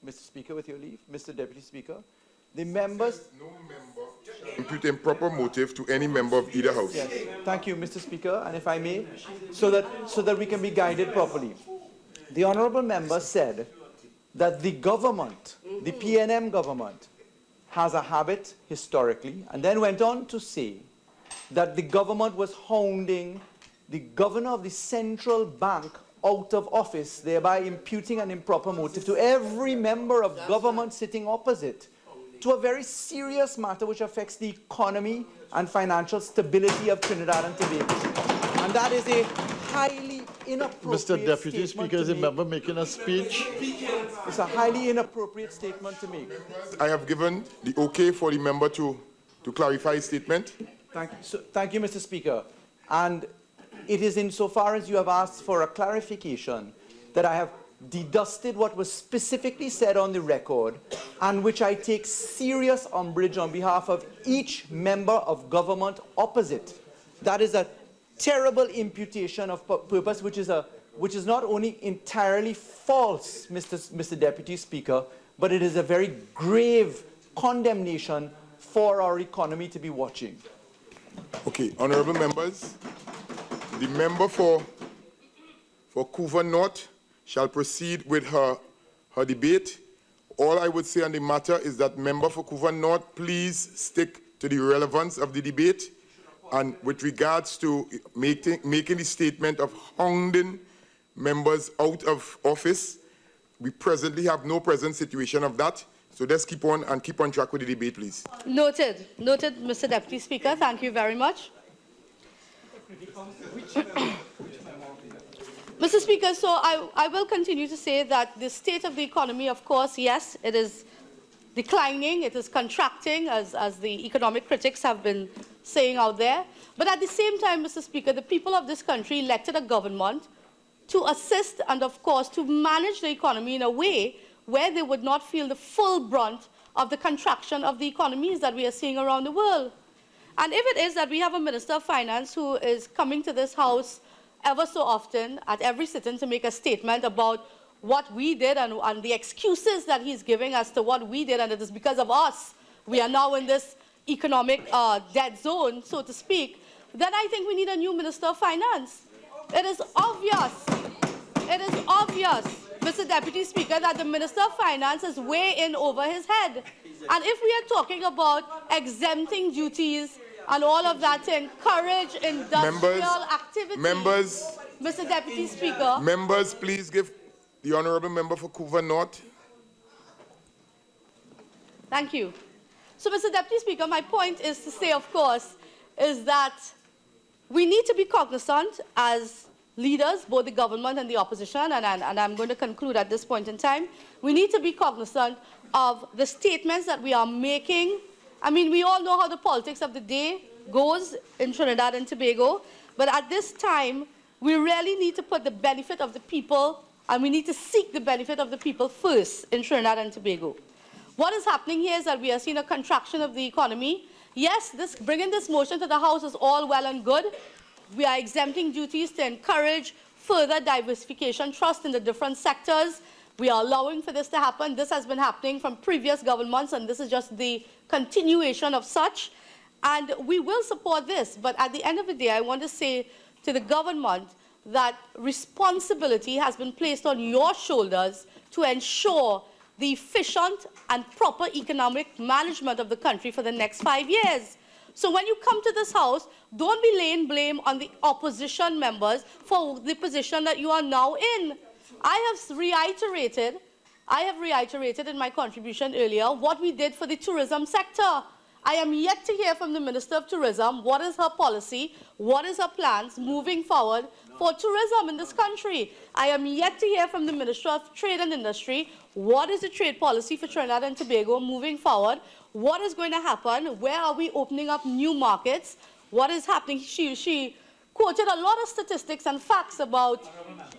Mr. Speaker, with your leave. Mr. Deputy Speaker, the members... No member impute improper motive to any member of either house. Yes. Thank you, Mr. Speaker, and if I may, so that we can be guided properly. The honourable member said that the government, the PNM government, has a habit historically, and then went on to say that the government was hounding the governor of the central bank out of office, thereby imputing an improper motive to every member of government sitting opposite, to a very serious matter which affects the economy and financial stability of Trinidad and Tobago. And that is a highly inappropriate Mr. Deputy Speaker, is a make. member making a speech? It's a highly inappropriate statement to make. I have given the okay for the member to clarify his statement. Thank you, Mr. Speaker. And it is insofar as you have asked for a clarification that I have dedusted what was specifically said on the record and which I take serious umbrage on behalf of each member of government opposite. That is a terrible imputation of purpose which is not only entirely false, Mr. Deputy Speaker, but it is a very grave condemnation for our economy to be watching. Okay, honourable members, the member for Couva North shall proceed with her debate. All I would say on the matter is that member for Couva North, please stick to the relevance of the debate. And with regards to making the statement of hounding members out of office, we presently have no present situation of that. So let's keep on track with the debate, please. Noted. Noted, Mr. Deputy Speaker. Thank you very much. Mr. Speaker, so I will continue to say that the state of the economy, of course, yes, it is declining, it is contracting, as the economic critics have been saying out there. But at the same time, Mr. Speaker, the people of this country elected a government to assist and, of course, to manage the economy in a way where they would not feel the full brunt of the contraction of the economies that we are seeing around the world. And if it is that we have a Minister of Finance who is coming to this House ever so often at every sitting to make a statement about what we did and the excuses that he's giving as to what we did, and it is because of us we are now in this economic dead zone, so to speak, then I think we need a new Minister of Finance. It is obvious, Mr. Deputy Speaker, that the Minister of Finance is way in over his head. And if we are talking about exempting duties and all of that to encourage industrial activity, Mr. Deputy Speaker. Members, please give the Honourable Member for Couva North. Thank you. So, Mr. Deputy Speaker, my point is to say, of course, is that we need to be cognizant as leaders, both the government and the opposition, and I'm going to conclude at this point in time, we need to be cognizant of the statements that we are making. I mean, we all know how the politics of the day goes in Trinidad and Tobago, but at this time, we really need to put the benefit of the people, and we need to seek the benefit of the people first in Trinidad and Tobago. What is happening here is that we are seeing a contraction of the economy. Yes, bringing this motion to the House is all well and good. We are exempting duties to encourage further diversification, trust in the different sectors. We are allowing for this to happen. This has been happening from previous governments, and this is just the continuation of such. And we will support this. But at the end of the day, I want to say to the government that responsibility has been placed on your shoulders to ensure the efficient and proper economic management of the country for the next 5 years. So when you come to this House, don't be laying blame on the opposition members for the position that you are now in. I have reiterated in my contribution earlier what we did for the tourism sector. I am yet to hear from the Minister of Tourism what is her policy, what is her plans moving forward for tourism in this country. I am yet to hear from the Minister of Trade and Industry what is the trade policy for Trinidad and Tobago moving forward, what is going to happen, where are we opening up new markets, what is happening. She quoted a lot of statistics and facts about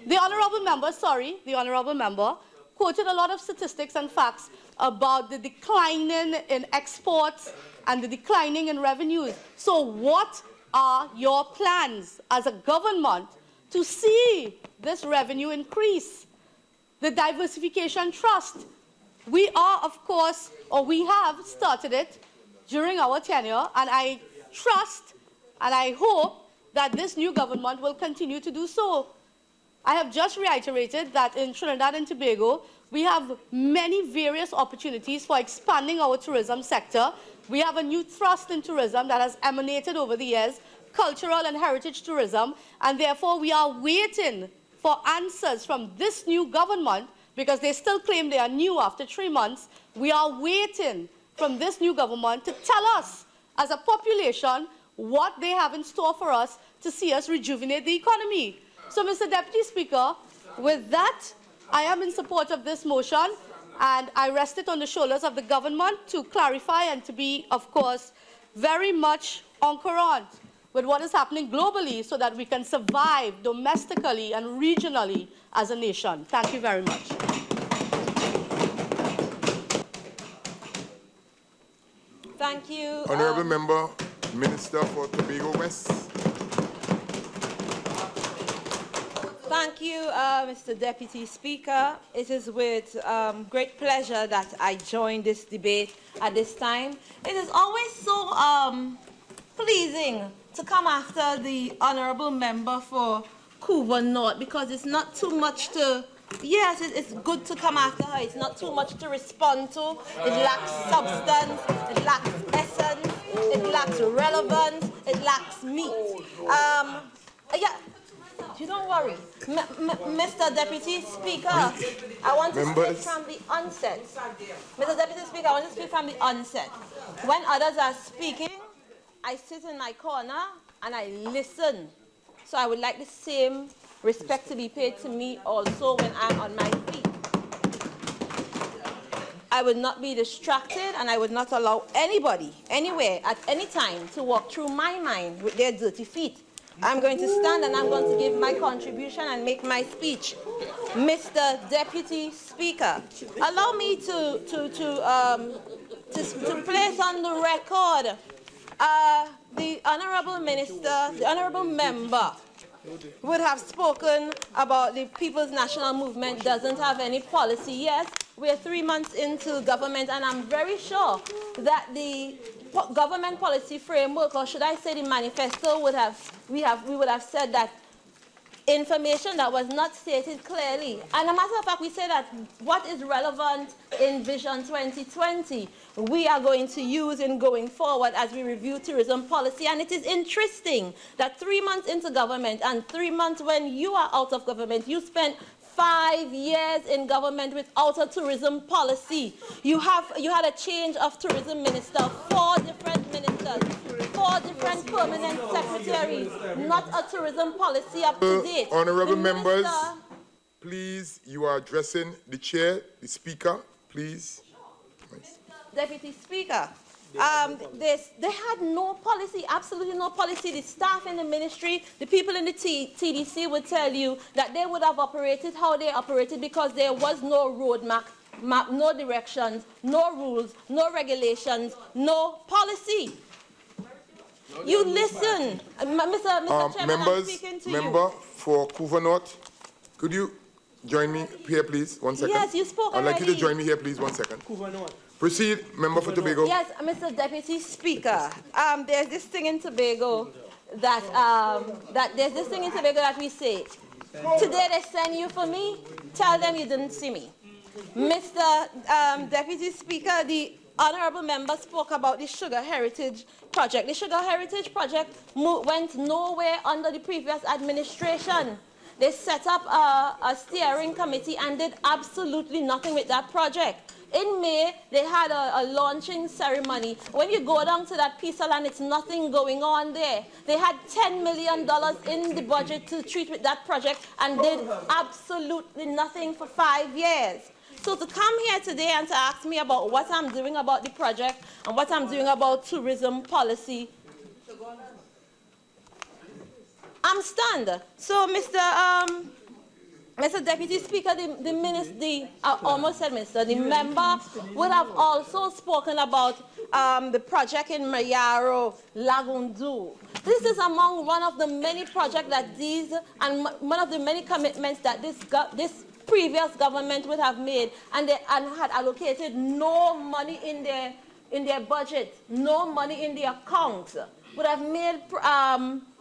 the Honourable Member quoted a lot of statistics and facts about the declining in exports and the declining in revenues. So what are your plans as a government to see this revenue increase? The diversification trust. We are, of course, or we have started it during our tenure, and I trust and I hope that this new government will continue to do so. I have just reiterated that in Trinidad and Tobago, we have many various opportunities for expanding our tourism sector. We have a new thrust in tourism that has emanated over the years, cultural and heritage tourism, and therefore we are waiting for answers from this new government, because they still claim they are new after 3 months. We are waiting from this new government to tell us as a population what they have in store for us to see us rejuvenate the economy. So, Mr. Deputy Speaker, with that, I am in support of this motion, and I rest it on the shoulders of the government to clarify and to be, of course, very much en courant with what is happening globally so that we can survive domestically and regionally as a nation. Thank you very much. Thank you. Honourable Member, Minister for Tobago West. Thank you, Mr. Deputy Speaker. It is with great pleasure that I join this debate at this time. It is always so pleasing to come after the Honourable Member for Couva North, because it's not too much to, yes, it's good to come after her. It's not too much to respond to. It lacks substance, it lacks essence, it lacks relevance, it lacks meat. Yeah. You don't worry. Mr. Deputy Speaker, I want to speak from the onset. Mr. Deputy Speaker, I want to speak from the onset. When others are speaking, I sit in my corner and I listen So I would like the same respect to be paid to me also when I'm on my feet. I would not be distracted, and I would not allow anybody, anywhere, at any time, to walk through my mind with their dirty feet. I'm going to stand and I'm going to give my contribution and make my speech. Mr. Deputy Speaker, allow me to place on the record the Honourable Minister, the Honourable Member, would have spoken about the People's National Movement doesn't have any policy. Yes, we're 3 months into government, and I'm very sure that the government policy framework, or should I say the manifesto, we would have said that information that was not stated clearly. And a matter of fact, we say that what is relevant in Vision 2020, we are going to use in going forward as we review tourism policy. And it is interesting that 3 months into government and 3 months when you are out of government, you spent 5 years in government without a tourism policy. You had a change of tourism minister, 4 different ministers, 4 different permanent secretaries, not a tourism policy up to date. Honourable members, please, you are addressing the chair, the speaker, please. Deputy Speaker, they had no policy, absolutely no policy. The staff in the ministry, the people in the TDC would tell you that they would have operated how they operated because there was no roadmap, no directions, no rules, no regulations, no policy. You listen. Mr. Chairman, I'm speaking to member for Couva North, could you join me here, please? 1 second. Yes, you spoke I'd like you to already. join me here, please. 1 second. Proceed, member for Tobago. Yes, Mr. Deputy Speaker. There's this thing in Tobago that we say, today they send you for me, tell them you didn't see me. Mr. Deputy Speaker, the Honourable Member spoke about the Sugar Heritage Project. The Sugar Heritage Project went nowhere under the previous administration. They set up a steering committee and did absolutely nothing with that project. In May, they had a launching ceremony. When you go down to that piece of land, it's nothing going on there. They had $10 million in the budget to treat with that project and did absolutely nothing for 5 years. So to come here today and to ask me about what I'm doing about the project and what I'm doing about tourism policy, I'm stunned. So, Mr. Deputy Speaker, the member would have also spoken about the project in Mayaro, Lagundu. This is among one of the many projects that and one of the many commitments that this previous government would have made, and had allocated no money in their budget, no money in their accounts. Would have made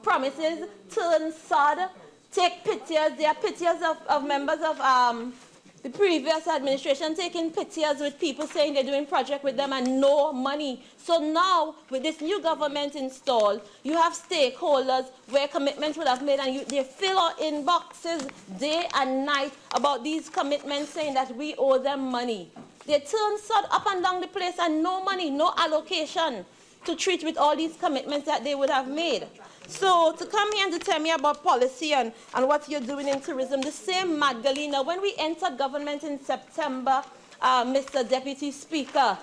promises, turn sod, take pictures. There are pictures of members of the previous administration taking pictures with people saying they're doing project with them and no money. So now, with this new government installed, you have stakeholders where commitments would have made, and they fill our inboxes day and night about these commitments saying that we owe them money. They turn sod up and down the place and no money, no allocation to treat with all these commitments that they would have made. So to come here and to tell me about policy and what you're doing in tourism, the same Magdalena, when we entered government in September, Mr. Deputy Speaker,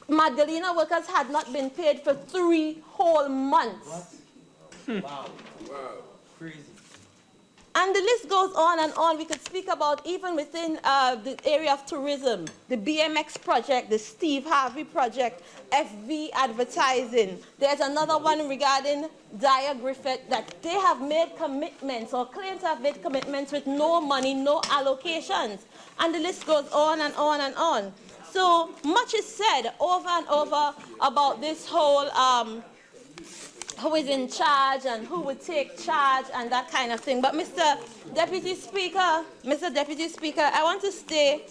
Magdalena workers had not been paid for 3 whole months. Wow. Crazy. And the list goes on and on. We could speak about even within the area of tourism, the BMX project, the Steve Harvey project, FV advertising. There's another one regarding Dyer Griffith that they have made commitments or claim to have made commitments with no money, no allocations. And the list goes on and on and on. So much is said over and over about this whole who is in charge and who would take charge and that kind of thing. But Mr. Deputy Speaker, I want to say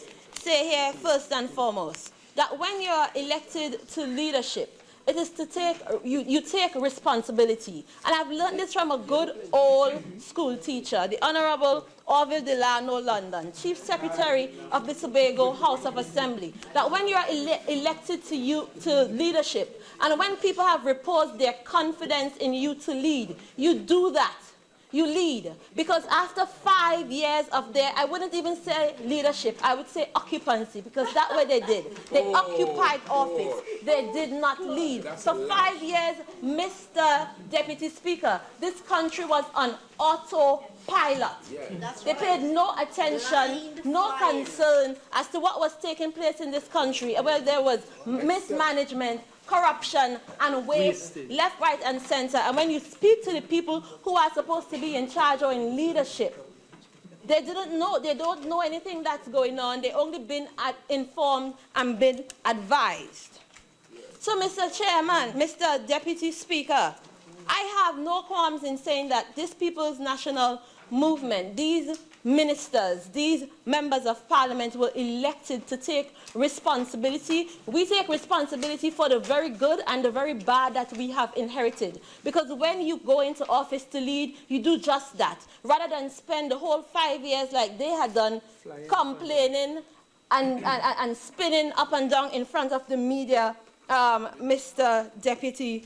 here first and foremost that when you are elected to leadership, it is to take, you take responsibility. And I've learned this from a good old school teacher, the Honourable Orville Delano London, Chief Secretary of the Tobago House of Assembly, that when you are elected to leadership, and when people have reposed their confidence in you to lead, you do that. you lead. Because after 5 years of their, I wouldn't even say leadership, I would say occupancy, because that's what they did. They occupied office. They did not lead. For 5 years, Mr. Deputy Speaker, this country was on autopilot. They paid no attention, no concern as to what was taking place in this country. Well, there was mismanagement, corruption, and waste left, right, and center. And when you speak to the people who are supposed to be in charge or in leadership, they didn't know, they don't know anything that's going on. They only been informed and been advised. So, Mr. Chairman, Mr. Deputy Speaker, I have no qualms in saying that this People's National Movement, these ministers, these members of parliament were elected to take responsibility. We take responsibility for the very good and the very bad that we have inherited. Because when you go into office to lead, you do just that. Rather than spend the whole 5 years like they had done, complaining and spinning up and down in front of the media, Mr. Deputy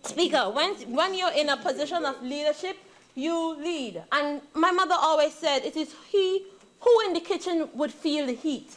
Speaker, when you're in a position of leadership, you lead. And my mother always said, it is he who in the kitchen would feel the heat.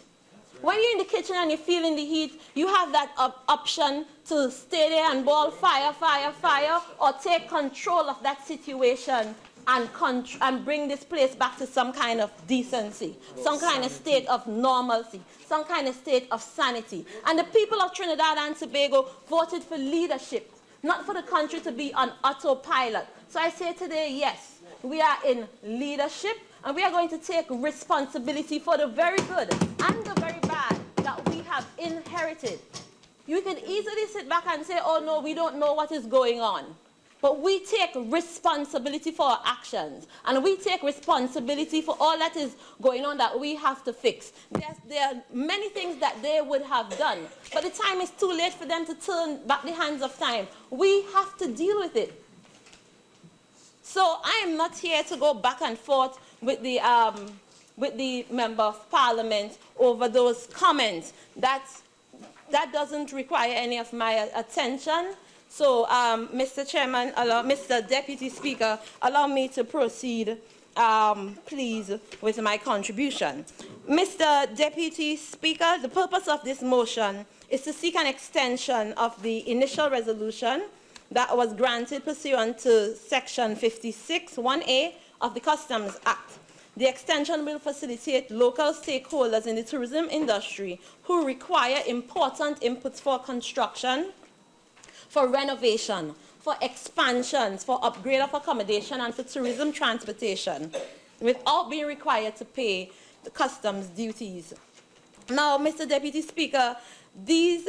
When you're in the kitchen and you're feeling the heat, you have that option to stay there and bawl fire, fire, fire, or take control of that situation and bring this place back to some kind of decency, some kind of state of normalcy, some kind of state of sanity. And the people of Trinidad and Tobago voted for leadership, not for the country to be on autopilot. So I say today, yes, we are in leadership, and we are going to take responsibility for the very good and the very bad that we have inherited. You can easily sit back and say, oh no, we don't know what is going on. But we take responsibility for our actions, and we take responsibility for all that is going on that we have to fix. There are many things that they would have done, but the time is too late for them to turn back the hands of time. We have to deal with it. So I am not here to go back and forth with the Member of Parliament over those comments. That doesn't require any of my attention. So, Mr. Chairman, Mr. Deputy Speaker, allow me to proceed, please, with my contribution. Mr. Deputy Speaker, the purpose of this motion is to seek an extension of the initial resolution that was granted pursuant to Section 56(1)(a) of the Customs Act. The extension will facilitate local stakeholders in the tourism industry who require important inputs for construction, for renovation, for expansions, for upgrade of accommodation, and for tourism transportation, without being required to pay the customs duties. Now, Mr. Deputy Speaker, the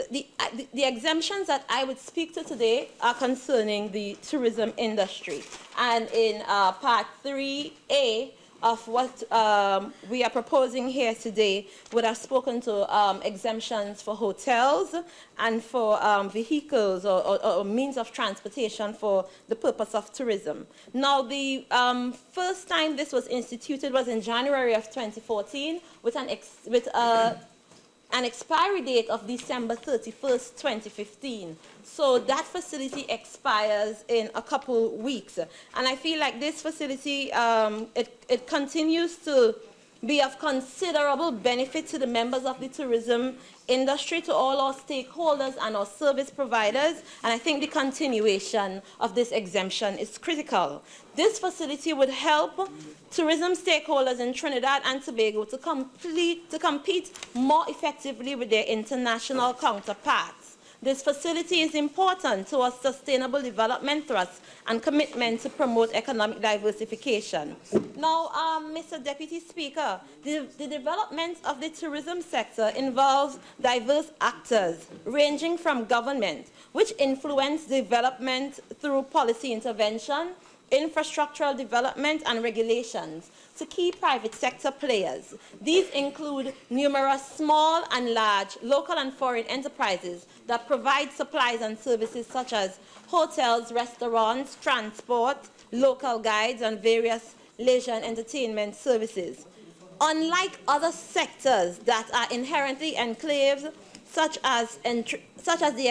exemptions that I would speak to today are concerning the tourism industry. And in Part 3A of what we are proposing here today, would have spoken to exemptions for hotels and for vehicles or means of transportation for the purpose of tourism. Now, the first time this was instituted was in January of 2014 with an expiry date of December 31st, 2015. So that facility expires in a couple weeks. And I feel like this facility, it continues to be of considerable benefit to the members of the tourism industry, to all our stakeholders and our service providers, and I think the continuation of this exemption is critical. This facility would help tourism stakeholders in Trinidad and Tobago to compete more effectively with their international counterparts. This facility is important to our sustainable development thrust and commitment to promote economic diversification. Now, Mr. Deputy Speaker, the development of the tourism sector involves diverse actors ranging from government, which influence development through policy intervention, infrastructural development and regulations, to key private sector players. These include numerous small and large local and foreign enterprises that provide supplies and services such as hotels, restaurants, transport, local guides, and various leisure and entertainment services. Unlike other sectors that are inherently enclaves, such as the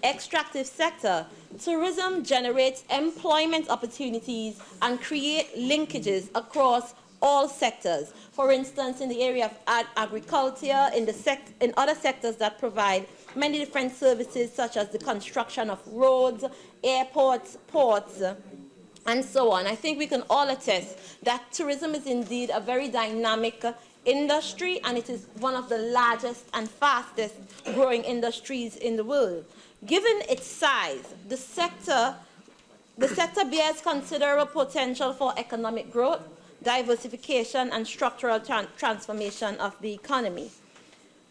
extractive sector, tourism generates employment opportunities and create linkages across all sectors. For instance, in the area of agriculture, in other sectors that provide many different services, such as the construction of roads, airports, ports, and so on. I think we can all attest that tourism is indeed a very dynamic industry, and it is one of the largest and fastest growing industries in the world. Given its size, the sector bears considerable potential for economic growth, diversification, and structural transformation of the economy.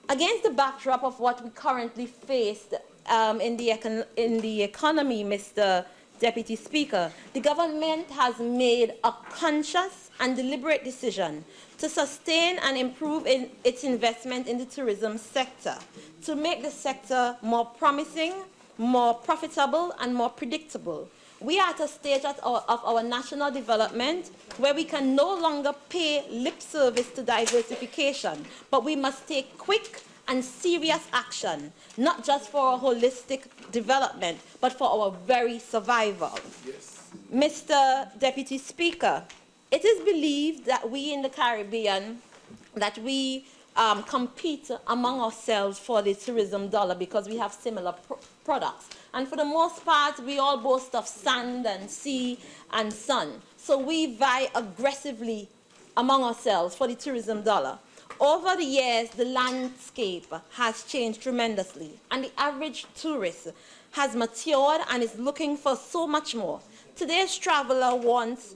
Against the backdrop of what we currently face in the economy, Mr. Deputy Speaker, the government has made a conscious and deliberate decision to sustain and improve its investment in the tourism sector, to make the sector more promising, more profitable, and more predictable. We are at a stage of our national development where we can no longer pay lip service to diversification, but we must take quick and serious action, not just for our holistic development, but for our very survival. Yes. Mr. Deputy Speaker, it is believed that we in the Caribbean, that we compete among ourselves for the tourism dollar because we have similar products. And for the most part, we all boast of sand and sea and sun. So we vie aggressively among ourselves for the tourism dollar. Over the years, the landscape has changed tremendously, and the average tourist has matured and is looking for so much more. Today's traveler wants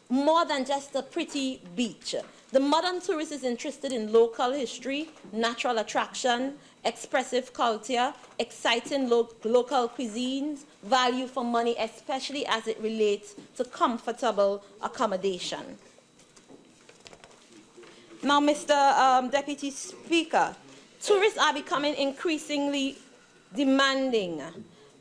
more than just a pretty beach. The modern tourist is interested in local history, natural attraction, expressive culture, exciting local cuisines, value for money, especially as it relates to comfortable accommodation. Now, Mr. Deputy Speaker, tourists are becoming increasingly demanding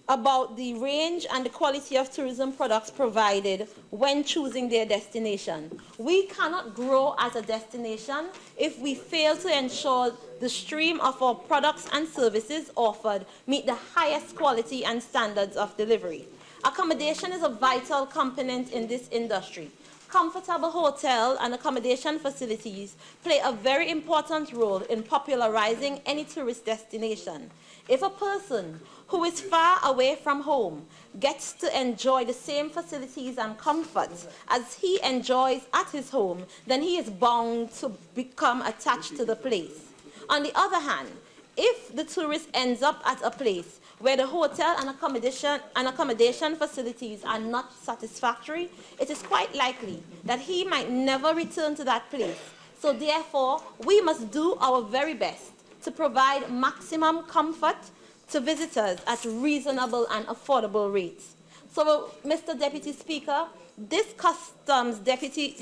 about the range and the quality of tourism products provided when choosing their destination. We cannot grow as a destination if we fail to ensure the stream of our products and services offered meet the highest quality and standards of delivery. Accommodation is a vital component in this industry. Comfortable hotel and accommodation facilities play a very important role in popularizing any tourist destination. If a person who is far away from home gets to enjoy the same facilities and comforts as he enjoys at his home, then he is bound to become attached to the place. On the other hand, if the tourist ends up at a place where the hotel and accommodation facilities are not satisfactory, it is quite likely that he might never return to that place. So therefore, we must do our very best to provide maximum comfort to visitors at reasonable and affordable rates. So, Mr. Deputy Speaker, this customs duty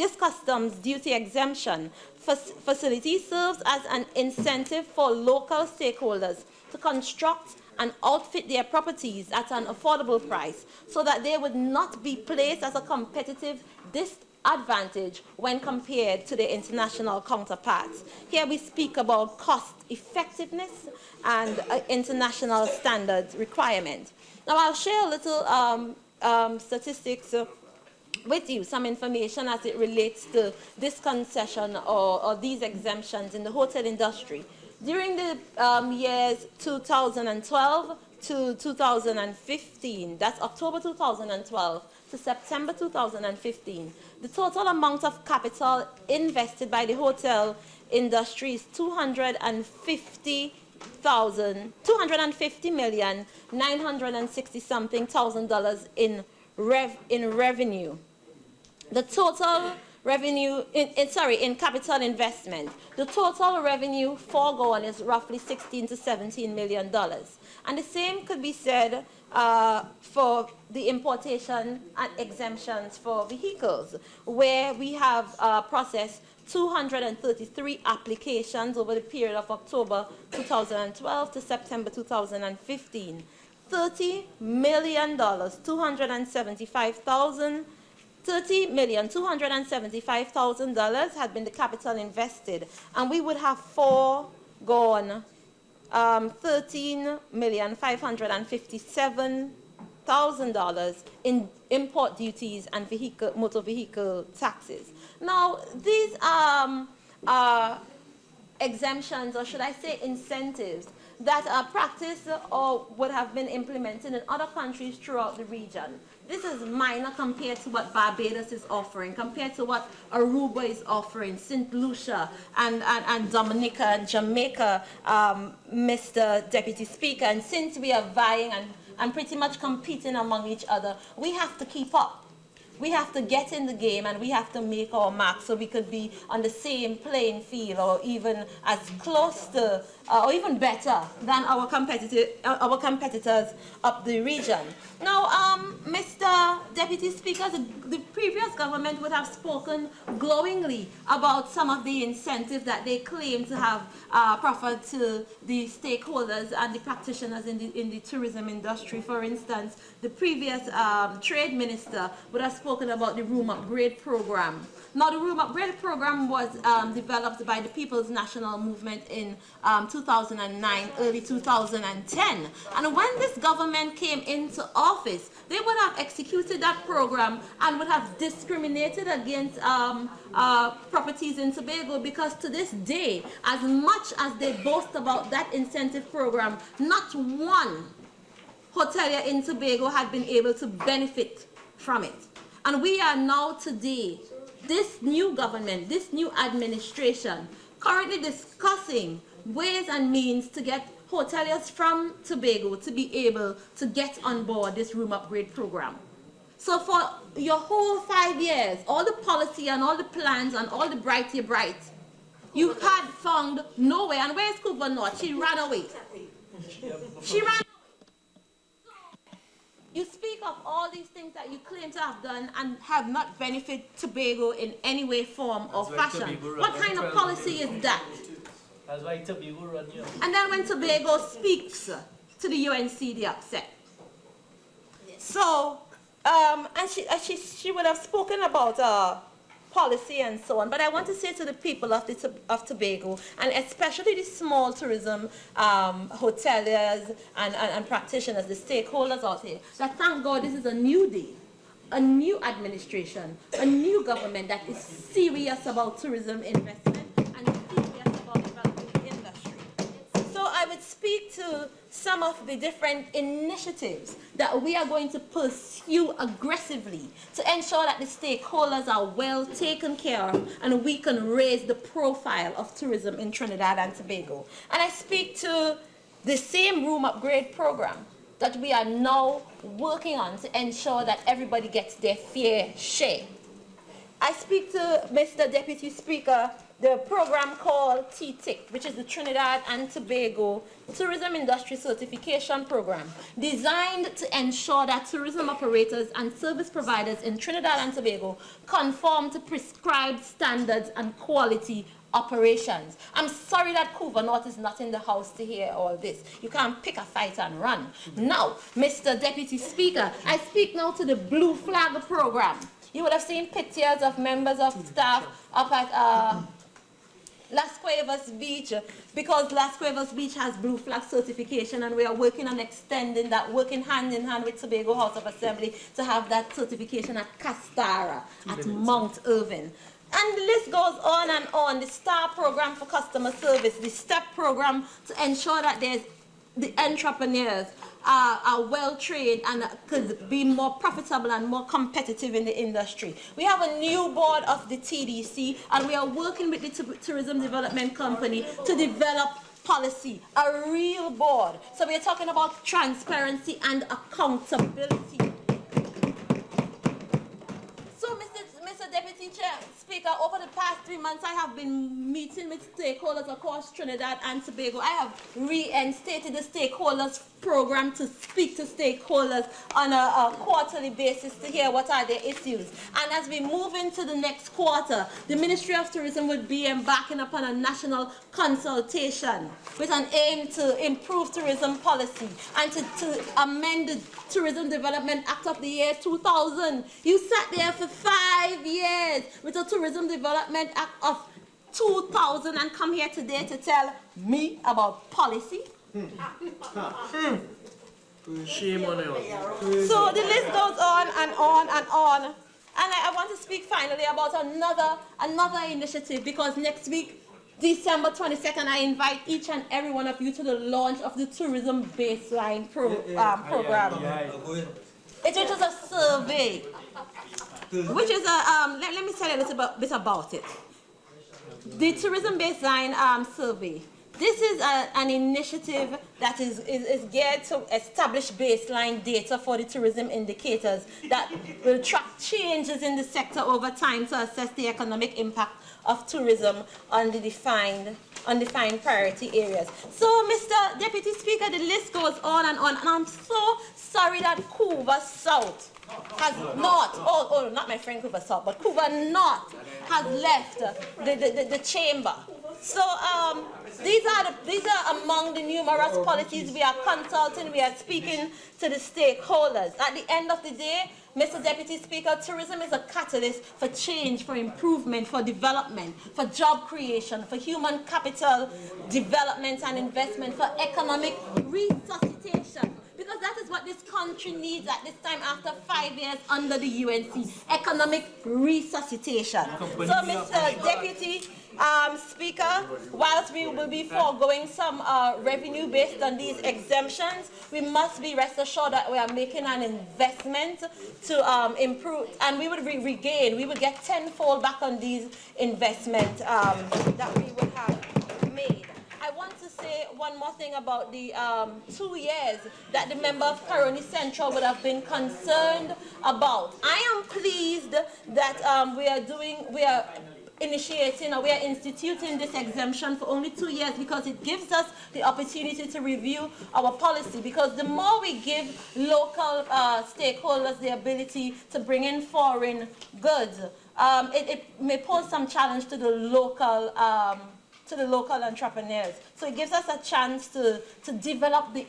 exemption facility serves as an incentive for local stakeholders to construct and outfit their properties at an affordable price so that they would not be placed as a competitive disadvantage when compared to their international counterparts. Here we speak about cost effectiveness and international standards requirement. Now I'll share a little statistics with you, some information as it relates to this concession or these exemptions in the hotel industry. During the years 2012 to 2015, that's October 2012 to September 2015, the total amount of capital invested by the hotel industry is $250,960,000 in revenue. The total revenue, in capital investment, the total revenue foregone is roughly $16 to $17 million. And the same could be said for the importation and exemptions for vehicles, where we have processed 233 applications over the period of October 2012 to September 2015. $30 million, $30,275,000 had been the capital invested, and we would have foregone $13,557,000 in import duties and motor vehicle taxes. Now, these exemptions, or should I say incentives, that are practiced or would have been implemented in other countries throughout the region. This is minor compared to what Barbados is offering, compared to what Aruba is offering, St. Lucia and Dominica and Jamaica, Mr. Deputy Speaker. And since we are vying and pretty much competing among each other, we have to keep up. We have to get in the game and we have to make our mark so we could be on the same playing field, or even as close to, or even better than our competitors up the region. Now, Mr. Deputy Speaker, the previous government would have spoken glowingly about some of the incentives that they claim to have proffered to the stakeholders and the practitioners in the tourism industry. For instance, the previous trade minister would have spoken about the room upgrade program. Now, the room upgrade program was developed by the People's National Movement in 2009, early 2010. And when this government came into office, they would have executed that program and would have discriminated against properties in Tobago, because to this day, as much as they boast about that incentive program, not one hotelier in Tobago had been able to benefit from it. And we are now today, this new government, this new administration, currently discussing ways and means to get hoteliers from Tobago to be able to get on board this room upgrade program. So for your whole 5 years, all the policy and all the plans and all the bright, you had found no way. And where's Couva not? She ran away. She ran away. You speak of all these things that you claim to have done and have not benefited Tobago in any way, form, or fashion. What kind of policy is that? That's why Tobago run here. And then when Tobago speaks to the UNC, they upset. So, and she would have spoken about policy and so on. But I want to say to the people of Tobago, and especially the small tourism hoteliers and practitioners, the stakeholders out here, that thank God this is a new day, a new administration, a new government that is serious about tourism investment and serious about developing the industry. So I would speak to some of the different initiatives that we are going to pursue aggressively to ensure that the stakeholders are well taken care of and we can raise the profile of tourism in Trinidad and Tobago. And I speak to the same room upgrade program that we are now working on to ensure that everybody gets their fair share. I speak to Mr. Deputy Speaker, the program called TTIC, which is the Trinidad and Tobago Tourism Industry Certification Program, designed to ensure that tourism operators and service providers in Trinidad and Tobago conform to prescribed standards and quality operations. I'm sorry that Couva is not in the house to hear all this. You can't pick a fight and run. Now, Mr. Deputy Speaker, I speak now to the Blue Flag program. You would have seen pictures of members of staff up at Las Cuevas Beach, because Las Cuevas Beach has Blue Flag certification, and we are working on extending that, working hand in hand with Tobago House of Assembly to have that certification at Castara, at Mount Irving. And the list goes on and on. The STAR program for customer service, the STEP program to ensure that the entrepreneurs are well trained and could be more profitable and more competitive in the industry. We have a new board of the TDC, and we are working with the Tourism Development Company to develop policy, a real board. So we are talking about transparency and accountability. So, Mr. Deputy Chair, Speaker, over the past 3 months, I have been meeting with stakeholders across Trinidad and Tobago. I have reinstated the stakeholders program to speak to stakeholders on a quarterly basis to hear what are their issues. And as we move into the next quarter, the Ministry of Tourism would be embarking upon a national consultation with an aim to improve tourism policy and to amend the Tourism Development Act of the year 2000. You sat there for 5 years with a Tourism Development Act of 2000 and come here today to tell me about policy. Shame on you. So the list goes on and on and on. And I want to speak finally about another initiative, because next week, December 22nd, I invite each and every one of you to the launch of the Tourism Baseline program. It is a survey, which is a, let me tell you a little bit about it. The Tourism Baseline survey. This is an initiative that is geared to establish baseline data for the tourism indicators that will track changes in the sector over time to assess the economic impact of tourism on the defined priority areas. So, Mr. Deputy Speaker, the list goes on, and I'm so sorry that Couva South has not, not my friend Couva South, but Couva North has left the chamber. So these are among the numerous policies we are consulting, we are speaking to the stakeholders. At the end of the day, Mr. Deputy Speaker, tourism is a catalyst for change, for improvement, for development, for job creation, for human capital development and investment, for economic resuscitation. Because that is what this country needs at this time after 5 years under the UNC, economic resuscitation. So, Mr. Deputy Speaker, whilst we will be foregoing some revenue based on these exemptions, we must be rest assured that we are making an investment to improve, and we would regain, we would get tenfold back on these investments that we would have made. I want to say one more thing about the 2 years that the member of Caroni Central would have been concerned about. I am pleased that we are initiating, or we are instituting this exemption for only 2 years, because it gives us the opportunity to review our policy, because the more we give local stakeholders the ability to bring in foreign goods, it may pose some challenge to the local entrepreneurs. So it gives us a chance to develop the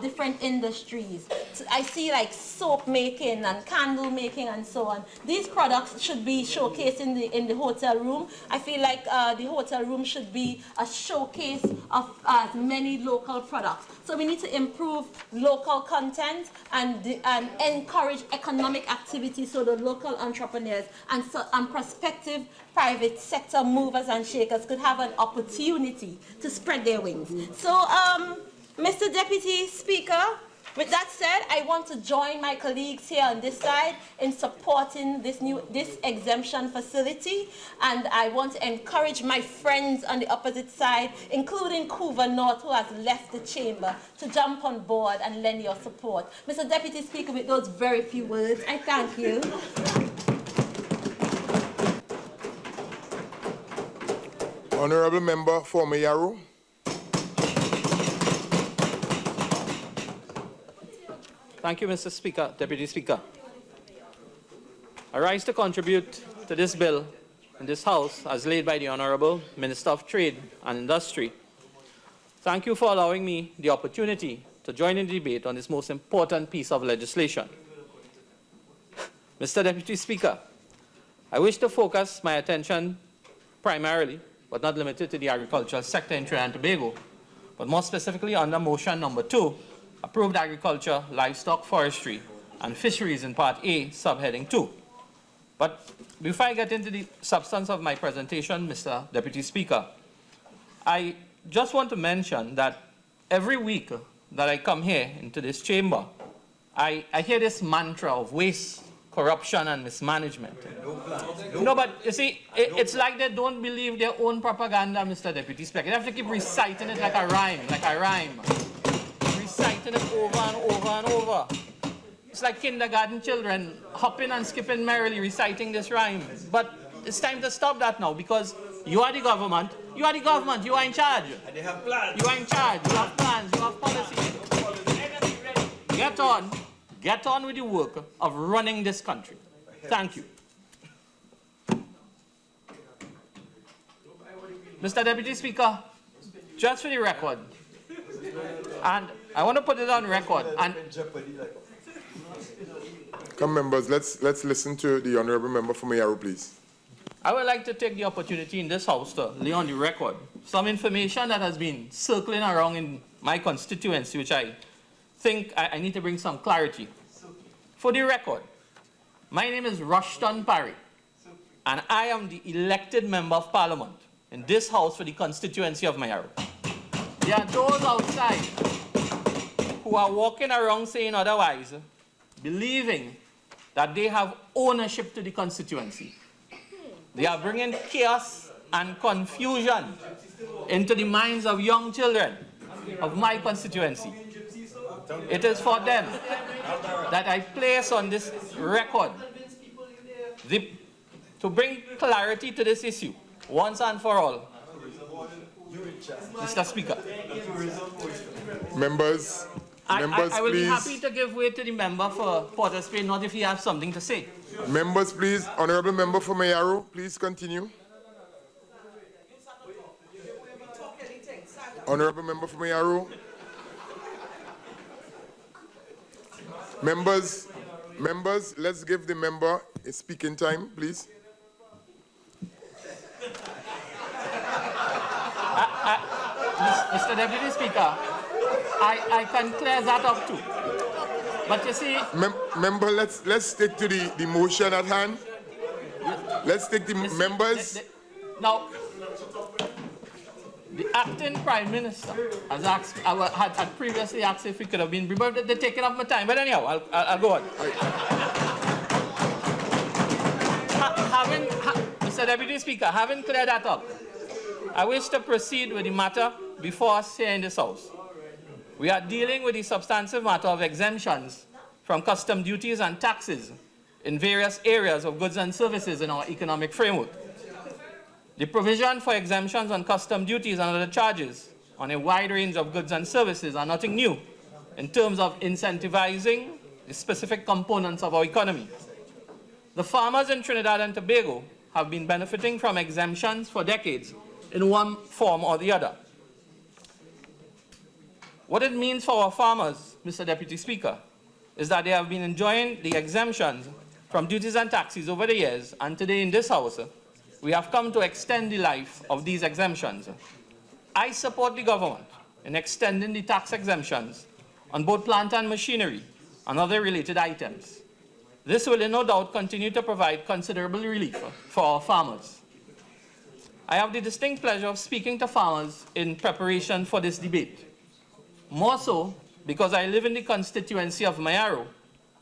different industries. So I see like soap making and candle making and so on. These products should be showcased in the hotel room. I feel like the hotel room should be a showcase of many local products. So we need to improve local content and encourage economic activity, so the local entrepreneurs and prospective private sector movers and shakers could have an opportunity to spread their wings. So, Mr. Deputy Speaker, with that said, I want to join my colleagues here on this side in supporting this exemption facility, and I want to encourage my friends on the opposite side, including Couva North, who has left the chamber, to jump on board and lend your support. Mr. Deputy Speaker, with those very few words, I thank you. Honourable Member for Mayaro. Thank you, Mr. Speaker, Deputy Speaker. I rise to contribute to this bill in this House as laid by the Honourable Minister of Trade and Industry. Thank you for allowing me the opportunity to join in the debate on this most important piece of legislation. Mr. Deputy Speaker, I wish to focus my attention primarily, but not limited to, the agricultural sector in Trinidad and Tobago, but more specifically under motion number 2, approved agriculture, livestock, forestry, and fisheries in Part A, subheading 2. But before I get into the substance of my presentation, Mr. Deputy Speaker, I just want to mention that every week that I come here into this chamber, I hear this mantra of waste, corruption, and mismanagement. No, but you see, it's like they don't believe their own propaganda, Mr. Deputy Speaker. They have to keep reciting it like a rhyme. Reciting it over and over and over. It's like kindergarten children hopping and skipping merrily reciting this rhyme. But it's time to stop that now, because you are the government, you are in charge. And they have plans. You are in charge, you have plans, you have policies. Get on with the work of running this country. Thank you. Mr. Deputy Speaker, just for the record, and I want to put it on record, and come, members, let's listen to the Honourable Member for Mayaro, please. I would like to take the opportunity in this House to lay on the record some information that has been circling around in my constituency, which I think I need to bring some clarity. For the record, my name is Rushton Paray, and I am the elected member of parliament in this house for the constituency of Mayaro. There are those outside who are walking around saying otherwise, believing that they have ownership to the constituency. They are bringing chaos and confusion into the minds of young children of my constituency. It is for them that I place on this record to bring clarity to this issue once and for all. Mr. Speaker. Members, I will please. be happy to give way to the member for Port of Spain, not if he has something to say. Members, please. Honorable member for Mayaro, please continue. Honorable member for Mayaro. Members, let's give the member a speaking time, please. Mr. Deputy Speaker, I can clear that up too. But you see... Member, let's stick to the motion at hand. Let's take the members. Now, the acting Prime Minister has asked, had previously asked if we could have been brief, but they're taking up my time. But anyhow, I'll go on. Mr. Deputy Speaker, having cleared that up, I wish to proceed with the matter before us here in this House. We are dealing with the substantive matter of exemptions from custom duties and taxes in various areas of goods and services in our economic framework. The provision for exemptions on custom duties and other charges on a wide range of goods and services are nothing new in terms of incentivizing the specific components of our economy. The farmers in Trinidad and Tobago have been benefiting from exemptions for decades in one form or the other. What it means for our farmers, Mr. Deputy Speaker, is that they have been enjoying the exemptions from duties and taxes over the years, and today in this House, we have come to extend the life of these exemptions. I support the government in extending the tax exemptions on both plant and machinery and other related items. This will no doubt continue to provide considerable relief for our farmers. I have the distinct pleasure of speaking to farmers in preparation for this debate. More so because I live in the constituency of Mayaro,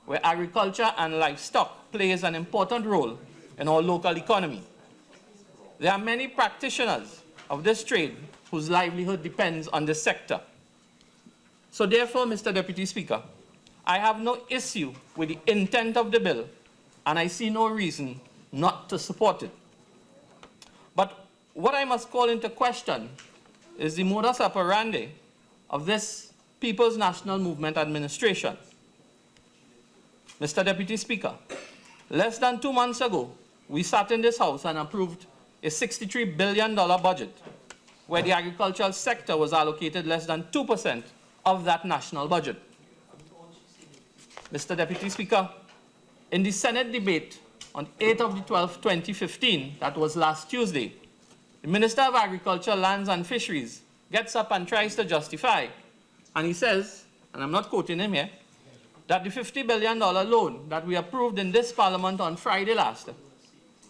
where agriculture and livestock plays an important role in our local economy. There are many practitioners of this trade whose livelihood depends on this sector. So therefore, Mr. Deputy Speaker, I have no issue with the intent of the bill, and I see no reason not to support it. But what I must call into question is the modus operandi of this People's National Movement administration. Mr. Deputy Speaker, less than 2 months ago, we sat in this House and approved a $63 billion budget, where the agricultural sector was allocated less than 2% of that national budget. Mr. Deputy Speaker, in the Senate debate on 8th of the 12th, 2015, that was last Tuesday, the Minister of Agriculture, Lands and Fisheries gets up and tries to justify, and he says, and I'm not quoting him here, that the $50 billion loan that we approved in this Parliament on Friday last,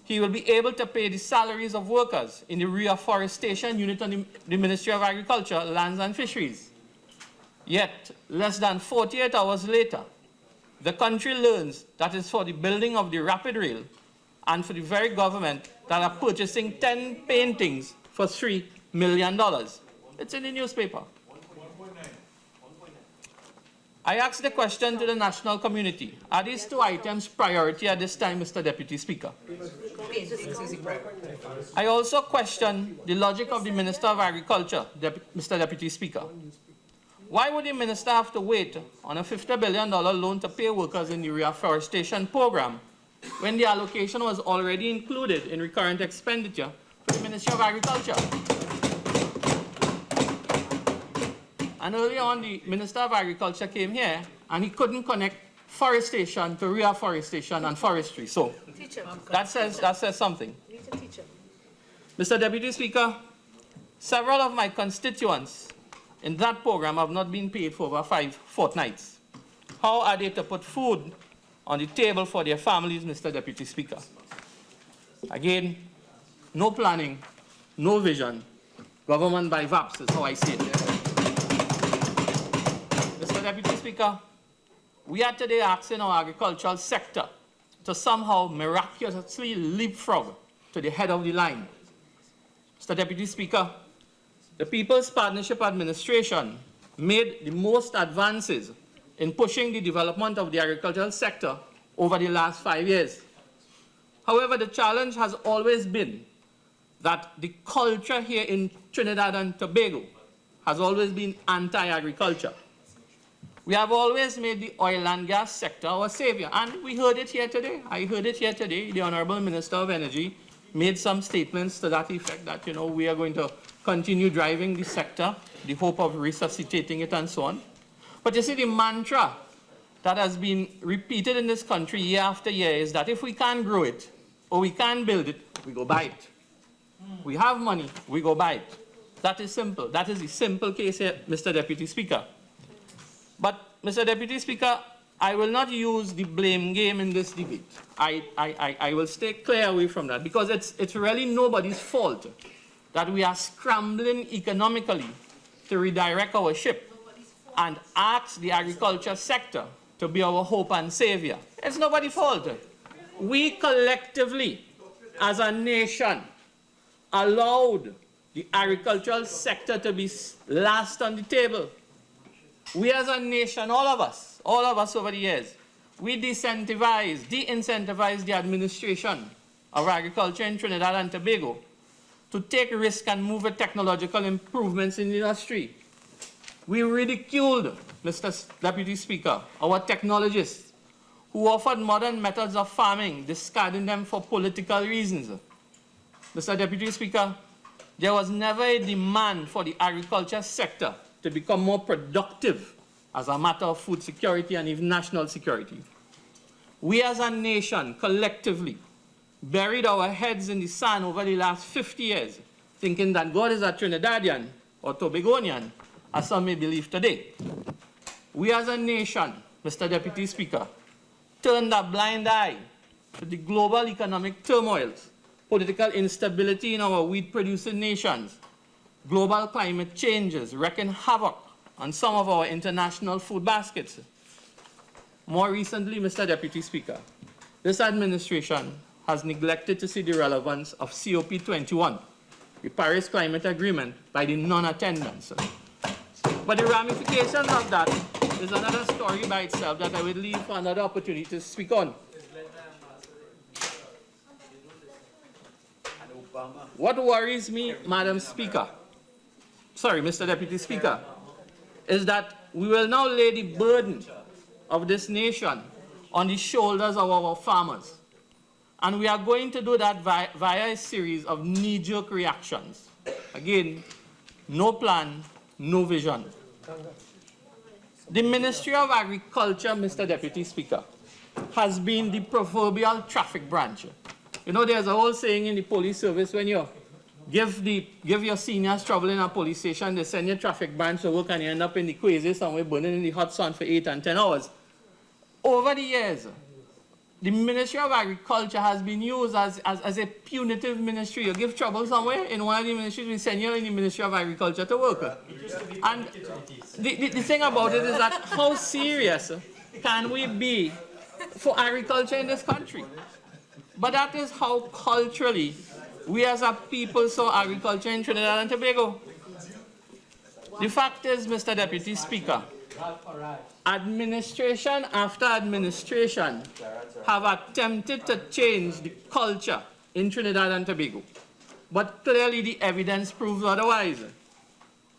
he will be able to pay the salaries of workers in the reforestation unit on the Ministry of Agriculture, Lands and Fisheries. Yet, less than 48 hours later, the country learns that it's for the building of the rapid rail and for the very government that are purchasing 10 paintings for $3 million. It's in the newspaper. I asked the question to the national community, are these two items priority at this time, Mr. Deputy Speaker? I also question the logic of the Minister of Agriculture, Mr. Deputy Speaker. Why would the minister have to wait on a $50 billion loan to pay workers in the reforestation program when the allocation was already included in recurrent expenditure for the Ministry of Agriculture? And earlier on, the Minister of Agriculture came here and he couldn't connect forestation to reforestation and forestry. So that says something. Mr. Deputy Speaker, several of my constituents in that program have not been paid for over 5 fortnights. How are they to put food on the table for their families, Mr. Deputy Speaker? Again, no planning, no vision, government by VAPs is how I see it. Mr. Deputy Speaker, we are today asking our agricultural sector to somehow miraculously leapfrog to the head of the line. Mr. Deputy Speaker, the People's Partnership Administration made the most advances in pushing the development of the agricultural sector over the last 5 years. However, the challenge has always been that the culture here in Trinidad and Tobago has always been anti-agriculture. We have always made the oil and gas sector our savior, and we heard it here today. I heard it here today. The Honorable Minister of Energy made some statements to that effect that, we are going to continue driving the sector, the hope of resuscitating it and so on. But you see, the mantra that has been repeated in this country year after year is that if we can't grow it or we can't build it, we go buy it. We have money, we go buy it. That is simple. That is the simple case here, Mr. Deputy Speaker. But, Mr. Deputy Speaker, I will not use the blame game in this debate. I will stay clear away from that because it's really nobody's fault that we are scrambling economically to redirect our ship and ask the agriculture sector to be our hope and savior. It's nobody's fault. We collectively, as a nation, allowed the agricultural sector to be last on the table. We as a nation, all of us over the years, we de-incentivized the administration of agriculture in Trinidad and Tobago to take risk and move with technological improvements in the industry. We ridiculed, Mr. Deputy Speaker, our technologists who offered modern methods of farming, discarding them for political reasons. Mr. Deputy Speaker, there was never a demand for the agriculture sector to become more productive as a matter of food security and even national security. We as a nation, collectively, buried our heads in the sand over the last 50 years, thinking that God is a Trinidadian or Tobagonian, as some may believe today. We as a nation, Mr. Deputy Speaker, turned a blind eye to the global economic turmoils, political instability in our wheat-producing nations, global climate changes wreaking havoc on some of our international food baskets. More recently, Mr. Deputy Speaker, this administration has neglected to see the relevance of COP21, the Paris Climate Agreement, by the non-attendance. But the ramifications of that is another story by itself that I will leave for another opportunity to speak on. What worries me, Madam Speaker, Mr. Deputy Speaker, is that we will now lay the burden of this nation on the shoulders of our farmers. And we are going to do that via a series of knee-jerk reactions. Again, no plan, no vision. The Ministry of Agriculture, Mr. Deputy Speaker, has been the proverbial traffic branch. There's a whole saying in the police service, when you give your seniors trouble in a police station, they send your traffic branch to work and you end up in the crazy somewhere burning in the hot sun for 8 and 10 hours. Over the years, the Ministry of Agriculture has been used as a punitive ministry. You give trouble somewhere in one of the ministries, we send you in the Ministry of Agriculture to work. And the thing about it is that how serious can we be for agriculture in this country? But that is how culturally we as a people saw agriculture in Trinidad and Tobago. The fact is, Mr. Deputy Speaker, administration after administration have attempted to change the culture in Trinidad and Tobago. But clearly the evidence proves otherwise.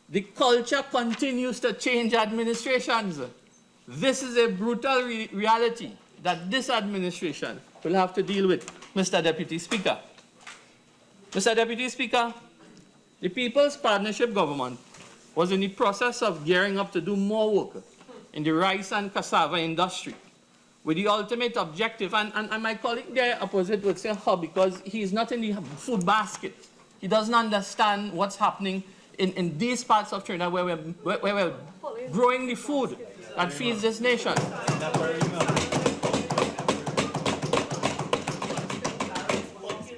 The culture continues to change administrations. This is a brutal reality that this administration will have to deal with, Mr. Deputy Speaker. Mr. Deputy Speaker, the People's Partnership Government was in the process of gearing up to do more work in the rice and cassava industry with the ultimate objective, and my colleague there opposite would say how, because he's not in the food basket. He doesn't understand what's happening in these parts of Trinidad where we're growing the food that feeds this nation.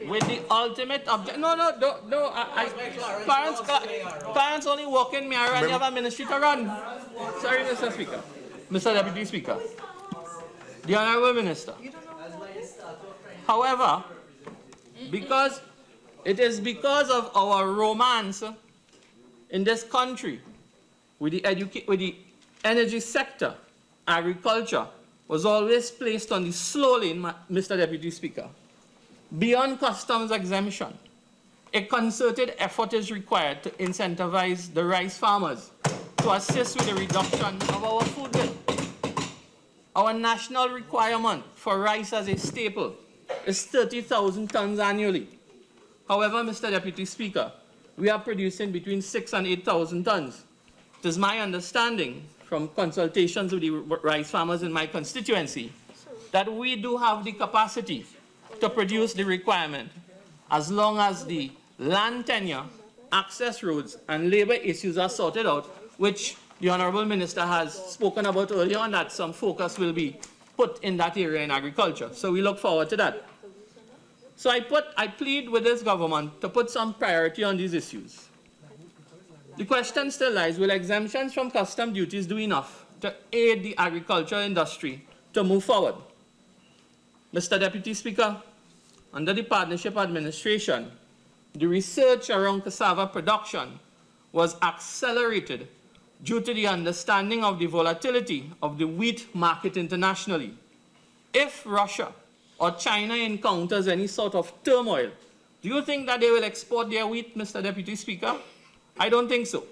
With the ultimate object. No. Parents only walk in Mayaro and you have a ministry to run. Sorry, Mr. Speaker. Mr. Deputy Speaker. The Honorable Minister. However, because of our romance in this country with the energy sector, agriculture was always placed on the slow lane, Mr. Deputy Speaker. Beyond customs exemption, a concerted effort is required to incentivize the rice farmers to assist with the reduction of our food bill. Our national requirement for rice as a staple is 30,000 tons annually. However, Mr. Deputy Speaker, we are producing between 6,000 and 8,000 tons. It is my understanding from consultations with the rice farmers in my constituency that we do have the capacity to produce the requirement as long as the land tenure, access roads, and labor issues are sorted out, which the Honourable Minister has spoken about earlier on, that some focus will be put in that area in agriculture. So we look forward to that. So I plead with this government to put some priority on these issues. The question still lies, will exemptions from custom duties do enough to aid the agriculture industry to move forward? Mr. Deputy Speaker, under the Partnership Administration, the research around cassava production was accelerated due to the understanding of the volatility of the wheat market internationally. If Russia or China encounters any sort of turmoil, do you think that they will export their wheat, Mr. Deputy Speaker? I don't think so.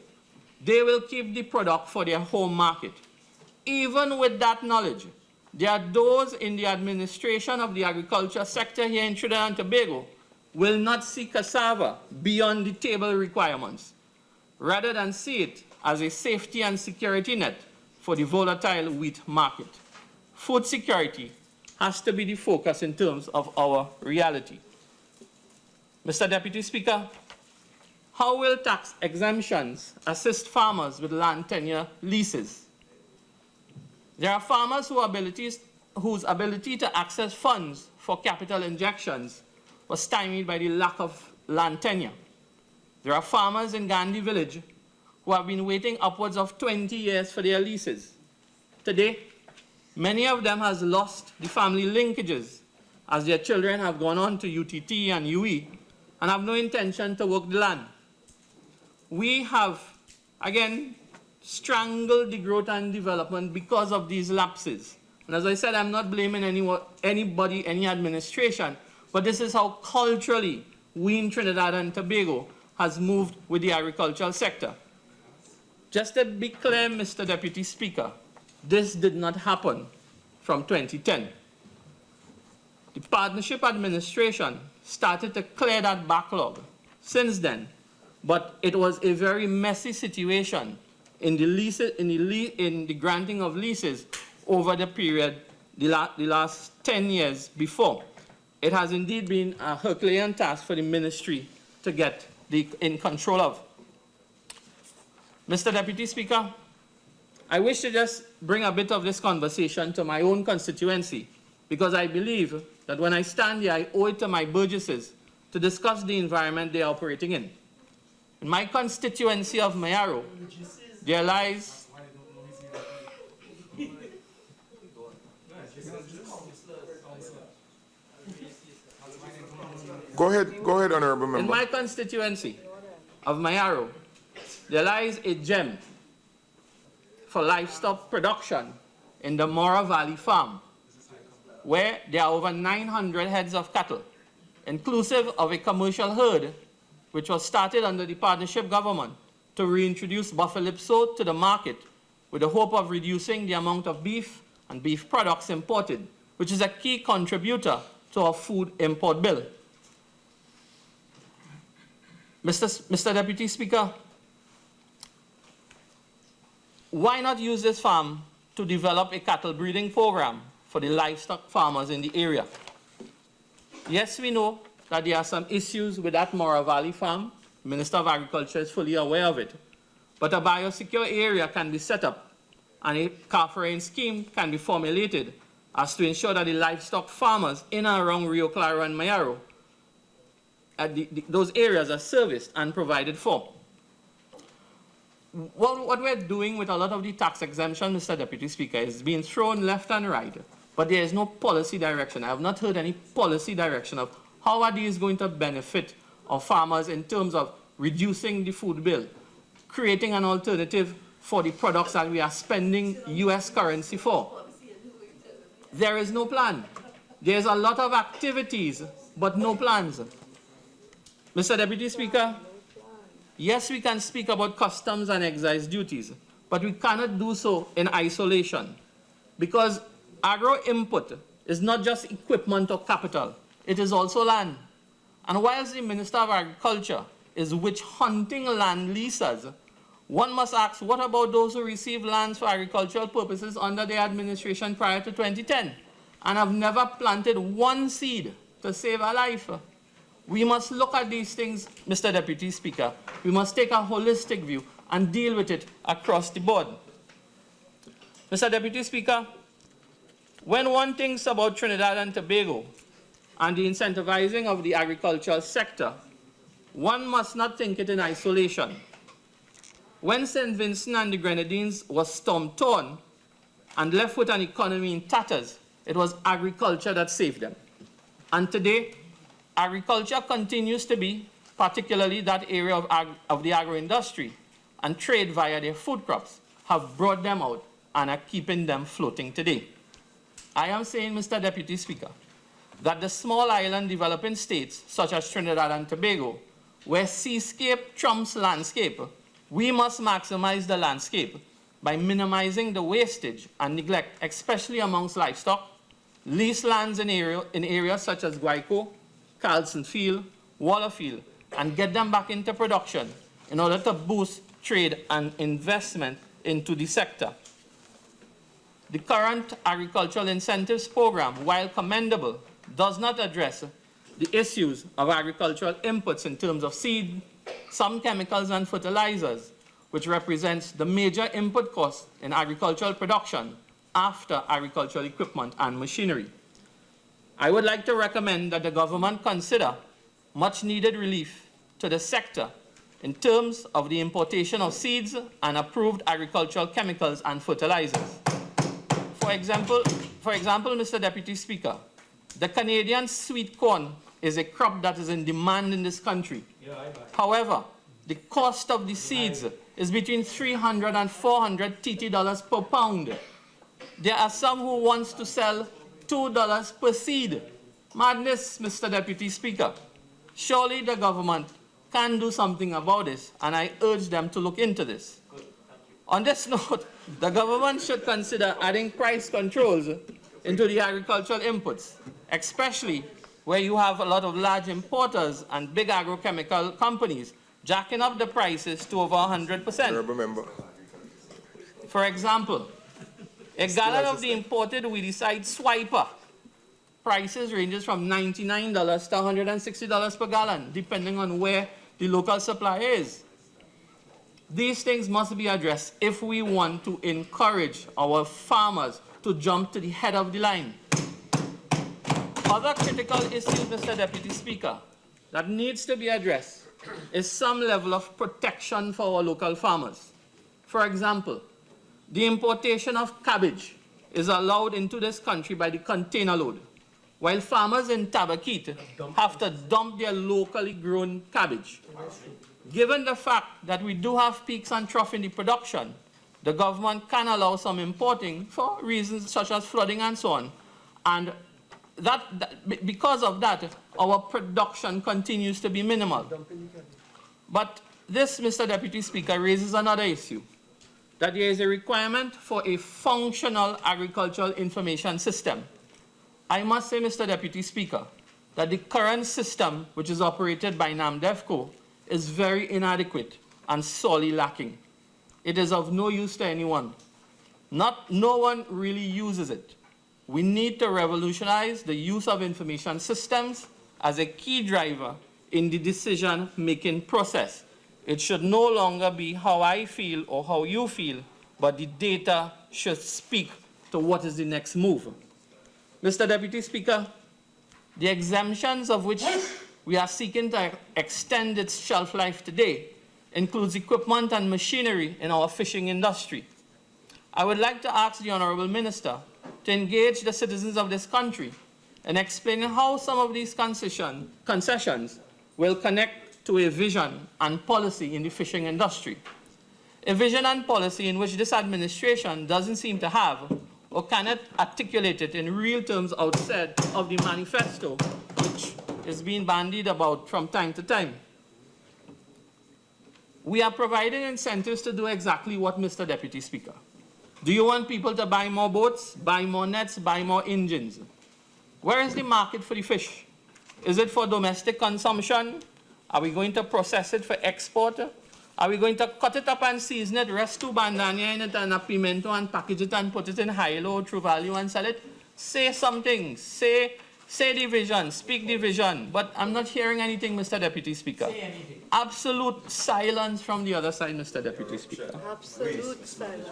They will keep the product for their home market. Even with that knowledge, there are those in the administration of the agriculture sector here in Trinidad and Tobago will not see cassava beyond the table requirements, rather than see it as a safety and security net for the volatile wheat market. Food security has to be the focus in terms of our reality. Mr. Deputy Speaker, how will tax exemptions assist farmers with land tenure leases? There are farmers whose ability to access funds for capital injections was stymied by the lack of land tenure. There are farmers in Gandhi village who have been waiting upwards of 20 years for their leases. Today, many of them have lost the family linkages as their children have gone on to UTT and UE and have no intention to work the land. We have, again, strangled the growth and development because of these lapses. And as I said, I'm not blaming anybody, any administration, but this is how culturally we in Trinidad and Tobago has moved with the agricultural sector. Just to be clear, Mr. Deputy Speaker, this did not happen from 2010. The Partnership Administration started to clear that backlog since then, but it was a very messy situation in the granting of leases over the period, the last 10 years before. It has indeed been a Herculean task for the ministry to get in control of. Mr. Deputy Speaker, I wish to just bring a bit of this conversation to my own constituency, because I believe that when I stand here, I owe it to my burgesses to discuss the environment they are operating in. In my constituency of Mayaro, there lies Go ahead, Honourable Member. In my constituency of Mayaro, there lies a gem for livestock production in the Mora Valley Farm, where there are over 900 heads of cattle, inclusive of a commercial herd, which was started under the partnership government to reintroduce buffalo to the market with the hope of reducing the amount of beef and beef products imported, which is a key contributor to our food import bill. Mr. Deputy Speaker, why not use this farm to develop a cattle breeding program for the livestock farmers in the area? Yes, we know that there are some issues with that Mora Valley farm, The Minister of Agriculture is fully aware of it. But a biosecure area can be set up and a calf-rearing scheme can be formulated as to ensure that the livestock farmers in and around Rio Claro and Mayaro, those areas are serviced and provided for. What we're doing with a lot of the tax exemption, Mr. Deputy Speaker, is being thrown left and right, but there is no policy direction. I have not heard any policy direction of how are these going to benefit our farmers in terms of reducing the food bill, creating an alternative for the products that we are spending US currency for. There is no plan. There's a lot of activities, but no plans. Mr. Deputy Speaker, yes, we can speak about customs and excise duties, but we cannot do so in isolation because agro-input is not just equipment or capital, it is also land. And whilst the Minister of Agriculture is witch-hunting land leases, one must ask, what about those who receive lands for agricultural purposes under their administration prior to 2010 and have never planted one seed to save a life? We must look at these things, Mr. Deputy Speaker. We must take a holistic view and deal with it across the board. Mr. Deputy Speaker, when one thinks about Trinidad and Tobago and the incentivizing of the agricultural sector, one must not think it in isolation. When St. Vincent and the Grenadines was storm-torn and left with an economy in tatters, it was agriculture that saved them. And today, agriculture continues to be, particularly that area of the agro-industry, and trade via their food crops have brought them out and are keeping them floating today. I am saying, Mr. Deputy Speaker, that the small island developing states, such as Trinidad and Tobago, where seascape trumps landscape, we must maximize the landscape by minimizing the wastage and neglect, especially amongst livestock, leased lands in areas such as Guayco, Carlson Field, Wallerfield, and get them back into production in order to boost trade and investment into the sector. The current agricultural incentives program, while commendable, does not address the issues of agricultural inputs in terms of seed, some chemicals and fertilizers, which represents the major input cost in agricultural production after agricultural equipment and machinery. I would like to recommend that the government consider much needed relief to the sector in terms of the importation of seeds and approved agricultural chemicals and fertilizers. For example, Mr. Deputy Speaker, the Canadian sweet corn is a crop that is in demand in this country. However, the cost of the seeds is between $300 and $400 TT per pound. There are some who want to sell $2 per seed. Madness, Mr. Deputy Speaker. Surely the government can do something about this, and I urge them to look into this. On this note, the government should consider adding price controls into the agricultural inputs, especially where you have a lot of large importers and big agrochemical companies jacking up the prices to over 100%. For example, a gallon of the imported weedicide Swiper prices ranges from $99 to $160 per gallon, depending on where the local supply is. These things must be addressed if we want to encourage our farmers to jump to the head of the line. Other critical issues, Mr. Deputy Speaker, that needs to be addressed is some level of protection for our local farmers. For example, the importation of cabbage is allowed into this country by the container load, while farmers in Tabaquite have to dump their locally grown cabbage. Given the fact that we do have peaks and troughs in the production, the government can allow some importing for reasons such as flooding and so on. And because of that, our production continues to be minimal. But this, Mr. Deputy Speaker, raises another issue, that there is a requirement for a functional agricultural information system. I must say, Mr. Deputy Speaker, that the current system, which is operated by NAMDEFCO, is very inadequate and sorely lacking. It is of no use to anyone. No one really uses it. We need to revolutionize the use of information systems as a key driver in the decision-making process. It should no longer be how I feel or how you feel, but the data should speak to what is the next move. Mr. Deputy Speaker, the exemptions of which we are seeking to extend its shelf life today includes equipment and machinery in our fishing industry. I would like to ask the Honourable Minister to engage the citizens of this country in explaining how some of these concessions will connect to a vision and policy in the fishing industry. A vision and policy in which this administration doesn't seem to have or cannot articulate it in real terms outside of the manifesto, which is being bandied about from time to time. We are providing incentives to do exactly what, Mr. Deputy Speaker. Do you want people to buy more boats, buy more nets, buy more engines? Where is the market for the fish? Is it for domestic consumption? Are we going to process it for export? Are we going to cut it up and season it, rest two bandania in it and a pimento and package it and put it in high-low, true value and sell it? Say something. Say the vision. Speak the vision. But I'm not hearing anything, Mr. Deputy Speaker. Say anything. Absolute silence from the other side, Mr. Deputy Speaker. Absolute silence.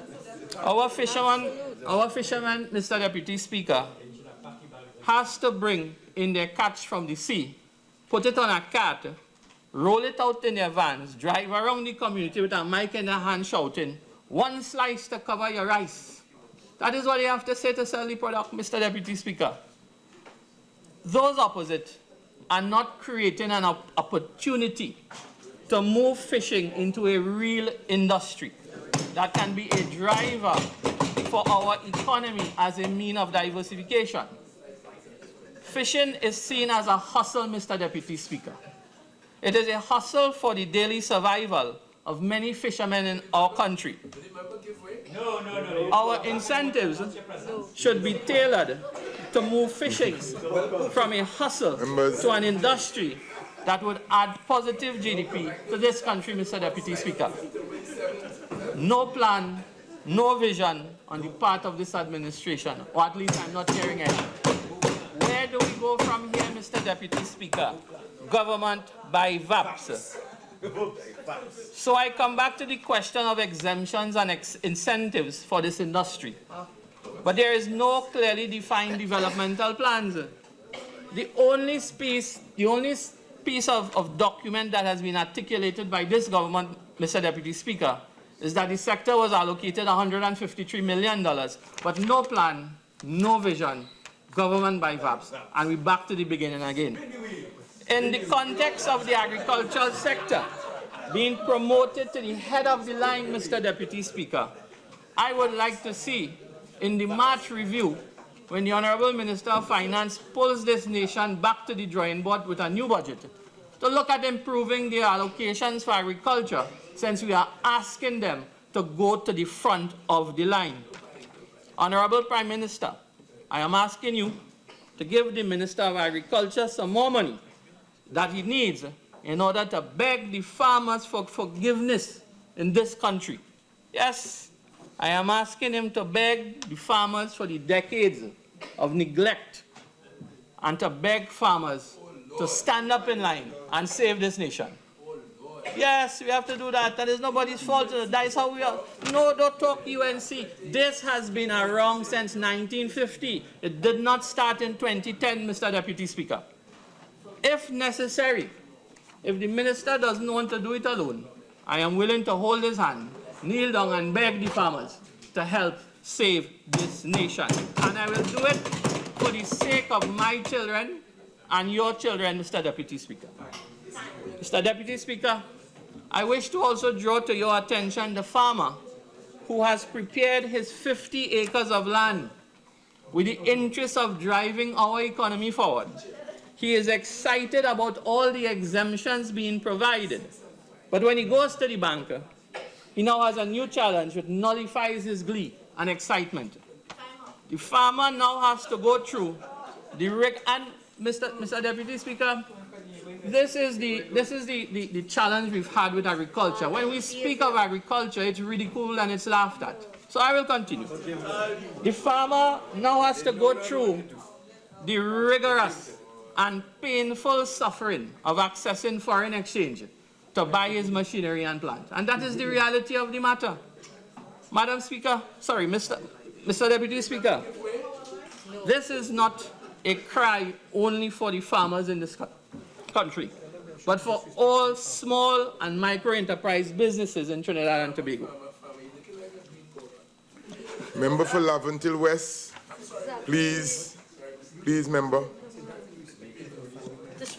Our fishermen, Mr. Deputy Speaker, has to bring in their catch from the sea, put it on a cart, roll it out in their vans, drive around the community with a mic in their hand shouting, "One slice to cover your rice." That is what they have to say to sell the product, Mr. Deputy Speaker. Those opposite are not creating an opportunity to move fishing into a real industry that can be a driver for our economy as a means of diversification. Fishing is seen as a hustle, Mr. Deputy Speaker. It is a hustle for the daily survival of many fishermen in our country. Our incentives should be tailored to move fishing from a hustle to an industry that would add positive GDP to this country, Mr. Deputy Speaker. No plan, no vision on the part of this administration, or at least I'm not hearing any. Where do we go from here, Mr. Deputy Speaker? Government by VAPs. So I come back to the question of exemptions and incentives for this industry. But there is no clearly defined developmental plans. The only piece of document that has been articulated by this government, Mr. Deputy Speaker, is that the sector was allocated $153 million, but no plan, no vision, government by VAPs. And we're back to the beginning again. In the context of the agricultural sector being promoted to the head of the line, Mr. Deputy Speaker, I would like to see in the March review, when the Honourable Minister of Finance pulls this nation back to the drawing board with a new budget, to look at improving the allocations for agriculture, since we are asking them to go to the front of the line. Honourable Prime Minister, I am asking you to give the Minister of Agriculture some more money that he needs in order to beg the farmers for forgiveness in this country. Yes, I am asking him to beg the farmers for the decades of neglect and to beg farmers to stand up in line and save this nation. Yes, we have to do that. That is nobody's fault. That is how we are. No, don't talk UNC. This has been wrong since 1950. It did not start in 2010, Mr. Deputy Speaker. If necessary, if the minister doesn't want to do it alone, I am willing to hold his hand, kneel down and beg the farmers to help save this nation. And I will do it for the sake of my children and your children, Mr. Deputy Speaker. Mr. Deputy Speaker, I wish to also draw to your attention the farmer who has prepared his 50 acres of land with the interest of driving our economy forward. He is excited about all the exemptions being provided. But when he goes to the bank, he now has a new challenge which nullifies his glee and excitement. The farmer now has to go through the and Mr. Deputy Speaker, this is the challenge we've had with agriculture. When we speak of agriculture, it's ridiculed and it's laughed at. So I will continue. The farmer now has to go through the rigorous and painful suffering of accessing foreign exchange to buy his machinery and plant. And that is the reality of the matter. Madam Speaker, sorry, Mr. Deputy Speaker, this is not a cry only for the farmers in this country, but for all small and micro-enterprise businesses in Trinidad and Tobago. Member for Laventille West, please, member.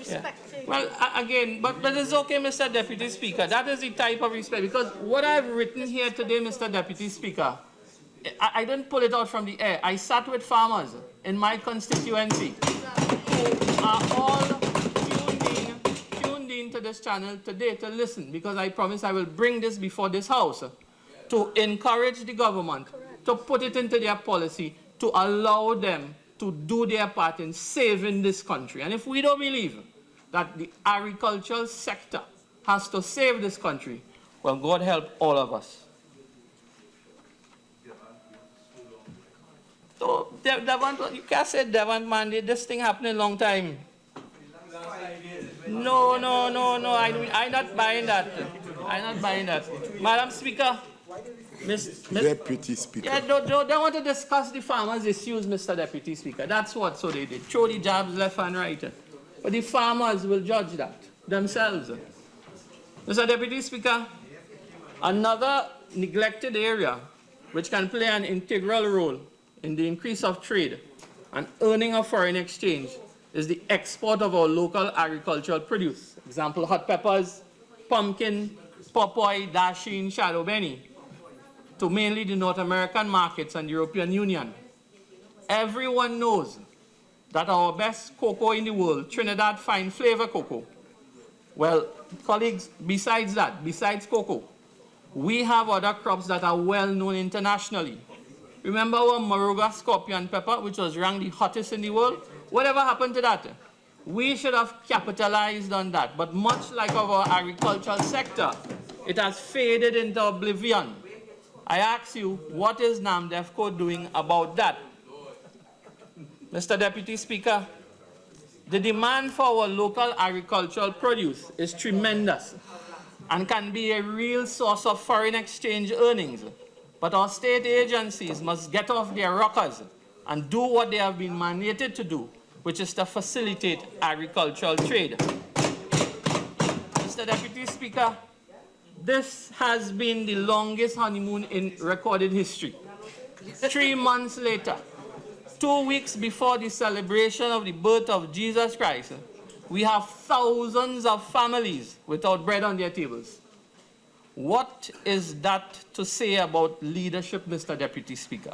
Yeah. Well, again, but it's okay, Mr. Deputy Speaker. That is the type of respect, because what I've written here today, Mr. Deputy Speaker, I didn't pull it out from the air. I sat with farmers in my constituency who are all tuned in to this channel today to listen, because I promise I will bring this before this House to encourage the government to put it into their policy to allow them to do their part in saving this country. And if we don't believe that the agricultural sector has to save this country, well, God help all of us. So, you can't say Devon, man, this thing happened a long time. No, I'm not buying that. I'm not buying that. Madam Speaker, Deputy Speaker. Yeah, they want to discuss the farmers' issues, Mr. Deputy Speaker. That's what, so they throw the jabs left and right. But the farmers will judge that themselves. Mr. Deputy Speaker, another neglected area which can play an integral role in the increase of trade and earning of foreign exchange is the export of our local agricultural produce. Example, hot peppers, pumpkin, popoy, dasheen, shadow benny, to mainly the North American markets and the European Union. Everyone knows that our best cocoa in the world, Trinidad Fine Flavor Cocoa. Well, colleagues, besides that, besides cocoa, we have other crops that are well known internationally. Remember our Moruga scorpion pepper, which was ranked the hottest in the world? Whatever happened to that? We should have capitalized on that. But much like our agricultural sector, it has faded into oblivion. I ask you, what is NAMDEFCO doing about that? Mr. Deputy Speaker, the demand for our local agricultural produce is tremendous and can be a real source of foreign exchange earnings. But our state agencies must get off their rockers and do what they have been mandated to do, which is to facilitate agricultural trade. Mr. Deputy Speaker, this has been the longest honeymoon in recorded history. 3 months later, 2 weeks before the celebration of the birth of Jesus Christ, we have thousands of families without bread on their tables. What is that to say about leadership, Mr. Deputy Speaker?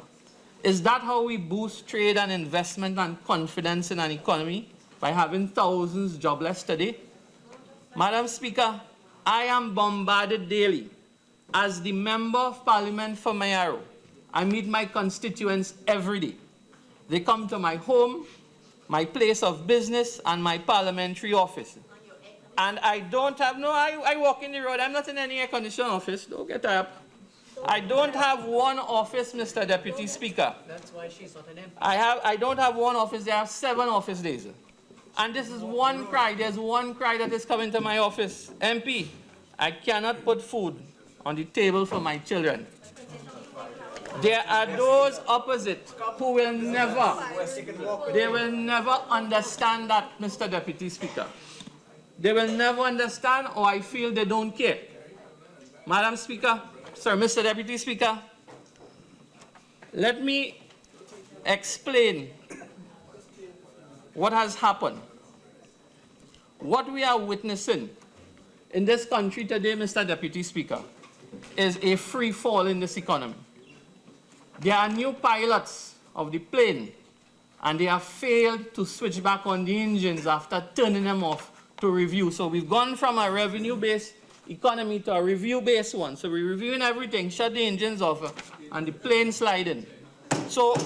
Is that how we boost trade and investment and confidence in an economy? By having thousands jobless today? Madam Speaker, I am bombarded daily. As the Member of Parliament for Mayaro, I meet my constituents every day. They come to my home, my place of business, and my parliamentary office. And I don't have, I walk in the road. I'm not in any air-conditioned office. Don't get up. I don't have one office, Mr. Deputy Speaker. That's why she's not an MP. I don't have one office. They have 7 office days. And this is one cry. There's one cry that is coming to my office. MP, I cannot put food on the table for my children. There are those opposite who will never, they will never understand that, Mr. Deputy Speaker. They will never understand, or I feel they don't care. Madam Speaker, sir, Mr. Deputy Speaker, let me explain what has happened. What we are witnessing in this country today, Mr. Deputy Speaker, is a free fall in this economy. There are new pilots of the plane, and they have failed to switch back on the engines after turning them off to review. So we've gone from a revenue-based economy to a review-based one. So we're reviewing everything, shut the engines off, and the plane sliding. So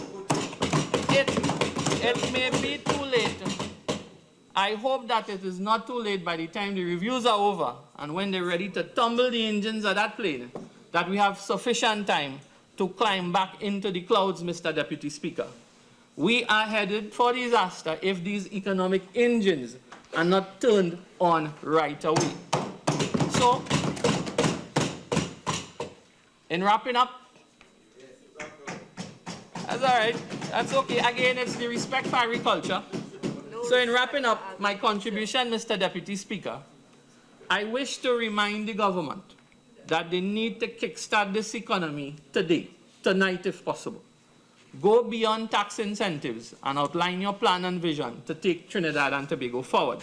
it may be too late. I hope that it is not too late by the time the reviews are over and when they're ready to tumble the engines of that plane, that we have sufficient time to climb back into the clouds, Mr. Deputy Speaker. we are headed for disaster if these economic engines are not turned on right away. So, in wrapping up, that's all right, that's okay. Again, it's the respect for agriculture. So in wrapping up my contribution, Mr. Deputy Speaker, I wish to remind the government that they need to kickstart this economy today, tonight if possible. Go beyond tax incentives and outline your plan and vision to take Trinidad and Tobago forward.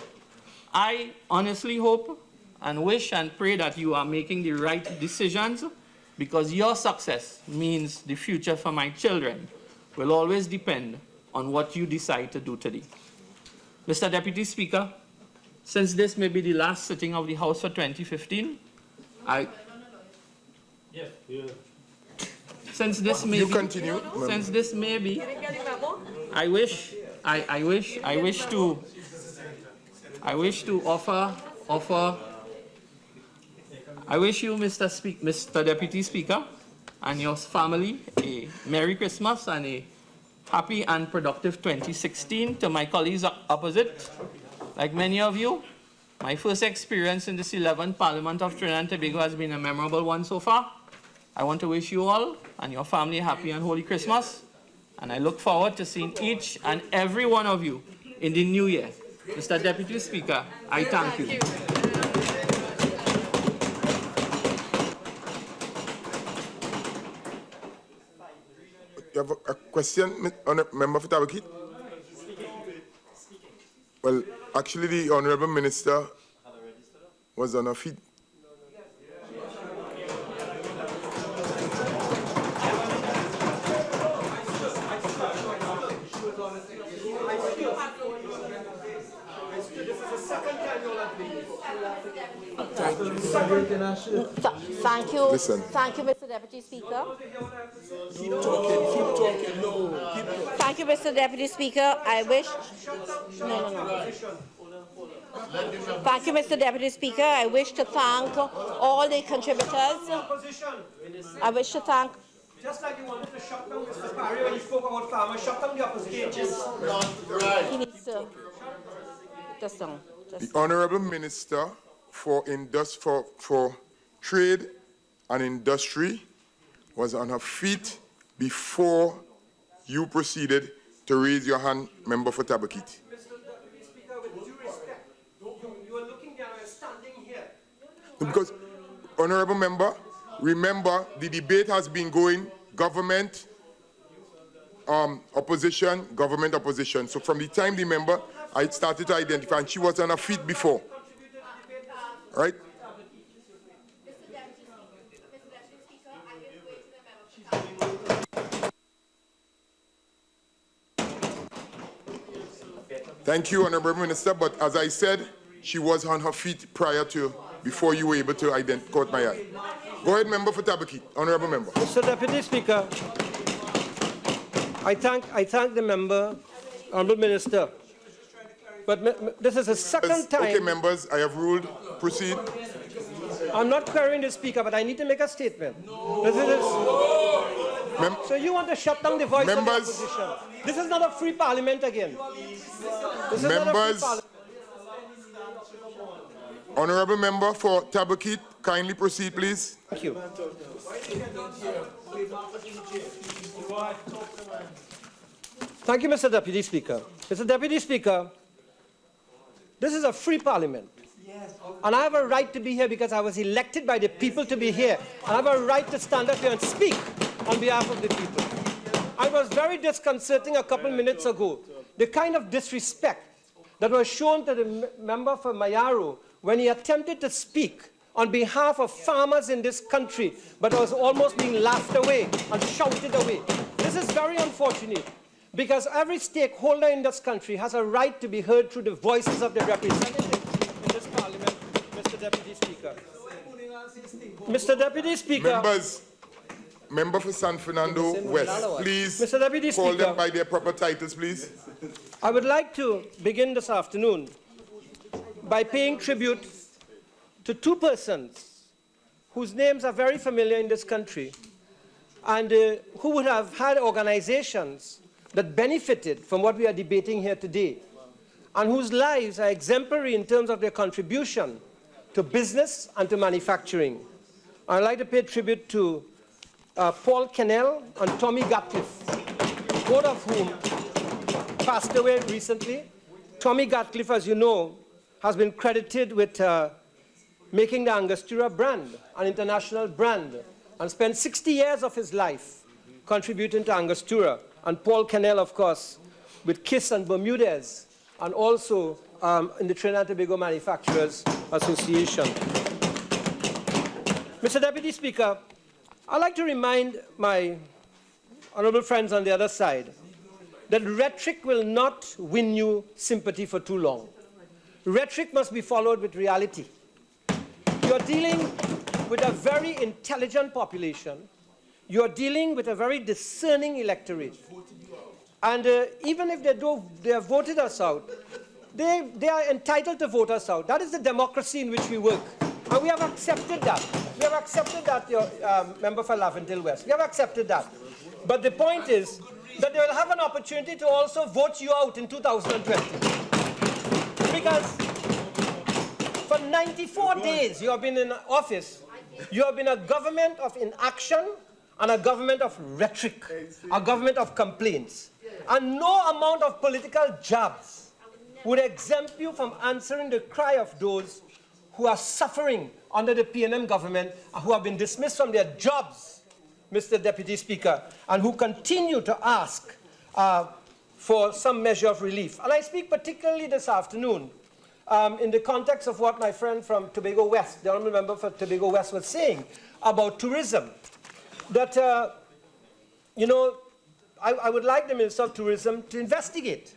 I honestly hope and wish and pray that you are making the right decisions, because your success means the future for my children will always depend on what you decide to do today. Mr. Deputy Speaker, since this may be the last sitting of the House for 2015, since this may be, I wish you, Mr. Deputy Speaker, and your family a Merry Christmas and a happy and productive 2016. To my colleagues opposite, like many of you, my first experience in this 11th Parliament of Trinidad and Tobago has been a memorable one so far. I want to wish you all and your family a happy and holy Christmas, and I look forward to seeing each and every one of you in the new year. Mr. Deputy Speaker, I thank you. You have a question, Member for Tabaquite? Well, actually, the Honourable Minister was on her feet. Thank you. Listen. Thank you, Mr. Deputy Speaker. Keep talking, no. Thank you, Mr. Deputy Speaker. I wish... No. Thank you, Mr. Deputy Speaker. I wish to thank all the contributors. I wish to thank... Just like you wanted to shut down Mr. Paray when you spoke about farmers, shut down the opposition. He needs to... Just down. The Honourable Minister for Trade and Industry was on her feet before you proceeded to raise your hand, Member for Tabaquite. Mr. Deputy Speaker, with due respect, you are looking down and standing here. Because, Honourable Member, remember the debate has been going government, opposition, government opposition. So from the time the member, I started to identify, and she was on her feet before. Right? Thank you, Honourable Minister, but as I said, she was on her feet before you were able to caught my eye. Go ahead, Member for Tabaquite, Honourable Member. Mr. Deputy Speaker, I thank the member, Honourable Minister, but this is the second time... Okay, members, I have ruled. Proceed. I'm not querying the Speaker, but I need to make a statement. So you want to shut down the voice of the opposition. This is not a free parliament again. This is not a free parliament. Honourable Member for Tabaquite, kindly proceed, please. Thank you. Thank you, Mr. Deputy Speaker. Mr. Deputy Speaker, this is a free parliament. And I have a right to be here because I was elected by the people to be here. And I have a right to stand up here and speak on behalf of the people. I was very disconcerting a couple minutes ago, the kind of disrespect that was shown to the member for Mayaro when he attempted to speak on behalf of farmers in this country, but was almost being laughed away and shouted away. This is very unfortunate, because every stakeholder in this country has a right to be heard through the voices of the representatives in this parliament, Mr. Deputy Speaker. Mr. Deputy Speaker. Member for San Fernando West, please Mr. Deputy call Speaker, them by their proper titles, please. I would like to begin this afternoon by paying tribute to two persons whose names are very familiar in this country and who would have had organizations that benefited from what we are debating here today, and whose lives are exemplary in terms of their contribution to business and to manufacturing. I'd like to pay tribute to Paul Kennell and Tommy Gatcliffe, both of whom passed away recently. Tommy Gatcliffe, as you know, has been credited with making the Angostura brand an international brand, and spent 60 years of his life contributing to Angostura. And Paul Kennell, of course, with Kiss and Bermudez, and also in the Trinidad and Tobago Manufacturers Association. Mr. Deputy Speaker, I'd like to remind my honorable friends on the other side that rhetoric will not win you sympathy for too long. Rhetoric must be followed with reality. You're dealing with a very intelligent population. You're dealing with a very discerning electorate. And even if they have voted us out, they are entitled to vote us out. That is the democracy in which we work. And we have accepted that. We have accepted that, your member for Laventille West. We have accepted that. But the point is that they will have an opportunity to also vote you out in 2020. Because for 94 days you have been in office, you have been a government of inaction and a government of rhetoric, a government of complaints. And no amount of political jabs would exempt you from answering the cry of those who are suffering under the PNM government and who have been dismissed from their jobs, Mr. Deputy Speaker, and who continue to ask for some measure of relief. And I speak particularly this afternoon in the context of what my friend from Tobago West, the honourable member for Tobago West, was saying about tourism. That, you know, I would like the Minister of Tourism to investigate.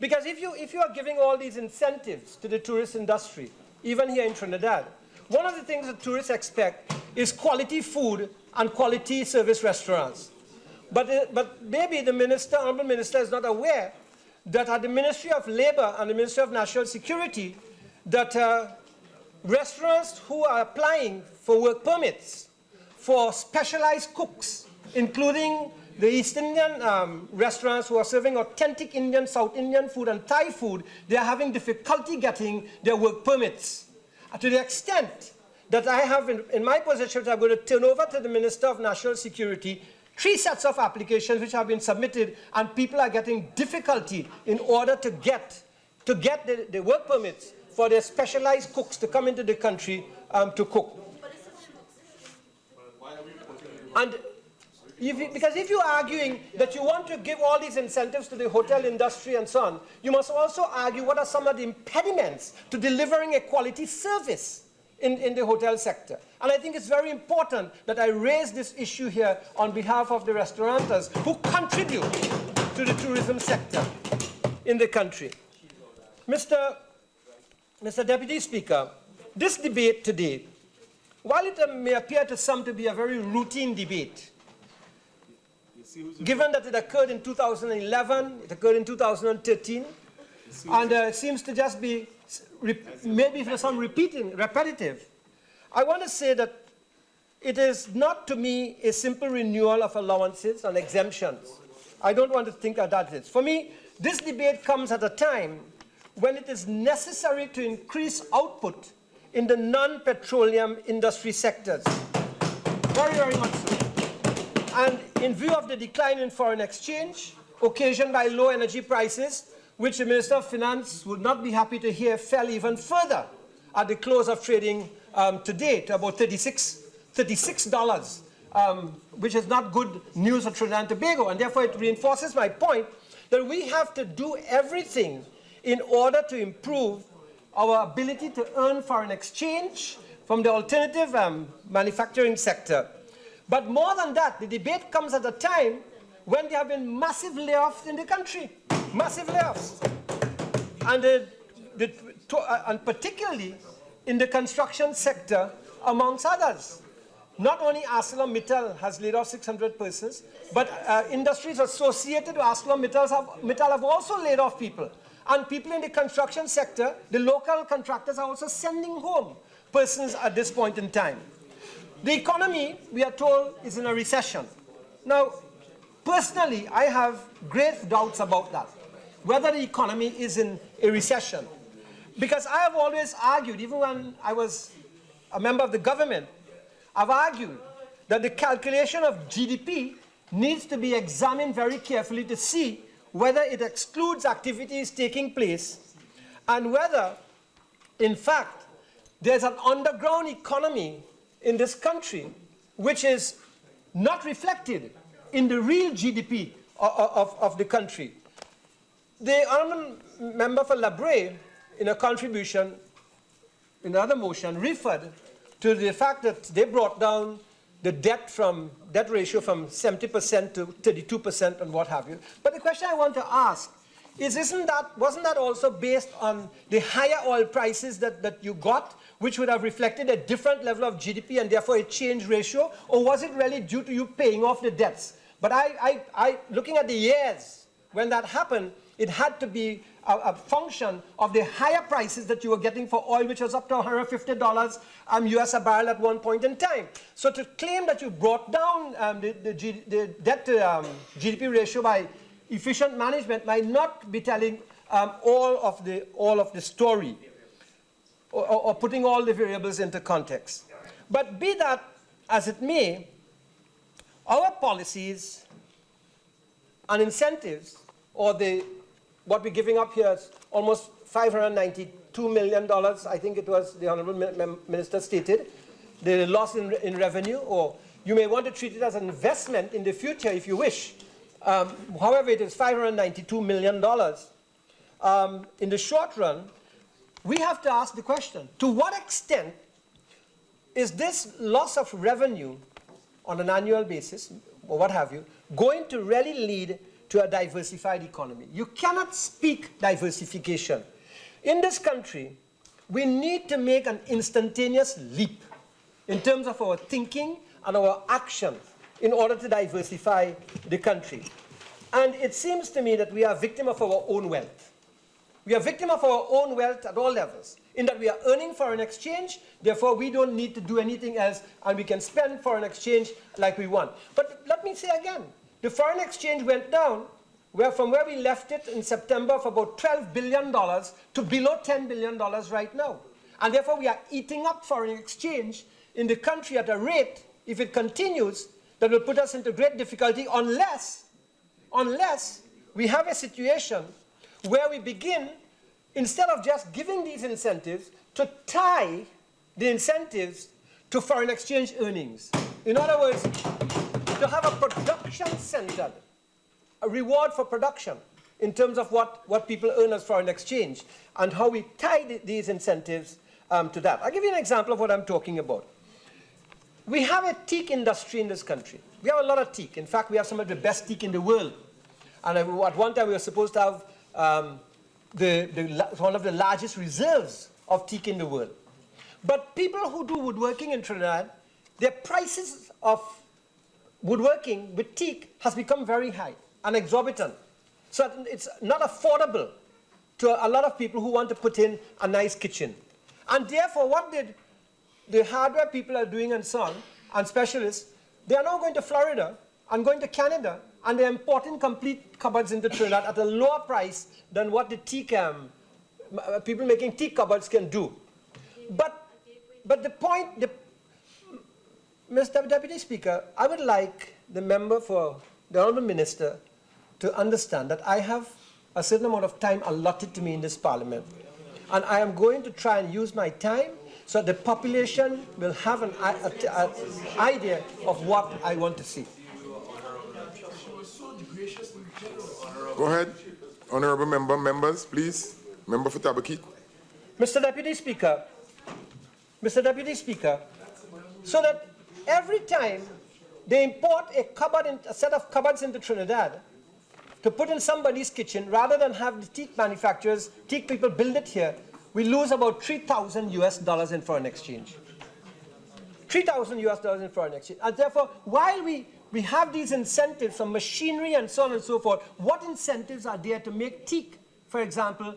Because if you are giving all these incentives to the tourist industry, even here in Trinidad, one of the things that tourists expect is quality food and quality service restaurants. But maybe the minister, honourable minister, is not aware that at the Ministry of Labour and the Ministry of National Security, that restaurants who are applying for work permits for specialized cooks, including the East Indian restaurants who are serving authentic Indian, South Indian food and Thai food, they are having difficulty getting their work permits. To the extent that I have in my possession, which I'm going to turn over to the Minister of National Security, 3 sets of applications which have been submitted, and people are getting difficulty in order to get the work permits for their specialized cooks to come into the country to cook. And because if you're arguing that you want to give all these incentives to the hotel industry and so on, you must also argue what are some of the impediments to delivering a quality service in the hotel sector. And I think it's very important that I raise this issue here on behalf of the restaurateurs who contribute to the tourism sector in the country. Mr. Deputy Speaker, this debate today, while it may appear to some to be a very routine debate, given that it occurred in 2011, it occurred in 2013, and it seems to just be, maybe for some repetitive, I want to say that it is not to me a simple renewal of allowances and exemptions. I don't want to think of that is. For me, this debate comes at a time when it is necessary to increase output in the non-petroleum industry sectors. Very, very much so. And in view of the decline in foreign exchange, occasioned by low energy prices, which the Minister of Finance would not be happy to hear fell even further at the close of trading today to about $36, which is not good news for Trinidad and Tobago. And therefore, it reinforces my point that we have to do everything in order to improve our ability to earn foreign exchange from the alternative manufacturing sector. But more than that, the debate comes at a time when there have been massive layoffs in the country, massive layoffs. And particularly in the construction sector, amongst others. Not only ArcelorMittal has laid off 600 persons, but industries associated with ArcelorMittal have also laid off people. And people in the construction sector, the local contractors are also sending home persons at this point in time. The economy, we are told, is in a recession. Now, Personally, I have great doubts about that, whether the economy is in a recession. Because I have always argued, even when I was a member of the government, I've argued that the calculation of GDP needs to be examined very carefully to see whether it excludes activities taking place and whether, in fact, there's an underground economy in this country which is not reflected in the real GDP of the country. The honourable member for Brea, in a contribution, in another motion, referred to the fact that they brought down the debt ratio from 70% to 32% and what have you. But the question I want to ask is, wasn't that also based on the higher oil prices that you got, which would have reflected a different level of GDP and therefore a change ratio, or was it really due to you paying off the debts? But looking at the years when that happened, it had to be a function of the higher prices that you were getting for oil, which was up to $150 US a barrel at one point in time. So to claim that you brought down the debt to GDP ratio by efficient management might not be telling all of the story or putting all the variables into context. But be that as it may, our policies and incentives, or what we're giving up here is almost $592 million, I think it was the Honourable Minister stated, the loss in revenue, or you may want to treat it as an investment in the future if you wish. However, it is $592 million. In the short run, we have to ask the question, to what extent is this loss of revenue on an annual basis, or what have you, going to really lead to a diversified economy? You cannot speak diversification. In this country, we need to make an instantaneous leap in terms of our thinking and our action in order to diversify the country. And it seems to me that we are a victim of our own wealth. We are a victim of our own wealth at all levels, in that we are earning foreign exchange, therefore we don't need to do anything else, and we can spend foreign exchange like we want. But let me say again, the foreign exchange went down from where we left it in September of about $12 billion to below $10 billion right now. And therefore we are eating up foreign exchange in the country at a rate, if it continues, that will put us into great difficulty unless we have a situation where we begin, instead of just giving these incentives, to tie the incentives to foreign exchange earnings. In other words, to have a production-centered, a reward for production in terms of what people earn as foreign exchange, and how we tie these incentives to that. I'll give you an example of what I'm talking about. We have a teak industry in this country. We have a lot of teak. In fact, we have some of the best teak in the world. And at one time, we were supposed to have one of the largest reserves of teak in the world. But people who do woodworking in Trinidad, their prices of woodworking with teak has become very high and exorbitant. So it's not affordable to a lot of people who want to put in a nice kitchen. And therefore, what did the hardware people are doing and so on, and specialists, they are now going to Florida and going to Canada, and they're importing complete cupboards into Trinidad at a lower price than what the teak, people making teak cupboards can do. But the point, Mr. Deputy Speaker, I would like the member for the Honourable Minister to understand that I have a certain amount of time allotted to me in this Parliament. And I am going to try and use my time so that the population will have an idea of what I want to see. Go ahead. Honourable members, please. Member for Tabaquite. Mr. Deputy Speaker, so that every time they import a set of cupboards into Trinidad to put in somebody's kitchen, rather than have the teak manufacturers, teak people build it here, we lose about $3,000 in foreign exchange. $3,000 in foreign exchange. And therefore, while we have these incentives from machinery and so on and so forth, what incentives are there to make teak, for example,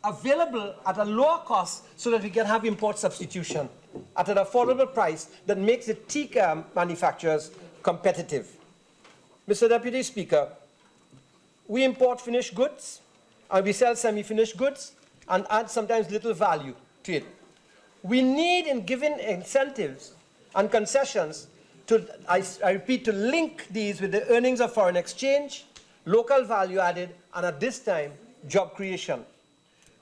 available at a lower cost so that we can have import substitution at an affordable price that makes the teak manufacturers competitive? Mr. Deputy Speaker, we import finished goods and we sell semi-finished goods and add sometimes little value to it. We need, in giving incentives and concessions, to, I repeat, to link these with the earnings of foreign exchange, local value added, and at this time, job creation.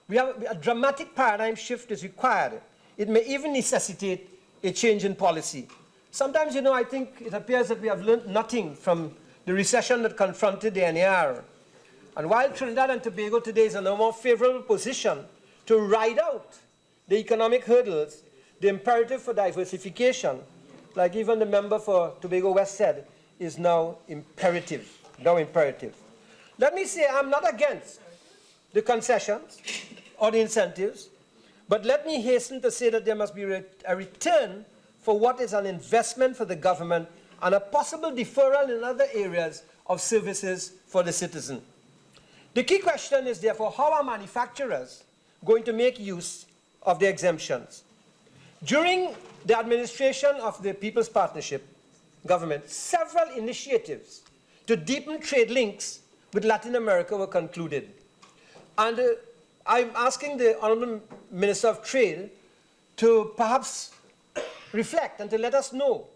We have a dramatic paradigm shift is required. It may even necessitate a change in policy. Sometimes, you know, I think it appears that we have learned nothing from the recession that confronted the NAR. And while Trinidad and Tobago today is in a more favorable position to ride out the economic hurdles, the imperative for diversification, like even the member for Tobago West said, is now imperative. Let me say I'm not against the concessions or the incentives, but let me hasten to say that there must be a return for what is an investment for the government and a possible deferral in other areas of services for the citizen. The key question is, therefore, how are manufacturers going to make use of the exemptions? During the administration of the People's Partnership government, several initiatives to deepen trade links with Latin America were concluded. And I'm asking the Honourable Minister of Trade to perhaps reflect and to let us know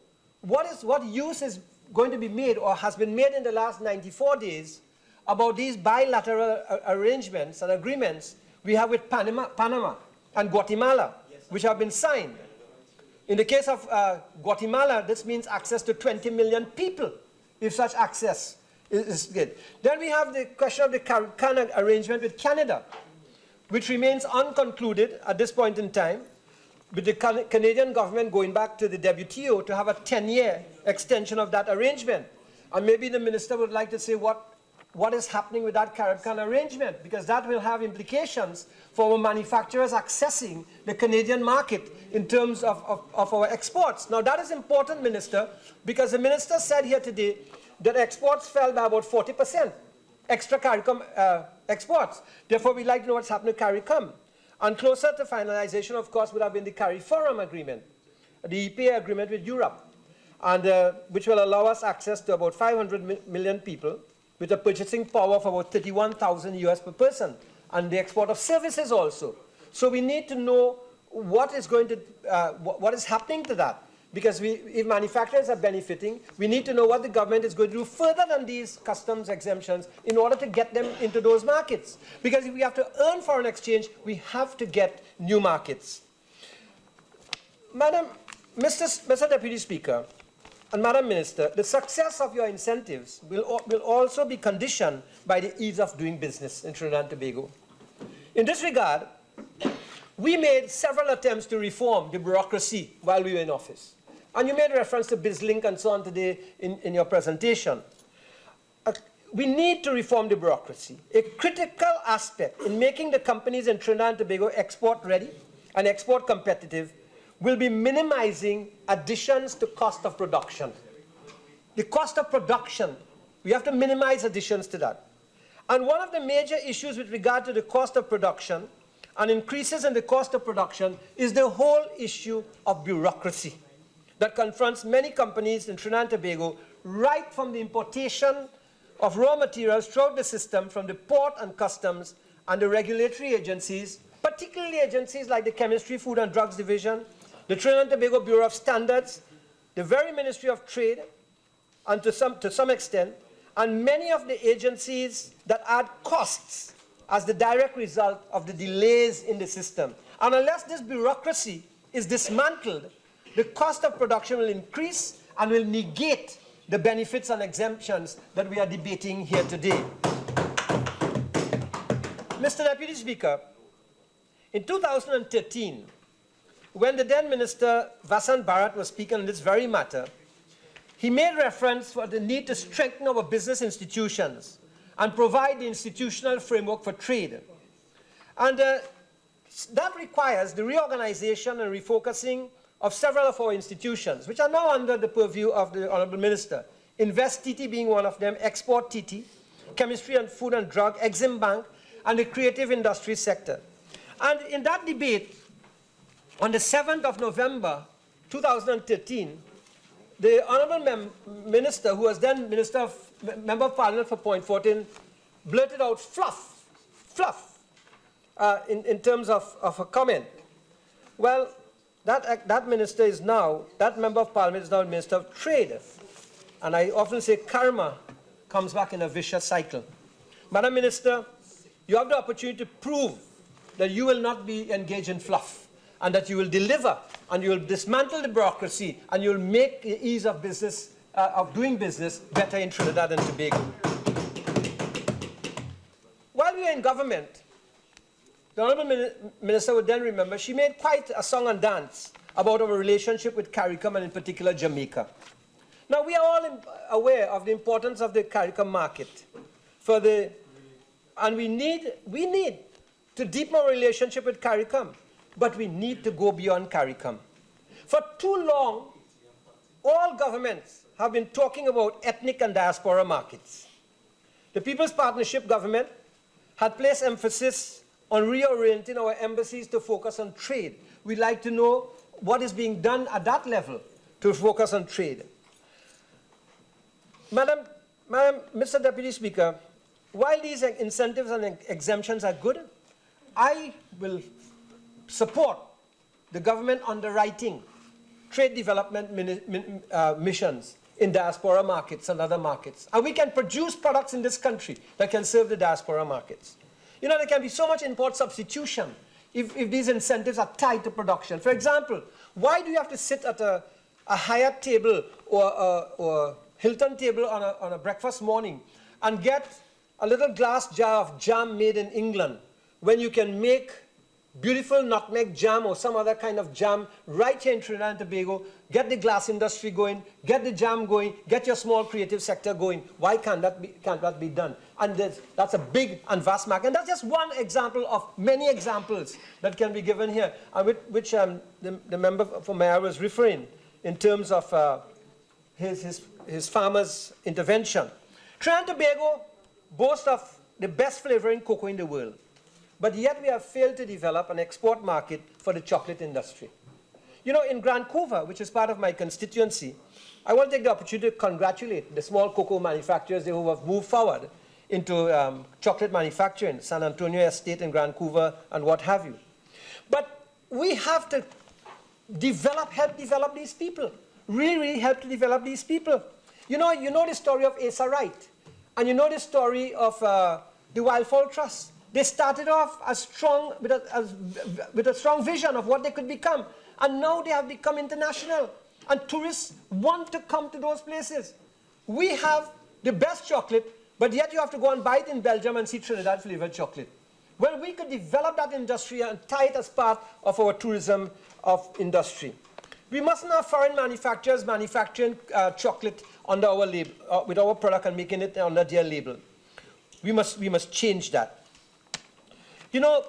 what use is going to be made or has been made in the last 94 days about these bilateral arrangements and agreements we have with Panama and Guatemala, which have been signed. In the case of Guatemala, this means access to 20 million people, if such access is good. Then we have the question of the Caribbean arrangement with Canada, which remains unconcluded at this point in time, with the Canadian government going back to the WTO to have a 10-year extension of that arrangement. And maybe the minister would like to say what is happening with that Caribbean arrangement, because that will have implications for our manufacturers accessing the Canadian market in terms of our exports. Now, that is important, Minister, because the minister said here today that exports fell by about 40%, extra CARICOM exports. Therefore, we'd like to know what's happening to CARICOM. And closer to finalization, of course, would have been the CARIFORUM agreement, the EPA agreement with Europe, and which will allow us access to about 500 million people with a purchasing power of about 31,000 US per person, and the export of services also. So we need to know what is going to, what is happening to that. Because if manufacturers are benefiting, we need to know what the government is going to do further than these customs exemptions in order to get them into those markets. Because if we have to earn foreign exchange, we have to get new markets. Mr. Deputy Speaker, and Madam Minister, the success of your incentives will also be conditioned by the ease of doing business in Trinidad and Tobago. In this regard, we made several attempts to reform the bureaucracy while we were in office. And you made reference to BizLink and so on today in your presentation. We need to reform the bureaucracy. A critical aspect in making the companies in Trinidad and Tobago export ready and export competitive will be minimizing additions to cost of production. The cost of production, we have to minimize additions to that. And one of the major issues with regard to the cost of production and increases in the cost of production is the whole issue of bureaucracy that confronts many companies in Trinidad and Tobago, right from the importation of raw materials throughout the system from the port and customs and the regulatory agencies, particularly agencies like the Chemistry, Food and Drugs Division, the Trinidad and Tobago Bureau of Standards, the very Ministry of Trade, and to some extent, and many of the agencies that add costs as the direct result of the delays in the system. And unless this bureaucracy is dismantled, the cost of production will increase and will negate the benefits and exemptions that we are debating here today. Mr. Deputy Speaker, in 2013, when the then Minister Vasant Bharat was speaking on this very matter, he made reference for the need to strengthen our business institutions and provide the institutional framework for trade. And that requires the reorganization and refocusing of several of our institutions, which are now under the purview of the Honourable Minister. Invest TT being one of them, Export TT, Chemistry and Food and Drug, Exim Bank, and the creative industry sector. And in that debate, on the 7th of November, 2013, the Honourable Minister, who was then Minister of Member of Parliament for Point 14 blurted out fluff, in terms of a comment. Well, that minister is now, that member of Parliament is now Minister of Trade. And I often say karma comes back in a vicious cycle. Madam Minister, you have the opportunity to prove that you will not be engaged in fluff and that you will deliver and you will dismantle the bureaucracy and you will make the ease of business, of doing business better in Trinidad and Tobago. While we were in government, the Honourable Minister would then remember she made quite a song and dance about our relationship with CARICOM and in particular Jamaica. Now we are all aware of the importance of the CARICOM market and we need to deepen our relationship with CARICOM, but we need to go beyond CARICOM. For too long, all governments have been talking about ethnic and diaspora markets. The People's Partnership government had placed emphasis on reorienting our embassies to focus on trade. We'd like to know what is being done at that level to focus on trade. Mr. Deputy Speaker, while these incentives and exemptions are good, I will support the government underwriting trade development missions in diaspora markets and other markets. And we can produce products in this country that can serve the diaspora markets. You know, there can be so much import substitution if these incentives are tied to production. For example, why do you have to sit at a Hyatt table or Hilton table on a breakfast morning and get a little glass jar of jam made in England when you can make beautiful nutmeg jam or some other kind of jam right here in Trinidad and Tobago, get the glass industry going, get the jam going, get your small creative sector going? Why can't that be done? And that's a big and vast market. And that's just one example of many examples that can be given here, which the member for Mayaro is referring in terms of his farmers' intervention. Trinidad and Tobago boasts of the best flavoring cocoa in the world. But yet we have failed to develop an export market for the chocolate industry. You know, in Grand Couva, which is part of my constituency, I want to take the opportunity to congratulate the small cocoa manufacturers who have moved forward into chocolate manufacturing, San Antonio Estate and Grand Couva and what have you. But we have to help develop these people, really help to develop these people. You know the story of Asa Wright, and you know the story of the Wildfowl Trust. They started off with a strong vision of what they could become. And now they have become international. And tourists want to come to those places. We have the best chocolate, but yet you have to go and buy it in Belgium and see Trinidad flavored chocolate. Well, we could develop that industry and tie it as part of our tourism of industry. We mustn't have foreign manufacturers manufacturing chocolate under our label, with our product and making it under their label. We must change that. You know,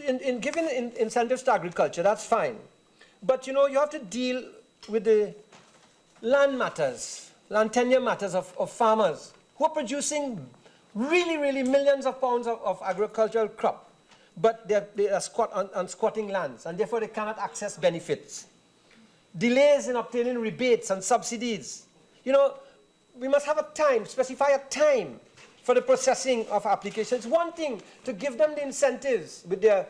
in giving incentives to agriculture, that's fine. But, you know, you have to deal with the land matters, land tenure matters of farmers who are producing really millions of pounds of agricultural crop, but they are on squatting lands, and therefore they cannot access benefits. Delays in obtaining rebates and subsidies. You know, we must have specify a time for the processing of applications. It's one thing to give them the incentives with their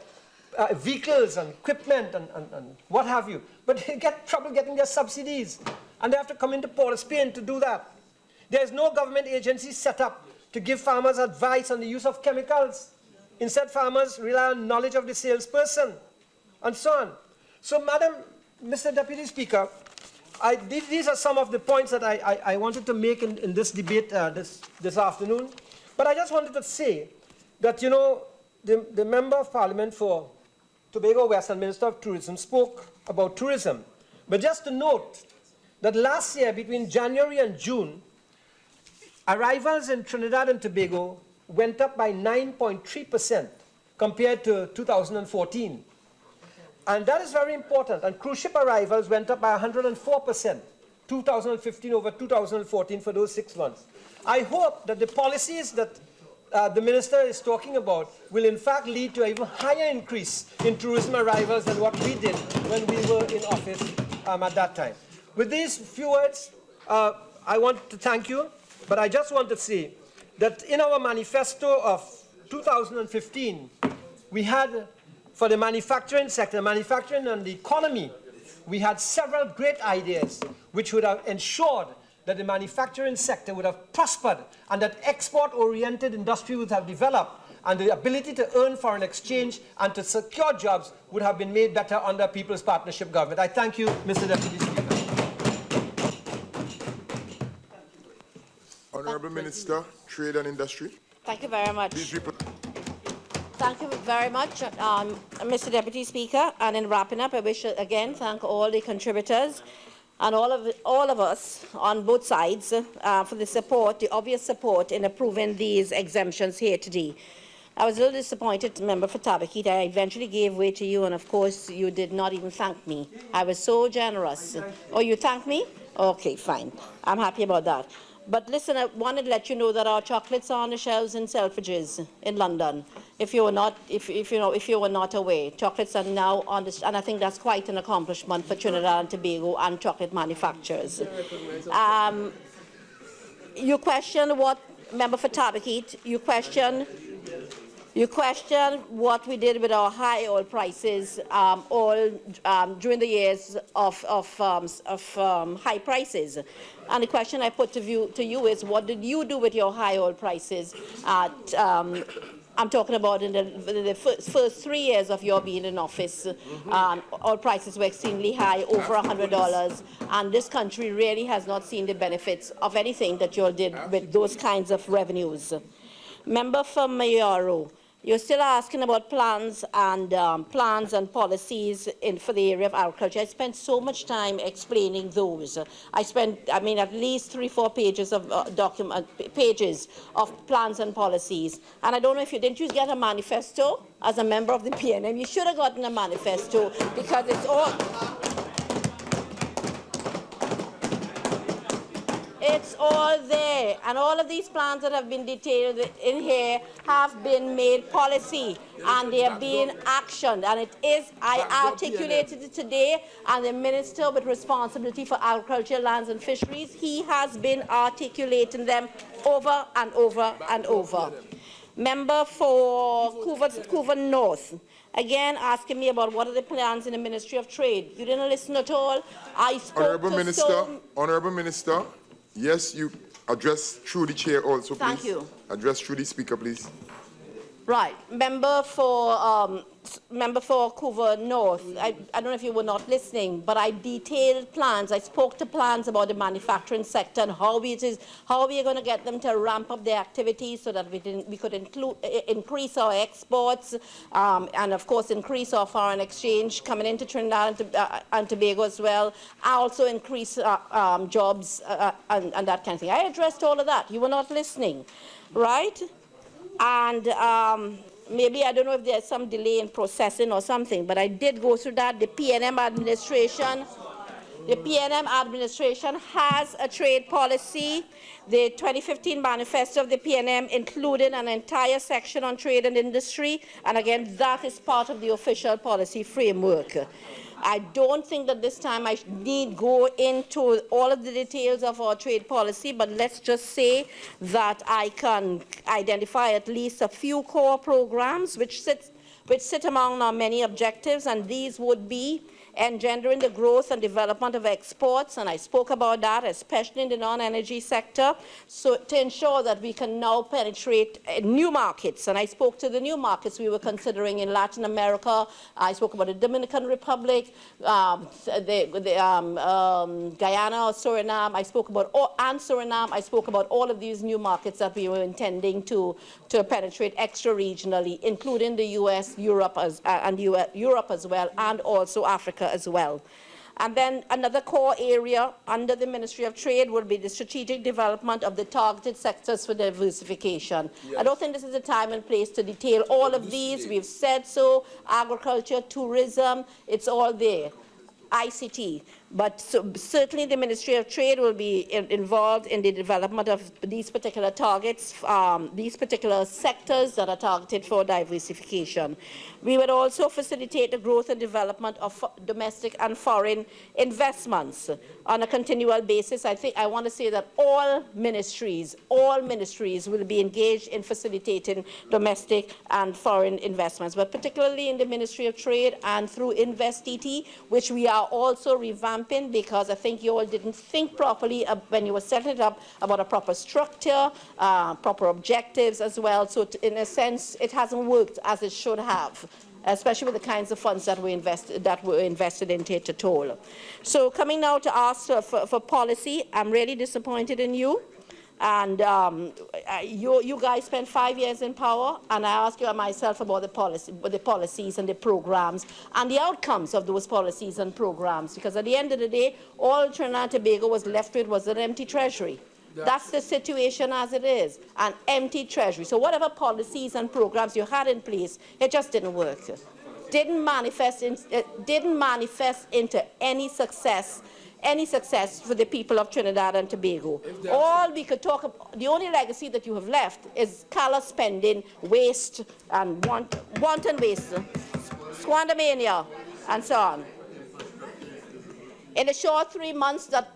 vehicles and equipment and what have you, but they get trouble getting their subsidies, and they have to come into Port of Spain to do that. There's no government agency set up to give farmers advice on the use of chemicals. Instead, farmers rely on knowledge of the salesperson, and so on. So, Mr. Deputy Speaker, these are some of the points that I wanted to make in this debate this afternoon. But I just wanted to say that, you know, the Member of Parliament for Tobago West and Minister of Tourism spoke about tourism. But just to note that last year, between January and June, arrivals in Trinidad and Tobago went up by 9.3% compared to 2014. And that is very important. And cruise ship arrivals went up by 104%, 2015 over 2014 for those 6 months. I hope that the policies that the Minister is talking about will in fact lead to an even higher increase in tourism arrivals than what we did when we were in office at that time. With these few words, I want to thank you but I just want to say that in our manifesto of 2015, we had, for the manufacturing sector, manufacturing and the economy, we had several great ideas which would have ensured that the manufacturing sector would have prospered and that export-oriented industry would have developed and the ability to earn foreign exchange and to secure jobs would have been made better under People's Partnership Government. I thank you, Mr. Deputy Speaker. Honourable Minister, Trade and Industry. Thank you very much. Please reply. Thank you very much, Mr. Deputy Speaker. And in wrapping up, I wish to again thank all the contributors and all of us on both sides for the support, the obvious support in approving these exemptions here today. I was a little disappointed, Member for Tabaquite. I eventually gave way to you, and of course, you did not even thank me. I was so generous. Oh, you thanked me? Okay, fine. I'm happy about that. But listen, I wanted to let you know that our chocolates are on the shelves in Selfridges in London. If you were not, if you were not aware, chocolates are now on the, and I think that's quite an accomplishment for Trinidad and Tobago and chocolate manufacturers. You question what, Member for Tabaquite, you question what we did with our high oil prices during the years of high prices. And the question I put to you is, what did you do with your high oil prices? I'm talking about in the first 3 years of your being in office. Oil prices were extremely high, over $100, and this country really has not seen the benefits of anything that you all did with those kinds of revenues. Member for Mayaro, you're still asking about plans and policies for the area of agriculture. I spent so much time explaining those. I mean, at least 3-4 pages of pages of plans and policies. And I don't know if didn't you get a manifesto as a member of the PNM? You should have gotten a manifesto because it's all. It's all there, and all of these plans that have been detailed in here have been made policy, and they are being actioned, and it is, I articulated it today, and the Minister with responsibility for agriculture, lands and fisheries, he has been articulating them over and over and over. Member for Couva North, again asking me about what are the plans in the Ministry of Trade. You didn't listen at all. I spoke Honourable Minister, yes, you address through the chair also, please. Thank you. Address through the speaker, please. Right. Member for Couva North, I don't know if you were not listening, but I detailed plans. I spoke to plans about the manufacturing sector and how we are going to get them to ramp up their activities so that we could increase our exports and, of course, increase our foreign exchange coming into Trinidad and Tobago as well. I also increase jobs and that kind of thing. I addressed all of that. You were not listening, right? And maybe, I don't know if there's some delay in processing or something, but I did go through that. The PNM administration has a trade policy. The 2015 manifesto of the PNM included an entire section on trade and industry, and again, that is part of the official policy framework. I don't think that this time I need go into all of the details of our trade policy, but let's just say that I can identify at least a few core programs which sit among our many objectives, and these would be engendering the growth and development of exports, and I spoke about that, especially in the non-energy sector, so to ensure that we can now penetrate new markets. And I spoke to the new markets we were considering in Latin America. I spoke about the Dominican Republic, Guyana or Suriname. I spoke about Suriname. I spoke about all of these new markets that we were intending to penetrate extra-regionally, including the U.S., Europe as well, and also Africa as well. And then another core area under the Ministry of Trade would be the strategic development of the targeted sectors for diversification. Yes. I don't think this is the time and place to detail all of these. We've said so. Agriculture, tourism, it's all there. ICT. But certainly the Ministry of Trade will be involved in the development of these particular targets, these particular sectors that are targeted for diversification. We would also facilitate the growth and development of domestic and foreign investments on a continual basis. I want to say that all ministries will be engaged in facilitating domestic and foreign investments, but particularly in the Ministry of Trade and through InvestTT, which we are also revamping, because I think you all didn't think properly when you were setting it up about a proper structure, proper objectives as well. So in a sense, it hasn't worked as it should have, especially with the kinds of funds that were invested into it at all. So coming now to ask for policy, I'm really disappointed in you. And you guys spent 5 years in power, and I ask you and myself about the policies and the programs and the outcomes of those policies and programs, because at the end of the day, all Trinidad and Tobago was left with was an empty treasury. That's the situation as it is, an empty treasury. So whatever policies and programs you had in place, it just didn't work. Didn't manifest into any success for the people of Trinidad and Tobago. All we could talk about, the only legacy that you have left is callous spending, waste, and wanton waste, squandermania, and so on. In the short 3 months that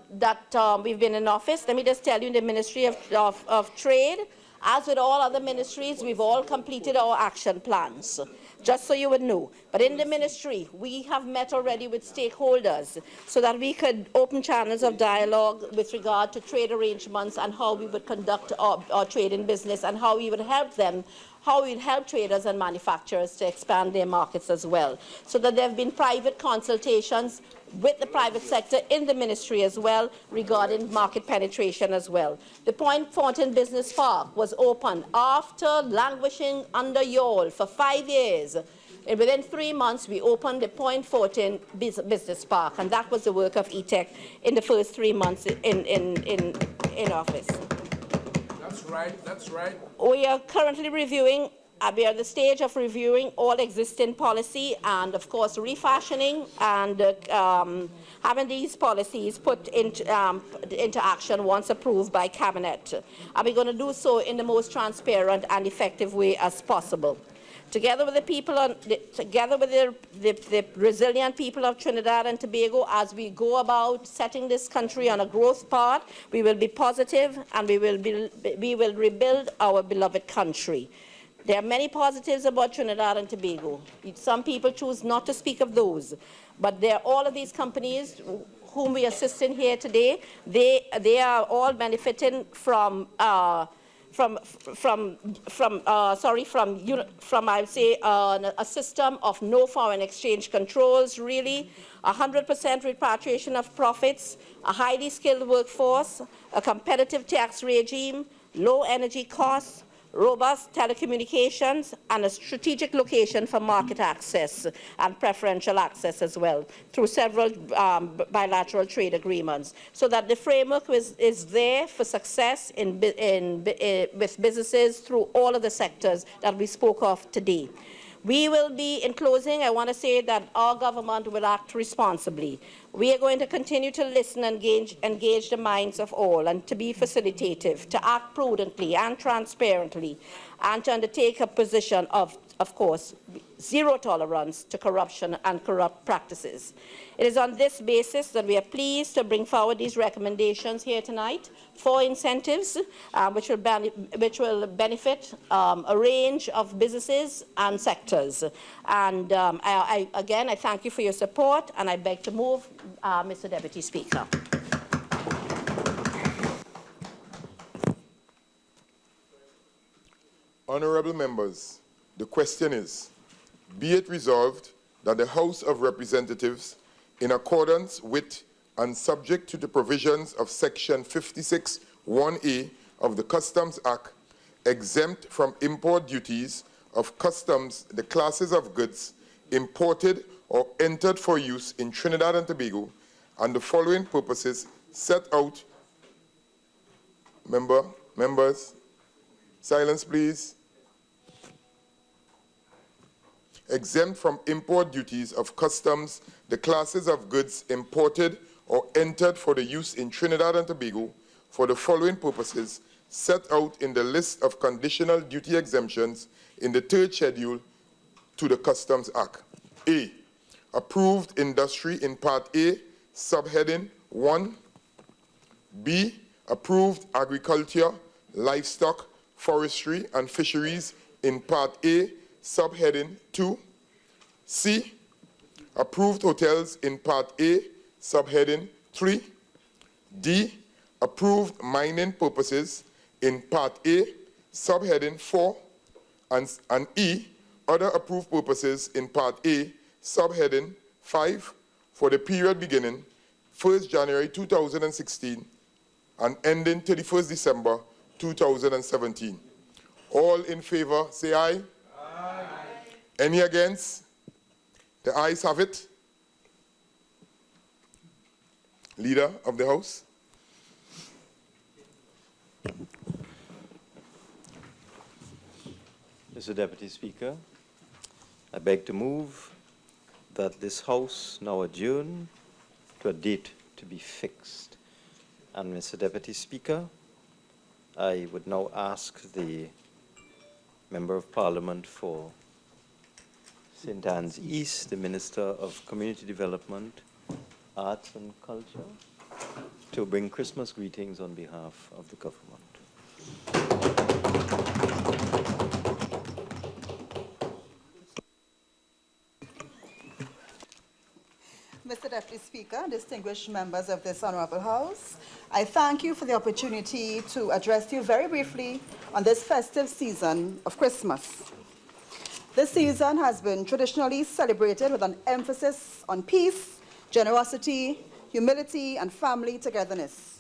we've been in office, let me just tell you, in the Ministry of Trade, as with all other ministries, we've all completed our action plans, just so you would know. But in the ministry, we have met already with stakeholders so that we could open channels of dialogue with regard to trade arrangements and how we would conduct our trading business and how we would help them, how we'd help traders and manufacturers to expand their markets as well. So that there have been private consultations with the private sector in the ministry as well regarding market penetration as well. The Point Fountain Business Park was opened after languishing under yawl for 5 years. And within 3 months, we opened the Point Fountain Business Park, and that was the work of ETEC in the first 3 months in office. That's right, that's right. We are currently reviewing, we are at the stage of reviewing all existing policy and, of course, refashioning and having these policies put into action once approved by Cabinet. And we're going to do so in the most transparent and effective way as possible. Together with the people, together with the resilient people of Trinidad and Tobago, as we go about setting this country on a growth path, we will be positive and we will rebuild our beloved country. There are many positives about Trinidad and Tobago. Some people choose not to speak of those, but there are all of these companies whom we assist in here today. They are all benefiting from I would say a system of no foreign exchange controls, really, 100% repatriation of profits, a highly skilled workforce, a competitive tax regime, low energy costs, robust telecommunications, and a strategic location for market access and preferential access as well through several bilateral trade agreements, so that the framework is there for success with businesses through all of the sectors that we spoke of today. We will be, in closing, I want to say that our government will act responsibly. We are going to continue to listen and engage the minds of all, and to be facilitative, to act prudently and transparently, and to undertake a position of course, zero tolerance to corruption and corrupt practices. It is on this basis that we are pleased to bring forward these recommendations here tonight for incentives, which will benefit a range of businesses and sectors. And again, I thank you for your support, and I beg to move, Mr. Deputy Speaker. Honourable members, the question is, be it resolved that the House of Representatives, in accordance with and subject to the provisions of Section 56(1)(a) of the Customs Act, exempt from import duties of customs the classes of goods imported or entered for use in Trinidad and Tobago, and the following purposes set out. Members, silence please. Exempt from import duties of customs the classes of goods imported or entered for the use in Trinidad and Tobago for the following purposes set out in the list of conditional duty exemptions in the 3rd schedule to the Customs Act. A, approved industry in Part A, subheading 1. B, approved agriculture, livestock, forestry, and fisheries in Part A, subheading 2. C, approved hotels in Part A, subheading 3. D, approved mining purposes in Part A, subheading 4. And E, other approved purposes in Part A, subheading 5, for the period beginning 1st January 2016 and ending 31st December 2017. All in favor, say aye. Aye. Any against? The ayes have it. Leader of the House. Mr. Deputy Speaker, I beg to move that this House now adjourn to a date to be fixed. And Mr. Deputy Speaker, I would now ask the Member of Parliament for St. Anne's East, the Minister of Community Development, Arts and Culture, to bring Christmas greetings on behalf of the government. Mr. Deputy Speaker, distinguished members of this Honorable House, I thank you for the opportunity to address you very briefly on this festive season of Christmas. This season has been traditionally celebrated with an emphasis on peace, generosity, humility, and family togetherness.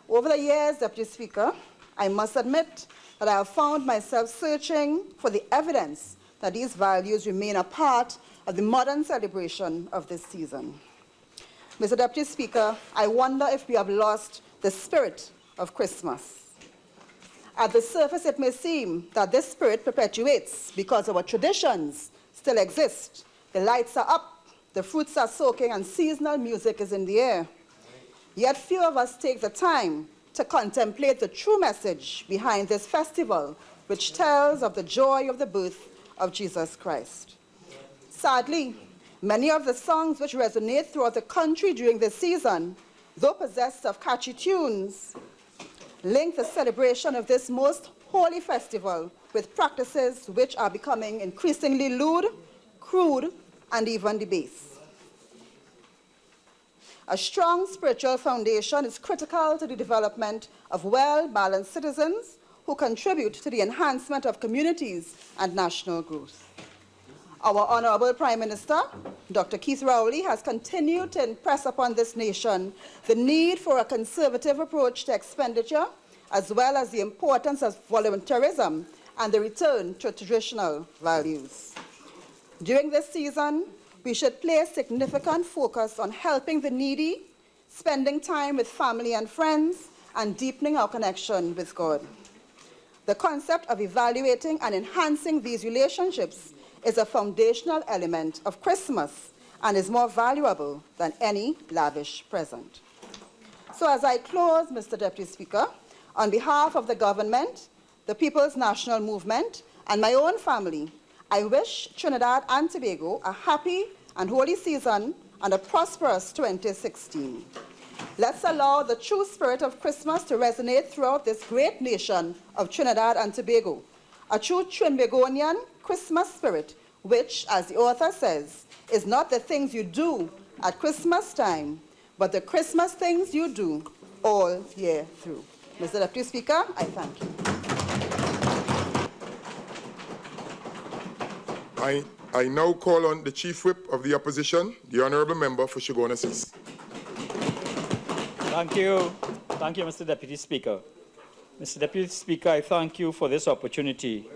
Over the years, Deputy Speaker, I must admit that I have found myself searching for the evidence that these values remain a part of the modern celebration of this season. Mr. Deputy Speaker, I wonder if we have lost the spirit of Christmas. At the surface, it may seem that this spirit perpetuates because our traditions still exist. The lights are up, the fruits are soaking, and seasonal music is in the air. Yet few of us take the time to contemplate the true message behind this festival, which tells of the joy of the birth of Jesus Christ. Sadly, many of the songs which resonate throughout the country during this season, though possessed of catchy tunes, link the celebration of this most holy festival with practices which are becoming increasingly lewd, crude, and even debased. A strong spiritual foundation is critical to the development of well-balanced citizens who contribute to the enhancement of communities and national growth. Our Honorable Prime Minister, Dr. Keith Rowley, has continued to impress upon this nation the need for a conservative approach to expenditure, as well as the importance of voluntarism and the return to traditional values. During this season, we should place significant focus on helping the needy, spending time with family and friends, and deepening our connection with God. The concept of evaluating and enhancing these relationships is a foundational element of Christmas and is more valuable than any lavish present. So as I close, Mr. Deputy Speaker, on behalf of the government, the People's National Movement, and my own family, I wish Trinidad and Tobago a happy and holy season and a prosperous 2016. Let's allow the true spirit of Christmas to resonate throughout this great nation of Trinidad and Tobago, a true Trinbagonian Christmas spirit, which, as the author says, is not the things you do at Christmas time, but the Christmas things you do all year through. Mr. Deputy Speaker, I thank you. I now call on the Chief Whip of the Opposition, the Honourable Member for Chaguanas East. Thank you. Thank you, Mr. Deputy Speaker. Mr. Deputy Speaker, I thank you for this opportunity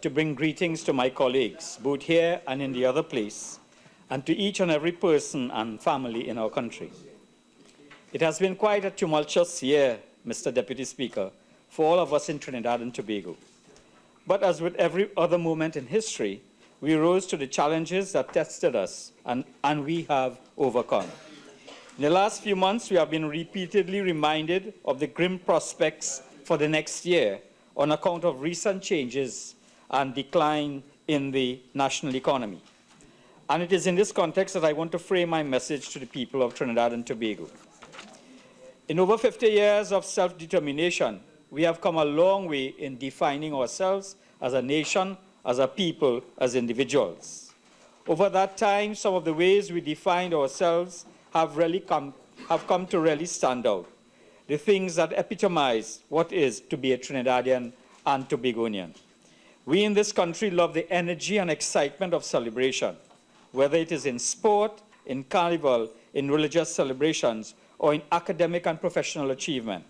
to bring greetings to my colleagues, both here and in the other place, and to each and every person and family in our country. It has been quite a tumultuous year, Mr. Deputy Speaker, for all of us in Trinidad and Tobago. But as with every other moment in history, we rose to the challenges that tested us, and we have overcome. In the last few months, we have been repeatedly reminded of the grim prospects for the next year on account of recent changes and decline in the national economy. And it is in this context that I want to frame my message to the people of Trinidad and Tobago. In over 50 years of self-determination, we have come a long way in defining ourselves as a nation, as a people, as individuals. Over that time, some of the ways we defined ourselves have come to really stand out. The things that epitomize what is to be a Trinidadian and Tobagonian. We in this country love the energy and excitement of celebration, whether it is in sport, in carnival, in religious celebrations, or in academic and professional achievement.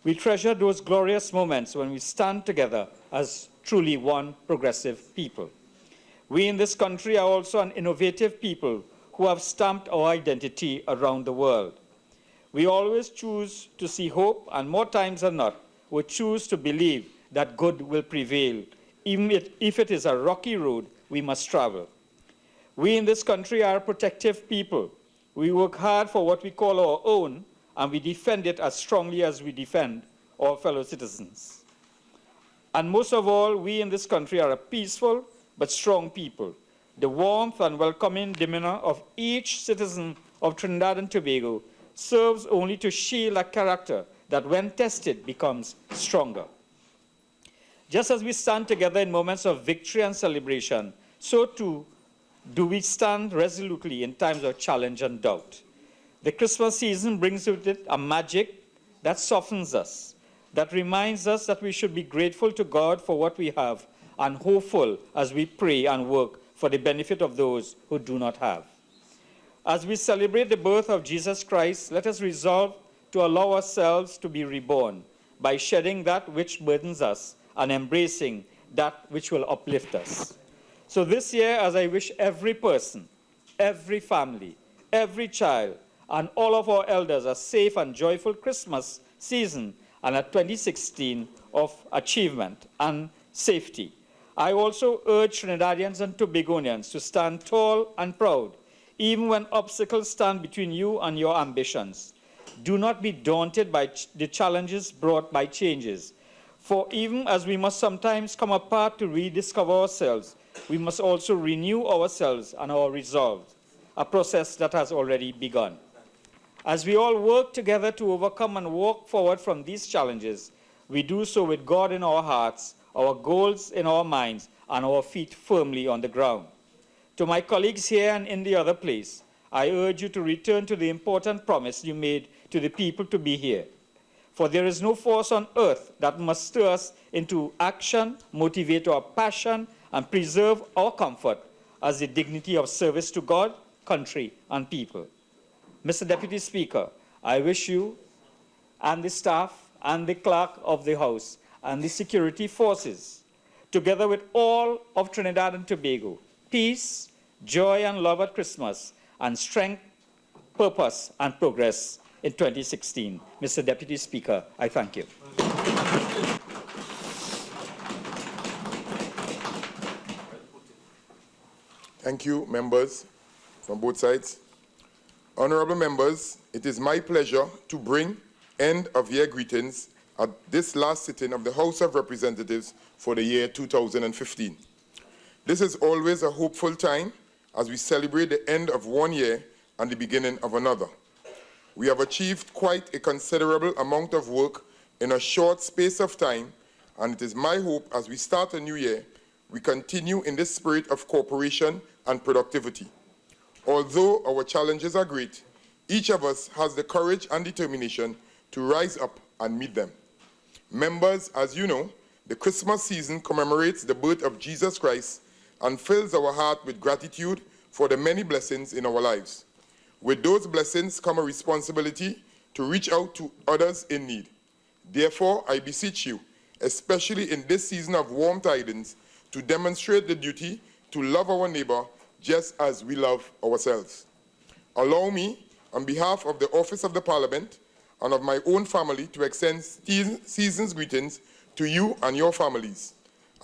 We treasure those glorious moments when we stand together as truly one progressive people. We in this country are also an innovative people who have stamped our identity around the world. We always choose to see hope, and more times than not, we choose to believe that good will prevail, even if it is a rocky road we must travel. We in this country are a protective people. We work hard for what we call our own, and we defend it as strongly as we defend our fellow citizens. And most of all, we in this country are a peaceful but strong people. The warmth and welcoming demeanor of each citizen of Trinidad and Tobago serves only to shield a character that, when tested, becomes stronger. Just as we stand together in moments of victory and celebration, so too do we stand resolutely in times of challenge and doubt. The Christmas season brings with it a magic that softens us, that reminds us that we should be grateful to God for what we have and hopeful as we pray and work for the benefit of those who do not have. As we celebrate the birth of Jesus Christ, let us resolve to allow ourselves to be reborn by shedding that which burdens us and embracing that which will uplift us. So this year, as I wish every person, every family, every child, and all of our elders a safe and joyful Christmas season and a 2016 of achievement and safety, I also urge Trinidadians and Tobagonians to stand tall and proud, even when obstacles stand between you and your ambitions. Do not be daunted by the challenges brought by changes, for even as we must sometimes come apart to rediscover ourselves, we must also renew ourselves and our resolve, a process that has already begun. As we all work together to overcome and walk forward from these challenges, we do so with God in our hearts, our goals in our minds, and our feet firmly on the ground. To my colleagues here and in the other place, I urge you to return to the important promise you made to the people to be here. For there is no force on earth that must stir us into action, motivate our passion, and preserve our comfort as the dignity of service to God, country, and people. Mr. Deputy Speaker, I wish you and the staff and the clerk of the House and the security forces, together with all of Trinidad and Tobago, peace, joy, and love at Christmas, and strength, purpose, and progress in 2016. Mr. Deputy Speaker, I thank you. Thank you, members from both sides. Honorable members, it is my pleasure to bring end-of-year greetings at this last sitting of the House of Representatives for the year 2015. This is always a hopeful time as we celebrate the end of one year and the beginning of another. We have achieved quite a considerable amount of work in a short space of time, and it is my hope as we start a new year, we continue in this spirit of cooperation and productivity. Although our challenges are great, each of us has the courage and determination to rise up and meet them. Members, as you know, the Christmas season commemorates the birth of Jesus Christ and fills our heart with gratitude for the many blessings in our lives. With those blessings come a responsibility to reach out to others in need. Therefore, I beseech you, especially in this season of warm tidings, to demonstrate the duty to love our neighbor just as we love ourselves. Allow me, on behalf of the Office of the Parliament and of my own family, to extend season's greetings to you and your families.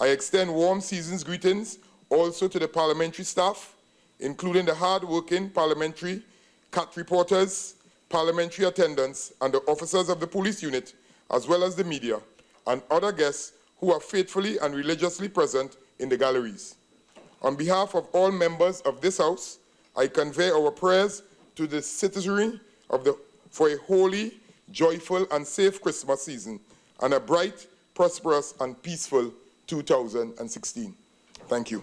I extend warm season's greetings also to the parliamentary staff, including the hard-working parliamentary cat reporters parliamentary attendants and the officers of the police unit, as well as the media and other guests who are faithfully and religiously present in the galleries. On behalf of all members of this House, I convey our prayers to the citizenry for a holy, joyful, and safe Christmas season and a bright, prosperous, and peaceful 2016. Thank you.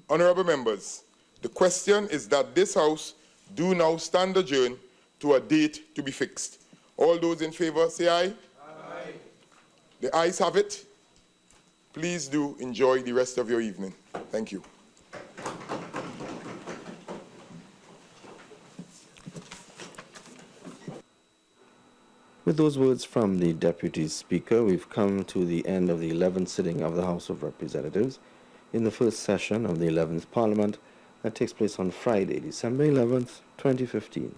Honorable members, the question is that this House do now stand adjourned to a date to be fixed. All those in favor say aye. Aye. The ayes have it. Please do enjoy the rest of your evening. Thank you. With those words from the Deputy Speaker, we've come to the end of the 11th sitting of the House of Representatives in the first session of the 11th Parliament that takes place on Friday, December 11th, 2015.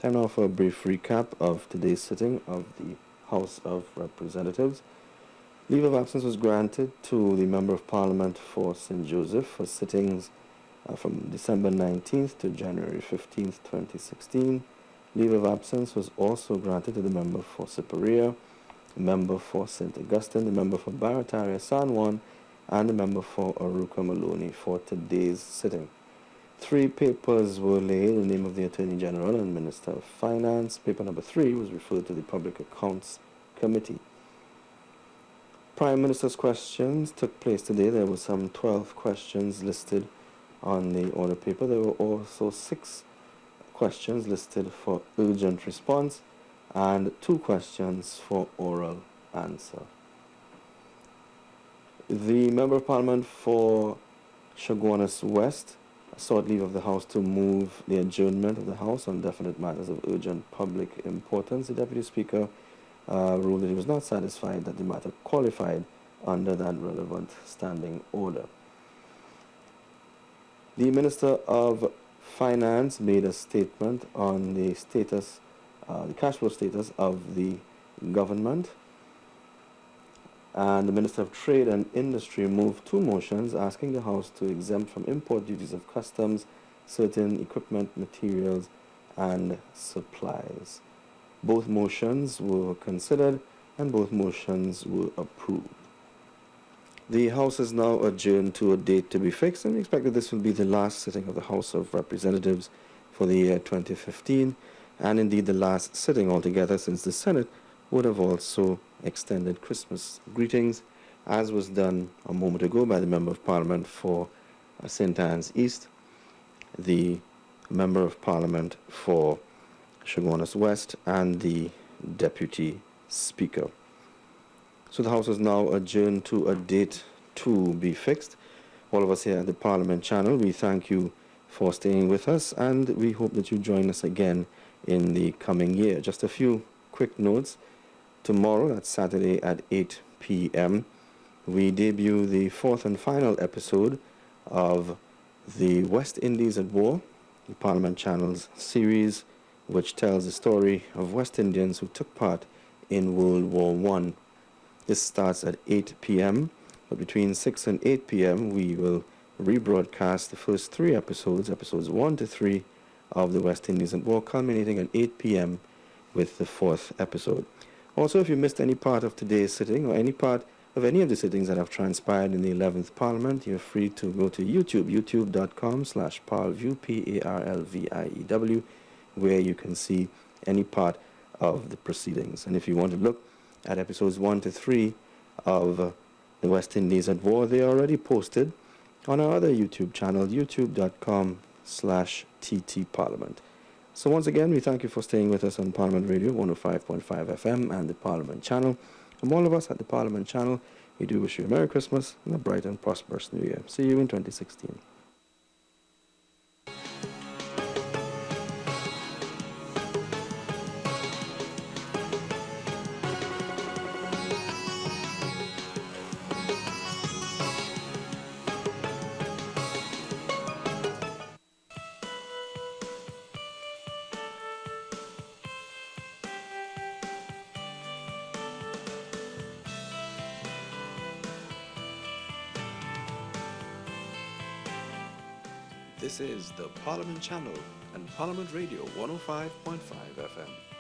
Time now for a brief recap of today's sitting of the House of Representatives. Leave of absence was granted to the Member of Parliament for St. Joseph for sittings from December 19th to January 15th, 2016. Leave of absence was also granted to the member for Paray, the member for St. Augustine, the member for Barataria San Juan, and the member for Aruka Maloney for today's sitting. 3 papers were laid in the name of the Attorney General and Minister of Finance. Paper number 3 was referred to the Public Accounts Committee. Prime Minister's questions took place today. There were some 12 questions listed on the order paper. There were also 6 questions listed for urgent response and 2 questions for oral answer. The Member of Parliament for Chaguanas West sought leave of the House to move the adjournment of the House on definite matters of urgent public importance. The Deputy Speaker ruled that he was not satisfied that the matter qualified under that relevant standing order. The Minister of Finance made a statement on the status, the cash flow status of the government, and the Minister of Trade and Industry moved 2 motions asking the House to exempt from import duties of customs certain equipment, materials, and supplies. Both motions were considered and both motions were approved. The House is now adjourned to a date to be fixed, and we expect that this will be the last sitting of the House of Representatives for the year 2015, and indeed the last sitting altogether, since the Senate would have also extended Christmas greetings, as was done a moment ago by the Member of Parliament for St. Anne's East, the Member of Parliament for Chaguanas West, and the Deputy Speaker. So the House is now adjourned to a date to be fixed. All of us here at the Parliament channel, we thank you for staying with us, and we hope that you join us again in the coming year. Just a few quick notes. Tomorrow, that's Saturday at 8 p.m., we debut the 4th and final episode of the West Indies at War, the Parliament channel's series, which tells the story of West Indians who took part in World War I. This starts at 8 p.m., but between 6 and 8 p.m. we will rebroadcast the first 3 episodes, episodes 1 to 3 of the West Indies at War, culminating at 8 p.m. with the 4th episode. Also, if you missed any part of today's sitting or any part of any of the sittings that have transpired in the 11th Parliament, you're free to go to YouTube, youtube.com/ParlView, ParlView, where you can see any part of the proceedings. And if you want to look at episodes 1 to 3 of the West Indies at War, they are already posted on our other YouTube channel, youtube.com/TTParliament. So once again, we thank you for staying with us on Parliament Radio 105.5 FM and the Parliament channel. From all of us at the Parliament channel, we do wish you a Merry Christmas and a bright and prosperous New Year. See you in 2016. This is the Parliament Channel and Parliament Radio 105.5 FM.